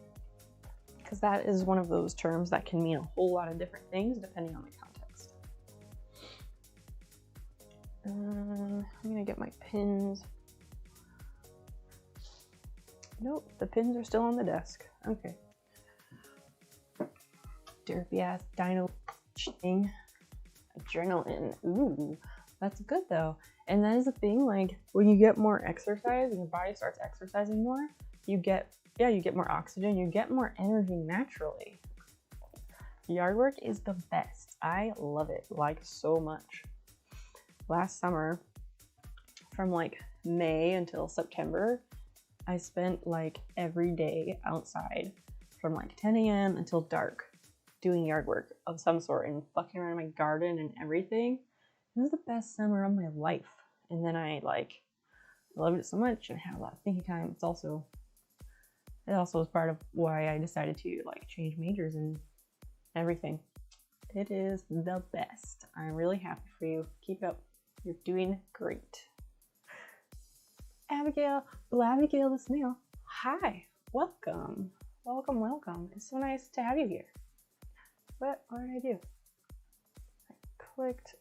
Because that is one of those terms that can mean a whole lot of different things depending on the context. I'm gonna get my pins. Nope, the pins are still on the desk. Okay. Derpy ass dino thing. Adrenaline. Ooh, that's good though. And that is the thing, like when you get more exercise and your body starts exercising more, you get more oxygen, you get more energy naturally. Yard work is the best. I love it like so much. Last summer, from like May until September, I spent like every day outside from like 10 a.m. until dark doing yard work of some sort and fucking around my garden and everything. It was the best summer of my life. And then I loved it so much and had a lot of thinking time. It also was part of why I decided to like change majors and everything. It is the best. I'm really happy for you. Keep it up. You're doing great. Abigail the snail. Hi, welcome. Welcome. It's so nice to have you here. What did I do?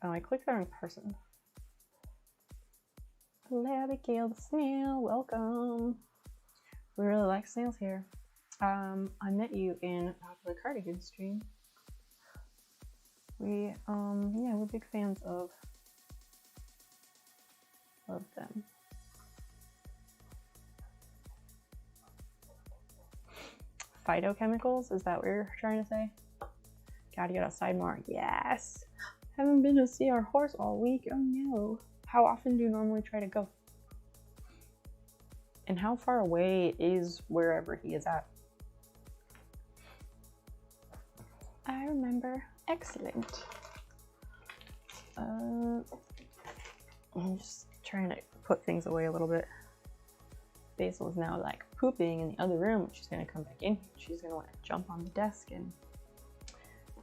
I clicked the wrong person. Abigail the snail, welcome. We really like snails here. I met you in a Popular Cardigan stream. We're big fans of them. Phytochemicals, is that what you're trying to say? Gotta get outside more. Yes. Haven't been to see our horse all week. Oh no. How often do you normally try to go? And how far away is wherever he is at? I remember. Excellent. I'm just trying to put things away a little bit. Basil is now like pooping in the other room. She's gonna come back in. She's gonna want to jump on the desk, and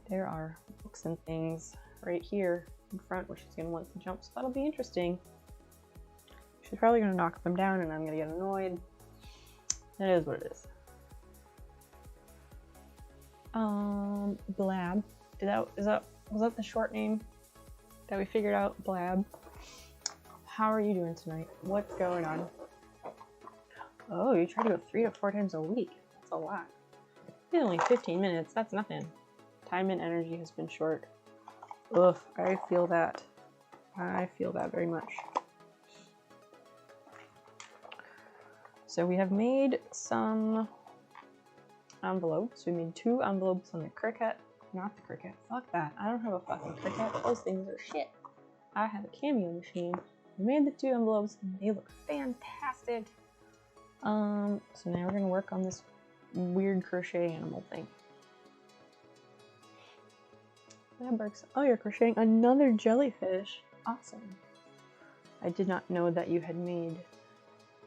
there are books and things right here in front where she's gonna want to jump. So that'll be interesting. She's probably gonna knock them down, and I'm gonna get annoyed. That is what it is. Blab. Was that the short name that we figured out? Blab. How are you doing tonight? What's going on? Oh, you try to go 3 to 4 times a week. That's a lot. It's only 15 minutes. That's nothing. Time and energy has been short. Ugh, I feel that. I feel that very much. So we have made some envelopes. We made 2 envelopes on the Cricut. Not the Cricut. Fuck that. I don't have a fucking Cricut. Those things are shit. I have a Cameo machine. We made the 2 envelopes and they look fantastic. So now we're gonna work on this weird crochet animal thing. That works. Oh, you're crocheting another jellyfish. Awesome. I did not know that you had made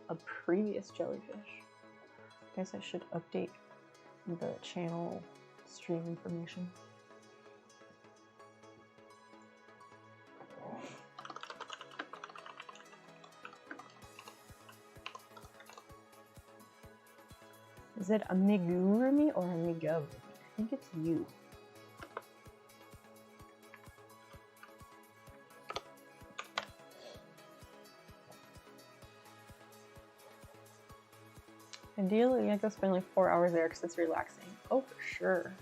a previous jellyfish. Guess I should update the channel stream information. Is it amigurumi or amigurumi? I think it's you. Ideally, I could spend like 4 hours there because it's relaxing. Oh, for sure.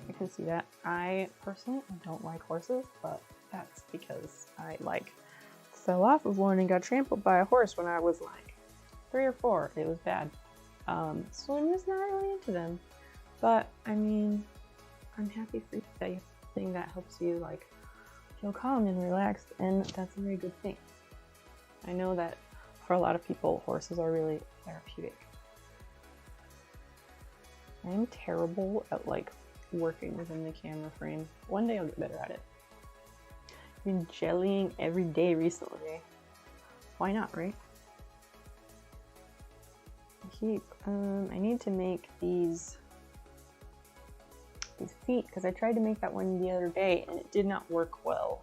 I can see that. I personally don't like horses, but that's because I fell off of one and got trampled by a horse when I was like 3 or 4. It was bad. So I'm just not really into them. But I mean, I'm happy for you that you have something that helps you like feel calm and relaxed, and that's a very good thing. I know that for a lot of people, horses are really therapeutic. I'm terrible at like working within the camera frame. One day I'll get better at it. I've been jellying every day recently. Why not, right? I need to make these feet because I tried to make that one the other day and it did not work well.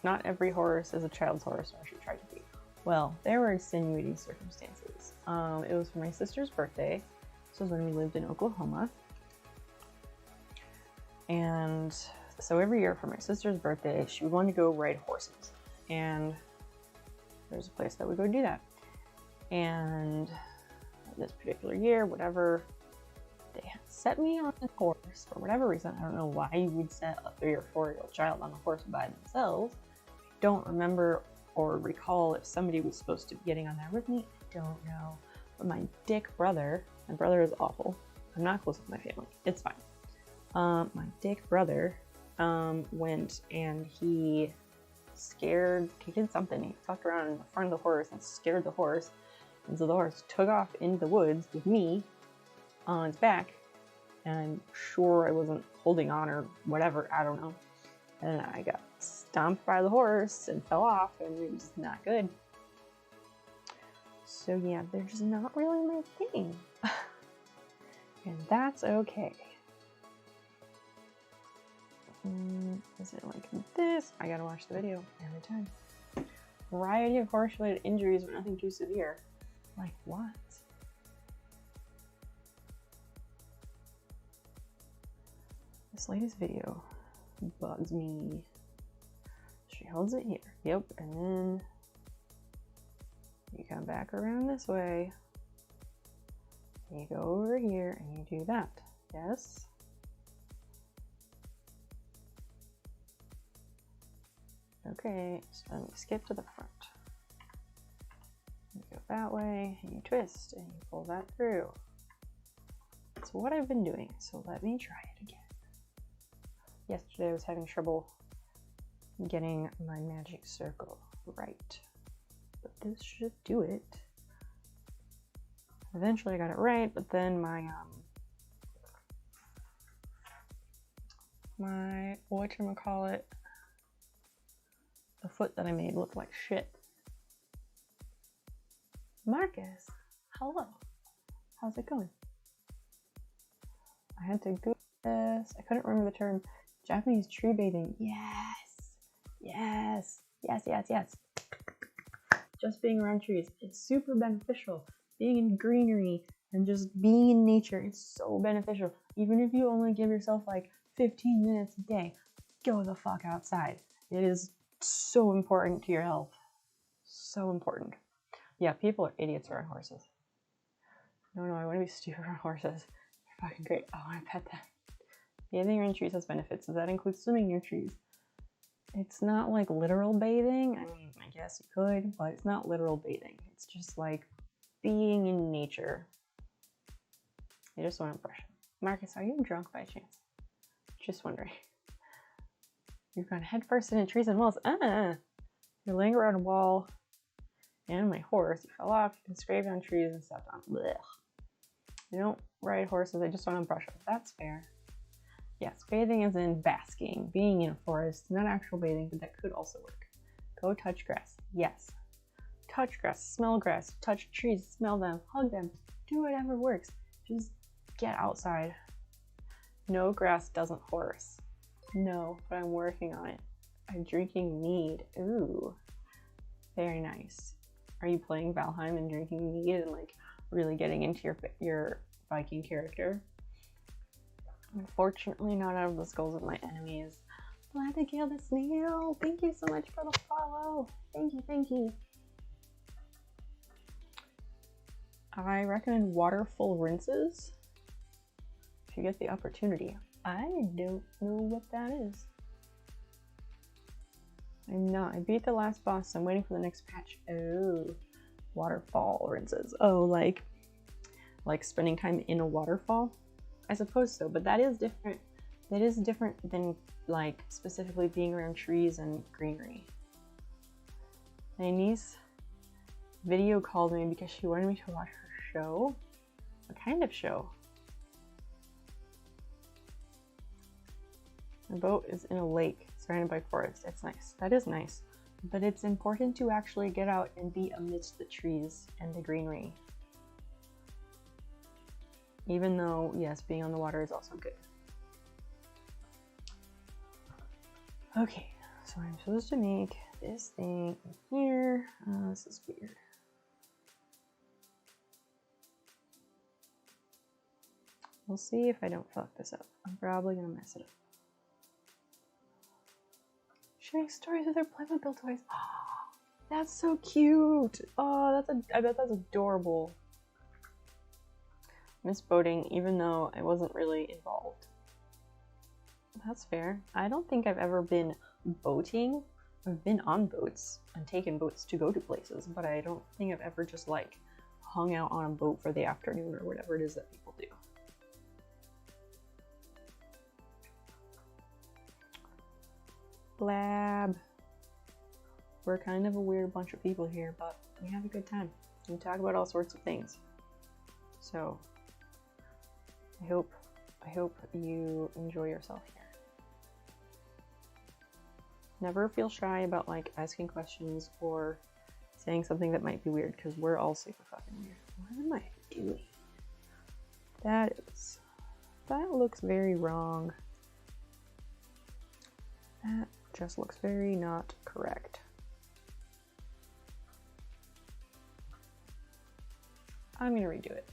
Not every horse is a child's horse, or I should try to be. Well, there were extenuating circumstances. It was for my sister's birthday. This was when we lived in Oklahoma. And so every year for my sister's birthday, she would want to go ride horses. And there's a place that would go do that. And this particular year, whatever, they had set me on a horse for whatever reason. I don't know why you would set a 3 or 4-year-old child on a horse by themselves. I don't remember or recall if somebody was supposed to be getting on there with me. I don't know. But my brother is awful. I'm not close with my family. It's fine. My dick brother went and he did something. He fucked around in front of the horse and scared the horse. And so the horse took off into the woods with me on its back. And I'm sure I wasn't holding on or whatever. I don't know. And I got stomped by the horse and fell off, and it was not good. So yeah, they're just not really my thing. And that's okay. Is it like this? I gotta watch the video every time. Variety of horse-related injuries, but nothing too severe. Like what? This latest video bugs me. She holds it here. Yep, and then you come back around this way. You go over here and you do that. Yes? Okay, so then we skip to the front. You go that way, and you twist, and you pull that through. That's what I've been doing, so let me try it again. Yesterday I was having trouble getting my magic circle right, but this should do it. Eventually I got it right, but then my whatchamacallit, the foot that I made looked like shit. Marcus, hello. How's it going? I had to Google this. I couldn't remember the term. Japanese tree bathing. Yes. Yes. Yes, yes, yes. Just being around trees. It's super beneficial. Being in greenery and just being in nature, it's so beneficial. Even if you only give yourself like 15 minutes a day, go the fuck outside. It is so important to your health. So important. Yeah, people are idiots around horses. No, I want to be stupid around horses. They're fucking great. Oh, I want to pet them. Bathing around trees has benefits. Does that include swimming near trees? It's not like literal bathing. I mean, I guess you could, but it's not literal bathing. It's just like being in nature. I just want impression. Marcus, are you drunk by chance? Just wondering. You've gone headfirst into trees and walls. You're laying around a wall and my horse. You fell off. You can scrape on trees and stepped on. Blech. You don't ride horses. I just want to brush up. That's fair. Yes, bathing is in basking, being in a forest, not actual bathing, but that could also work. Go touch grass. Yes. Touch grass, smell grass, touch trees, smell them, hug them, do whatever works. Just get outside. No, grass doesn't horse. No, but I'm working on it. I'm drinking mead. Ooh, very nice. Are you playing Valheim and drinking mead and like really getting into your Viking character? Unfortunately, not out of the skulls of my enemies. Glad to kill the snail. Thank you so much for the follow. Thank you, thank you. I recommend waterful rinses if you get the opportunity. I don't know what that is. I'm not. I beat the last boss. I'm waiting for the next patch. Oh, waterfall rinses. Oh, like spending time in a waterfall? I suppose so, but that is different. That is different than like specifically being around trees and greenery. My niece video called me because she wanted me to watch her show. What kind of show? The boat is in a lake surrounded by forest. It's nice. That is nice. But it's important to actually get out and be amidst the trees and the greenery. Even though, yes, being on the water is also good. Okay, so I'm supposed to make this thing here. This is weird. We'll see if I don't fuck this up. I'm probably gonna mess it up. Sharing stories with their Playmobil toys. Oh, that's so cute. Oh, I bet that's adorable. Miss boating, even though I wasn't really involved. That's fair. I don't think I've ever been boating. I've been on boats and taken boats to go to places, but I don't think I've ever just like hung out on a boat for the afternoon or whatever it is that people do. Blab. We're kind of a weird bunch of people here, but we have a good time. We talk about all sorts of things. So I hope you enjoy yourself here. Never feel shy about like asking questions or saying something that might be weird, because we're all super fucking weird. What am I doing? That looks very wrong. That just looks very not correct. I'm gonna redo it.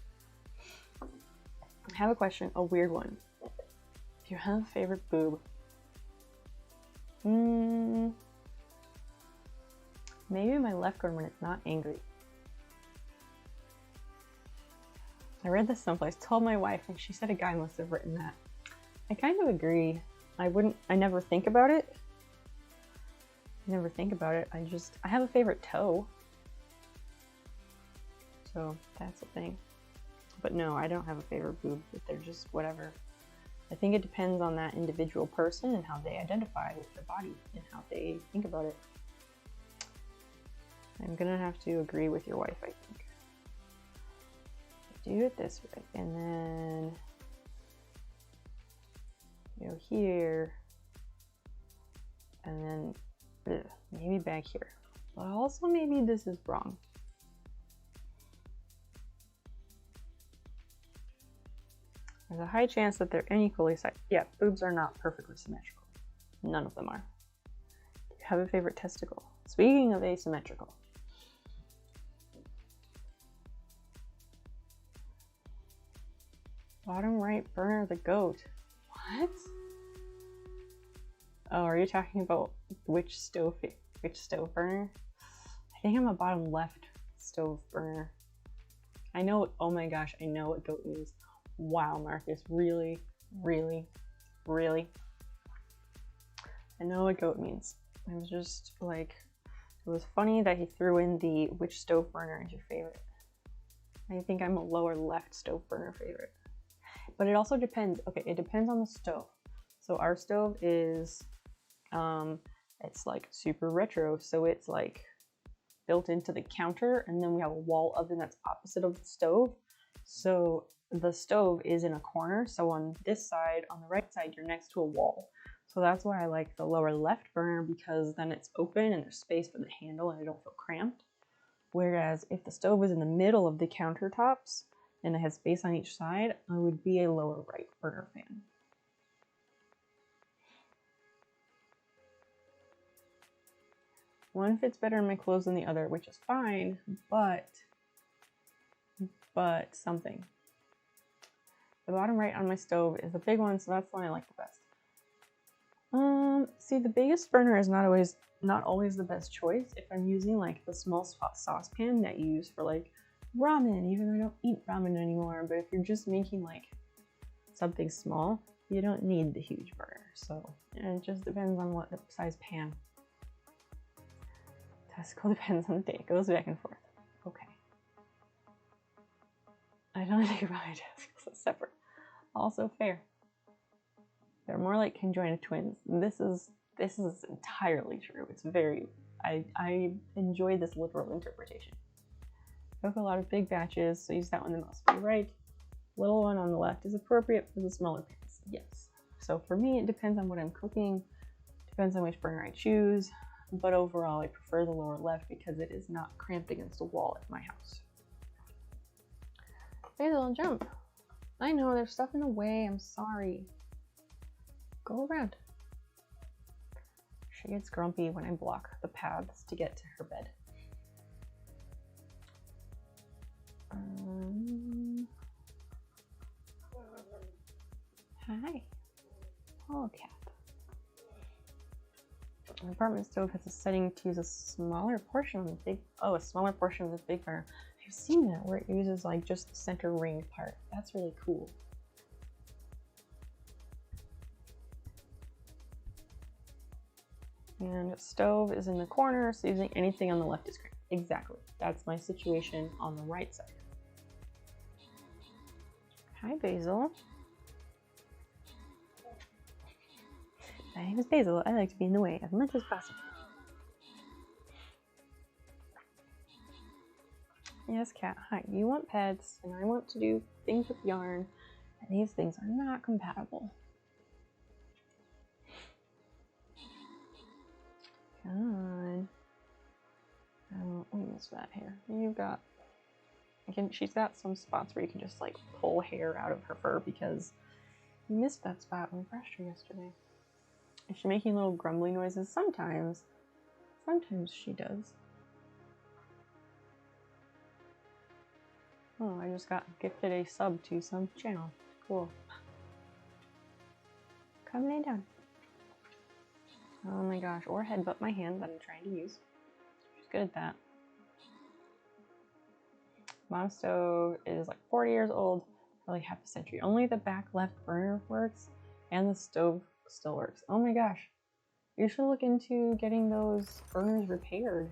I have a question, a weird one. If you have a favorite boob, maybe my left one when it's not angry. I read this someplace, told my wife, and she said a guy must have written that. I kind of agree. I never think about it. I have a favorite toe. So that's a thing. But no, I don't have a favorite boob, but they're just whatever. I think it depends on that individual person and how they identify with their body and how they think about it. I'm gonna have to agree with your wife, I think. Do it this way, and then go here, and then maybe back here. But also maybe this is wrong. There's a high chance that they're unequally sized. Yeah, boobs are not perfectly symmetrical. None of them are. Do you have a favorite testicle? Speaking of asymmetrical. Bottom right burner the goat. What? Oh, are you talking about which stove burner? I think I'm a bottom left stove burner. I know, oh my gosh, I know what goat means. Wow, Marcus, really, really, really? I know what goat means. I was just like, it was funny that he threw in the which stove burner is your favorite. I think I'm a lower left stove burner favorite. But it also depends. Okay, it depends on the stove. So our stove is, it's like super retro. So it's like built into the counter, and then we have a wall oven that's opposite of the stove. So the stove is in a corner. So on this side, on the right side, you're next to a wall. So that's why I like the lower left burner, because then it's open and there's space for the handle and I don't feel cramped. Whereas if the stove was in the middle of the countertops and it had space on each side, I would be a lower right burner fan. One fits better in my clothes than the other, which is fine, but something. The bottom right on my stove is a big one, so that's the one I like the best. See, the biggest burner is not always the best choice if I'm using like the small saucepan that you use for like ramen, even though I don't eat ramen anymore. But if you're just making like something small, you don't need the huge burner. So it just depends on what the size pan. Testicle depends on the day. It goes back and forth. Okay. I don't think about my testicles as separate. Also fair. They're more like conjoined twins. This is entirely true. It's very, I enjoy this literal interpretation. Cook a lot of big batches, so use that one the most. But you're right, little one on the left is appropriate for the smaller pans. Yes. So for me, it depends on what I'm cooking, depends on which burner I choose, but overall I prefer the lower left because it is not cramped against a wall at my house. Basil, jump. I know, there's stuff in the way, I'm sorry. Go around. She gets grumpy when I block the paths to get to her bed. Hi. Oh, cat. The apartment stove has a setting to use a smaller portion of the big, a smaller portion of the big burner. I've seen that where it uses like just the center ring part. That's really cool. And stove is in the corner, so using anything on the left is great. Exactly. That's my situation on the right side. Hi, Basil. My name is Basil. I like to be in the way as much as possible. Yes, cat. Hi. You want pets, and I want to do things with yarn, and these things are not compatible. Come on. Let me miss that hair. You've got, she's got some spots where you can just like pull hair out of her fur because you missed that spot when we brushed her yesterday. Is she making little grumbly noises? Sometimes. Sometimes she does. Oh, I just got gifted a sub to some channel. Cool. Come lay down. Oh my gosh, or headbutt my hand that I'm trying to use. She's good at that. Mom's stove is like 40 years old, probably half a century. Only the back left burner works, and the stove still works. Oh my gosh. You should look into getting those burners repaired.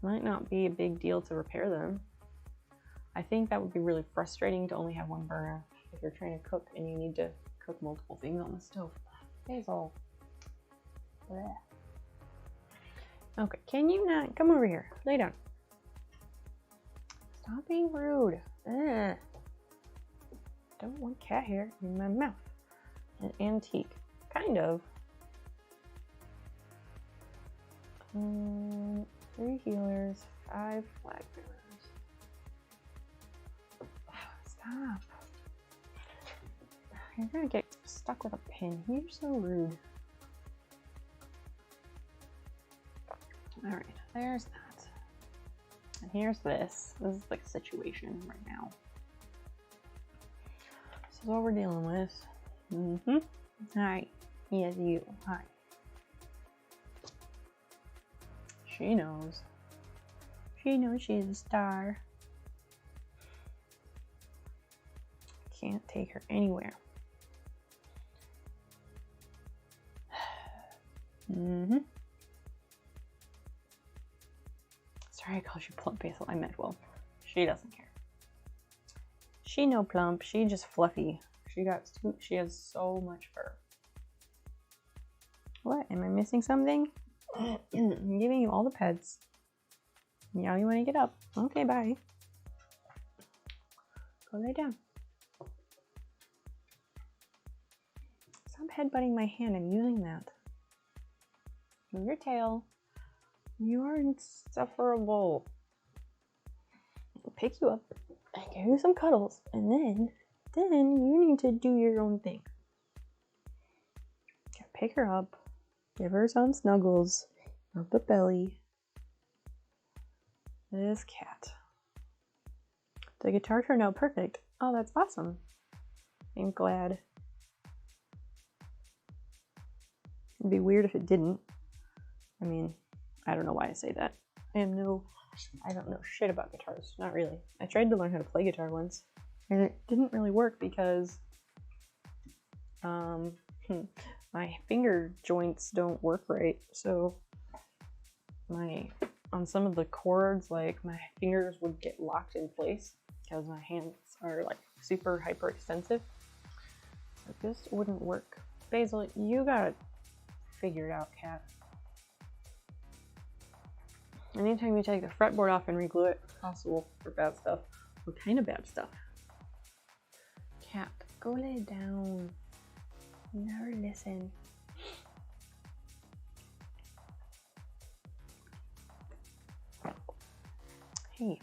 Might not be a big deal to repair them. I think that would be really frustrating to only have one burner if you're trying to cook and you need to cook multiple things on the stove. Basil. Blech. Okay, can you not come over here? Lay down. Stop being rude. Ugh. Don't want cat hair in my mouth. An antique. Kind of. 3 healers, 5 flag bearers. Stop. You're gonna get stuck with a pin. You're so rude. Alright, there's that. And here's this. This is like a situation right now. This is what we're dealing with. Hi. Yes, you. Hi. She knows. She knows she's a star. Can't take her anywhere. Sorry I called you plump, Basil. I meant well. She doesn't care. She no plump. She just fluffy. She has so much fur. What? Am I missing something? I'm giving you all the pets. Now you want to get up. Okay, bye. Go lay down. Stop headbutting my hand. I'm using that. Move your tail. You are insufferable. I'll pick you up and give you some cuddles, and then you need to do your own thing. Pick her up. Give her some snuggles. of the belly. This cat. The guitar turned out perfect. Oh, that's awesome. I'm glad. It'd be weird if it didn't. I mean, I don't know why I say that. I don't know shit about guitars. Not really. I tried to learn how to play guitar once, and it didn't really work because my finger joints don't work right. So on some of the chords, like my fingers would get locked in place because my hands are like super hyperextensive. So this wouldn't work. Basil, you got figure it out, cat. Anytime you take the fretboard off and reglue it, it's possible for bad stuff. What kind of bad stuff? Cat, go lay down. You never listen. Hey.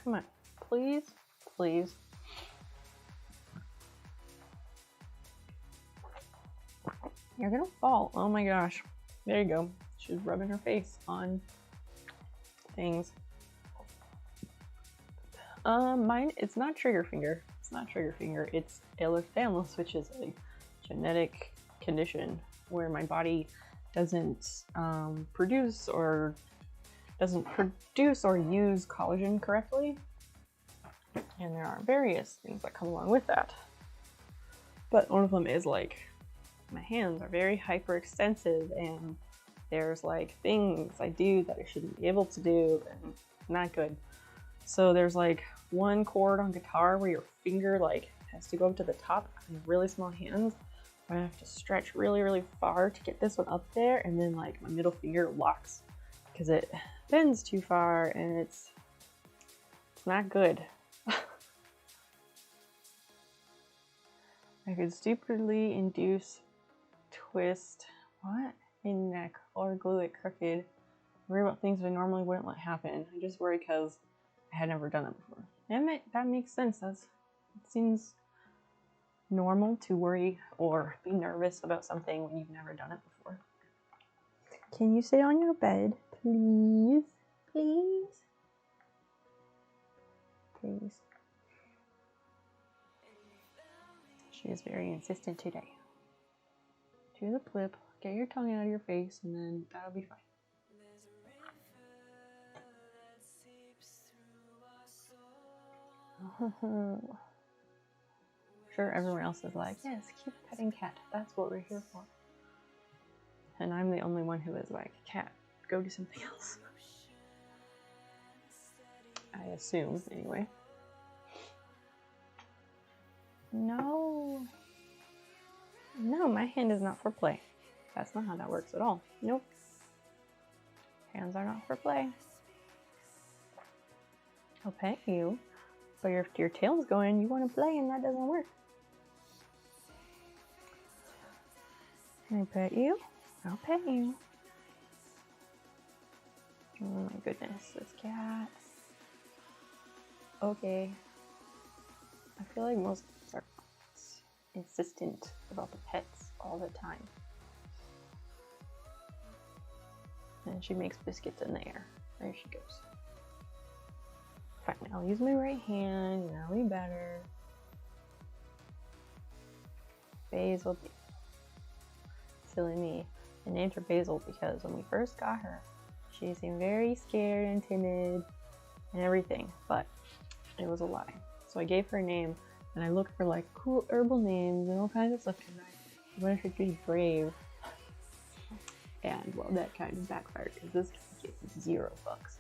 Come on. Please, please. You're gonna fall. Oh my gosh. There you go. She's rubbing her face on things. Mine, it's not trigger finger. It's not trigger finger. It's Ehlers-Danlos, which is a genetic condition where my body doesn't produce or use collagen correctly. And there are various things that come along with that. But one of them is like my hands are very hyperextensive, and there's like things I do that I shouldn't be able to do, and not good. So there's like one chord on guitar where your finger like has to go up to the top and really small hands. I have to stretch really, really far to get this one up there, and then like my middle finger locks because it bends too far, and it's not good. I could stupidly induce twist in neck or glue it crooked. I worry about things I normally wouldn't let happen. I just worry because I had never done it before. And that makes sense. It seems normal to worry or be nervous about something when you've never done it before. Can you sit on your bed, please? Please? Please. She is very insistent today. To the flip, get your tongue out of your face, and then that'll be fine. Sure, everyone else is like, yes, keep petting cat. That's what we're here for. And I'm the only one who is like, cat, go do something else. I assume, anyway. No, my hand is not for play. That's not how that works at all. Nope. Hands are not for play. I'll pet you, but if your tail's going, you want to play, and that doesn't work. Can I pet you? I'll pet you. Oh my goodness, this cat. Okay. I feel like most cats are insistent about the pets all the time. And she makes biscuits in the air. There she goes. Fine, I'll use my right hand, and that'll be better. Basil. Silly me. I named her Basil because when we first got her, she seemed very scared and timid and everything, but it was a lie. So I gave her a name, and I looked for like cool herbal names and all kinds of stuff, and I wanted her to be brave. And well, that kind of backfired because this cat gets 0 bucks.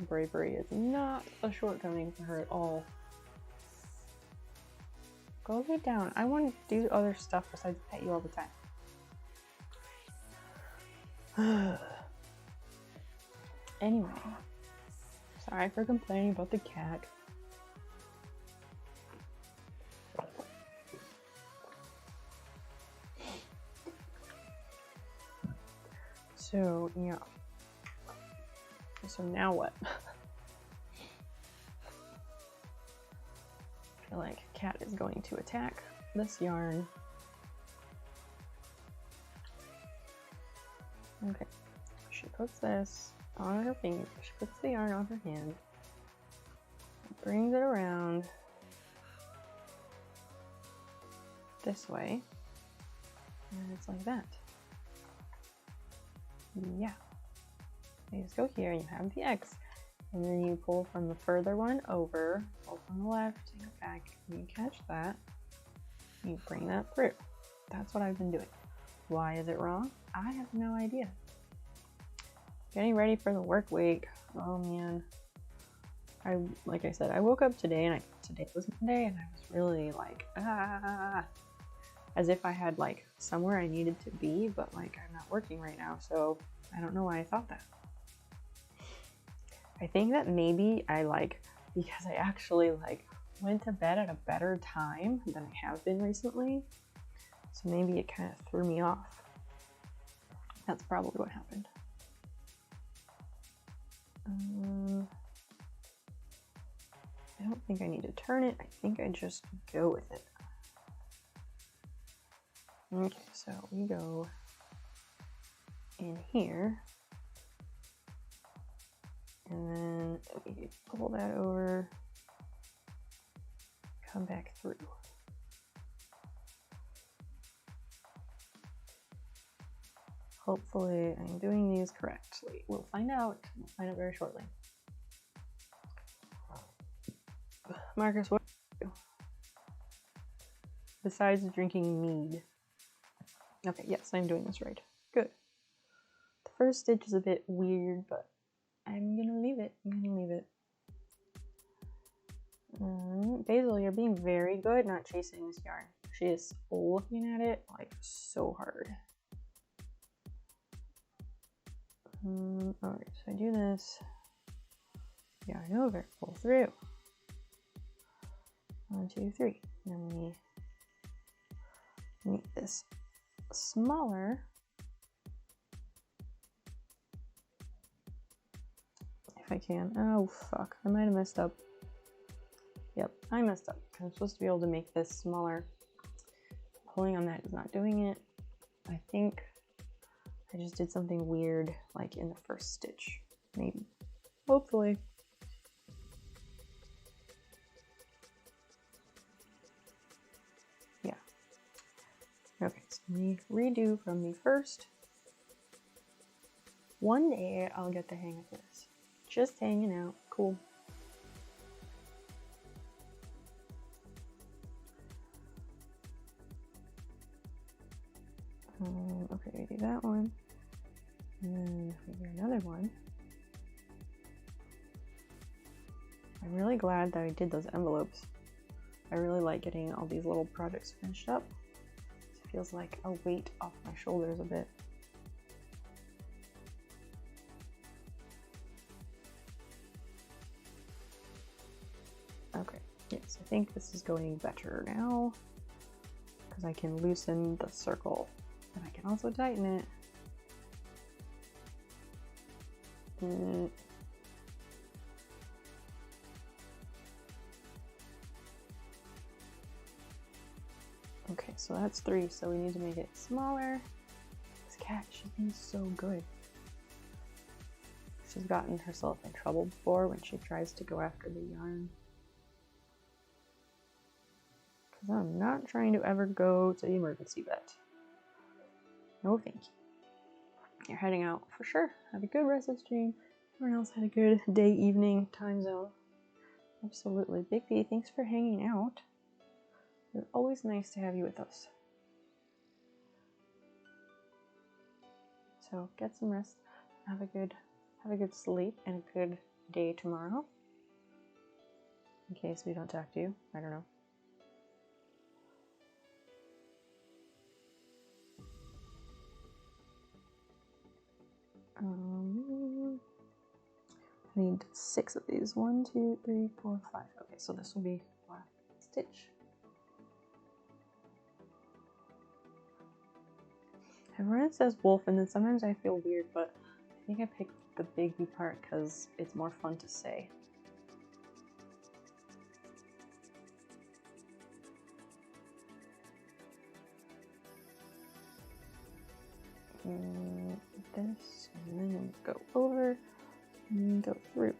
Bravery is not a shortcoming for her at all. Go lay down. I want to do other stuff besides pet you all the time. Anyway, sorry for complaining about the cat. So, yeah. So now what? I feel like cat is going to attack this yarn. Okay, she puts this on her finger. She puts the yarn on her hand, brings it around this way, and it's like that. Yeah. You just go here and you have the X, and then you pull from the further one over, pull from the left and back, and you catch that, you bring that through. That's what I've been doing. Why is it wrong? I have no idea. Getting ready for the work week. Oh man. Like I said, I woke up today and today was Monday and I was really like, as if I had like somewhere I needed to be, but like I'm not working right now, so I don't know why I thought that. I think that maybe because I actually like went to bed at a better time than I have been recently, so maybe it kind of threw me off. That's probably what happened. I don't think I need to turn it. I think I just go with it. Okay, so we go in here, and then we pull that over, come back through. Hopefully I'm doing these correctly. We'll find out. We'll find out very shortly. Marcus, what do you do? Besides drinking mead. Okay, yes, I'm doing this right. Good. The first stitch is a bit weird, but I'm gonna leave it. Basil, you're being very good not chasing this yarn. She is looking at it like so hard. Alright, so I do this. Yarn over, pull through. 1, 2, 3. Then we make this smaller. If I can. Oh fuck, I might have messed up. Yep, I messed up. I'm supposed to be able to make this smaller. Pulling on that is not doing it. I think I just did something weird like in the first stitch. Maybe. Hopefully. Yeah. Okay, so we redo from the first. One day I'll get the hang of this. Just hanging out. Cool. Okay, we do that one. And then we do another one. I'm really glad that I did those envelopes. I really like getting all these little projects finished up. It feels like a weight off my shoulders a bit. Okay, yes, I think this is going better now because I can loosen the circle and I can also tighten it. Okay, so that's 3, so we need to make it smaller. This cat, she's been so good. She's gotten herself in trouble before when she tries to go after the yarn. Because I'm not trying to ever go to the emergency vet. No thank you. You're heading out for sure. Have a good rest of the stream. Everyone else had a good day, evening, time zone. Absolutely. Big B, thanks for hanging out. It's always nice to have you with us. So get some rest. Have a good sleep and a good day tomorrow. In case we don't talk to you. I don't know. I need 6 of these. 1, 2, 3, 4, 5. Okay, so this will be the last stitch. Everyone says wolf, and then sometimes I feel weird, but I think I picked the big B part because it's more fun to say. this, and then go over and go through.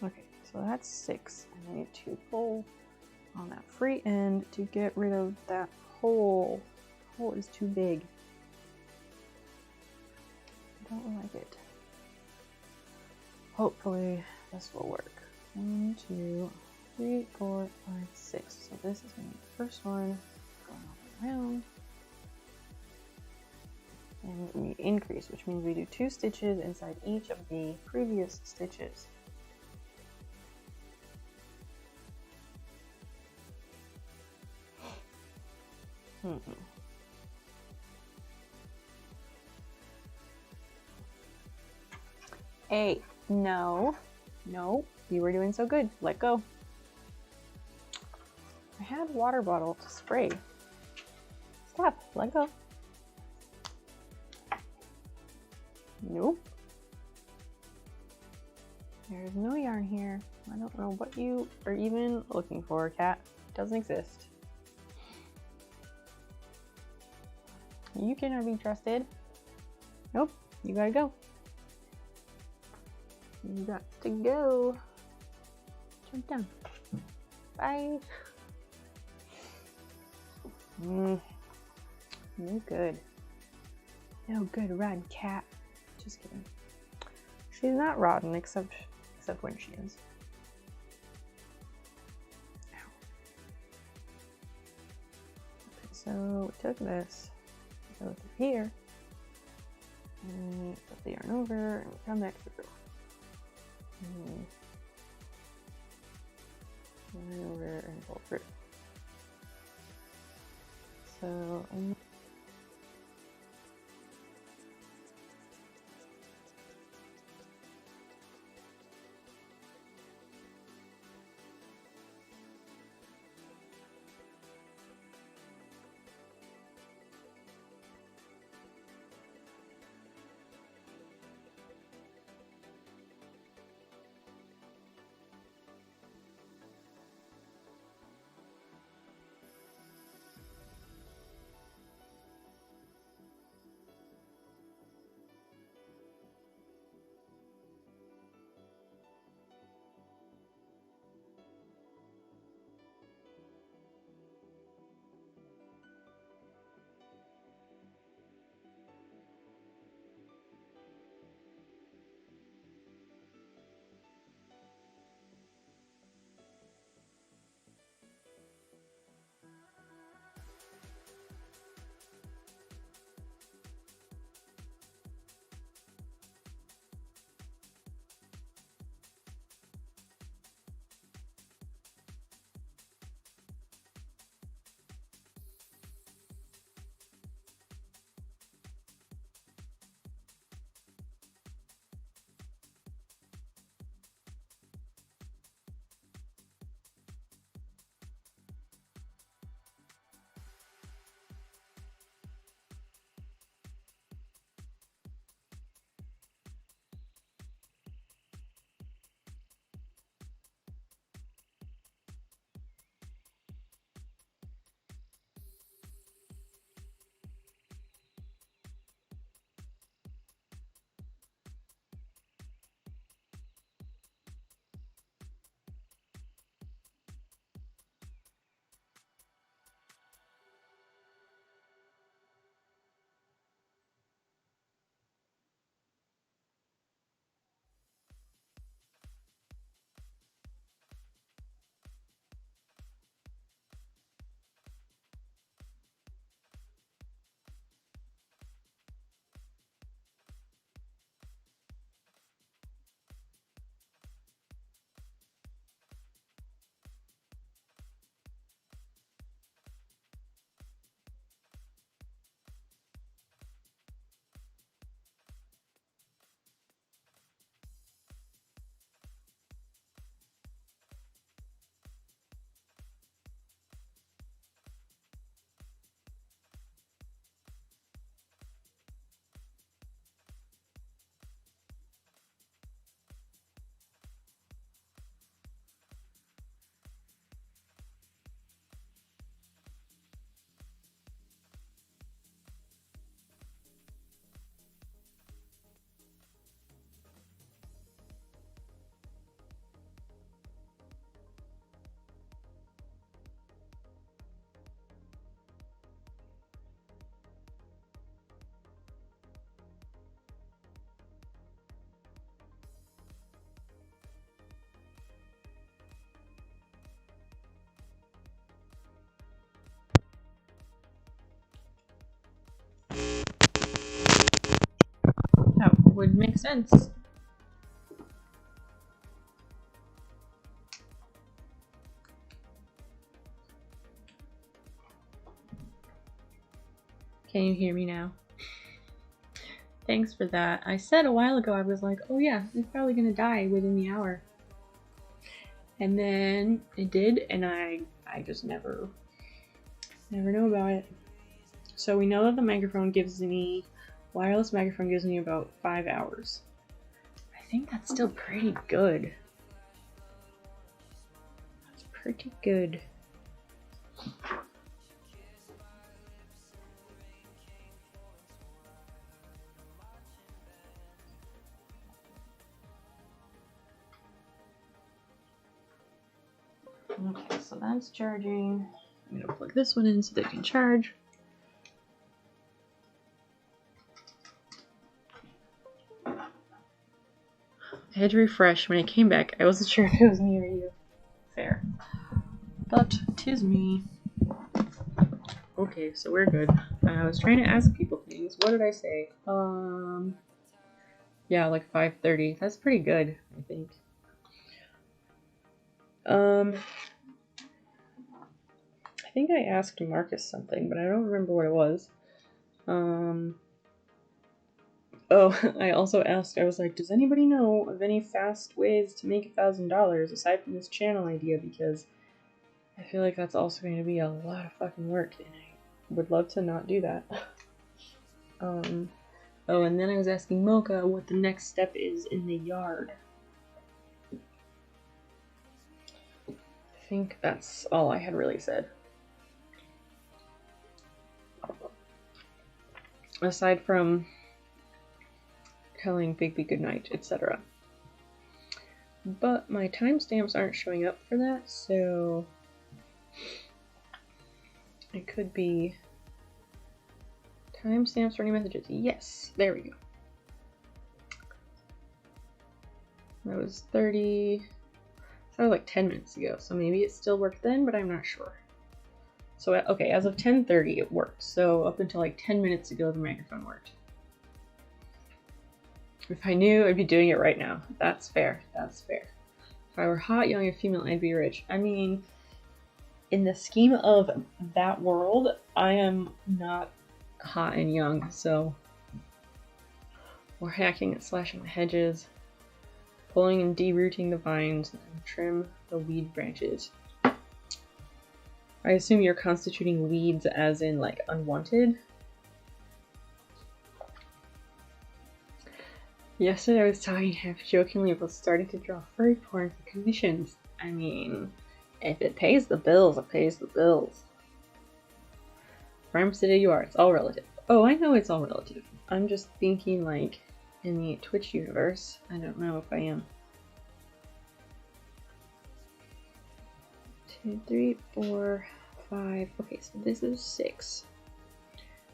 Okay, so that's 6. And I need to pull on that free end to get rid of that hole. The hole is too big. I don't like it. Hopefully this will work. 1, 2, 3, 4, 5, 6. So this is going to be the first one going all the way around. And we increase, which means we do 2 stitches inside each of the previous stitches. Hey, no, you were doing so good. Let go. I had a water bottle to spray. Stop, let go. Nope. There's no yarn here. I don't know what you are even looking for, cat. It doesn't exist. You cannot be trusted. Nope, you gotta go. You got to go. Jump down. Bye. No good. No good, rotten cat. Just kidding. She's not rotten except when she is. Ow. Okay, so we took this, go through here, and put the yarn over, and we come back through. Yarn over and pull through. So would make sense. Can you hear me now? Thanks for that. I said a while ago, I was like, oh yeah, it's probably gonna die within the hour. And then it did, and I just never know about it. So we know that the wireless microphone gives me about 5 hours. I think that's still pretty good. That's pretty good. Okay, so that's charging. I'm gonna plug this one in so they can charge. I had to refresh when I came back. I wasn't sure if it was me or you. Fair. But 'tis me. Okay, so we're good. I was trying to ask people things. What did I say? Yeah, like 5:30. That's pretty good, I think. I think I asked Marcus something, but I don't remember what it was. Oh, I also asked, I was like, does anybody know of any fast ways to make $1,000 aside from this channel idea? Because I feel like that's also going to be a lot of fucking work, and I would love to not do that. Oh, and then I was asking Mocha what the next step is in the yard. I think that's all I had really said. Aside from telling Bigby goodnight, etc. But my timestamps aren't showing up for that, so it could be timestamps for any messages. Yes, there we go. That was 30. That was like 10 minutes ago, so maybe it still worked then, but I'm not sure. So, okay, as of 10:30 it worked, so up until like 10 minutes ago the microphone worked. If I knew, I'd be doing it right now. That's fair. That's fair. If I were hot, young, and female, I'd be rich. I mean, in the scheme of that world, I am not hot and young, so we're hacking and slashing the hedges, pulling and derooting the vines, and trim the weed branches. I assume you're constituting weeds as in, like, unwanted? Yesterday I was talking half jokingly about starting to draw furry porn for commissions. I mean, if it pays the bills, it pays the bills. Farm City you are, it's all relative. Oh, I know it's all relative. I'm just thinking like in the Twitch universe. I don't know if I am. 2, 3, 4, 5. Okay, so this is 6.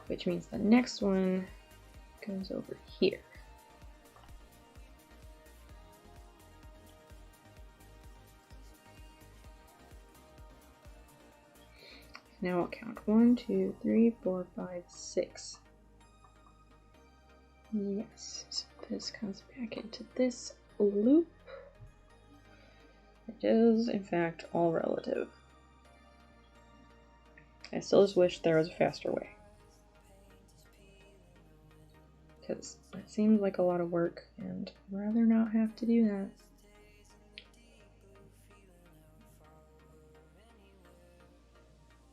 Which means the next one goes over here. Now I'll count 1, 2, 3, 4, 5, 6. Yes, so this comes back into this loop. It is, in fact, all relative. I still just wish there was a faster way. Because it seemed like a lot of work, and I'd rather not have to do that.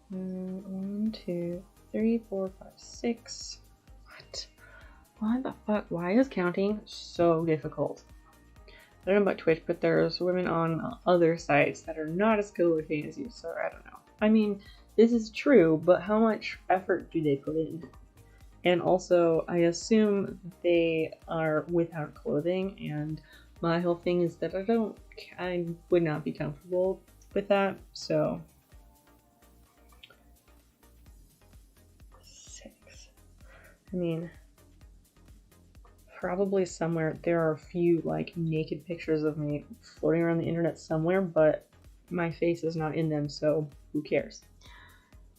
One, 2, 3, 4, 5, 6. What the fuck? Why is counting so difficult? I don't know about Twitch, but there's women on other sites that are not as good looking as you, so I don't know. I mean, this is true, but how much effort do they put in? And also, I assume they are without clothing, and my whole thing is that I would not be comfortable with that, so. 6. I mean, probably somewhere there are a few like naked pictures of me floating around the internet somewhere, but my face is not in them, so who cares?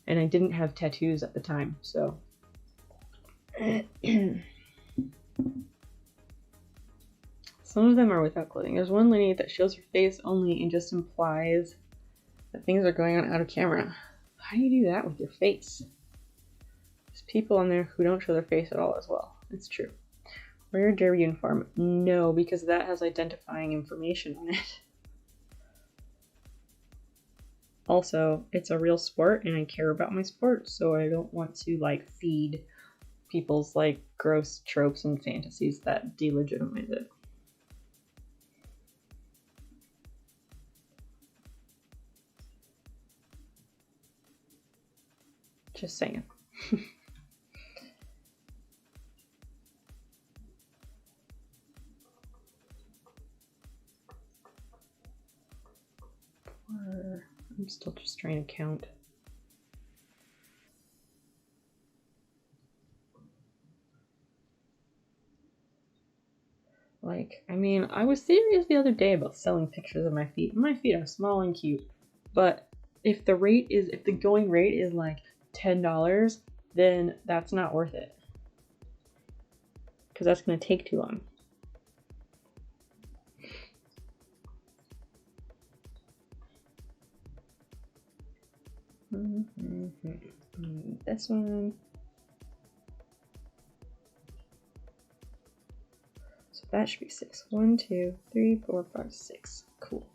And I didn't have tattoos at the time, so. Some of them are without clothing. There's one lady that shows her face only and just implies that things are going on out of camera. How do you do that with your face? There's people on there who don't show their face at all as well. It's true. Wear your derby uniform. No, because that has identifying information on it. Also, it's a real sport and I care about my sport, so I don't want to like feed people's like gross tropes and fantasies that delegitimize it. Just saying. I'm still just trying to count. Like, I mean, I was serious the other day about selling pictures of my feet. My feet are small and cute, but if the going rate is like $10, then that's not worth it. Because that's going to take too long. This one. So that should be 6. 1, 2, 3, 4, 5, 6. Cool.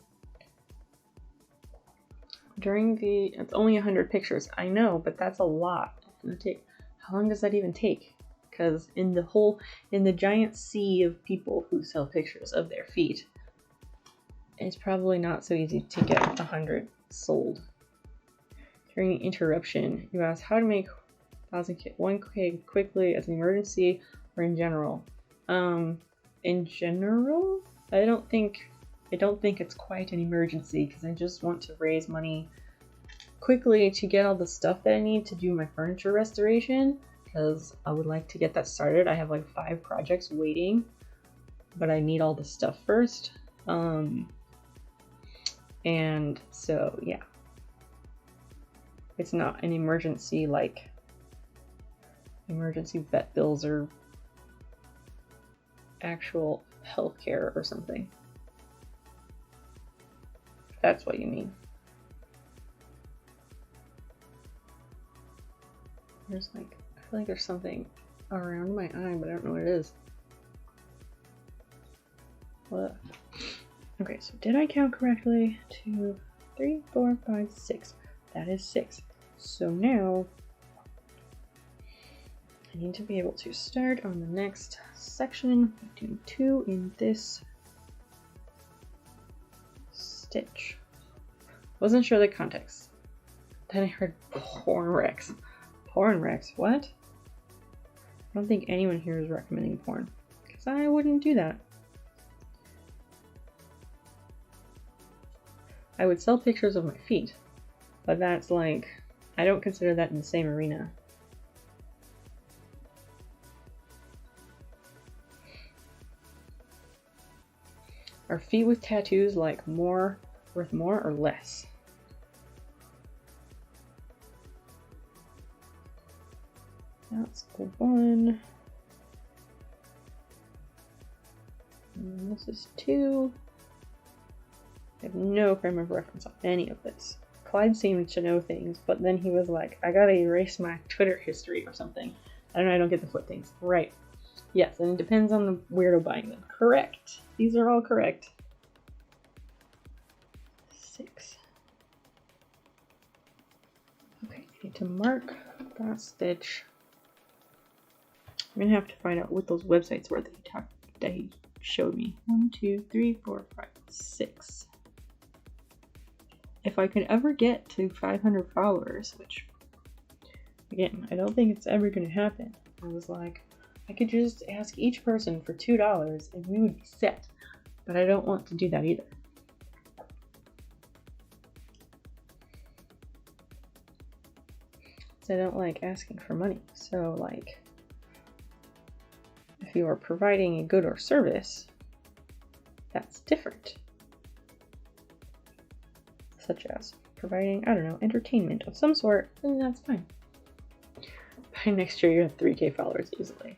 It's only 100 pictures. I know, but that's a lot. It's gonna take. How long does that even take? Because in the giant sea of people who sell pictures of their feet, it's probably not so easy to get 100 sold. During the interruption, you asked how to make 1K quickly as an emergency or in general. In general, I don't think it's quite an emergency because I just want to raise money quickly to get all the stuff that I need to do my furniture restoration because I would like to get that started. I have like 5 projects waiting, but I need all the stuff first. And so yeah. It's not an emergency like emergency vet bills or actual healthcare or something. If that's what you mean. There's like, I feel like there's something around my eye, but I don't know what it is. What? Okay, so did I count correctly? 2, 3, 4, 5, 6. That is 6. So now I need to be able to start on the next section. Do 2 in this stitch. Wasn't sure the context. Then I heard porn Rex. Porn Rex, what? I don't think anyone here is recommending porn, because I wouldn't do that. I would sell pictures of my feet, but that's like, I don't consider that in the same arena. Are feet with tattoos like worth more or less? That's the one. And this is 2. I have no frame of reference on any of this. Clyde seemed to know things, but then he was like, I gotta erase my Twitter history or something. I don't know, I don't get the foot things. Right. Yes, and it depends on the weirdo buying them. Correct. These are all correct. 6. Okay, I need to mark that stitch. I'm gonna have to find out what those websites were that he showed me. 1, 2, 3, 4, 5, 6. If I could ever get to 500 followers, which, again, I don't think it's ever gonna happen. I was like, I could just ask each person for $2 and we would be set. But I don't want to do that either. So I don't like asking for money. So like, if you are providing a good or service, that's different. Such as providing, I don't know, entertainment of some sort, then that's fine. By next year, you have 3K followers easily.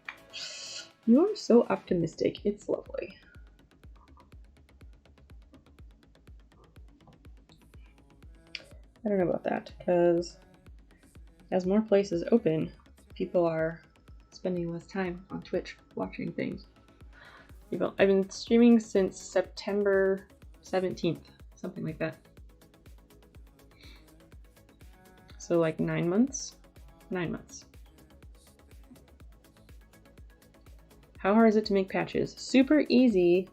You are so optimistic. It's lovely. I don't know about that, because as more places open, people are spending less time on Twitch watching things. I've been streaming since September 17th, something like that. So like 9 months? 9 months. How hard is it to make patches? Super easy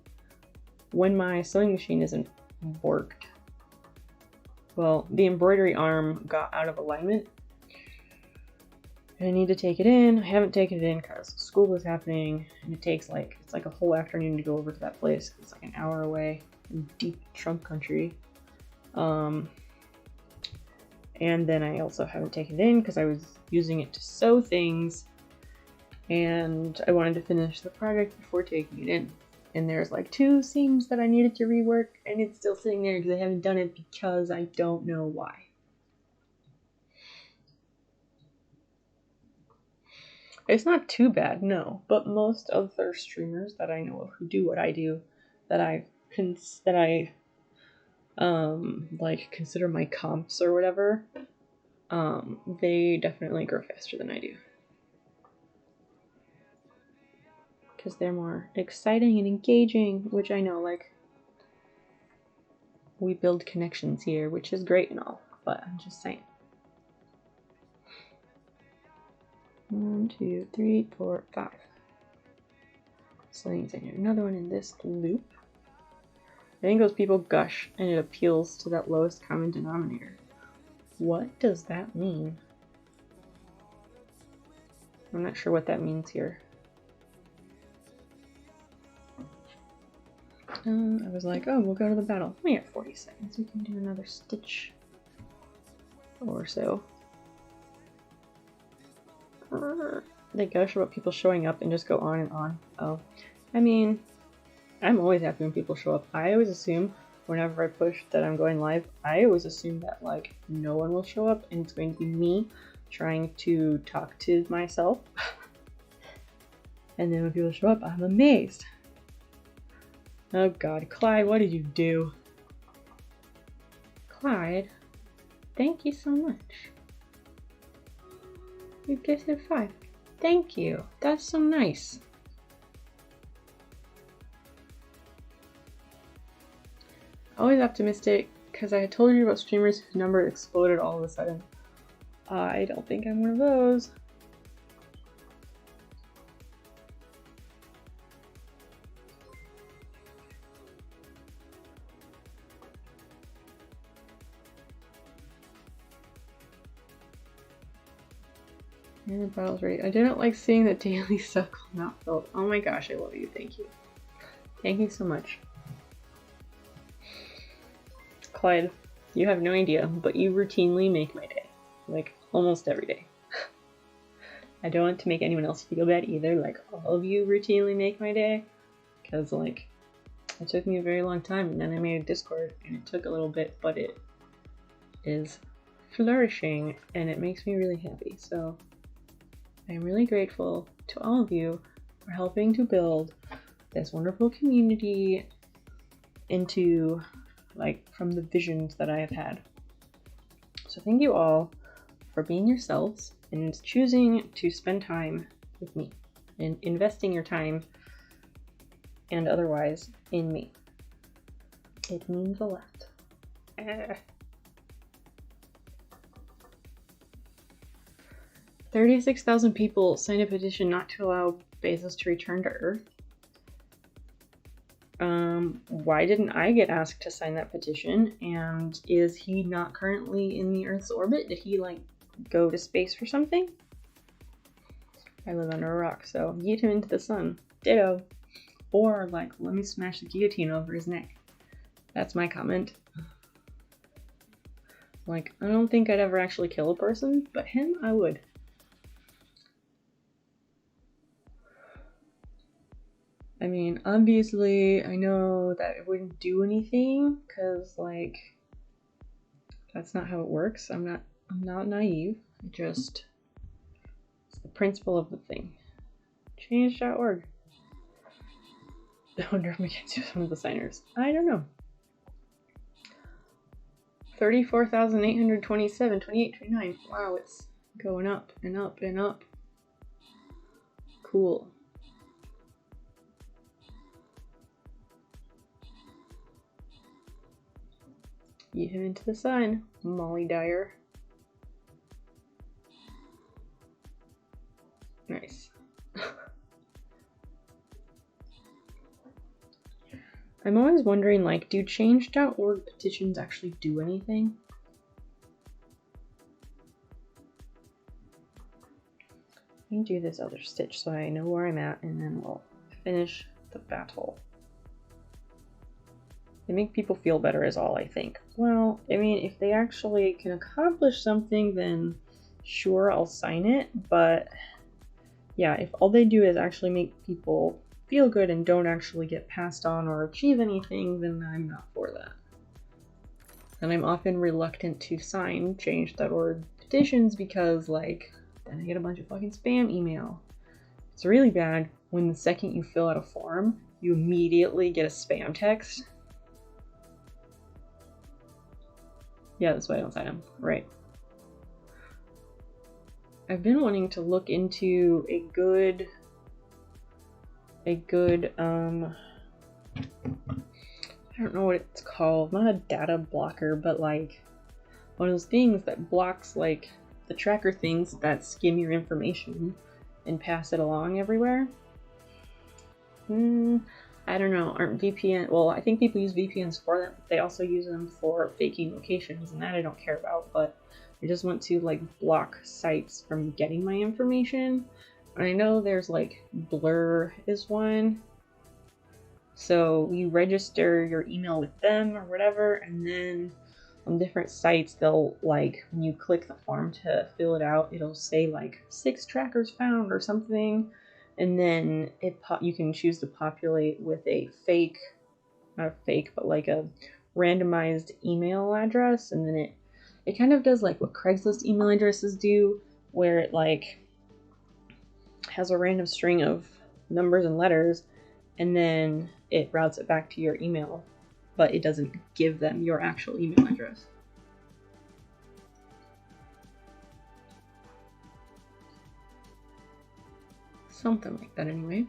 when my sewing machine isn't worked. Well, the embroidery arm got out of alignment. And I need to take it in. I haven't taken it in because school was happening, and it takes it's like a whole afternoon to go over to that place. It's like an hour away in deep Trump country. And then I also haven't taken it in because I was using it to sew things, and I wanted to finish the project before taking it in. And there's like 2 seams that I needed to rework, and it's still sitting there because I haven't done it because I don't know why. It's not too bad, no, but most other streamers that I know of who do what I do, that I like consider my comps or whatever, they definitely grow faster than I do. Because they're more exciting and engaging, which I know, like, we build connections here, which is great and all, but I'm just saying. 1, 2, 3, 4, 5. So in here. Another one in this loop. I think those people gush and it appeals to that lowest common denominator. What does that mean? I'm not sure what that means here. I was like, oh, we'll go to the battle. We have 40 seconds. We can do another stitch or so. They gush about people showing up and just go on and on. Oh, I mean, I'm always happy when people show up. I always assume whenever I push that I'm going live, I always assume that like no one will show up and it's going to be me trying to talk to myself. And then when people show up, I'm amazed. Oh God, Clyde, what did you do? Clyde, thank you so much. You gifted 5. Thank you. That's so nice. Always optimistic, because I had told you about streamers whose number exploded all of a sudden. I don't think I'm one of those. And the battle's ready. I didn't like seeing the daily cycle not filled. Oh my gosh, I love you. Thank you. Thank you so much. Clyde, you have no idea, but you routinely make my day. Like, almost every day. I don't want to make anyone else feel bad either. Like, all of you routinely make my day. Because, like, it took me a very long time, and then I made a Discord, and it took a little bit, but it is flourishing, and it makes me really happy. So I'm really grateful to all of you for helping to build this wonderful community into, like, from the visions that I have had. So thank you all for being yourselves and choosing to spend time with me and investing your time and otherwise in me. It means a lot. 36,000 people signed a petition not to allow Bezos to return to Earth. Why didn't I get asked to sign that petition? And is he not currently in the Earth's orbit? Did he, like, go to space for something? I live under a rock, so yeet him into the sun. Ditto. Or, like, let me smash the guillotine over his neck. That's my comment. Like, I don't think I'd ever actually kill a person, but him, I would. I mean, obviously, I know that it wouldn't do anything, because, like, that's not how it works. I'm not naive. It's the principle of the thing. Change.org. I wonder if we can do some of the signers. I don't know. 34,827, 28, 29. Wow, it's going up and up and up. Cool. Eat him into the sun, Molly Dyer. Nice. I'm always wondering, like, do change.org petitions actually do anything? Let me do this other stitch so I know where I'm at, and then we'll finish the battle. They make people feel better is all I think. Well, I mean, if they actually can accomplish something, then sure, I'll sign it. But yeah, if all they do is actually make people feel good and don't actually get passed on or achieve anything, then I'm not for that. And I'm often reluctant to sign change.org petitions because, like, then I get a bunch of fucking spam email. It's really bad when the second you fill out a form, you immediately get a spam text. Yeah, that's why I don't sign them. Right. I've been wanting to look into a good, I don't know what it's called, not a data blocker, but like one of those things that blocks like the tracker things that skim your information and pass it along everywhere. I don't know, aren't VPN, well, I think people use VPNs for that, but they also use them for faking locations, and that I don't care about, but I just want to like block sites from getting my information. And I know there's like Blur is one, so you register your email with them or whatever, and then on different sites they'll, like, when you click the form to fill it out, it'll say like 6 trackers found or something. And then you can choose to populate with a fake, not a fake, but like a randomized email address. And then it kind of does like what Craigslist email addresses do, where it like has a random string of numbers and letters, and then it routes it back to your email, but it doesn't give them your actual email address. Something like that anyway.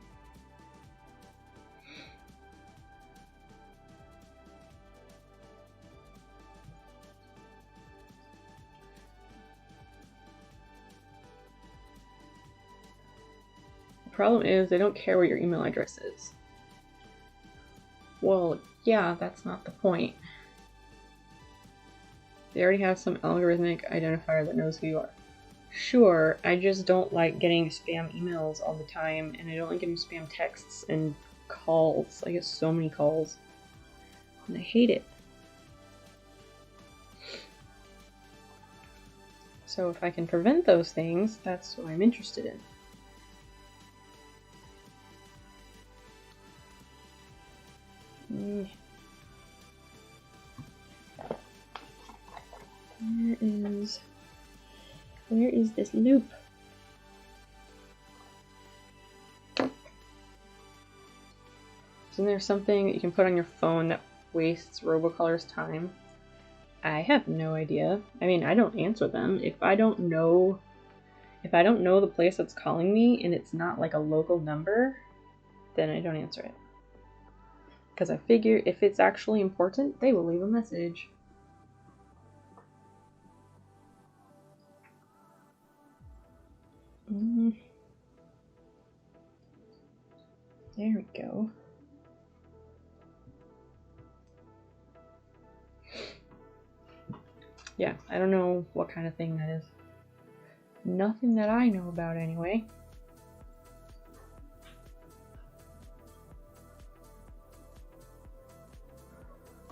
The problem is they don't care what your email address is. Well, yeah, that's not the point. They already have some algorithmic identifier that knows who you are. Sure, I just don't like getting spam emails all the time, and I don't like getting spam texts and calls. I get so many calls, and I hate it. So if I can prevent those things, that's what I'm interested in. Where is this loop? Isn't there something that you can put on your phone that wastes robocaller's time? I have no idea. I mean, I don't answer them. If I don't know the place that's calling me and it's not like a local number, then I don't answer it. Because I figure if it's actually important, they will leave a message. There we go. Yeah, I don't know what kind of thing that is. Nothing that I know about anyway.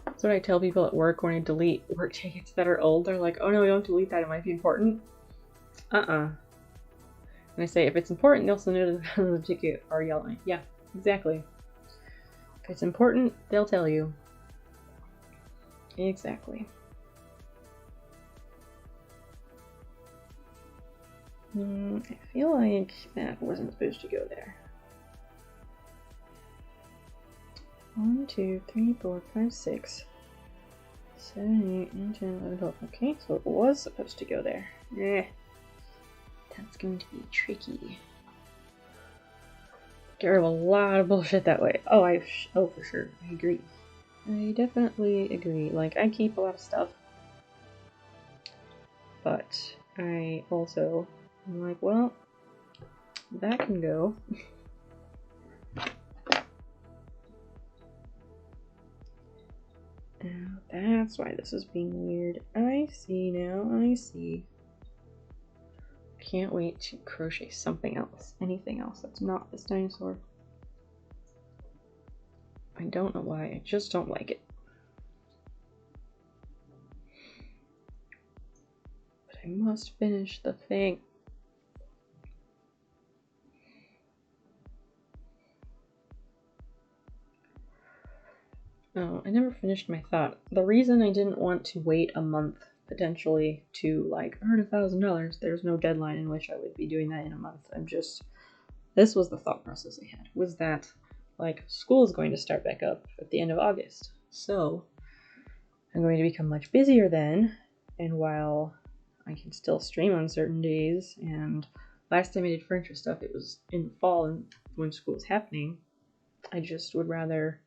That's what I tell people at work when I delete work tickets that are old. They're like, oh no, don't delete that, it might be important. And I say, if it's important, they'll send it to the ticket or yell at me. Yeah, exactly. If it's important, they'll tell you. Exactly. I feel like that wasn't supposed to go there. 1, 2, 3, 4, 5, 6. 7, 8, 9, 10, 11, 12. Okay, so it was supposed to go there. That's going to be tricky. Get rid of a lot of bullshit that way. Oh, for sure. I agree. I definitely agree. Like, I keep a lot of stuff. But I also am like, well, that can go. Now, that's why this is being weird. I see now, I see. Can't wait to crochet something else. Anything else that's not this dinosaur. I don't know why, I just don't like it. But I must finish the thing. Oh, I never finished my thought. The reason I didn't want to wait a month, potentially, to like earn $1,000, there's no deadline in which I would be doing that in a month. This was the thought process I had, was that like school is going to start back up at the end of August. So I'm going to become much busier then, and while I can still stream on certain days, and last time I did furniture stuff, it was in the fall and when school was happening, I just would rather,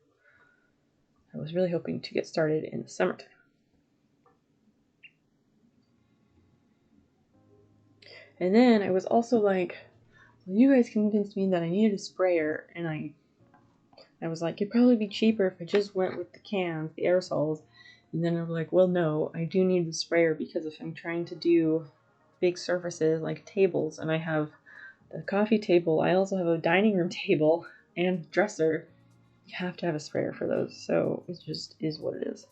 I was really hoping to get started in the summertime. And then I was also like, well, you guys convinced me that I needed a sprayer, and I was like, it'd probably be cheaper if I just went with the cans, the aerosols. And then I was like, well, no, I do need the sprayer because if I'm trying to do big surfaces like tables, and I have the coffee table, I also have a dining room table and dresser, you have to have a sprayer for those. So it just is what it is.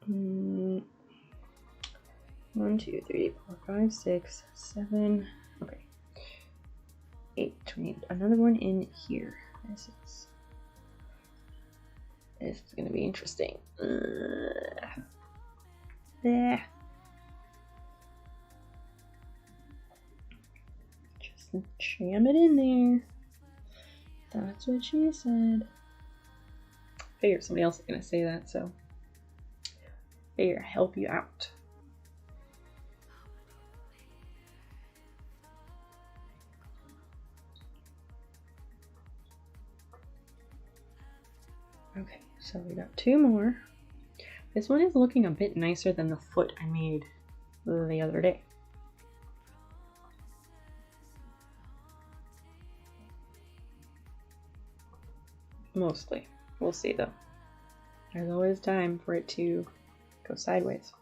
1, 2, 3, 4, 5, 6, 7. Okay. 8. We need another one in here. This is going to be interesting. Yeah. Just jam it in there. That's what she said. Figured somebody else is going to say that, so figure help you out. Okay, so we got 2 more. This one is looking a bit nicer than the foot I made the other day. Mostly. We'll see though. There's always time for it to go sideways.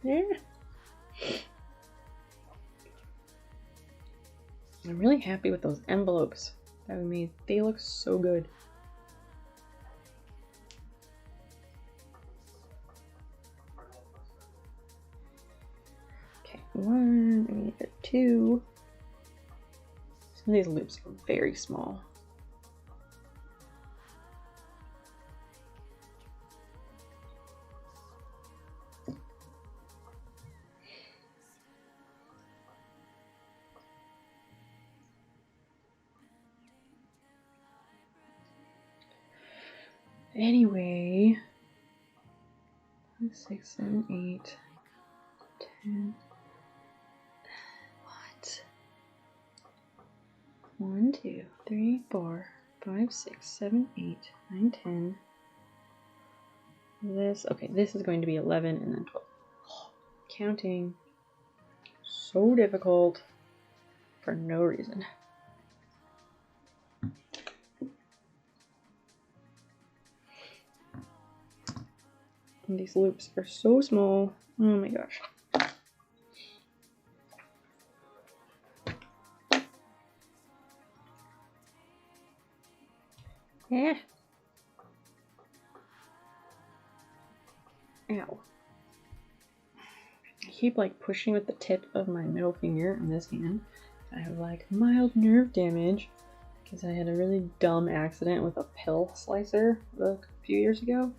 Yeah. I'm really happy with those envelopes that we made. They look so good. Okay, 1, we need 2. Some of these loops are very small. Anyway, 5, 6, 7, 8, 10. What? 1, 2, 3, 4, 5, 6, 7, 8, 9, 10. This, okay, this is going to be 11 and then 12. Counting. So difficult for no reason. And these loops are so small. Oh my gosh. Yeah. Ow. I keep like pushing with the tip of my middle finger on this hand. I have like mild nerve damage because I had a really dumb accident with a pill slicer a few years ago.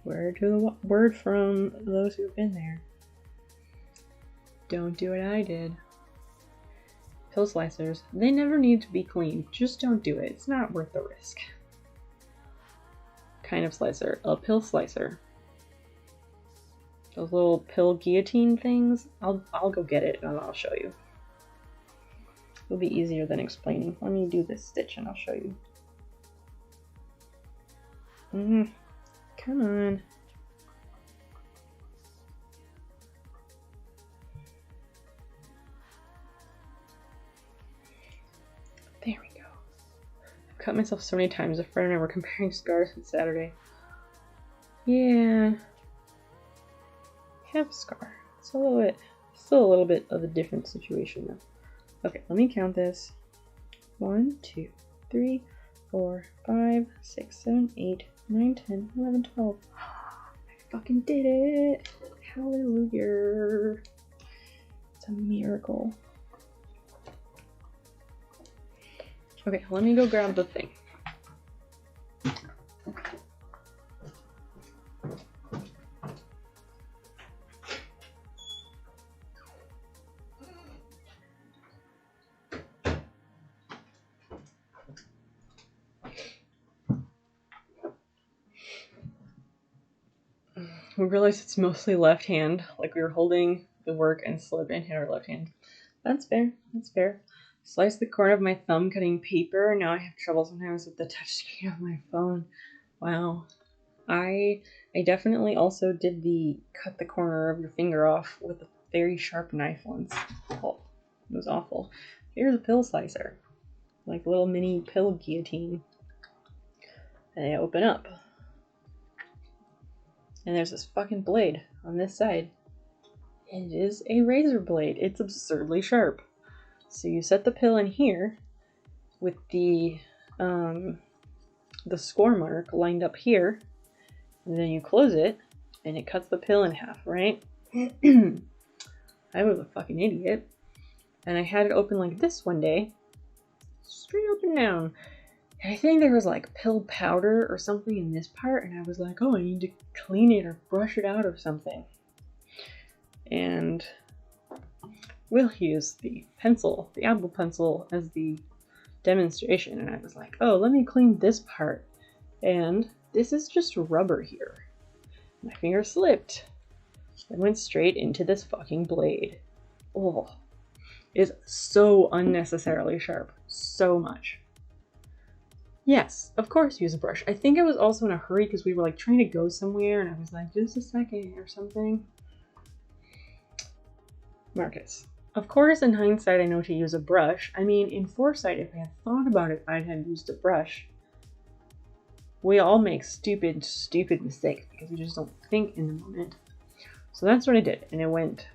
Word from those who've been there. Don't do what I did. pill slicers, they never need to be cleaned. Just don't do it. It's not worth the risk. Kind of slicer. A pill slicer. Those little pill guillotine things. I'll go get it and I'll show you. It'll be easier than explaining. Let me do this stitch and I'll show you. Come on. There we go. I've cut myself so many times. A friend and I were comparing scars on Saturday. Yeah. I have a scar. It's a little bit, still a little bit of a different situation though. Okay, let me count this. 1, 2, 3, 4, 5, 6, 7, 8, 9, 10, 11, 12. I fucking did it! Hallelujah! It's a miracle. Okay, let me go grab the thing. We realized it's mostly left hand, like we were holding the work and slip and hit our left hand. That's fair, that's fair. Sliced the corner of my thumb cutting paper. Now I have trouble sometimes with the touchscreen of my phone. Wow. I definitely also did the cut the corner of your finger off with a very sharp knife once. Oh, it was awful. Here's a pill slicer. Like a little mini pill guillotine. And they open up. And there's this fucking blade on this side. It is a razor blade. It's absurdly sharp. So you set the pill in here with the score mark lined up here, and then you close it, and it cuts the pill in half, right? I was a fucking idiot. And I had it open like this one day, straight up and down. And I think there was like pill powder or something in this part, and I was like, oh, I need to clean it or brush it out or something. And Will used the pencil, the Apple Pencil, as the demonstration, and I was like, oh, let me clean this part. And this is just rubber here. My finger slipped and went straight into this fucking blade. Oh, it's so unnecessarily sharp. So much. Yes, of course use a brush. I think I was also in a hurry because we were like trying to go somewhere and I was like, just a second or something. Marcus. Of course, in hindsight, I know to use a brush. I mean, in foresight, if I had thought about it, I'd have used a brush. We all make stupid mistakes because we just don't think in the moment. So that's what I did, and it went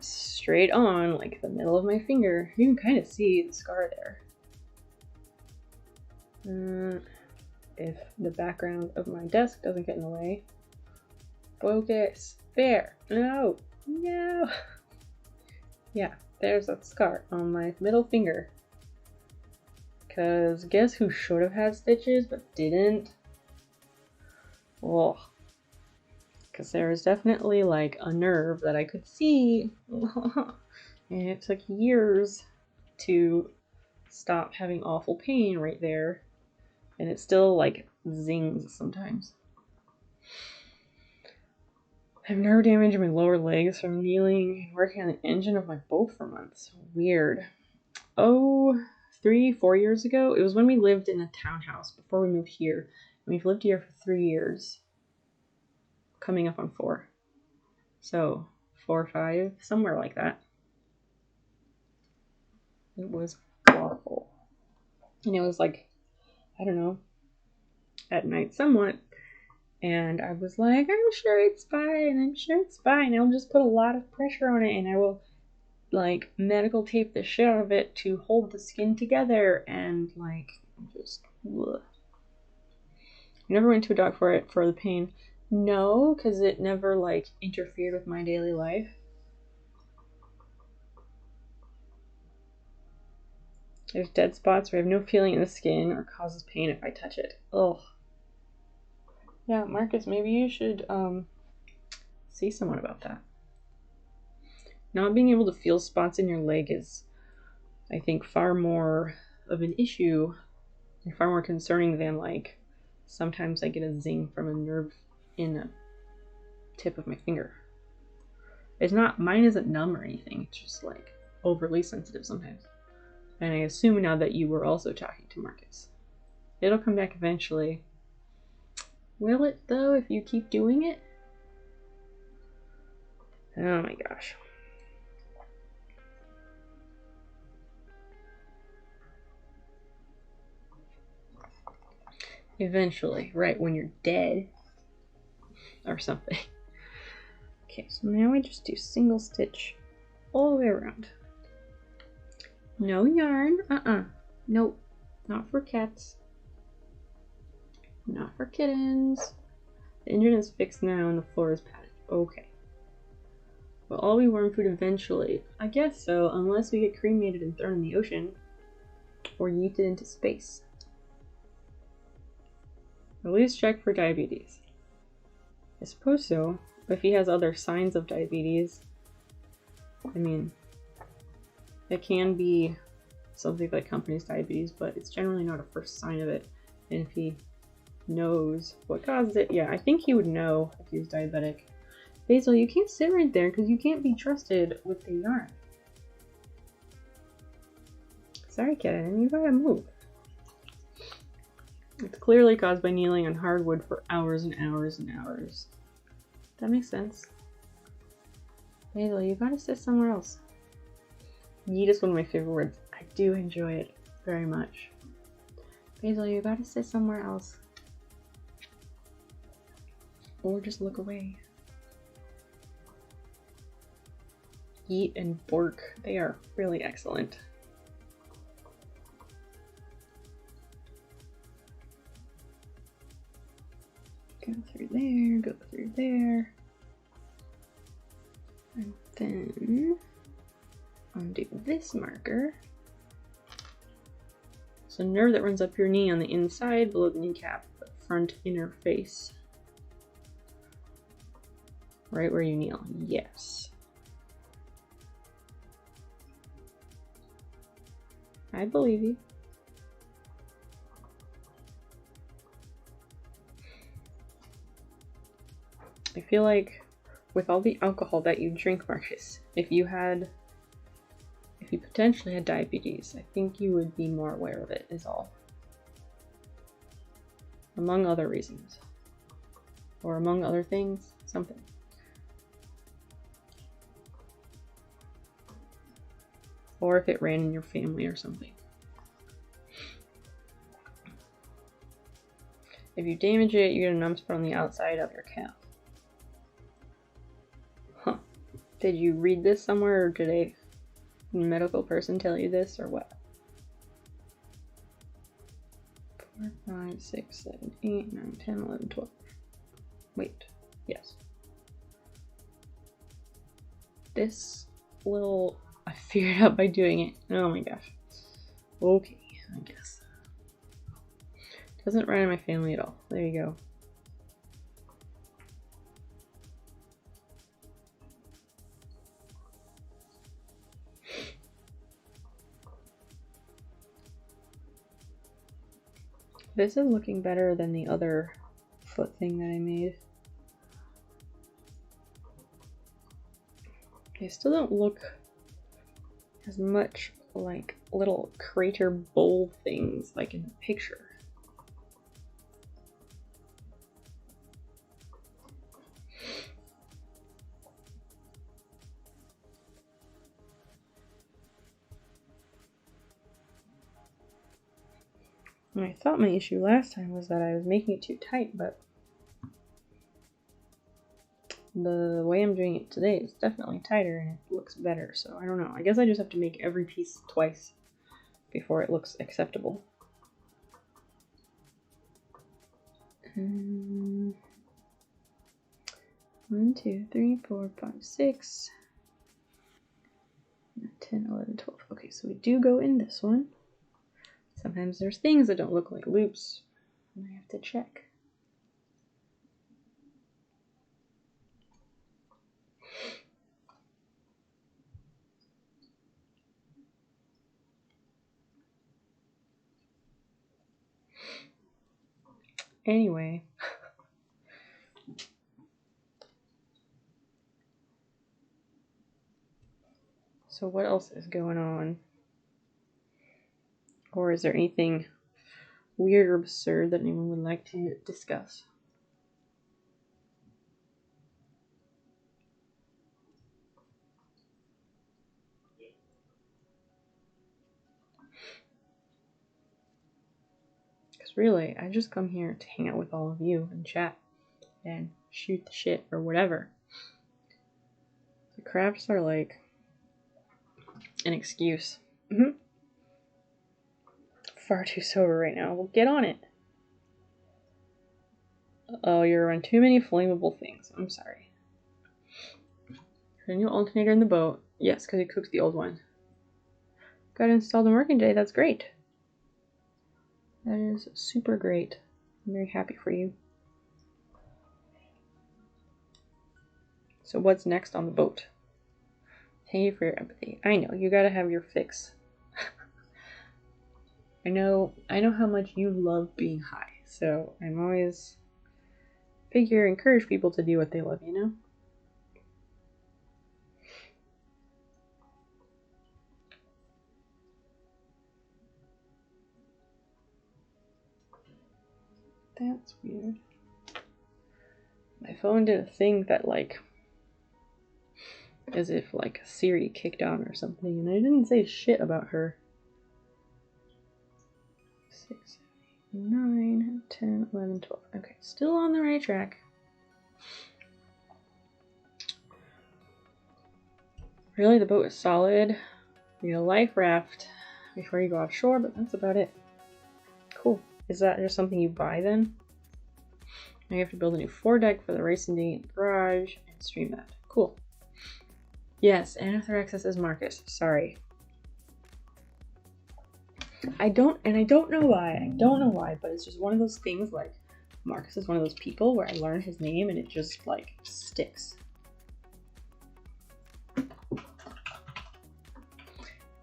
straight on, like the middle of my finger. You can kind of see the scar there. If the background of my desk doesn't get in the way. Focus. There. No. No. Yeah, there's a scar on my middle finger. Because guess who should have had stitches but didn't? Oh. Because there was definitely like a nerve that I could see. And it took years to stop having awful pain right there. And it still like zings sometimes. I have nerve damage in my lower legs from kneeling and working on the engine of my boat for months. Weird. Oh, 3-4 years ago? It was when we lived in a townhouse before we moved here. And we've lived here for 3 years. Coming up on 4. So, 4 or 5, somewhere like that. It was awful. And it was like, I don't know, at night somewhat. And I was like, I'm sure it's fine. I'm sure it's fine. I'll just put a lot of pressure on it and I will like medical tape the shit out of it to hold the skin together and like just ugh. I never went to a doc for it for the pain. No, because it never like interfered with my daily life. There's dead spots where I have no feeling in the skin or causes pain if I touch it. Ugh. Yeah, Marcus, maybe you should see someone about that. Not being able to feel spots in your leg is, I think, far more of an issue and far more concerning than, like, sometimes I get a zing from a nerve in the tip of my finger. It's not, mine isn't numb or anything, it's just like overly sensitive sometimes. And I assume now that you were also talking to Marcus. It'll come back eventually. Will it though, if you keep doing it? Oh my gosh. Eventually, right when you're dead or something. Okay, so now I just do single stitch all the way around. No yarn, nope, not for cats. Not for kittens. The engine is fixed now and the floor is padded. Okay. Will all be worm food eventually? I guess so, unless we get cremated and thrown in the ocean. Or yeeted into space. At least check for diabetes. I suppose so. If he has other signs of diabetes, I mean, it can be something that accompanies diabetes, but it's generally not a first sign of it. And if he knows what caused it, yeah, I think he would know if he was diabetic. Basil, you can't sit right there because you can't be trusted with the yarn. Sorry, kitten, you gotta move. It's clearly caused by kneeling on hardwood for hours and hours and hours. That makes sense. Basil, you gotta sit somewhere else. Yeet is one of my favorite words. I do enjoy it very much. Basil, you gotta sit somewhere else. Or just look away. Yeet and bork, they are really excellent. Go through there, go through there. And then undo this marker. It's a nerve that runs up your knee on the inside below the kneecap, but front inner face. Right where you kneel, yes. I believe you. I feel like with all the alcohol that you drink, Marcus, if you potentially had diabetes, I think you would be more aware of it, is all. Among other reasons. Or among other things, something. Or if it ran in your family or something. If you damage it, you get a numb spot on the outside of your calf. Huh. Did you read this somewhere, or did a medical person tell you this, or what? 4, 5, 6, 7, 8, 9, 10, 11, 12. Wait. Yes. This little... I figured out by doing it. Oh my gosh. Okay, I guess. Doesn't run in my family at all. There you go. This is looking better than the other foot thing that I made. They still don't look as much like little crater bowl things like in the picture. And I thought my issue last time was that I was making it too tight, but the way I'm doing it today is definitely tighter and it looks better, so I don't know. I guess I just have to make every piece twice before it looks acceptable. 1, 2, 3, 4, 5, 6, 10, 11, 12. Okay, so we do go in this one. Sometimes there's things that don't look like loops, and I have to check. Anyway. So what else is going on? Or is there anything weird or absurd that anyone would like to discuss? Because really, I just come here to hang out with all of you and chat and shoot the shit or whatever. The crafts are like an excuse. Far too sober right now. Well, get on it. Oh, you're on too many flammable things. I'm sorry. A new alternator in the boat. Yes, because it cooks the old one. Got it installed and working today. That's great. That is super great. I'm very happy for you. So what's next on the boat? Thank you for your empathy. I know, you gotta have your fix. I know how much you love being high, so I'm always encourage people to do what they love, you know? That's weird. My phone did a thing that, like, as if, like, Siri kicked on or something, and I didn't say shit about her. 6, 9, 10, 11, 12. Okay, still on the right track. Really, the boat is solid. You need a life raft before you go offshore, but that's about it. Cool. Is that just something you buy then? Now you have to build a new foredeck for the racing dinghy in the garage and stream that. Cool. Yes, Anathoraxis is Marcus. Sorry. I don't know why, but it's just one of those things, like, Marcus is one of those people where I learn his name and it just, like, sticks.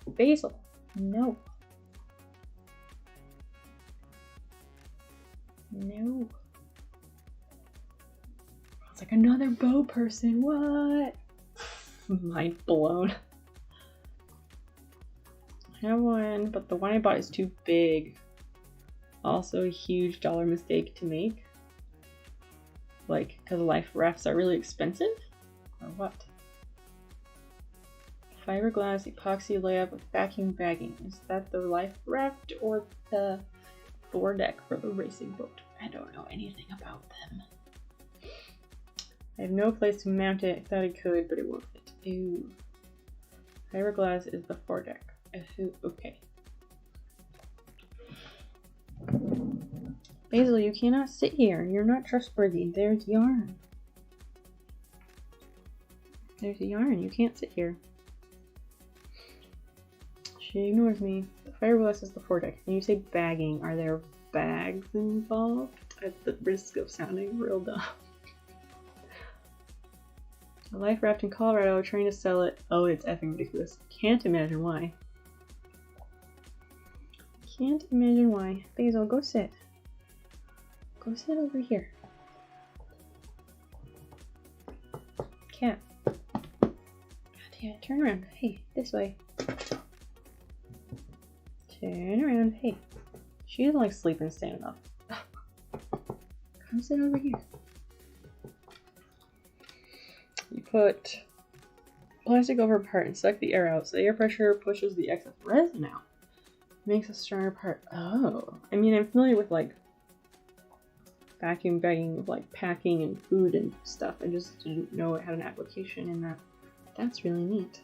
Basil. No. No. It's like another bow person. What? Mind blown. I have one, but the one I bought is too big. Also a huge dollar mistake to make. Like, because life rafts are really expensive? Or what? Fiberglass epoxy layup with vacuum bagging. Is that the life raft or the foredeck for the racing boat? I don't know anything about them. I have no place to mount it. I thought I could, but it won't fit. Ew. Fiberglass is the foredeck. Okay. Basil, you cannot sit here. You're not trustworthy. There's yarn. There's yarn. You can't sit here. She ignores me. The fiberglass is the foredeck. When you say bagging, are there bags involved? At the risk of sounding real dumb. A life raft in Colorado, trying to sell it. Oh, it's effing ridiculous. Can't imagine why. Can't imagine why. Basil, go sit. Go sit over here. Cat. God damn it, turn around. Hey, this way. Turn around. Hey. She doesn't like sleeping standing up. Come sit over here. You put plastic over a part and suck the air out, so the air pressure pushes the excess resin out. Makes a stronger part. Oh. I mean, I'm familiar with, like, vacuum bagging of, like, packing and food and stuff. I just didn't know it had an application in that. That's really neat.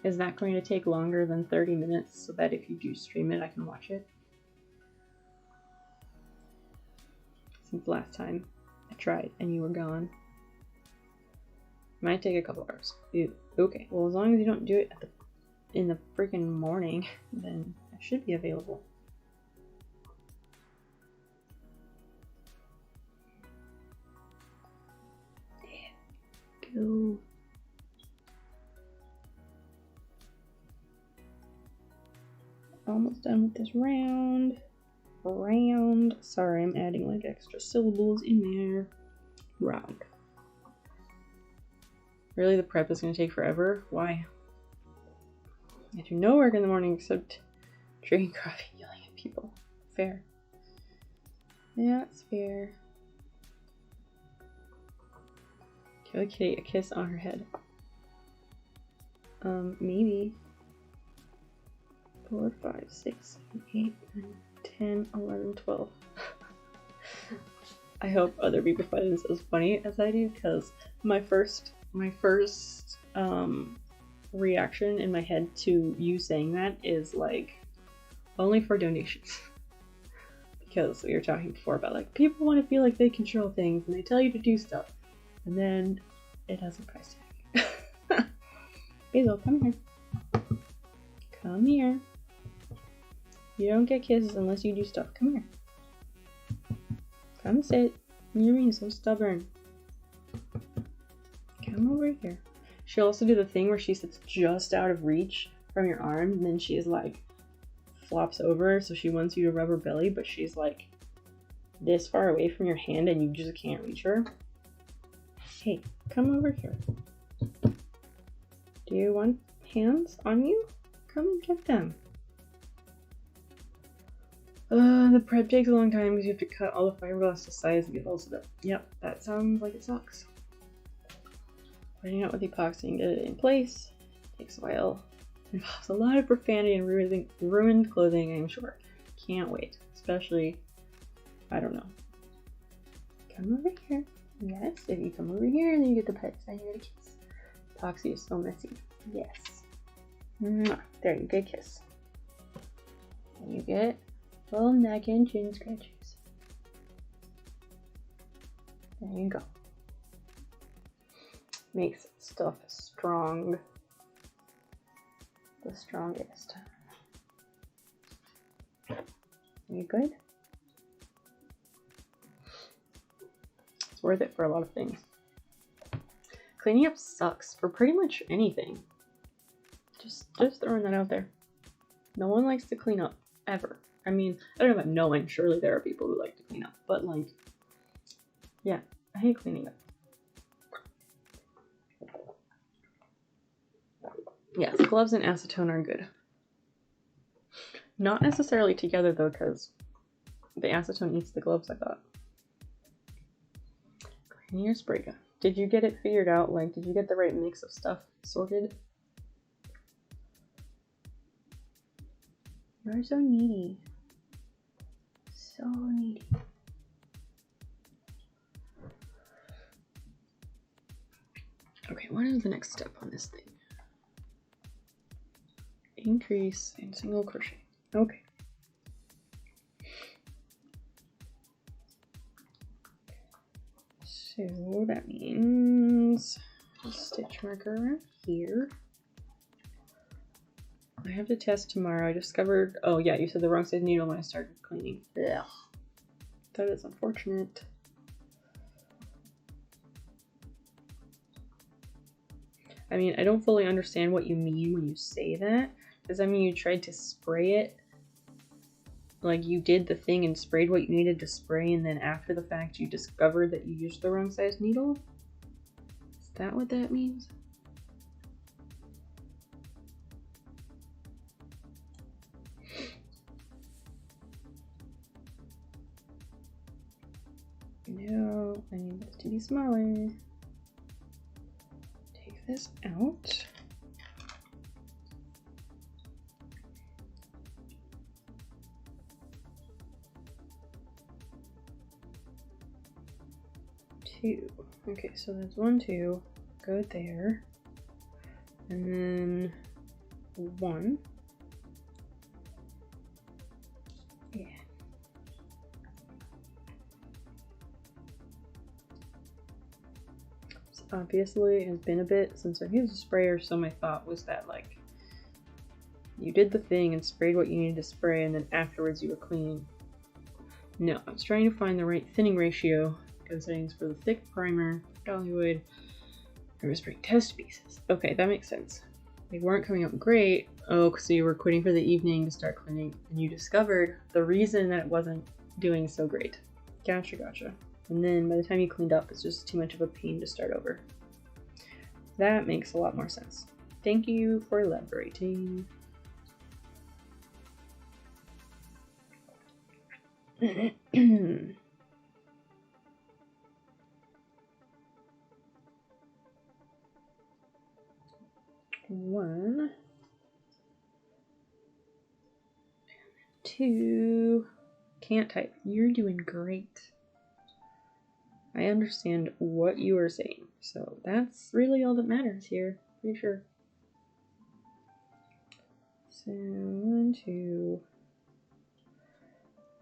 Is that going to take longer than 30 minutes so that if you do stream it, I can watch it? Since last time I tried and you were gone. Might take a couple hours. Ew. Okay, well, as long as you don't do it in the freaking morning, then it should be available. Go. almost done with this round. Sorry, I'm adding like extra syllables in there. Round. Really, the prep is going to take forever? Why? I do no work in the morning except drinking coffee and yelling at people. Fair. Yeah, it's fair. Give a kitty a kiss on her head. Maybe. 4, 5, 6, 7, 8, 9, 10, 11, 12. I hope other people find this as funny as I do, because my first reaction in my head to you saying that is like only for donations. Because we were talking before about like people want to feel like they control things and they tell you to do stuff, and then it has a price tag. Basil, come here. Come here. You don't get kisses unless you do stuff. Come here. Come sit. You're being so stubborn. Come over here. She'll also do the thing where she sits just out of reach from your arm, and then she's like flops over, so she wants you to rub her belly, but she's like this far away from your hand and you just can't reach her. Hey, come over here. Do you want hands on you? Come and get them. The prep takes a long time because you have to cut all the fiberglass to size and get all of it. Yep, that sounds like it sucks. Putting out with epoxy and get it in place takes a while. Involves a lot of profanity and ruined clothing, I'm sure. Can't wait. Especially, I don't know. Come over here. Yes, if you come over here, then you get the pets and you get a kiss. Epoxy is so messy. Yes. Mwah. There, you get a kiss. And you get little neck and chin scratches. There you go. Makes stuff strong. The strongest. You good? It's worth it for a lot of things. Cleaning up sucks for pretty much anything. Just throwing that out there. No one likes to clean up, ever. I mean, I don't know about no one. Surely there are people who like to clean up. But like, yeah, I hate cleaning up. Yes, gloves and acetone are good. Not necessarily together though, because the acetone eats the gloves, I thought. Cleaning your spray gun. Did you get it figured out? Like, did you get the right mix of stuff sorted? You're so needy. So needy. Okay, what is the next step on this thing? Increase in single crochet. Okay. So that means a stitch marker right here. I have to test tomorrow. I discovered, oh yeah, you said the wrong size needle when I started cleaning. Ugh. That is unfortunate. I mean, I don't fully understand what you mean when you say that. Does that mean you tried to spray it? Like you did the thing and sprayed what you needed to spray, and then after the fact you discovered that you used the wrong size needle? Is that what that means? No, I need this to be smaller. Take this out. Two. Okay, so that's 1, 2. Go there. And then 1. Yeah. So obviously it has been a bit since I've used a sprayer, so my thought was that like you did the thing and sprayed what you needed to spray, and then afterwards you were cleaning. No, I was trying to find the right thinning ratio. Go settings for the thick primer, Dollywood, I was spraying test pieces. Okay, that makes sense. they weren't coming out great. Oh, so you were quitting for the evening to start cleaning, and you discovered the reason that it wasn't doing so great. Gotcha, gotcha. And then by the time you cleaned up, it's just too much of a pain to start over. That makes a lot more sense. Thank you for elaborating. One, two, can't type. You're doing great. I understand what you are saying, so that's really all that matters here, pretty sure. So 1, 2,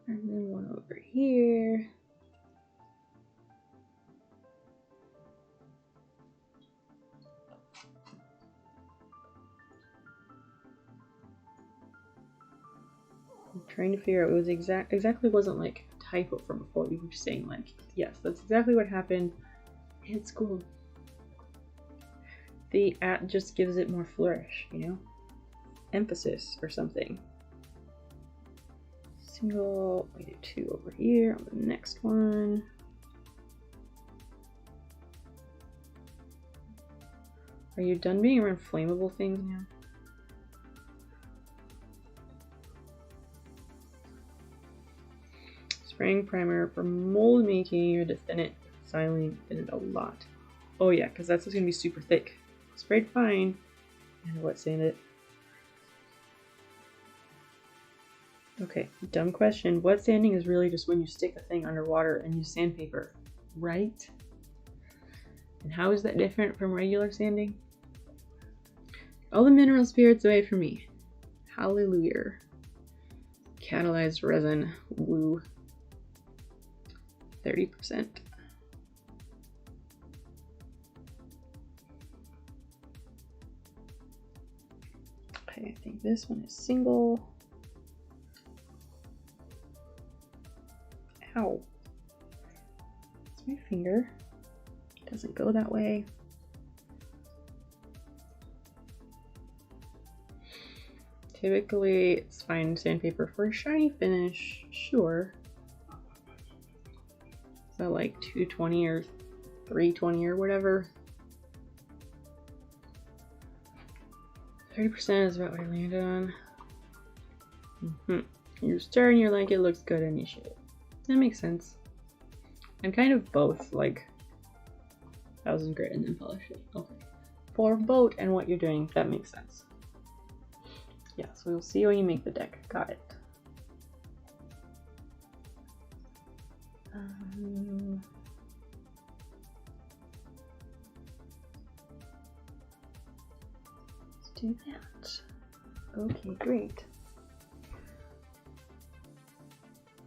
and then one over here. I'm trying to figure out, it was exactly wasn't like a typo from before. You were just saying like, yes, that's exactly what happened. It's cool. The at just gives it more flourish, you know? Emphasis or something. Single, we do 2 over here on the next one. Are you done being around flammable things now? Spraying primer for mold making or to thin it, silently thin it a lot. Oh yeah, because that's going to be super thick. Sprayed fine and wet sand it. Okay, dumb question. Wet sanding is really just when you stick a thing underwater and use sandpaper, right? And how is that different from regular sanding? All the mineral spirits away from me. Hallelujah. Catalyzed resin. Woo. 30%. Okay, I think this one is single. Ow. It's my finger. It doesn't go that way. Typically, it's fine sandpaper for a shiny finish, sure. So like 220 or 320 or whatever. 30% is about what I landed on. You're starting, you're like, it looks good and you should. That makes sense. I'm kind of both, like 1000 grit and then polish it. Okay. For boat and what you're doing, that makes sense. Yeah, so we'll see when you make the deck. Got it. Let's do that. Okay, great.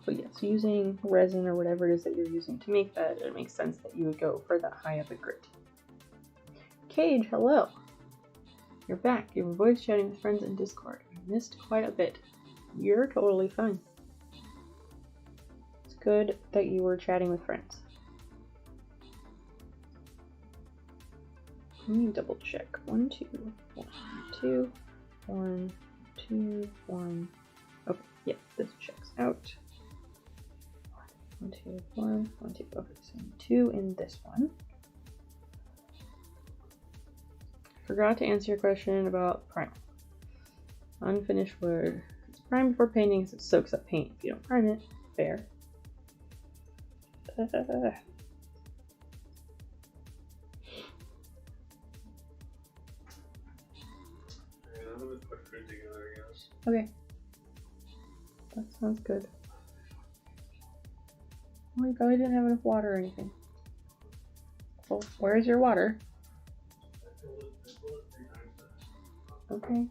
So yes, using resin or whatever it is that you're using to make that, it makes sense that you would go for that high up a grit. Cage, hello. You're back. You were voice chatting with friends in Discord. I missed quite a bit. You're totally fine. It's good that you were chatting with friends. Let me double check. 1, 2, 1, 2, 1, 2, 1. Okay, yeah, this checks out. 1, 2, 1, 1, 2. Okay, so 2 in this one. Forgot to answer your question about primer. Unfinished wood. It's primed before painting, so it soaks up paint. If you don't prime it, fair. Okay. That sounds good. Oh, you probably didn't have enough water or anything. Well, where's your water? Okay.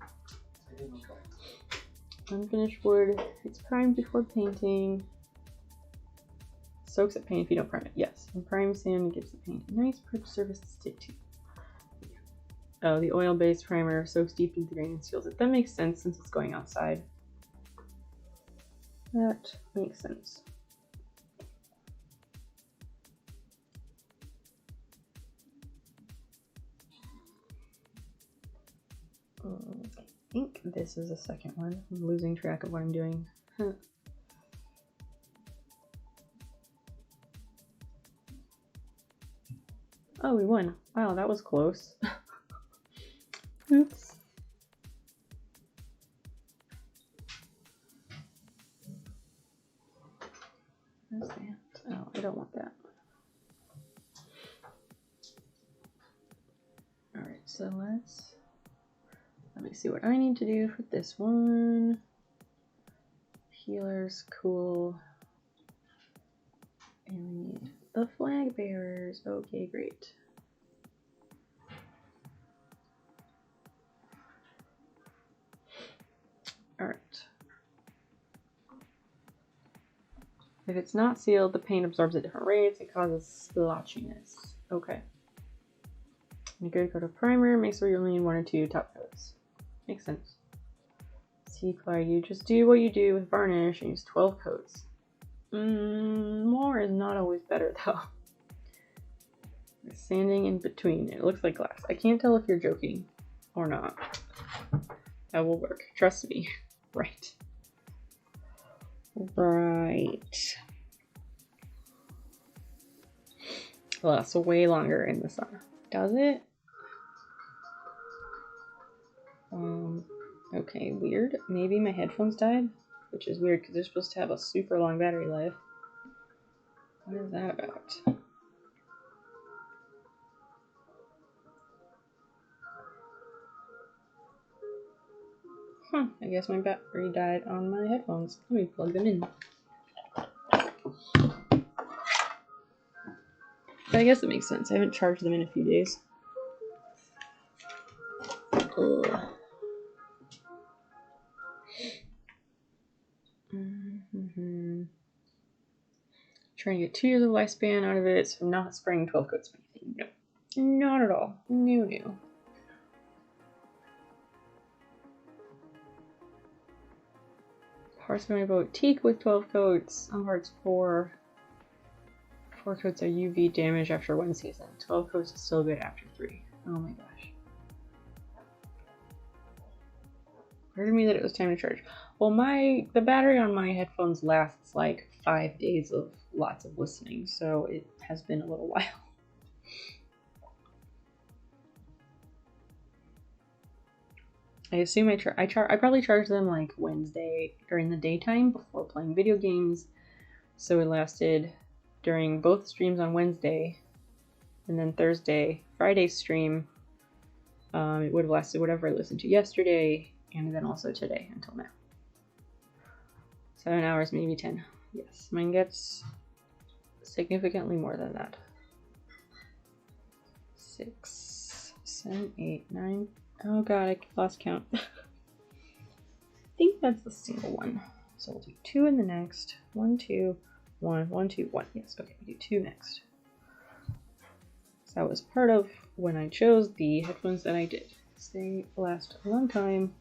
Unfinished wood. It's primed before painting. Soaks up paint if you don't prime it. Yes. And prime sand gives the paint a nice pretty surface to stick to. Oh, the oil-based primer soaks deep into the grain and seals it. That makes sense since it's going outside. That makes sense. think this is the second one. I'm losing track of what I'm doing. Oh, we won. Wow, that was close. Oops. Where's that? Oh, I don't want that. Alright, so let me see what I need to do for this one. Healers, cool. And we need the flag bearers. Okay, great. Alright. If it's not sealed, the paint absorbs at different rates. It causes splotchiness. Okay. You go to primer, make sure you only need 1 or 2 top coats. Makes sense. C-Clar, you just do what you do with varnish and use 12 coats. More is not always better though. Sanding in between. It looks like glass. I can't tell if you're joking or not. That will work. Trust me. Right. Right. It lasts way longer in the sun. Does it? Okay, weird. Maybe my headphones died, which is weird because they're supposed to have a super long battery life. What is that about? Huh, I guess my battery died on my headphones. Let me plug them in. But I guess it makes sense. I haven't charged them in a few days. Ugh. Trying to get 2 years of lifespan out of it, so I'm not spraying 12 coats of anything. No. Not at all. No. Parts of my boat teak with 12 coats. Some parts 4. 4 coats are UV damage after 1 season. 12 coats is still good after 3. Oh my gosh. Occurred to me that it was time to charge. Well, the battery on my headphones lasts like 5 days of lots of listening, so it has been a little while. I assume I probably charged them like Wednesday during the daytime before playing video games, so it lasted during both streams on Wednesday, and then Friday's stream. It would have lasted whatever I listened to yesterday, and then also today until now. 7 hours, maybe 10. Yes, mine gets significantly more than that. 6, 7, 8, 9. Oh god, I lost count. I think that's the single one. So we'll do 2 in the next. 1, 2, 1, 1, 2, 1. Yes, okay, we do 2 next. So that was part of when I chose the headphones that I did. They last a long time.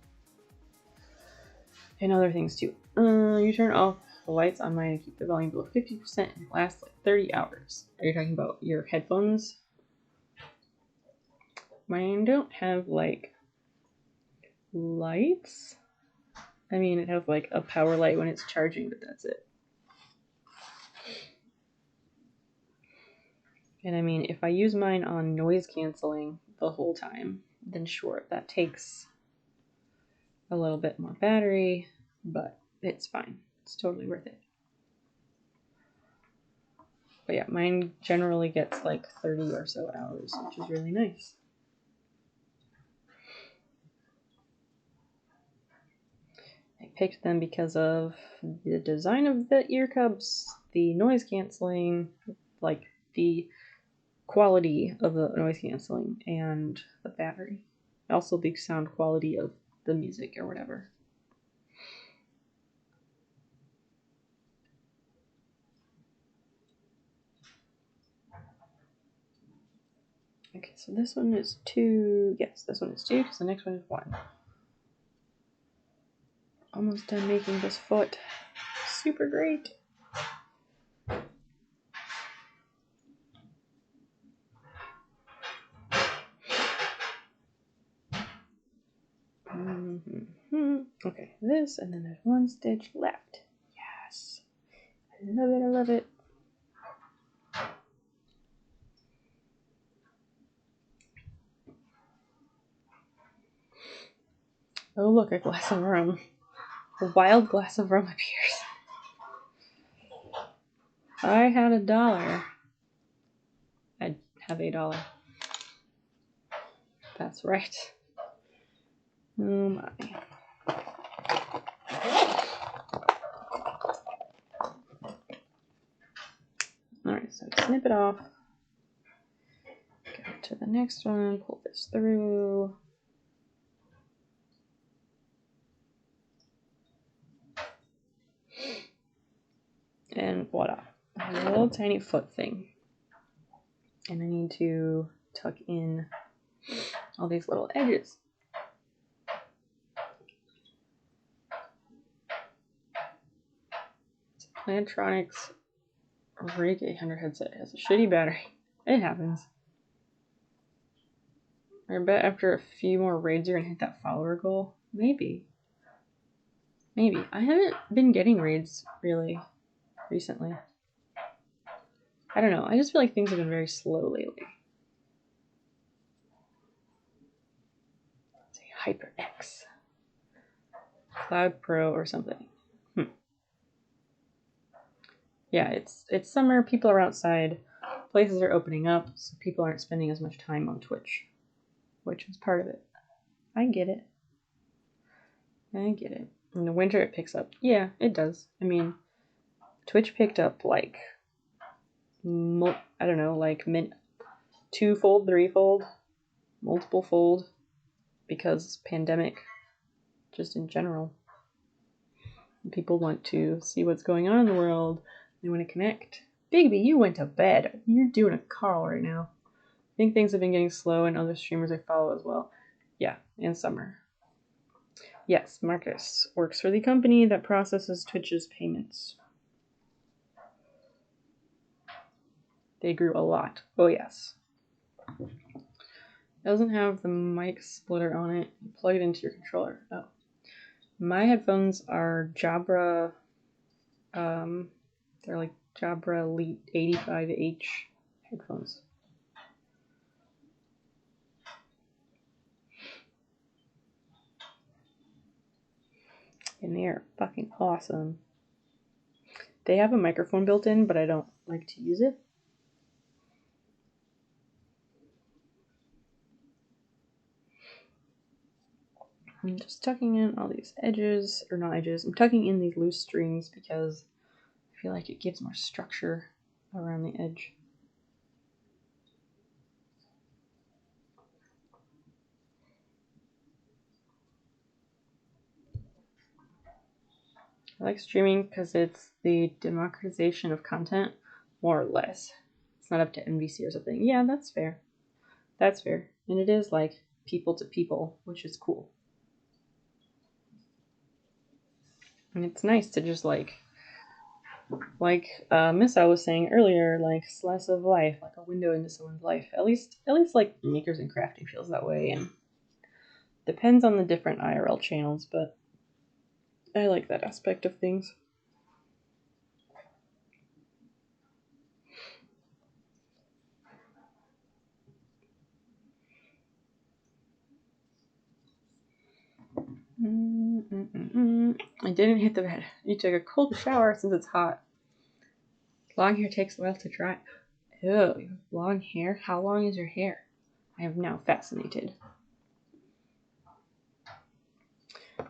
And other things too. You turn off the lights on mine and keep the volume below 50% and it lasts like 30 hours. Are you talking about your headphones? Mine don't have like lights. I mean, it has like a power light when it's charging, but that's it. And I mean, if I use mine on noise canceling the whole time, then sure, that takes a little bit more battery, but it's fine. It's totally worth it. But yeah, mine generally gets like 30 or so hours, which is really nice. I picked them because of the design of the ear cups, the noise canceling, like the quality of the noise canceling, and the battery. Also the sound quality of the music or whatever. Okay, so this one is 2. Yes, this one is 2 because the next one is 1. Almost done making this foot. Super great. Okay, this, and then there's one stitch left. Yes. I love it, I love it. Oh look, a glass of rum. A wild glass of rum appears. If I had $1, I'd have $1. That's right. Oh my. Alright, so snip it off. Go to the next one, pull this through. And voila. A little tiny foot thing. And I need to tuck in all these little edges. Plantronics Rig 800 headset has a shitty battery. It happens. I bet after a few more raids you're gonna hit that follower goal. Maybe. Maybe. I haven't been getting raids really recently. I don't know. I just feel like things have been very slow lately. Let's say HyperX. Cloud Pro or something. Yeah, it's summer, people are outside, places are opening up, so people aren't spending as much time on Twitch, which is part of it. I get it. I get it. In the winter it picks up. Yeah, it does. I mean, Twitch picked up like, I don't know, like twofold, threefold, multiple fold, because pandemic, just in general. People want to see what's going on in the world. They want to connect. Bigby, you went to bed. You're doing a Carl right now. I think things have been getting slow and other streamers I follow as well. Yeah, in summer. Yes, Marcus works for the company that processes Twitch's payments. They grew a lot. Oh yes. Doesn't have the mic splitter on it. You plug it into your controller. Oh. My headphones are Jabra, they're like Jabra Elite 85H headphones. And they are fucking awesome. They have a microphone built in, but I don't like to use it. I'm just tucking in all these edges, or not edges, I'm tucking in these loose strings because I feel like it gives more structure around the edge. I like streaming because it's the democratization of content, more or less. It's not up to NBC or something. Yeah, that's fair. That's fair. And it is like people to people, which is cool. And it's nice to just like Miss I was saying earlier, like slice of life, like a window into someone's life. At least like Makers and Crafting feels that way, and depends on the different IRL channels, but I like that aspect of things. I didn't hit the bed. You took a cold shower since it's hot. Long hair takes a while to dry. Oh, you have long hair? How long is your hair? I am now fascinated.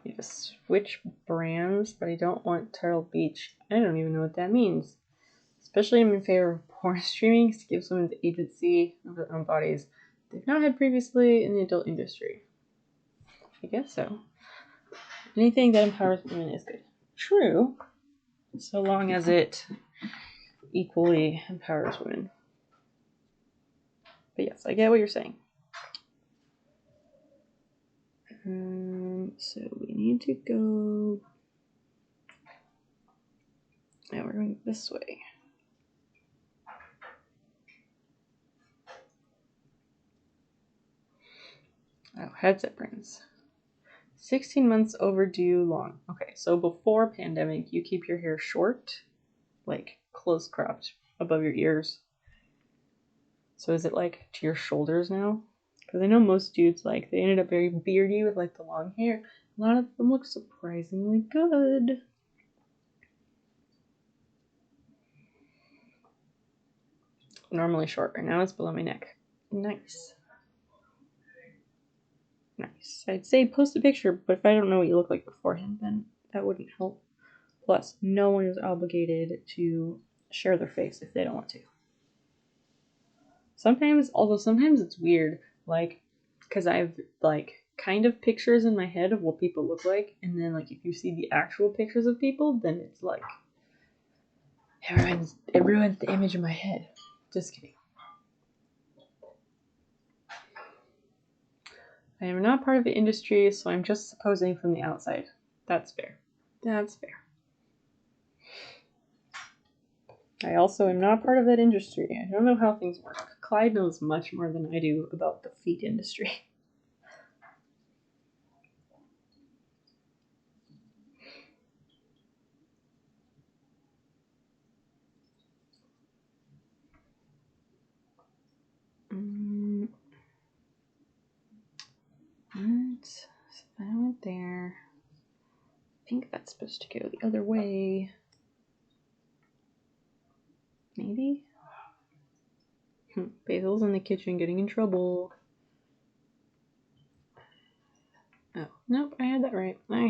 You have to switch brands, but I don't want Turtle Beach. I don't even know what that means. Especially I'm in favor of porn streaming to give women's agency over their own bodies they've not had previously in the adult industry. I guess so. Anything that empowers women is good. True, so long as it equally empowers women. But yes, I get what you're saying. So we need to go. Now we're going this way. Oh, headset brands. 16 months overdue long. Okay, so before pandemic, you keep your hair short, like close cropped above your ears. So is it like to your shoulders now? Because I know most dudes, like, they ended up very beardy with like the long hair. A lot of them look surprisingly good. Normally short, right now it's below my neck. Nice. Nice. I'd say post a picture, but if I don't know what you look like beforehand, then that wouldn't help. Plus, no one is obligated to share their face if they don't want to. Sometimes it's weird, like, because I've, like, kind of pictures in my head of what people look like, and then, like, if you see the actual pictures of people, then it's like, it ruins the image in my head. Just kidding. I am not part of the industry, so I'm just supposing from the outside. That's fair. That's fair. I also am not part of that industry. I don't know how things work. Clyde knows much more than I do about the feet industry. So I went there. I think that's supposed to go the other way. Maybe? Basil's in the kitchen getting in trouble. Oh, nope, I had that right. My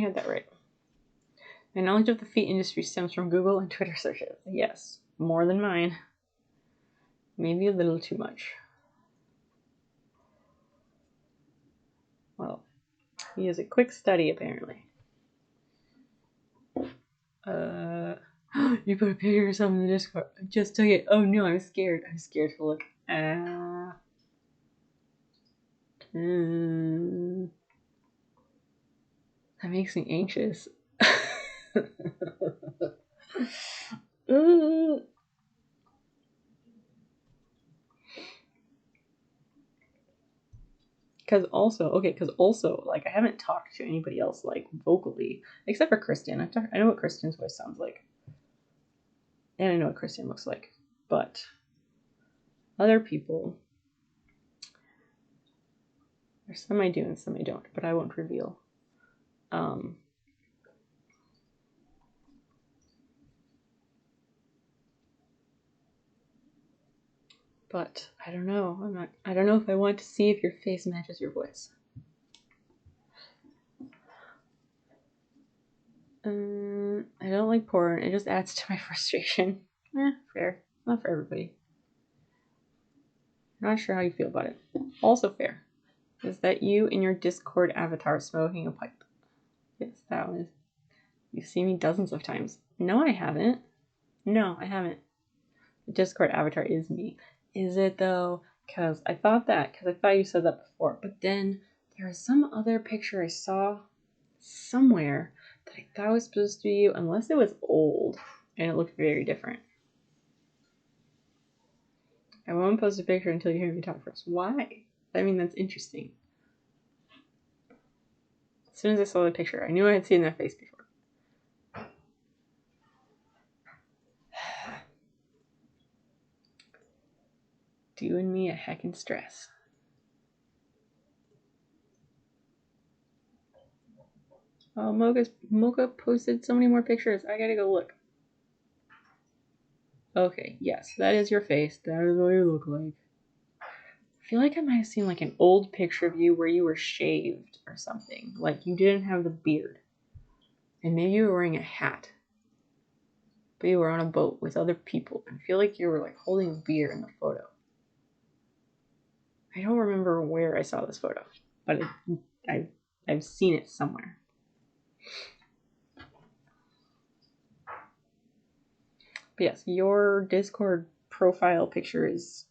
knowledge of the feet industry stems from Google and Twitter searches. Yes, more than mine. Maybe a little too much. Well, he is a quick study, apparently. You put a picture of yourself in the Discord. I just took it. Oh no, I'm scared. I'm scared to look. That makes me anxious. Because also, like, I haven't talked to anybody else, like, vocally, except for Kristen. I know what Kristen's voice sounds like. And I know what Kristen looks like. But other people, there's some I do and some I don't, but I won't reveal. But I don't know. I don't know if I want to see if your face matches your voice. I don't like porn. It just adds to my frustration. Fair. Not for everybody. Not sure how you feel about it. Also fair. Is that you in your Discord avatar smoking a pipe? Yes, that one is. You've seen me dozens of times. No, I haven't. No, I haven't. The Discord avatar is me. Is it though? Because I thought you said that before. But then there was some other picture I saw somewhere that I thought was supposed to be you, unless it was old and it looked very different. I won't post a picture until you hear me talk first. Why? I mean, that's interesting. As soon as I saw the picture, I knew I had seen that face before. Doing me a heckin' stress. Oh, Mocha posted so many more pictures. I gotta go look. Okay, yes, that is your face. That is what you look like. I feel like I might have seen like an old picture of you where you were shaved or something. Like you didn't have the beard. And maybe you were wearing a hat. But you were on a boat with other people. I feel like you were like holding a beer in the photo. I don't remember where I saw this photo, but I've seen it somewhere. But yes, your Discord profile picture is,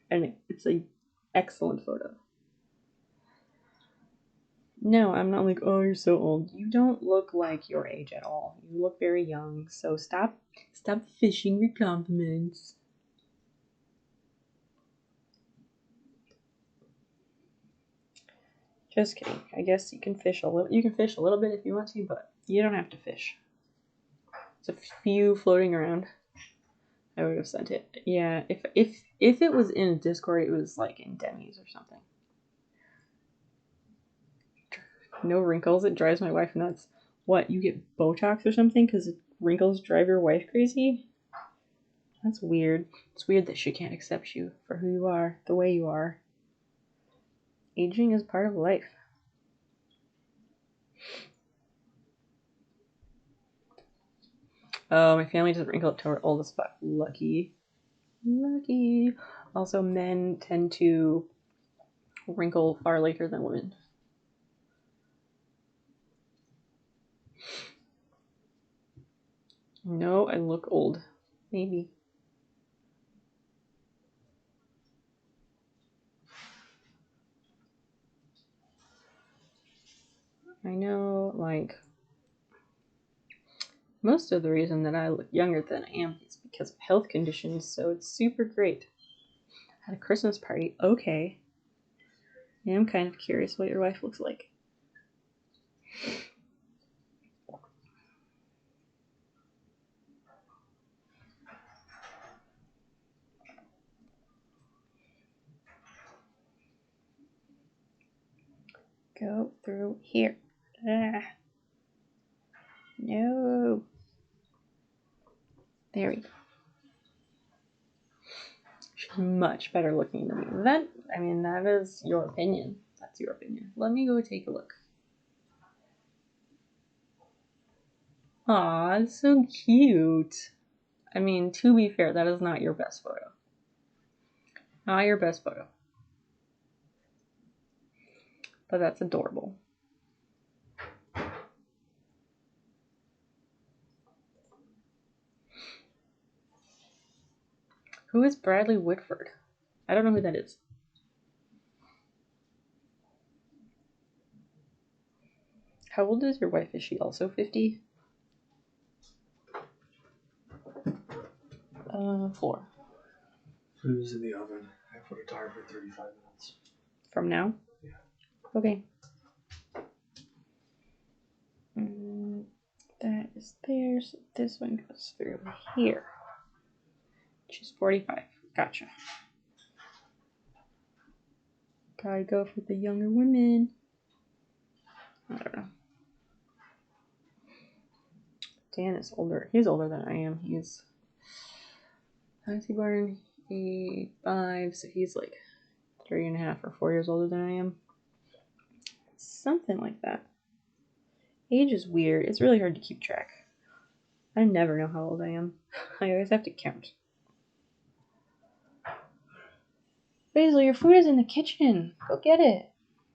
and it's an excellent photo. No, I'm not like, oh, you're so old. You don't look like your age at all. You look very young, so stop fishing your compliments. Just kidding. I guess you can fish a little. You can fish a little bit if you want to, but you don't have to fish. There's a few floating around. I would have sent it. Yeah, if it was in Discord, it was like in Demi's or something. No wrinkles. It drives my wife nuts. What? You get Botox or something because wrinkles drive your wife crazy? That's weird. It's weird that she can't accept you for who you are, the way you are. Aging is part of life. Oh, my family doesn't wrinkle up till we're old as fuck. Lucky. Lucky. Also, men tend to wrinkle far later than women. No, I look old. Maybe. I know, like, most of the reason that I look younger than I am is because of health conditions, so it's super great. Had a Christmas party. Okay. Yeah, I'm kind of curious what your wife looks like. Go through here. Ah. No. There we go. She's much better looking than me. That is your opinion. That's your opinion. Let me go take a look. Aw, it's so cute. I mean, to be fair, that is not your best photo. Not your best photo. But that's adorable. Who is Bradley Whitford? I don't know who that is. How old is your wife? Is she also 50? Four. Food's in the oven. I put a timer for 35 minutes. From now? Yeah. Okay. That is there, so this one goes through here. She's 45. Gotcha. Gotta go for the younger women. I don't know. Dan is older. He's older than I am. He's born 85, so he's like 3.5 or 4 years older than I am. Something like that. Age is weird. It's really hard to keep track. I never know how old I am. I always have to count. Basil, your food is in the kitchen. Go get it.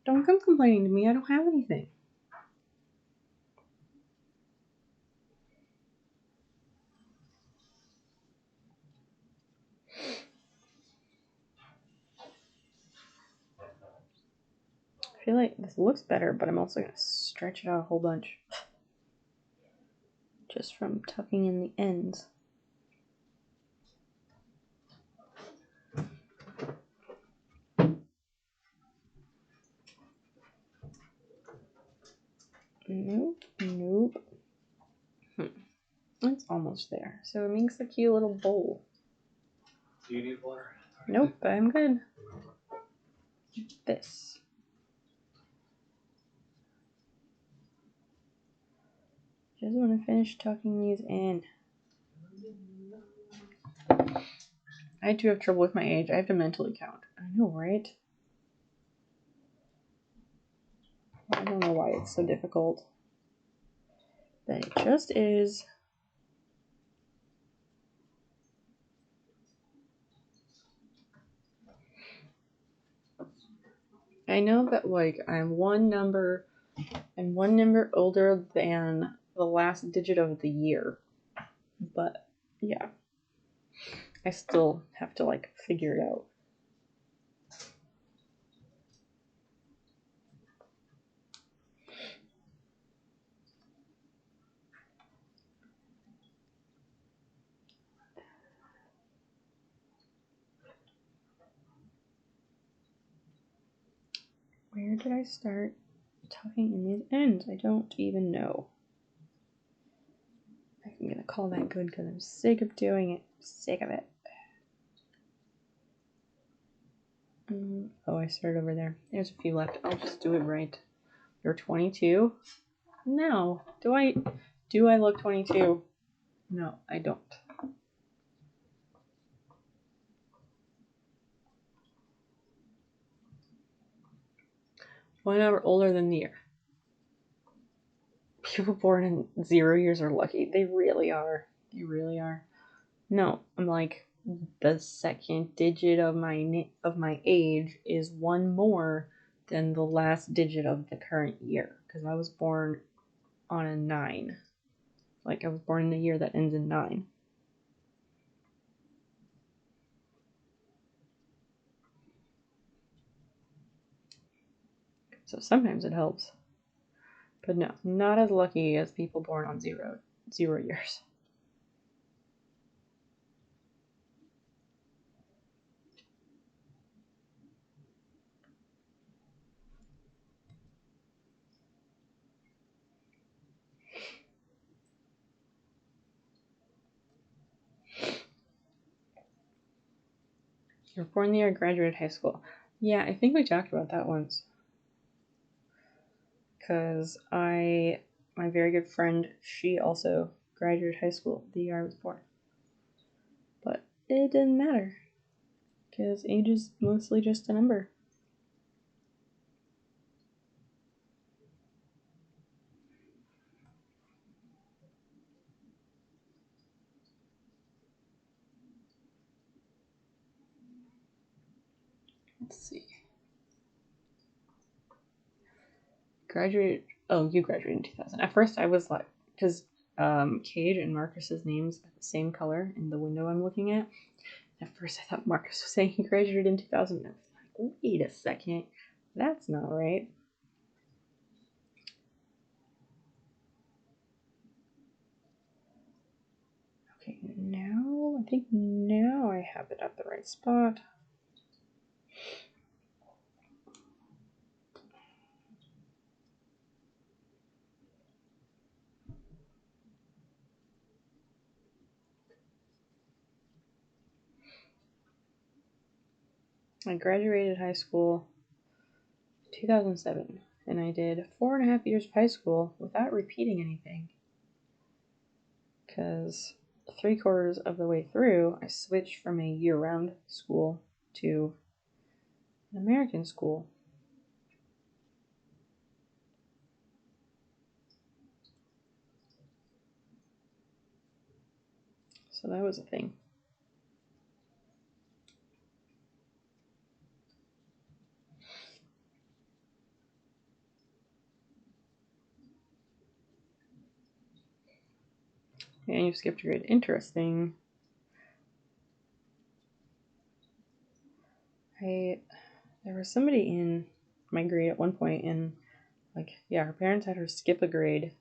Don't come complaining to me. I don't have anything. I feel like this looks better, but I'm also going to stretch it out a whole bunch. Just from tucking in the ends. Nope, nope. It's almost there. So it makes a cute little bowl. Do you need water? Nope, I'm good. This. Just want to finish tucking these in. I do have trouble with my age. I have to mentally count. I know, right? I don't know why it's so difficult. But it just is. I know that like I'm one number older than the last digit of the year. But yeah. I still have to like figure it out. Where did I start tucking in these ends? I don't even know. I'm gonna call that good because I'm sick of doing it. Sick of it. Oh, I started over there. There's a few left. I'll just do it right. You're 22? No. Do I look 22? No, I don't. 1 hour older than the year. People born in 0 years are lucky. They really are. They really are. No, I'm like, the second digit of my age is 1 more than the last digit of the current year, because I was born on a 9. Like, I was born in the year that ends in 9. So sometimes it helps. But no, not as lucky as people born on 0 years. You were born the year I graduated high school. Yeah, I think we talked about that once. Because my very good friend, she also graduated high school the year I was born. But it didn't matter. Because age is mostly just a number. Let's see. You graduated in 2000. At first I was like, because Cage and Marcus's names are the same color in the window I'm looking at. At first I thought Marcus was saying he graduated in 2000. I was like, wait a second. That's not right. Okay, I think now I have it at the right spot. I graduated high school 2007, and I did 4.5 years of high school without repeating anything. Because 3/4 of the way through, I switched from a year-round school to an American school. So that was a thing. And you skipped a grade. Interesting. There was somebody in my grade at one point, and like, yeah, her parents had her skip a grade.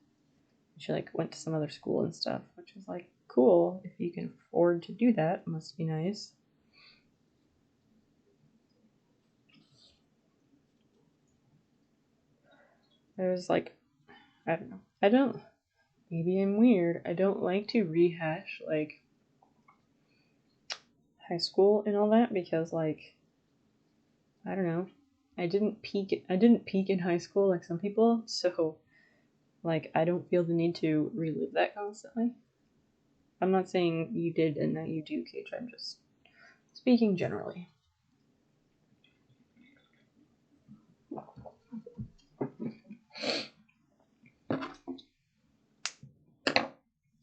She like went to some other school and stuff, which is like cool. If you can afford to do that, must be nice. I was like, I don't know. Maybe I'm weird. I don't like to rehash like high school and all that, because like, I don't know. I didn't peak in high school like some people, so like, I don't feel the need to relive that constantly. I'm not saying you did and that you do, Cage. I'm just speaking generally.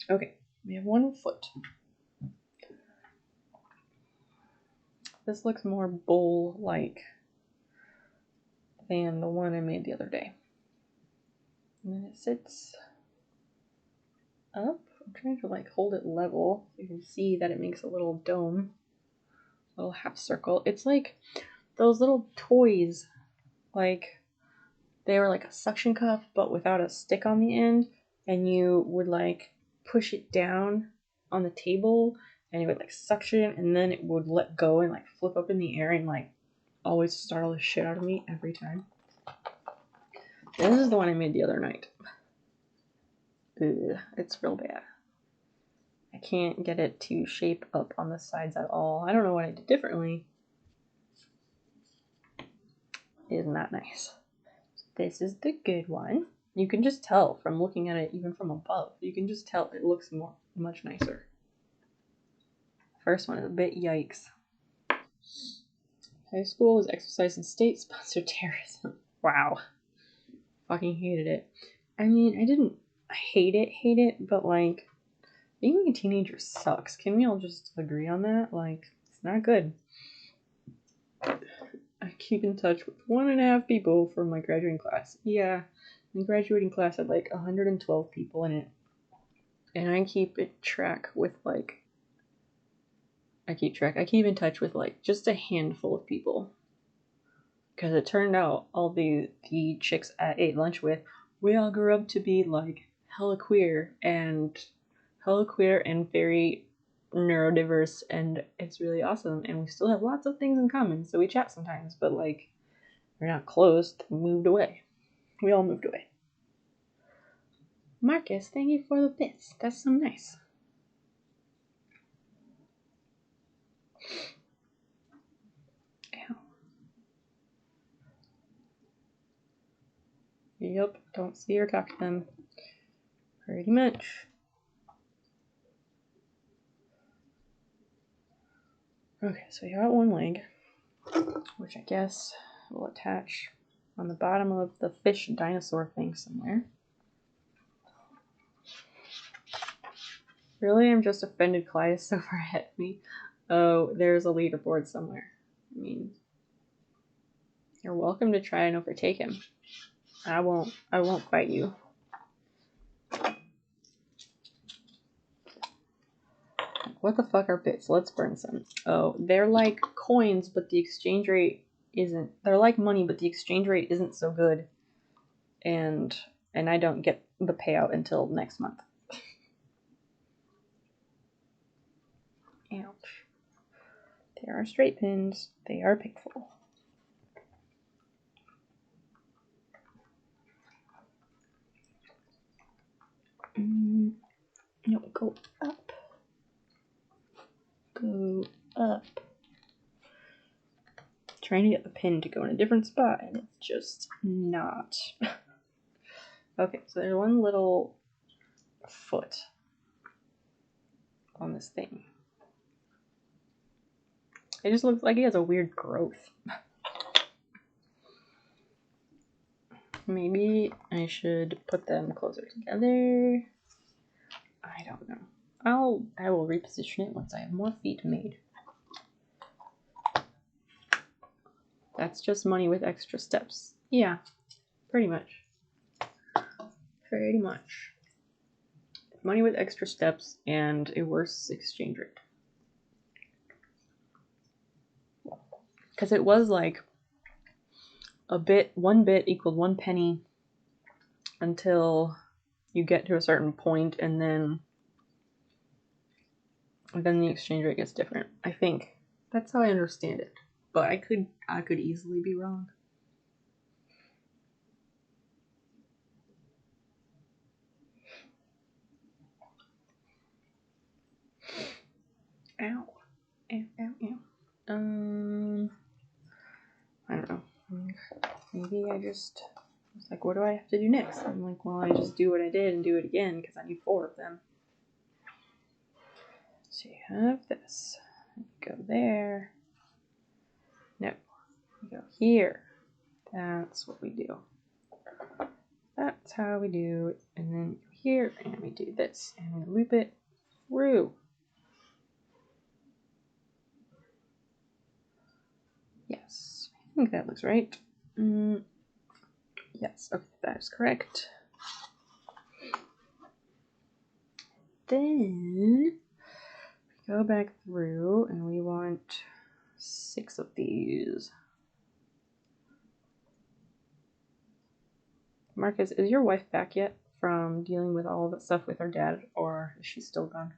Okay, we have 1 foot. This looks more bowl-like than the one I made the other day. And then it sits up. I'm trying to like hold it level. You can see that it makes a little dome, a little half circle. It's like those little toys, like they were like a suction cup but without a stick on the end, and you would like push it down on the table and it would like suction, and then it would let go and like flip up in the air and like always startle the shit out of me every time. This is the one I made the other night. Ugh, it's real bad. I can't get it to shape up on the sides at all. I don't know what I did differently. It is not nice. This is the good one. You can just tell from looking at it even from above. You can just tell it looks much nicer. First one is a bit yikes. High school was exercise and state-sponsored terrorism. Wow. Fucking hated it. I mean, I didn't hate it, but like, being a teenager sucks. Can we all just agree on that? Like, it's not good. I keep in touch with 1.5 people from my graduating class. Yeah, my graduating class had like 112 people in it. And I keep track with like, I keep in touch with like just a handful of people. Because it turned out all the chicks I ate lunch with, we all grew up to be like hella queer and very neurodiverse, and it's really awesome, and we still have lots of things in common, so we chat sometimes, but like we're not close. We all moved away. Marcus, thank you for the bits. That's so nice. Ow. Yep, don't see or talk to them. Pretty much. Okay, so we got one leg, which I guess will attach on the bottom of the fish dinosaur thing somewhere. Really, I'm just offended Clyde is so far ahead of me. Oh, there's a leaderboard somewhere. I mean, you're welcome to try and overtake him. I won't fight you. What the fuck are bits? Let's burn some. Oh, they're like coins, but the exchange rate isn't. They're like money, but the exchange rate isn't so good. And I don't get the payout until next month. Ouch. There are straight pins. They are painful. No, go up. Go up. Trying to get the pin to go in a different spot, and it's just not. Okay, so there's one little foot on this thing. It just looks like he has a weird growth. Maybe I should put them closer together. I don't know. I will reposition it once I have more feet made. That's just money with extra steps. Yeah, pretty much. Pretty much. Money with extra steps and a worse exchange rate. Because it was like one bit equaled 1 penny until you get to a certain point, and then the exchange rate gets different. I think that's how I understand it, but I could easily be wrong. Ow. Ow, ow, ow. I don't know. Maybe I just was like, what do I have to do next? I'm like, well, I just do what I did and do it again because I need 4 of them. So you have this. You go there. No. You go here. That's what we do. That's how we do it. And then here, and we do this. And we loop it through. Yes. I think that looks right. Yes, okay, that is correct. Then we go back through and we want 6 of these. Marcus, is your wife back yet from dealing with all that stuff with her dad, or is she still gone?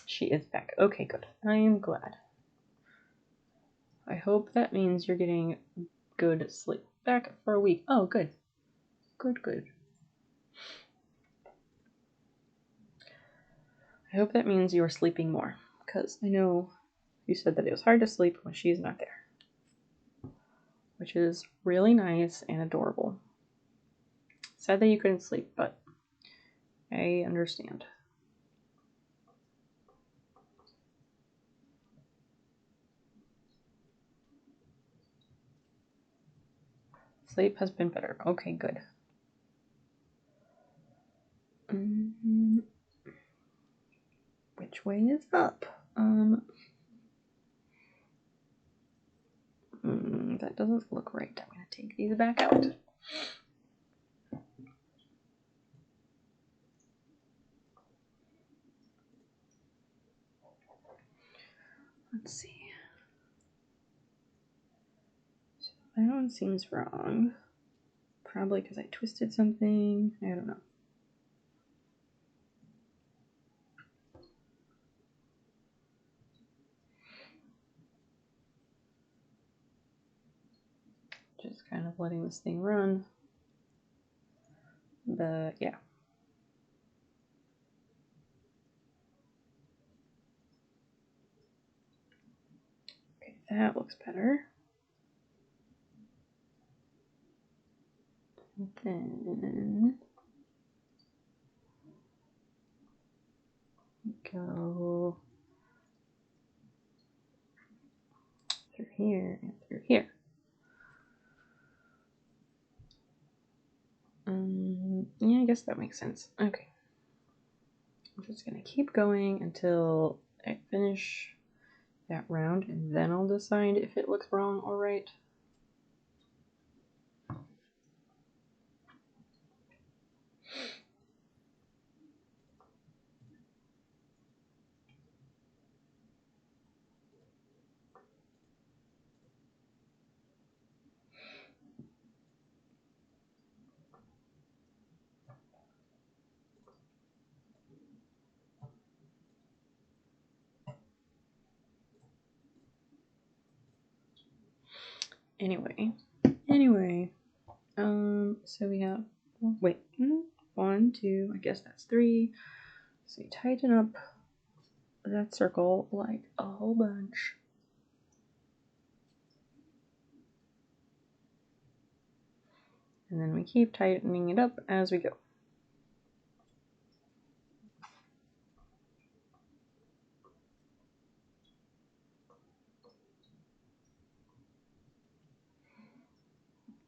She is back. Okay, good. I am glad. I hope that means you're getting good sleep. Back for a week. Oh, good. Good, good. I hope that means you're sleeping more, because I know you said that it was hard to sleep when she's not there, which is really nice and adorable. Sad that you couldn't sleep, but I understand. Sleep has been better. Okay, good. Which way is up? That doesn't look right. I'm going to take these back out. Let's see. So that one seems wrong. Probably because I twisted something. I don't know. Just kind of letting this thing run. But yeah. Okay, that looks better. And then go through here and through here. Yeah, I guess that makes sense. Okay. I'm just going to keep going until I finish that round, and then I'll decide if it looks wrong or right. Anyway, so we have, wait, 1, 2, I guess that's 3. So you tighten up that circle like a whole bunch. And then we keep tightening it up as we go.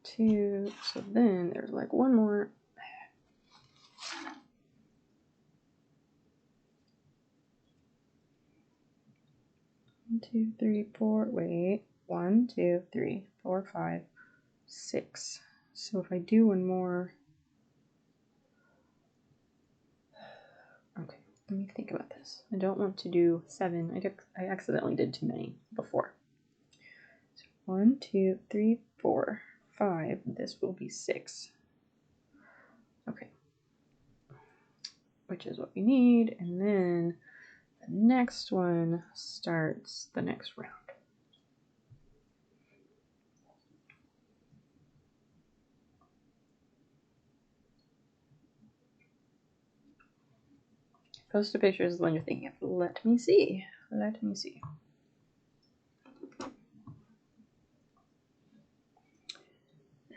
Two, so then there's like one more. 1, 2, 3, 4. Wait. 1, 2, 3, 4, 5, 6. So if I do one more. Okay, let me think about this. I don't want to do 7. I accidentally did too many before. So 1, 2, 3, 4, 5. This will be 6. Okay. Which is what we need. And then the next one starts the next round. Post a picture is when you're thinking of. Let me see. Let me see.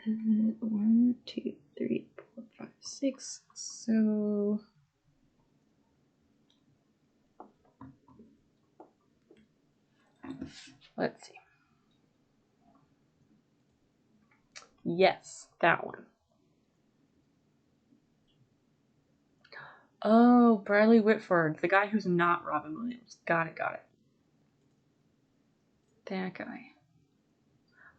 And 1, 2, 3, 4, 5, 6. So let's see. Yes, that one. Oh, Bradley Whitford, the guy who's not Robin Williams. Got it, got it. That guy.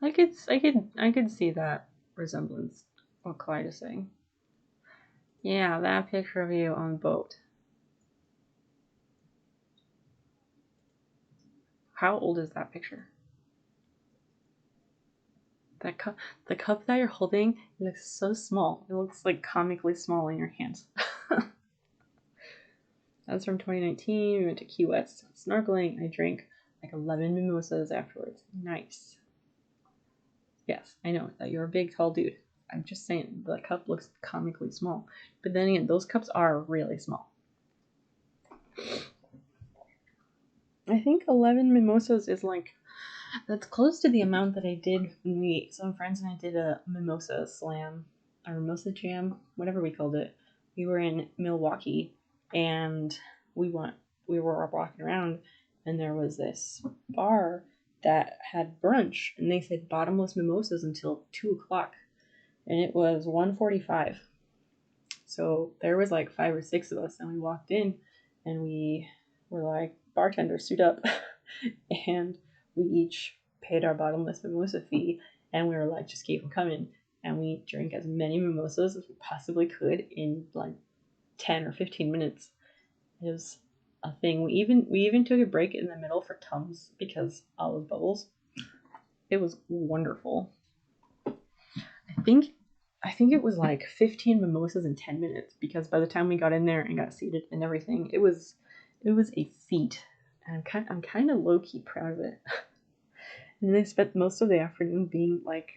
I could see that resemblance. What Clyde is saying. Yeah, that picture of you on the boat. How old is that picture? That cup, the cup that you're holding, it looks so small. It looks like comically small in your hands. That's from 2019. We went to Key West snorkeling. I drank like 11 mimosas afterwards. Nice. Yes, I know that you're a big, tall dude. I'm just saying the cup looks comically small. But then again, those cups are really small. I think 11 mimosas is like, that's close to the amount that I did when some friends and I did a mimosa slam, or mimosa jam, whatever we called it. We were in Milwaukee, and we were walking around, and there was this bar that had brunch, and they said bottomless mimosas until 2 o'clock, and it was 1:45. So there was like 5 or 6 of us, and we walked in, and we were like, bartender, suit up. And we each paid our bottomless mimosa fee, and we were like, just keep them coming. And we drank as many mimosas as we possibly could in like 10 or 15 minutes. It was a thing. We even took a break in the middle for Tums because all those bubbles. It was wonderful. I think it was like 15 mimosas in 10 minutes, because by the time we got in there and got seated and everything, it was a feat. And I'm kind of low-key proud of it. And then I spent most of the afternoon being like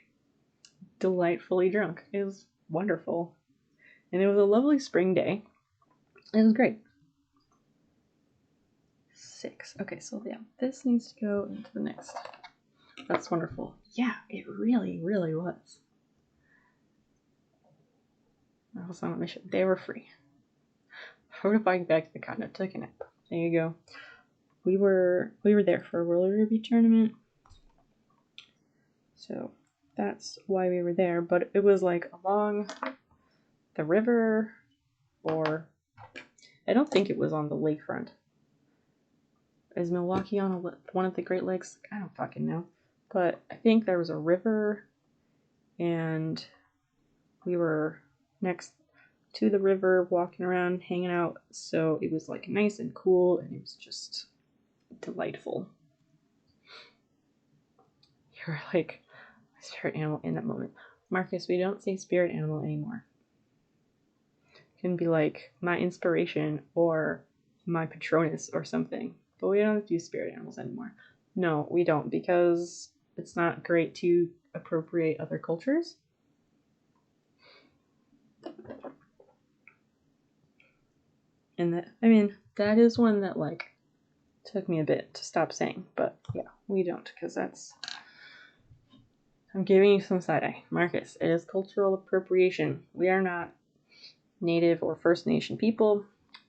delightfully drunk. It was wonderful. And it was a lovely spring day. It was great. 6. Okay, so yeah, this needs to go into the next. That's wonderful. Yeah, it really, really was. I was on a mission. They were free. I rode a bike back to the condo, took a nap. There you go. We were there for a roller derby tournament. So that's why we were there, but it was like along the river, or I don't think it was on the lakefront. Is Milwaukee on one of the Great Lakes? I don't fucking know. But I think there was a river, and we were next to the river, walking around, hanging out. So it was like nice and cool, and it was just delightful. You're like a spirit animal in that moment. Marcus, we don't say spirit animal anymore. It can be like my inspiration or my Patronus or something. But we don't do spirit animals anymore. No, we don't, because it's not great to appropriate other cultures. And that is one that like took me a bit to stop saying, but yeah, we don't, because I'm giving you some side eye. Marcus, it is cultural appropriation. We are not Native or First Nation people.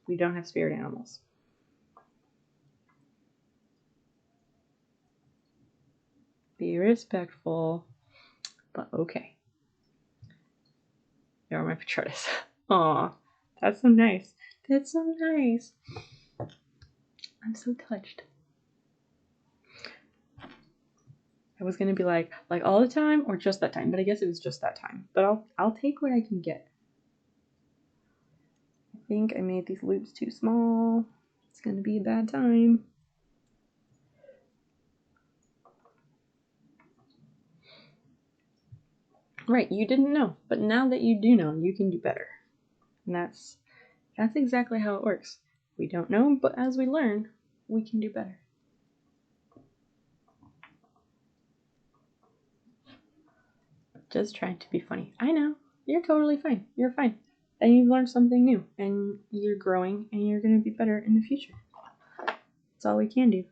We don't have spirit animals. Be respectful, but okay. You're my Patronus. Aw, that's so nice. That's so nice. I'm so touched. I was gonna be like all the time or just that time, but I guess it was just that time. But I'll take what I can get. I think I made these loops too small. It's gonna be a bad time. Right, you didn't know, but now that you do know, you can do better. And that's exactly how it works. We don't know, but as we learn, we can do better. Just trying to be funny. I know. You're totally fine. You're fine. And you've learned something new, and you're growing, and you're going to be better in the future. That's all we can do.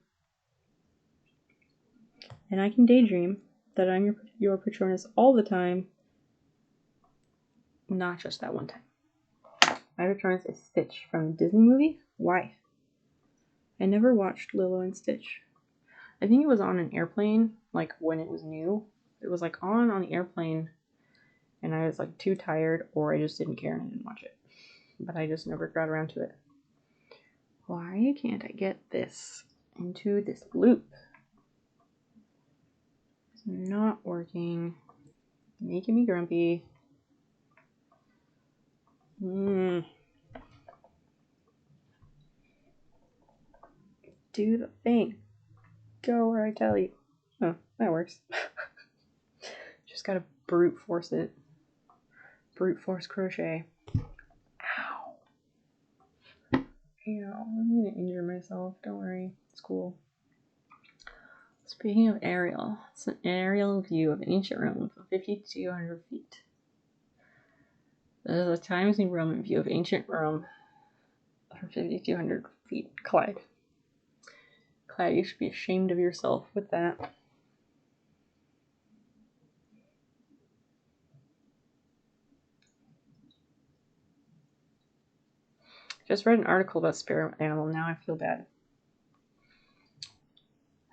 And I can daydream that I'm your Patronus all the time, not just that one time. My Patronus is Stitch from the Disney movie. Why? I never watched Lilo and Stitch. I think it was on an airplane, like when it was new. It was like on the airplane, and I was like too tired, or I just didn't care and I didn't watch it. But I just never got around to it. Why can't I get this into this loop? It's not working. Making me grumpy. Do the thing. Go where I tell you. Oh, that works. Just gotta brute force it. Brute force crochet. Ow. I'm gonna injure myself. Don't worry. It's cool. Speaking of aerial, it's an aerial view of ancient Rome from 5,200 feet. This is a Times New Roman view of ancient Rome from 5,200 feet. Clyde. Clyde, you should be ashamed of yourself with that. Just read an article about spirit animal. Now I feel bad.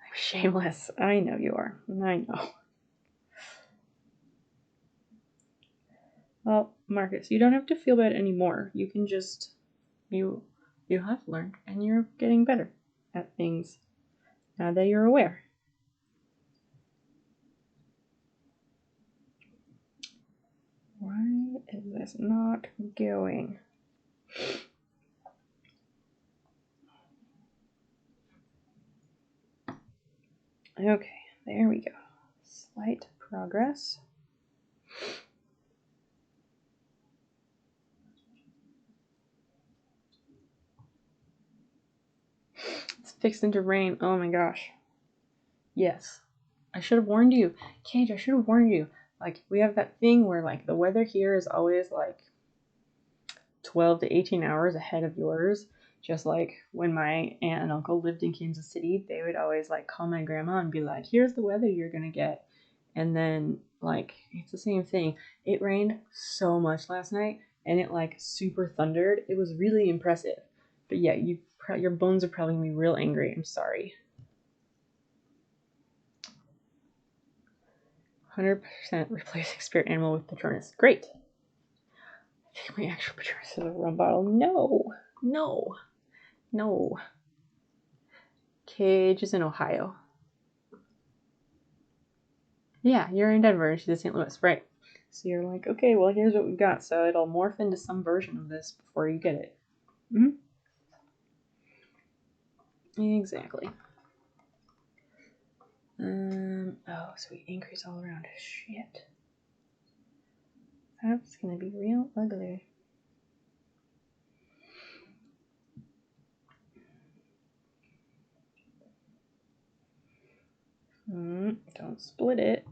I'm shameless. I know you are. I know. Well, Marcus, you don't have to feel bad anymore. You can just you have learned and you're getting better at things now that you're aware. Why is this not going? Okay, there we go. Slight progress. It's fixing to rain. Oh my gosh. Yes. I should have warned you. Cage, I should have warned you. Like, we have that thing where, like, the weather here is always, like, 12 to 18 hours ahead of yours. Just like when my aunt and uncle lived in Kansas City, they would always, like, call my grandma and be like, here's the weather you're gonna get. And then, like, it's the same thing. It rained so much last night, and it, like, super thundered. It was really impressive. But yeah, your bones are probably gonna be real angry. I'm sorry. 100% replacing spirit animal with Patronus. Great. I think my actual Patronus is a rum bottle. No. No. No. Cage is in Ohio. Yeah, you're in Denver and she's in St. Louis. Right. So you're like, okay, well, here's what we've got. So it'll morph into some version of this before you get it. Mm-hmm. Exactly. Oh, so we increase all around. Shit. That's gonna be real ugly. Don't split it.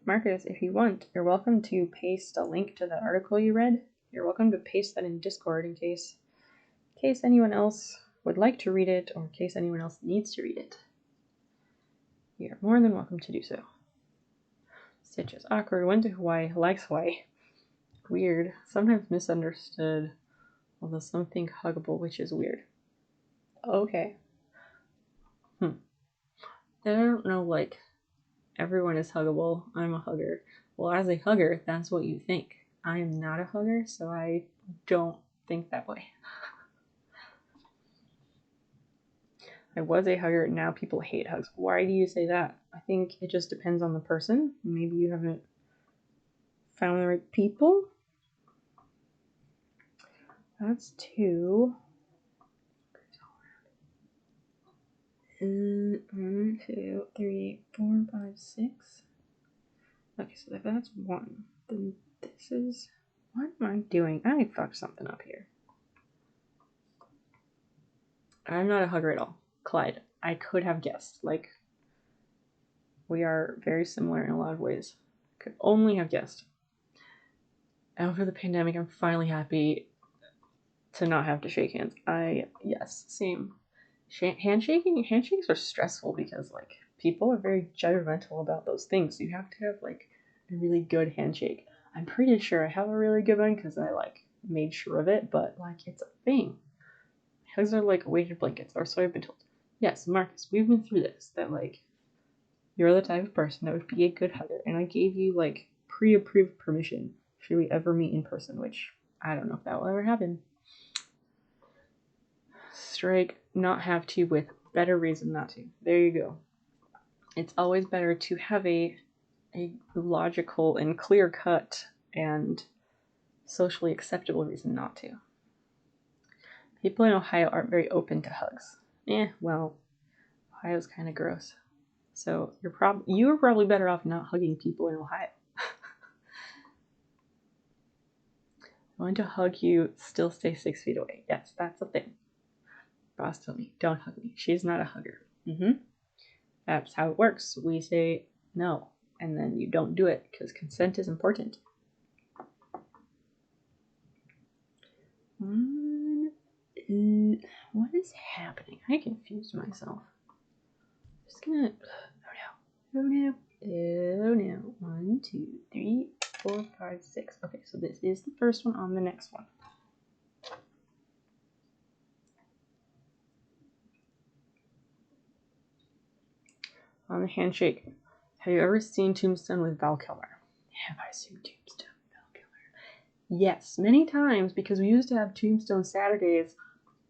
Marcus, if you want, you're welcome to paste a link to the article you read. You're welcome to paste that in Discord in case anyone else would like to read it or in case anyone else needs to read it. You're more than welcome to do so. Stitch is awkward. Went to Hawaii. Likes Hawaii. Weird. Sometimes misunderstood. Although some think huggable, which is weird. Okay. I don't know, like, everyone is huggable. I'm a hugger. Well, as a hugger, that's what you think. I am not a hugger, so I don't think that way. I was a hugger, now people hate hugs. Why do you say that? I think it just depends on the person. Maybe you haven't found the right people. That's 2. 1, 2, 3, 4, 5, 6. Okay, so if that's 1, then this is... What am I doing? I fucked something up here. I'm not a hugger at all. Clyde, I could have guessed. Like, we are very similar in a lot of ways. Could only have guessed. After the pandemic, I'm finally happy to not have to shake hands. Yes, same. Handshakes are stressful because, like, people are very judgmental about those things. You have to have, like, a really good handshake. I'm pretty sure I have a really good one because I, like, made sure of it, but, like, it's a thing. Hugs are like weighted blankets, or so I've been told. Yes, Marcus, we've been through this, that, like, you're the type of person that would be a good hugger, and I gave you, like, pre-approved permission should we ever meet in person, which I don't know if that will ever happen. Strike not have to with better reason not to. There you go. It's always better to have a logical and clear cut and socially acceptable reason not to. People in Ohio aren't very open to hugs. Well, Ohio's kind of gross. So you're probably better off not hugging people in Ohio. I want to hug you, still stay 6 feet away. Yes, that's a thing. Boss told me, don't hug me. She's not a hugger. That's how it works. We say no, and then you don't do it because consent is important. What is happening? I confused myself. Just gonna. Oh no. Oh no. 1, 2, 3, 4, 5, 6. Okay, so this is the first one on the next one. On the handshake. Have you ever seen Tombstone with Val Kilmer? Have I seen Tombstone with Val Kilmer? Yes, many times, because we used to have Tombstone Saturdays,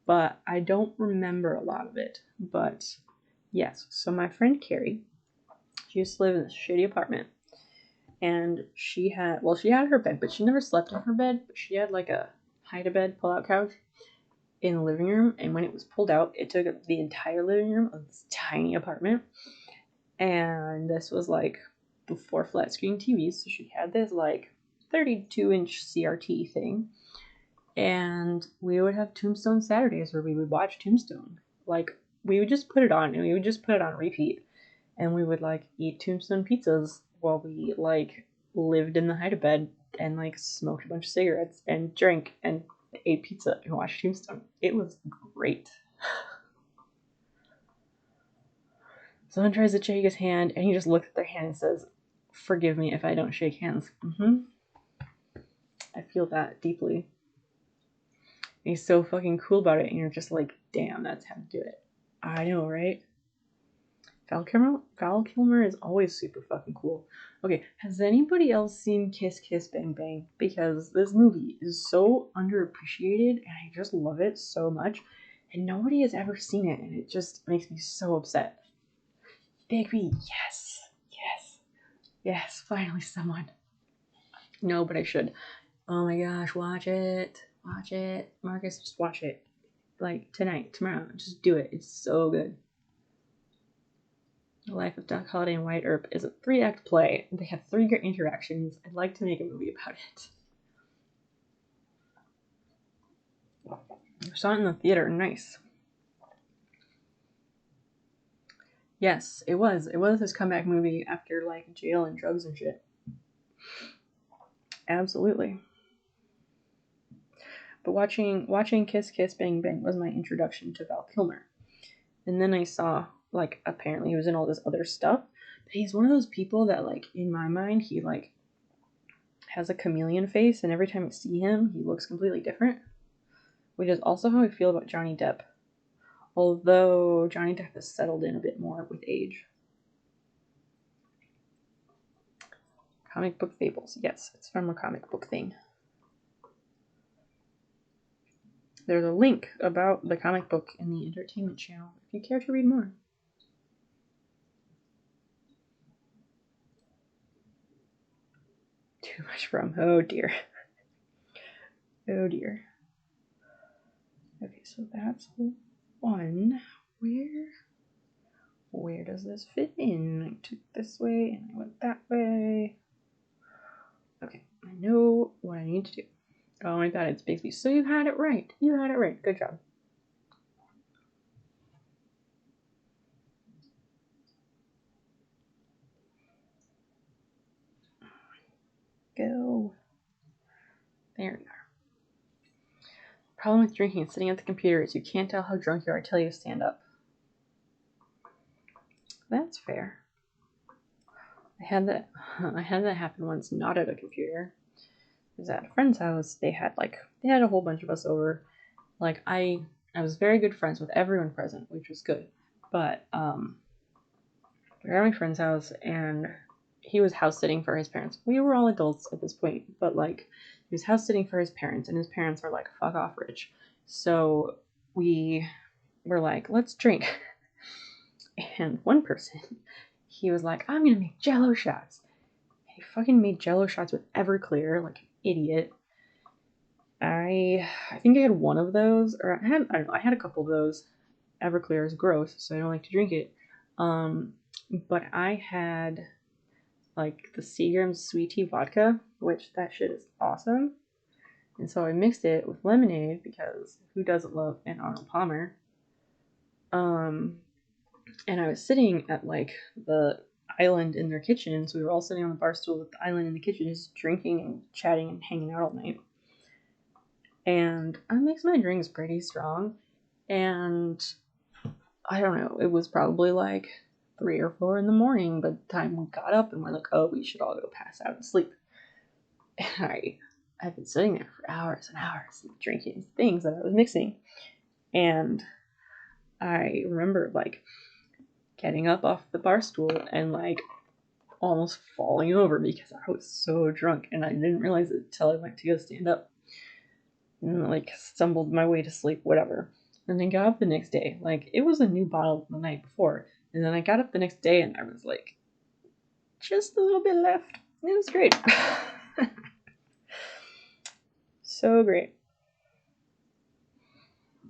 but I don't remember a lot of it. But yes, so my friend Carrie, she used to live in this shitty apartment, and she had her bed, but she never slept on her bed, but she had like a hide-a-bed pull-out couch in the living room, and when it was pulled out, it took up the entire living room of this tiny apartment. And this was like before flat screen TVs, so she had this like 32-inch CRT thing, and we would have Tombstone Saturdays where we would watch Tombstone. Like, we would just put it on, and we would just put it on repeat, and we would like eat Tombstone pizzas while we like lived in the hide-a-bed and like smoked a bunch of cigarettes and drank and ate pizza and watched Tombstone. It was great. Someone tries to shake his hand, and he just looks at their hand and says, "Forgive me if I don't shake hands." I feel that deeply. And he's so fucking cool about it, and you're just like, damn, that's how to do it. I know, right? Val Kilmer is always super fucking cool. Okay, has anybody else seen Kiss Kiss Bang Bang? Because this movie is so underappreciated, and I just love it so much, and nobody has ever seen it, and it just makes me so upset. Bigby, yes, finally someone. No, but I should. Oh my gosh, watch it, Marcus, just watch it, like tonight, tomorrow, just do it, it's so good. The Life of Doc Holliday and Wyatt Earp is a 3-act play. They have 3 great interactions. I'd like to make a movie about it. I saw it in the theater, nice. Yes, it was his comeback movie after like jail and drugs and shit. Absolutely. But watching Kiss Kiss Bang Bang was my introduction to Val Kilmer. And then I saw, like, apparently he was in all this other stuff. But he's one of those people that, like, in my mind, he, like, has a chameleon face, and every time I see him, he looks completely different. Which is also how I feel about Johnny Depp. Although Johnny Depp has settled in a bit more with age. Comic book fables. Yes, it's from a comic book thing. There's a link about the comic book in the entertainment channel if you care to read more. Too much from. Oh dear. Oh dear. Okay, so that's one. Where does this fit in? I took this way and I went that way. Okay, I know what I need to do. Oh my god, it's Bixby. So you had it right. Good job. Go. There we are. Problem with drinking and sitting at the computer is you can't tell how drunk you are until you stand up. That's fair. I had that happen once, not at a computer. It was at a friend's house. They had a whole bunch of us over. Like I was very good friends with everyone present, which was good. But we were at my friend's house, and he was house sitting for his parents. We were all adults at this point, but like he was house sitting for his parents, and his parents were like fuck off rich. So we were like, let's drink. And one person, he was like, I'm gonna make Jello shots. And he fucking made Jello shots with Everclear, like an idiot. I think I had one of those, or I had a couple of those. Everclear is gross, so I don't like to drink it. But I had like the Seagram's sweet tea vodka, which that shit is awesome. And so I mixed it with lemonade because who doesn't love an Arnold Palmer? And I was sitting at like the island in their kitchen, so we were all sitting on the bar stool at the island in the kitchen, just drinking and chatting and hanging out all night. And I mix my drinks pretty strong, and I don't know, it was probably like 3 or 4 in the morning by the time we got up and we're like, oh, we should all go pass out and sleep. And I've been sitting there for hours and hours drinking things that I was mixing. And I remember like getting up off the bar stool and like almost falling over because I was so drunk, and I didn't realize it until I went to go stand up and like stumbled my way to sleep, whatever. And then got up the next day. Like it was a new bottle the night before. And then I got up the next day and I was like, just a little bit left. It was great. So great.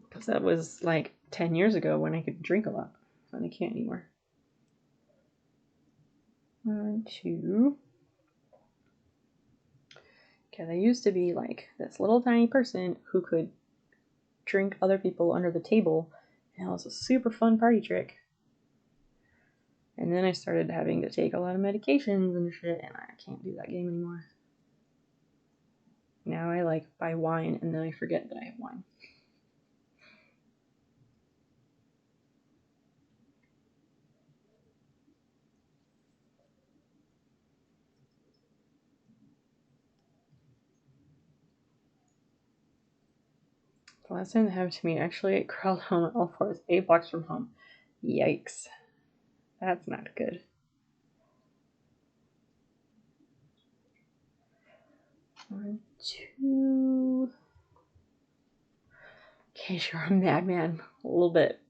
Because that was like 10 years ago when I could drink a lot. And I can't anymore. 1, 2. Because I used to be like this little tiny person who could drink other people under the table. And it was a super fun party trick. And then I started having to take a lot of medications and shit, and I can't do that game anymore. Now I like buy wine and then I forget that I have wine. The last time that happened to me, actually, I crawled home on all fours, 8 blocks from home. Yikes. That's not good. One, 2. Okay, sure, I'm madman. A little bit.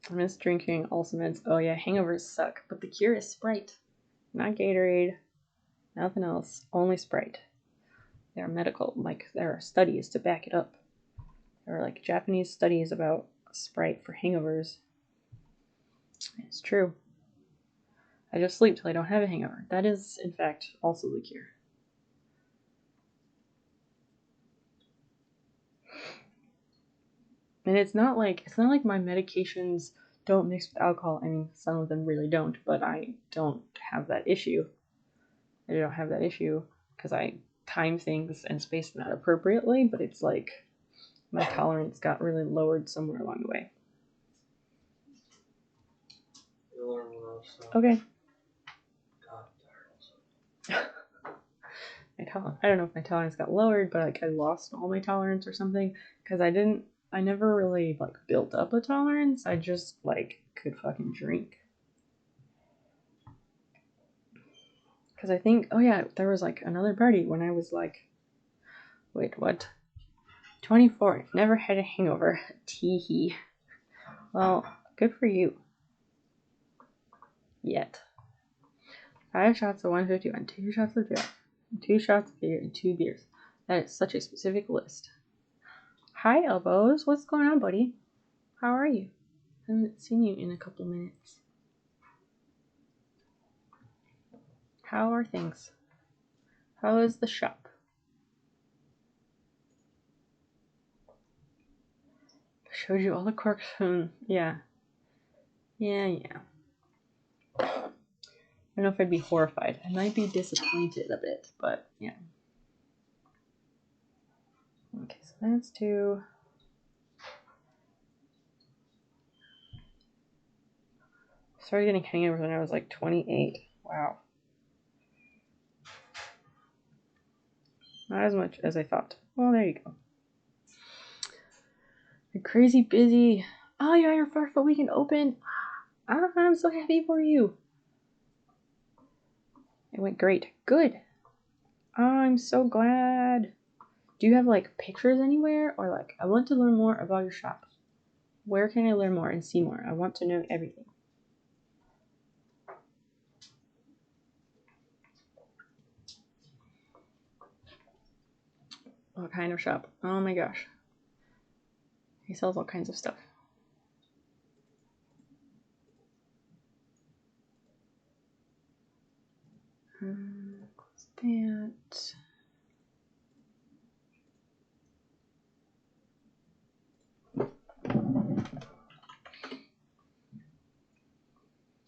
I miss drinking also meds. Oh yeah, hangovers suck, but the cure is Sprite. Not Gatorade, nothing else, only Sprite. They're medical, like there are studies to back it up. There are like Japanese studies about Sprite for hangovers. It's true. I just sleep till I don't have a hangover. That is, in fact, also the cure. And it's not like my medications don't mix with alcohol. I mean, some of them really don't, but I don't have that issue. I don't have that issue because I time things and space them out appropriately, but it's like my tolerance got really lowered somewhere along the way. You'll learn what else. Okay. God, I don't know if my tolerance got lowered, but like I lost all my tolerance or something because I never really like built up a tolerance. I just like could fucking drink. Because I think, oh yeah, there was like another party when I was like, wait, what? 24. Never had a hangover. Teehee. Well, good for you. Yet. 5 shots of 151, 2 shots of Jack, 2 shots of beer, and 2 beers. That is such a specific list. Hi, Elbows. What's going on, buddy? How are you? I haven't seen you in a couple minutes. How are things? How is the shop? Showed you all the corks. Yeah. I don't know if I'd be horrified. I might be disappointed a bit, but yeah. Okay, so that's 2. Started getting hangovers when I was like 28. Wow. Not as much as I thought. Well, there you go. You're crazy busy. Oh, yeah, your 4-foot weekend open. I'm so happy for you. It went great. Good. I'm so glad. Do you have like pictures anywhere? Or like, I want to learn more about your shop. Where can I learn more and see more? I want to know everything. What kind of shop? Oh my gosh. He sells all kinds of stuff. Close that.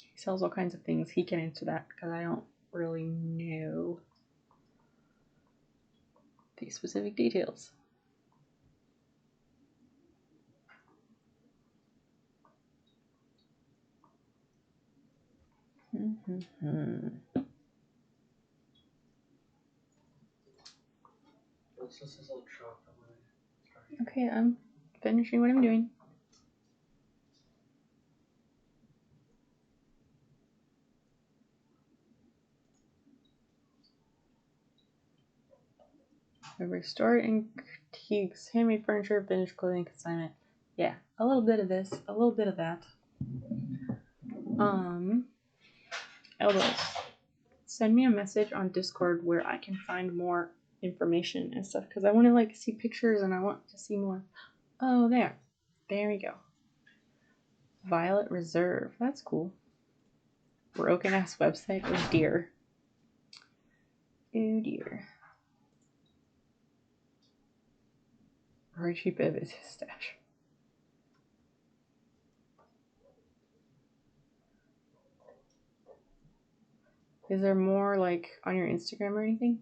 He sells all kinds of things. He can answer that because I don't really know the specific details. This is a little chocolate. Okay, I'm finishing what I'm doing. Restore antiques, handmade furniture, vintage clothing, consignment. Yeah, a little bit of this, a little bit of that. Elbows. Send me a message on Discord where I can find more information and stuff because I want to like see pictures and I want to see more. Oh, there we go. Violet Reserve, that's cool. Broken ass website. Oh dear. Oh dear. Very cheap of his stash. Is there more like on your Instagram or anything?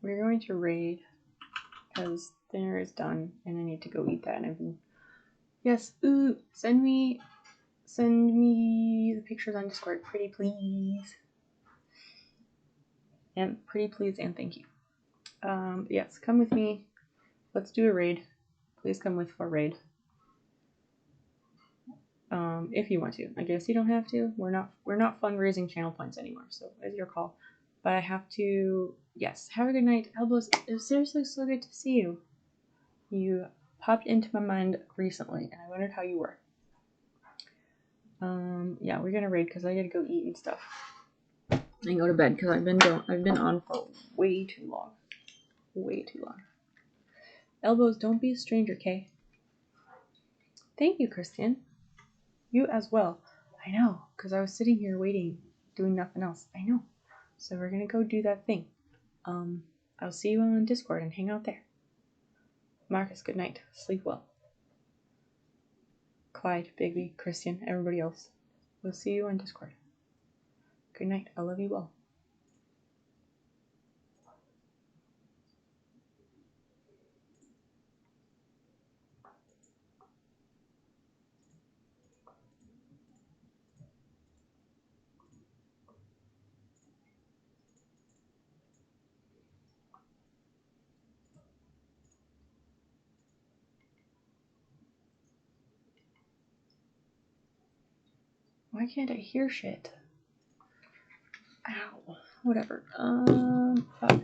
We're going to raid because dinner is done and I need to go eat that. And I've been, yes, ooh, send me the pictures on Discord, pretty please. And pretty please and thank you. Yes, come with me. Let's do a raid. Please come with for a raid. If you want to. I guess you don't have to. We're not fundraising channel points anymore, so it's your call. But I have to. Yes. Have a good night, Elbows. It was seriously so good to see you. You popped into my mind recently, and I wondered how you were. Yeah, we're gonna raid because I gotta go eat and stuff, and go to bed because I've been on for way too long. Way too long. Elbows, don't be a stranger, okay? Thank you, Christian. You as well. I know, because I was sitting here waiting, doing nothing else. I know. So we're gonna go do that thing. I'll see you on Discord and hang out there. Marcus, good night. Sleep well. Clyde, Bigby, Christian, everybody else. We'll see you on Discord. Good night. I love you all. Why can't I hear shit? Ow. Whatever. Fuck.